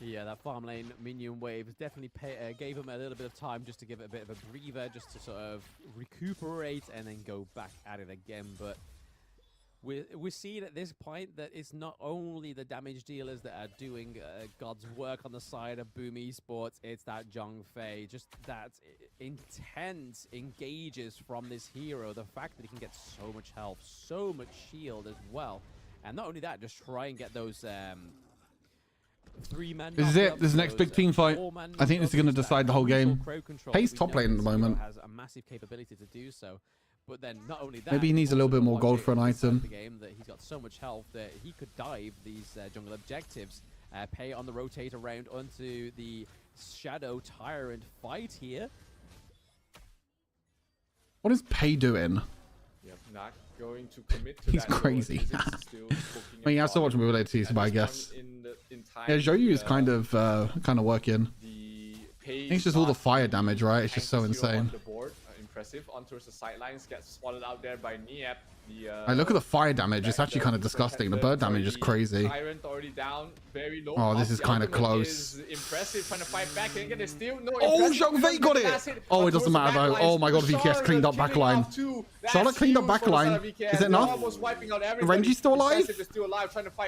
Yeah, that farm lane minion wave definitely gave him a little bit of time just to give it a bit of a breather, just to sort of recuperate and then go back at it again. But we're seeing at this point that it's not only the damage dealers that are doing God's work on the side of Boom Esports, it's that Zhang Fei, just that intense engages from this hero, the fact that he can get so much health, so much shield as well, and not only that, just try and get those 3-man. This is it. This is the next big team fight. I think this is going to decide the whole game. Pei's top lane at the moment. Has a massive capability to do so. But then not only that, maybe he needs a little bit more gold for an item. The game that he's got so much health that he could dive these jungle objectives. Pei on the rotate around onto the Shadow Tyrant fight here. What is Pei doing? Yep, Not going to commit to He's that, though. crazy. Osiris is still poking I mean, and I still watch prodding. Mobile TC, but I At this guess. point in time, Yeah, Zhou is kind of working. the I think it's just all the fire damage, right? It's just so insane. the board. Impressive. On towards the sidelines, gets spotted out there by Niep. Like, look at the fire damage. It's actually kind of disgusting. The bird damage is crazy. Tyrant already down, very low. Oh, this is The kind of ultimate close. is impressive, trying to fight back. Can get a steal. No, Oh, impressive. Zhang Wei got it! Oh, it doesn't matter though. Oh my god, VKS cleaned up backline. Charlotte cleaned up backline. Is it enough? Renji's still alive?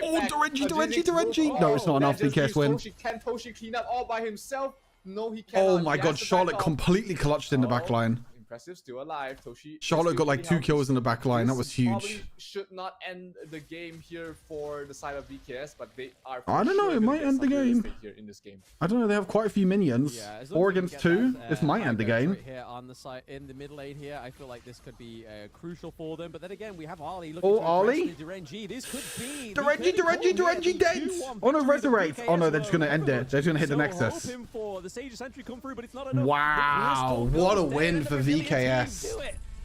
Oh, Renji! No, it's not enough. VKS win. Can Toshi clean up all by himself? No, he cannot. Oh my god, Charlotte completely clutched in the backline. Impressive, still alive. Toshi. Charlotte got like 2 kills in the backline. That was huge. Probably should not end the game here for the side of VKS, but they are. I don't know. It might end the game. Here in this game. I don't know. They have quite a few minions. Yeah, 4 against 2. This might end the game. Right here on the side, in the middle lane here, I feel like this could be crucial for them. But then again, we have Ali looking Oh, to Ali? Derenji. This could be Derenji dead. Oh no, resurrect. Oh no, they're just gonna end it. They're just gonna hit the Nexus. Hoping for the Sage Sentry come through, but it's not enough. Wow, what a win for VKS.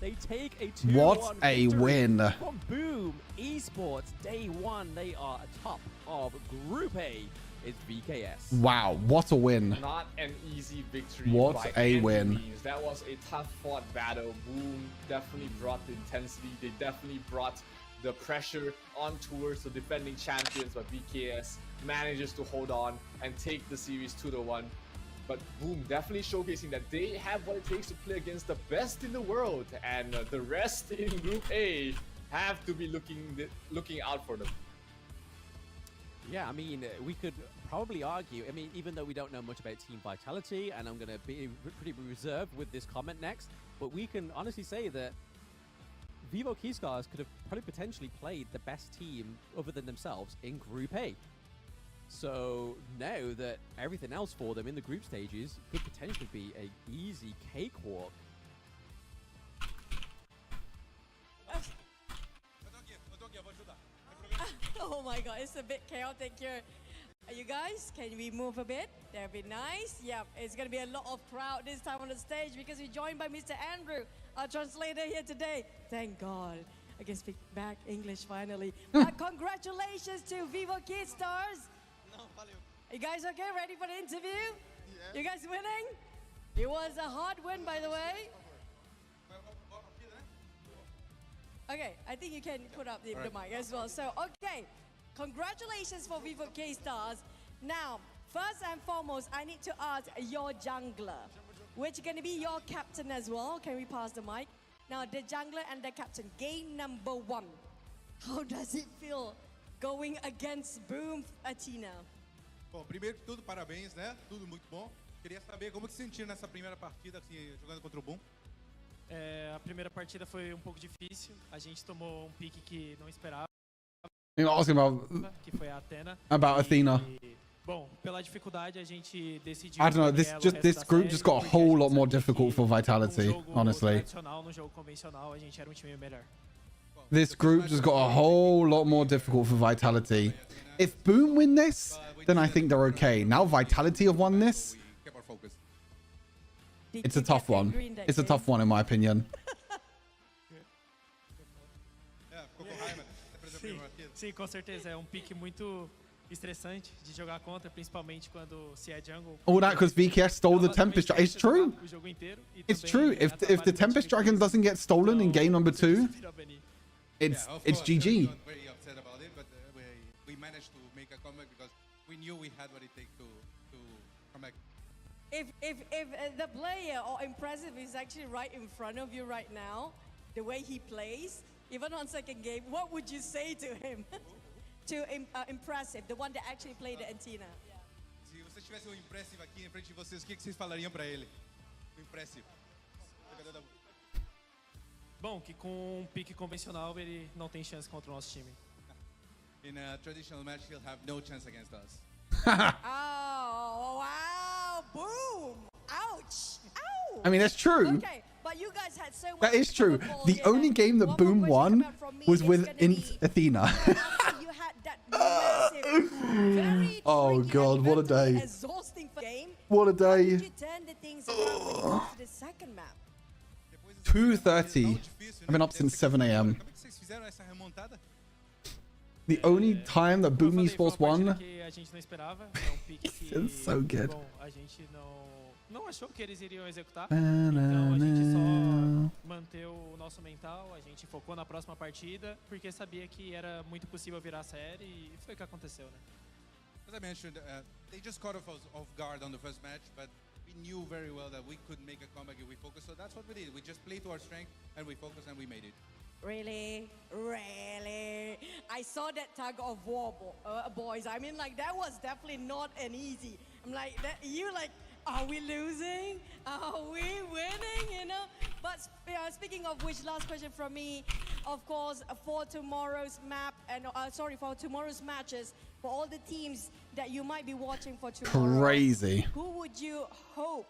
They take a 2-1 What a win. From Boom Esports, day 1, they are atop of Group A. It's VKS. Wow, what a win. Not an easy victory. What by a any win. means. That was a tough fought battle. Boom definitely brought the intensity. They definitely brought the pressure on towards the defending champions, but VKS manages to hold on and take the series 2-1. But Boom definitely showcasing that they have what it takes to play against the best in the world, and the rest in Group A have to be looking out for them. Yeah, I mean, we could probably argue, I mean, even though we don't know much about Team Vitality, and I'm going to be pretty reserved with this comment next, but we can honestly say that Vivo Keystars could have probably potentially played the best team other than themselves in Group A. So now that everything else for them in the group stages could potentially be a easy cakewalk. Oh my god, it's a bit chaotic here. You guys, can we move a bit? That'd be nice. Yep, it's gonna be a lot of crowd this time on the stage because we're joined by Mr. Andrew, our translator here today. Thank God. I can speak back English finally. Congratulations to Vivo Keystars. You guys okay? Ready for the interview? Yeah. You guys winning? It was a hard win, by the way. Okay, I think you can put up the mic as well. So, okay, congratulations for Vivo Keystars. Now, first and foremost, I need to ask your jungler, which is going to be your captain as well. Can we pass the mic? Now, the jungler and the captain, game number 1. How does it feel going against Boom Athena? Bom, primeiro que tudo, parabéns, né? Tudo muito bom. Queria saber como que se sentiu nessa primeira partida aqui, jogando contra o Boom. A primeira partida foi um pouco difícil. A gente tomou um pique que não esperava. You're asking Que foi a Athena. about Athena. Bom, pela dificuldade a gente decidiu. I don't know. This group just got a whole lot more difficult for Vitality. Honestly, No jogo convencional a gente era time melhor. this group just got a whole lot more difficult for Vitality. If Boom win this, then I think they're okay. Now Vitality have won this. It's a tough one. It's a tough one in my opinion. Sim, com certeza. É pique muito estressante de jogar contra, principalmente quando se é jungle. All that because VKS stole the Tempest Dragon. It's true. It's true. If the Tempest Dragon doesn't get stolen in game number 2, it's GG. I'm very upset about it, but we managed to make a comeback because we knew we had what it takes to come back. If the player or impressive is actually right in front of you right now, the way he plays, even on second game, what would you say to him? To impressive, the one that actually played the Athena. Se você tivesse impressive aqui em frente de vocês, o que vocês falariam para ele? Impressive. Bom, que com pique convencional ele não tem chance contra o nosso time. In a traditional match, he'll have no chance against us. Oh, wow, Boom! Ouch! Ow! I mean, that's true. Okay, but you guys had so much. That is true. The only game that Boom won was with Athena. You had that massive, very Oh god, what a day. exhausting game. What a day. You turn the things around when you go to the second map. 230 I've been up since 7 a.m. Como é que vocês fizeram essa remontada? The only time that Boom Esports won. Que a gente não esperava, é um pique que, It's so good. bom, a gente não achou que eles iriam executar. Então a gente só manteve o nosso mental, a gente focou na próxima partida, porque sabia que era muito possível virar a série e foi o que aconteceu, né? As I mentioned, they just caught us off guard on the first match, but we knew very well that we could make a comeback if we focused. So that's what we did. We just played to our strength and we focused and we made it. Really? Really? I saw that tug of war, boys. I mean, like, that was definitely not an easy. I'm like, you like, are we losing? Are we winning? You know? But speaking of which, last question from me. Of course, for tomorrow's map, and for tomorrow's matches, for all the teams that you might be watching for tomorrow. Crazy. Who would you hope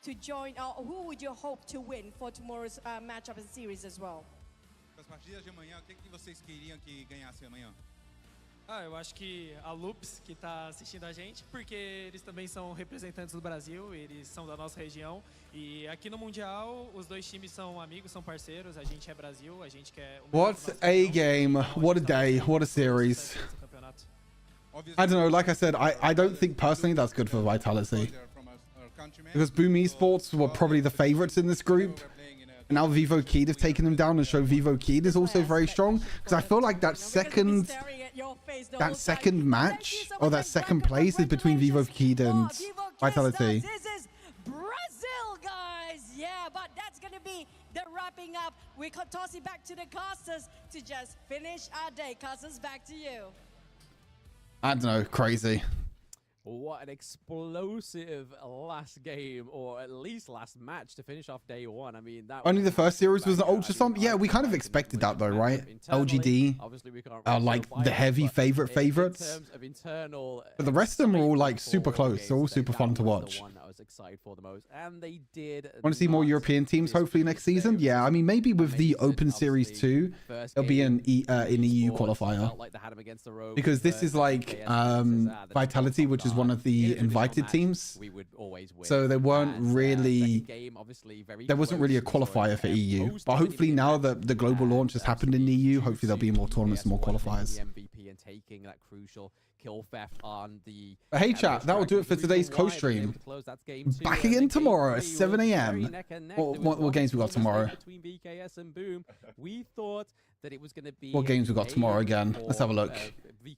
to join, or who would you hope to win for tomorrow's matchup and series as well? As partidas de amanhã, o que vocês queriam que ganhasse amanhã? Eu acho que a Loops, que tá assistindo a gente, porque eles também são representantes do Brasil, eles são da nossa região. E aqui no Mundial, os dois times são amigos, são parceiros. A gente é Brasil, a gente quer... What a game. What a day. What a series. I don't know, like I said, I don't think personally that's good for Vitality. Because Boom Esports were probably the favorites in this group. And now Vivo Keed have taken them down and show Vivo Keed is also very strong. Because I feel like that second match, or that second place, is between Vivo Keed and Vitality. This is Brazil, guys. Yeah, but that's going to be the wrapping up. We could toss it back to the casters to just finish our day. Casters, back to you. I don't know, crazy. What an explosive last game, or at least last match to finish off day one. I mean, that only the first series was an Ultra Stomp. Yeah, we kind of expected that though, right? LGD are like the heavy favorites. But the rest of them are all like super close. They're all super fun to watch. Excited for the most, and they did. Want to see more European teams hopefully next season? Yeah, I mean maybe with the Open Series 2, there'll be an EU qualifier, because this is like Vitality, which is one of the invited teams. So there weren't really, there wasn't really a qualifier for EU. But hopefully now that the global launch has happened in EU, hopefully there'll be more tournaments and more qualifiers. And taking that crucial kill theft on the... But hey chat, that will do it for today's Costream. Back again tomorrow at 7 a.m. What games we got tomorrow? Between BKS and Boom, we thought that it was going to be... What games we got tomorrow again? Let's have a look.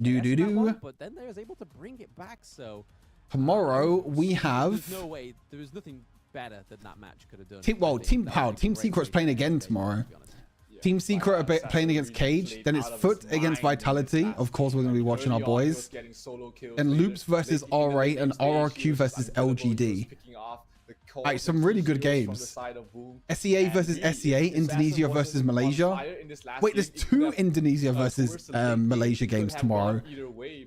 But then they was able to bring it back, so... Tomorrow we have... There's no way, there was nothing better than that match could have done. Team Secret's playing again tomorrow. Team Secret are playing against Cage. Then it's Foot against Vitality. Of course, we're going to be watching our boys. And Loops versus R8 and RRQ versus LGD. Like, some really good games. SEA versus SEA. Indonesia versus Malaysia. Wait, there's two Indonesia versus Malaysia games tomorrow.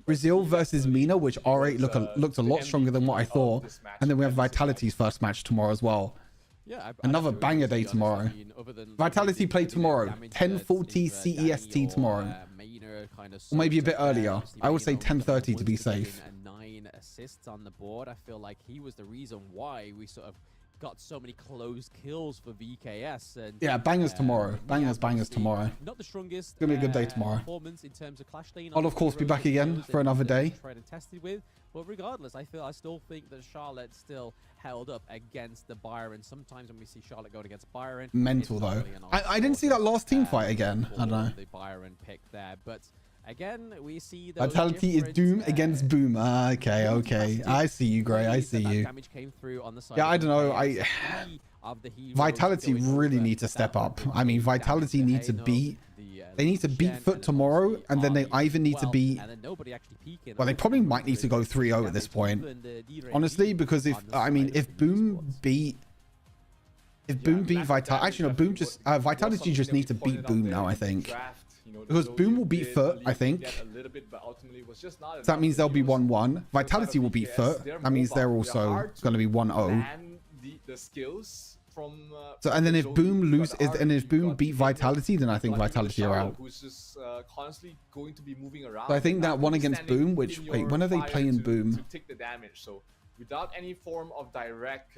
Brazil versus Mina, which R8 looked a lot stronger than what I thought. And then we have Vitality's first match tomorrow as well. Yeah, another banger day tomorrow. Vitality play tomorrow, 10:40 CEST tomorrow, or maybe a bit earlier. I would say 10:30 to be safe. 9 assists on the board. I feel like he was the reason why we sort of got so many close kills for VKS. And yeah, bangers tomorrow. Bangers tomorrow. Not the strongest. It's gonna be a good day tomorrow. Performance in terms of Clash Lane. I'll of course be back again for another day. Tried and tested with. But regardless, I still think that Charlotte still held up against the Byron. Sometimes when we see Charlotte going against Byron, mental though. I didn't see that last team fight again. I don't know. The Byron pick there, but again we see Vitality is Doom against Boom. Okay. I see you, Gray. I see you. Damage came through on the side. Yeah, I don't know. Vitality really need to step up. I mean, Vitality need to beat. They need to beat Foot tomorrow, and then they either need to beat... Well, they probably might need to go 3-0 at this point. Honestly, because if Boom beat Vitality... Actually, no, Boom just... Vitality just need to beat Boom now, I think. Because Boom will beat Foot, I think. So that means they'll be 1-1. Vitality will beat Foot. That means they're also going to be 1-0. So and then if Boom if Boom beat Vitality, then I think Vitality are out. So I think that one against Boom, which wait, when are they playing Boom? without any form of direct.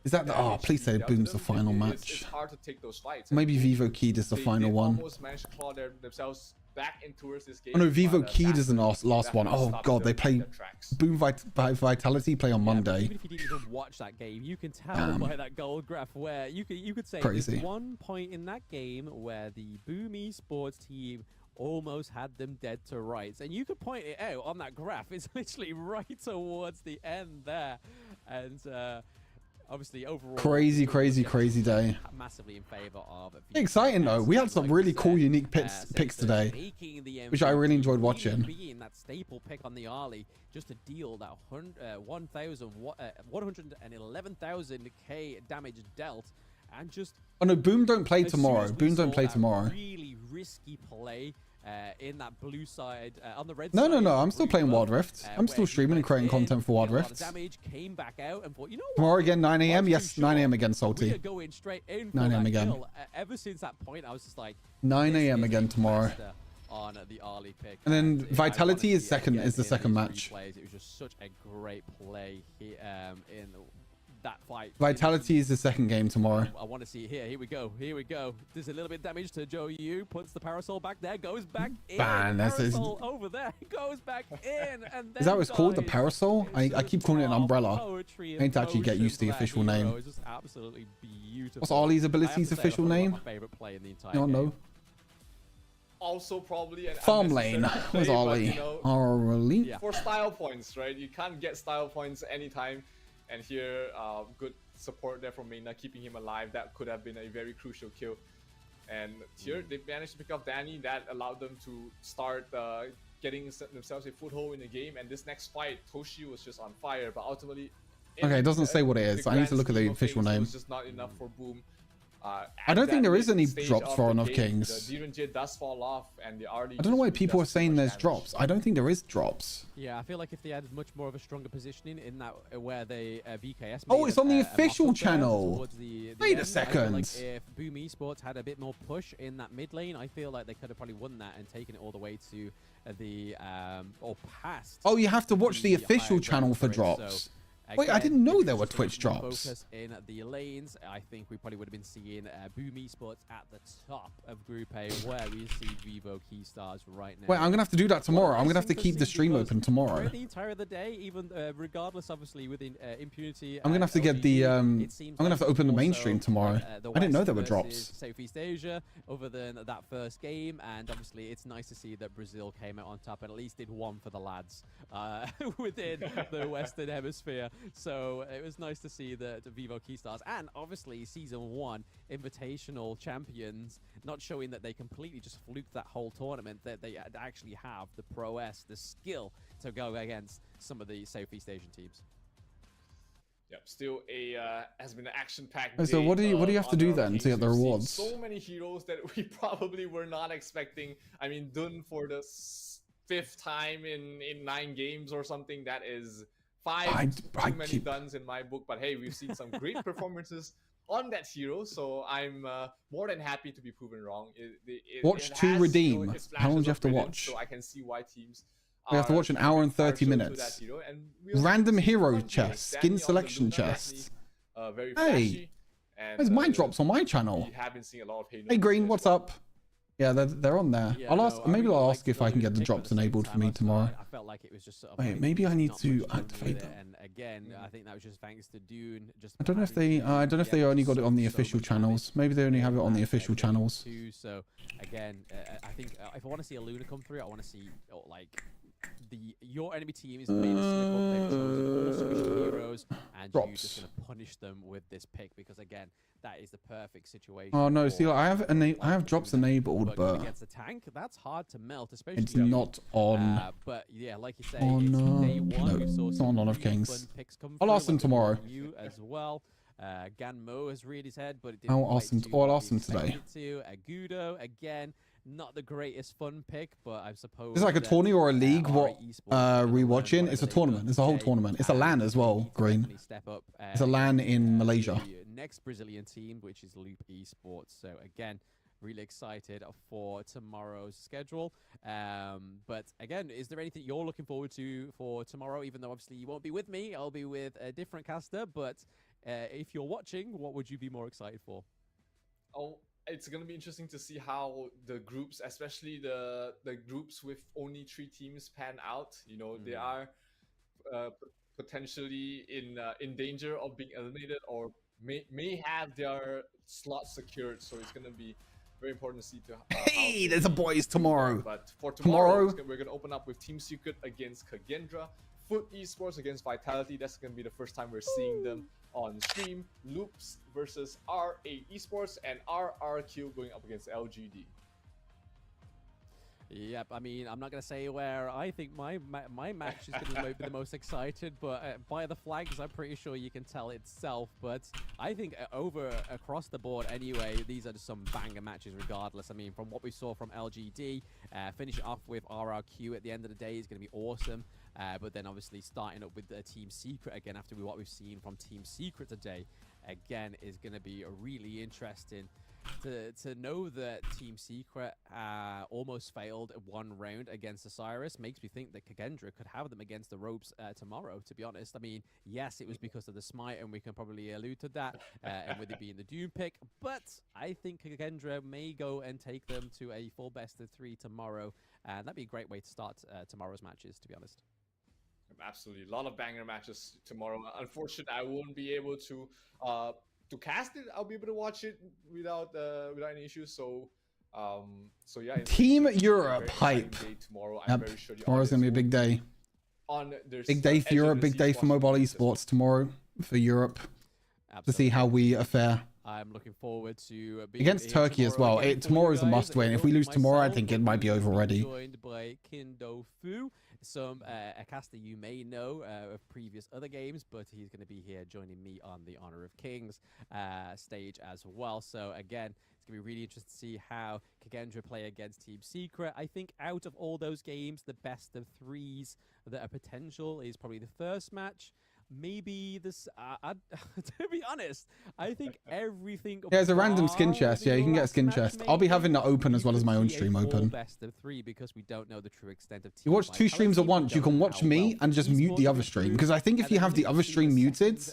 Is that the? Oh, please say Boom's the final match. It's hard to take those fights. Maybe Vivo Keyed is the final one. Almost managed to claw themselves back in towards this game. Oh no, Vivo Keyed is the last one. Oh god, they play Boom Vitality play on Monday. Even if you didn't even watch that game, you can tell by that goal graph where you could say Crazy. there's one point in that game where the Boom Esports team almost had them dead to rights, and you could point it out on that graph. It's literally right towards the end there, and obviously overall Crazy day. Massively in favor of Exciting though. We had some really cool, unique picks today, which I really enjoyed watching. Being that staple pick on the early just to deal that 111,000 K damage dealt, and just oh no, Boom don't play tomorrow. Boom don't play tomorrow. Really risky play in that blue side on the red No, side. I'm still playing Wild Rift. I'm still streaming and creating content for Wild Rift. Damage came back out and thought, you know what? Tomorrow again, 9 AM. Yes, 9 AM again, Salty. We are going straight in for 9 AM that again. kill. Ever since that point, I was just like 9 AM again tomorrow. On the early pick. And then Vitality is the second match. It was just such a great play here, in that fight. Vitality is the second game tomorrow. I want to see it here. Here we go. There's a little bit of damage to Joe Yu. Puts the parasol back there. Goes back in. Parasol over there. Goes back in. And then Is that what it's called? The parasol? I keep calling it an umbrella. I need to actually get used to the official name. It's just absolutely beautiful. What's Ollie's ability's official name? My favorite play in the entire You don't know. Also probably an Farm Lane. Where's Ollie? Ollie. For style points, right? You can't get style points anytime. And here, good support there from Mena, keeping him alive. That could have been a very crucial kill. And here, they managed to pick up Danny. That allowed them to start getting themselves a foothold in the game. And this next fight, Toshi was just on fire. But ultimately... Okay, it doesn't say what it is. I need to look at the official name. It was just not enough for Boom. I don't think there is any drops for Honor of Kings. The DRNG does fall off, and the RD I don't know why people are saying there's drops. I don't think there is drops. Yeah, I feel like if they had much more of a stronger positioning in that where they VKS. Oh, it's on the official channel. Wait a second. Like if Boom Esports had a bit more push in that mid lane, I feel like they could have probably won that and taken it all the way to the or past. Oh, you have to watch the official channel for drops. Wait, I didn't know there were Twitch drops. Focus in the lanes. I think we probably would have been seeing Boom Esports at the top of Group A, where we see Vivo Keystars right now. Wait, I'm gonna have to do that tomorrow. I'm gonna have to keep the stream open tomorrow. The entire of the day, even regardless, obviously within Impunity. I'm gonna have to get the. I'm gonna have to open the main stream tomorrow. I didn't know there were drops. Southeast Asia, other than that first game, and obviously it's nice to see that Brazil came out on top and at least did one for the lads within the Western Hemisphere. So it was nice to see the Vivo Keystars and obviously Season 1 Invitational champions not showing that they completely just fluked that whole tournament, that they actually have the prowess, the skill to go against some of the Southeast Asian teams. Yep, still has been an action-packed. So what do you have to do then to get the rewards? So many heroes that we probably were not expecting. I mean, Dun for the 5th time in 9 games or something. That is 5 too many Duns in my book. But hey, we've seen some great performances on that hero, so I'm more than happy to be proven wrong. Watch to redeem. How long do you have to watch? So I can see why teams. We have to watch an hour and 30 minutes. Random hero chest, skin selection chest. Hey, there's my drops on my channel. Hey Green, what's up? Yeah, they're on there. Yeah, Maybe I'll ask if I can get the drops enabled for me tomorrow. I felt like it was just sort of Wait, maybe I need to activate them. And again, I think that was just thanks to Dune. I don't know if they only got it on the official channels. Maybe they only have it on the official channels. So again, I think if I want to see a Luna come through, I want to see like your enemy team is made a slip up, they've chosen all switched heroes, and you're just going to punish them with this pick because again, that is the perfect situation. Oh no, see, like, I have drops enabled, but against the tank, that's hard to melt, especially. It's not on. But yeah, like you say, oh it's no, day one. no, it's not on Honor of Kings. I'll ask them tomorrow. You as well. Ganmo has reared his head, but it I'll ask them. I'll ask them today. Agudo again. Not the greatest fun pick, but I suppose it's like a tourney or a league. What rewatching? It's a tournament. It's a whole tournament. It's a LAN as well. Green. It's a LAN in Malaysia. Next Brazilian team, which is Loop Esports. So again, really excited for tomorrow's schedule. But again, is there anything you're looking forward to for tomorrow? Even though obviously you won't be with me, I'll be with a different caster. But if you're watching, what would you be more excited for? Oh, it's gonna be interesting to see how the groups, especially the groups with only 3 teams, pan out. You know, they are potentially in danger of being eliminated, or may have their slots secured. So it's gonna be very important to see. Hey, there's a boys tomorrow. But for tomorrow, we're gonna open up with Team Secret against Kagendra, Foot Esports against Vitality. That's gonna be the first time we're seeing them on stream. Loops versus R8 Esports, and RRQ going up against LGD. Yep, I mean, I'm not going to say where I think my match is going to be the most excited, but by the flags, I'm pretty sure you can tell itself. But I think across the board anyway, these are just some banger matches regardless. I mean, from what we saw from LGD, finish it off with RRQ at the end of the day is going to be awesome. But then obviously starting up with Team Secret again after what we've seen from Team Secret today, again, is going to be really interesting. To know that Team Secret almost failed one round against Osiris makes me think that Kagendra could have them against the ropes tomorrow, to be honest. I mean, yes, it was because of the smite, and we can probably allude to that, and with it being the Doom pick, but I think Kagendra may go and take them to a full best of 3 tomorrow, and that'd be a great way to start tomorrow's matches, to be honest. Absolutely, a lot of banger matches tomorrow. Unfortunately, I won't be able to cast it. I'll be able to watch it without any issues. So yeah. Team Europe hype. Tomorrow. Yep. Tomorrow's gonna be a big day. Big day for Europe. Big day for mobile esports tomorrow for Europe. Absolutely. To see how we fare. I'm looking forward to against Turkey as well. Tomorrow is a must win. If we lose tomorrow, I think it might be over already. Joined by Kindo Fu, a caster you may know of previous other games, but he's going to be here joining me on the Honor of Kings stage as well. So again, it's going to be really interesting to see how Kagendra play against Team Secret. I think out of all those games, the best of 3s that are potential is probably the first match. Maybe this, to be honest, I think everything. Yeah, there's a random skin chest. Yeah, you can get a skin chest. I'll be having that open as well as my own stream open. Best of 3 because we don't know the true extent of. You watch 2 streams at once. You can watch me and just mute the other stream, because I think if you have the other stream muted,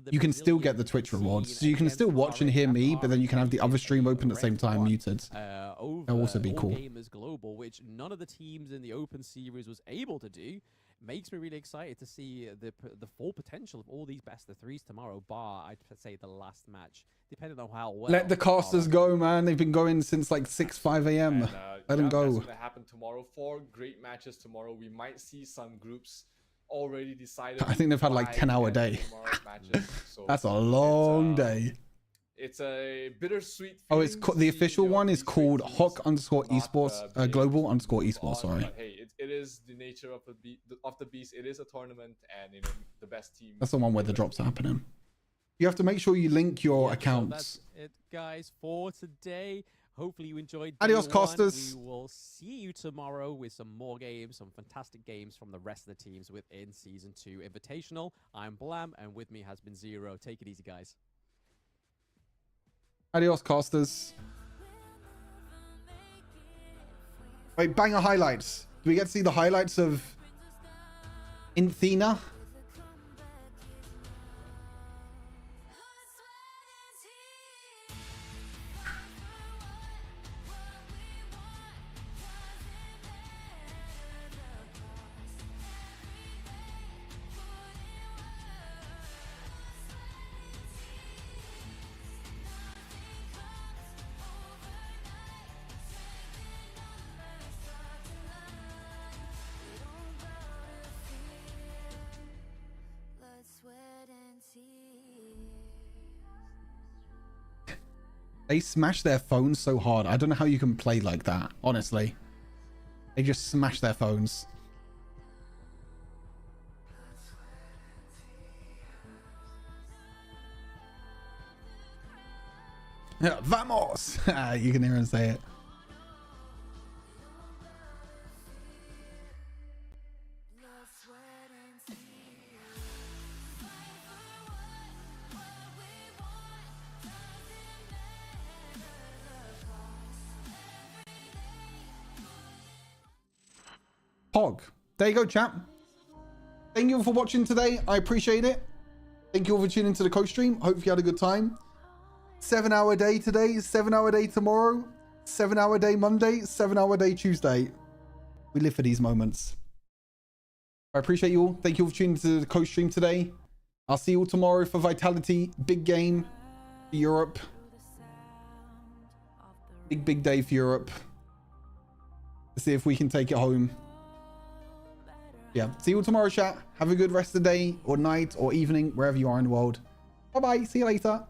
you can still get the Twitch rewards. So you can still watch and hear me, but then you can have the other stream open at the same time muted. That'll also be cool. Gamers Global, which none of the teams in the Open series was able to do. Makes me really excited to see the full potential of all these best of 3s tomorrow, bar, I'd say, the last match, depending on how well. Let the casters go, man. They've been going since like 5 a.m. Let them go. That's going to happen tomorrow. 4 great matches tomorrow. We might see some groups already decided. I think they've had like 10-hour day. So that's a long day. It's a bittersweet. Oh, it's the official one is called Hawk_Esports Global_Esports. Sorry. But hey, it is the nature of the beast. It is a tournament, and you know the best team. That's the one where the drops are happening. You have to make sure you link your accounts. So that's it, guys, for today. Hopefully you enjoyed. Adios, Costas. We will see you tomorrow with some more games, some fantastic games from the rest of the teams within Season 2 Invitational. I'm Blam, and with me has been Zero. Take it easy, guys. Adios, Costas. Wait, banger highlights. Do we get to see the highlights of Inthena? They smash their phones so hard. I don't know how you can play like that, honestly. They just smash their phones. Vamos! You can hear him say it. Hog. There you go, chat. Thank you all for watching today. I appreciate it. Thank you all for tuning into the Costream. Hope you had a good time. 7-hour day today, 7-hour day tomorrow, 7-hour day Monday, 7-hour day Tuesday. We live for these moments. I appreciate you all. Thank you all for tuning into the Costream today. I'll see you all tomorrow for Vitality. Big game for Europe. Big day for Europe. Let's see if we can take it home. Yeah, see you all tomorrow, chat. Have a good rest of the day or night or evening, wherever you are in the world. Bye-bye. See you later.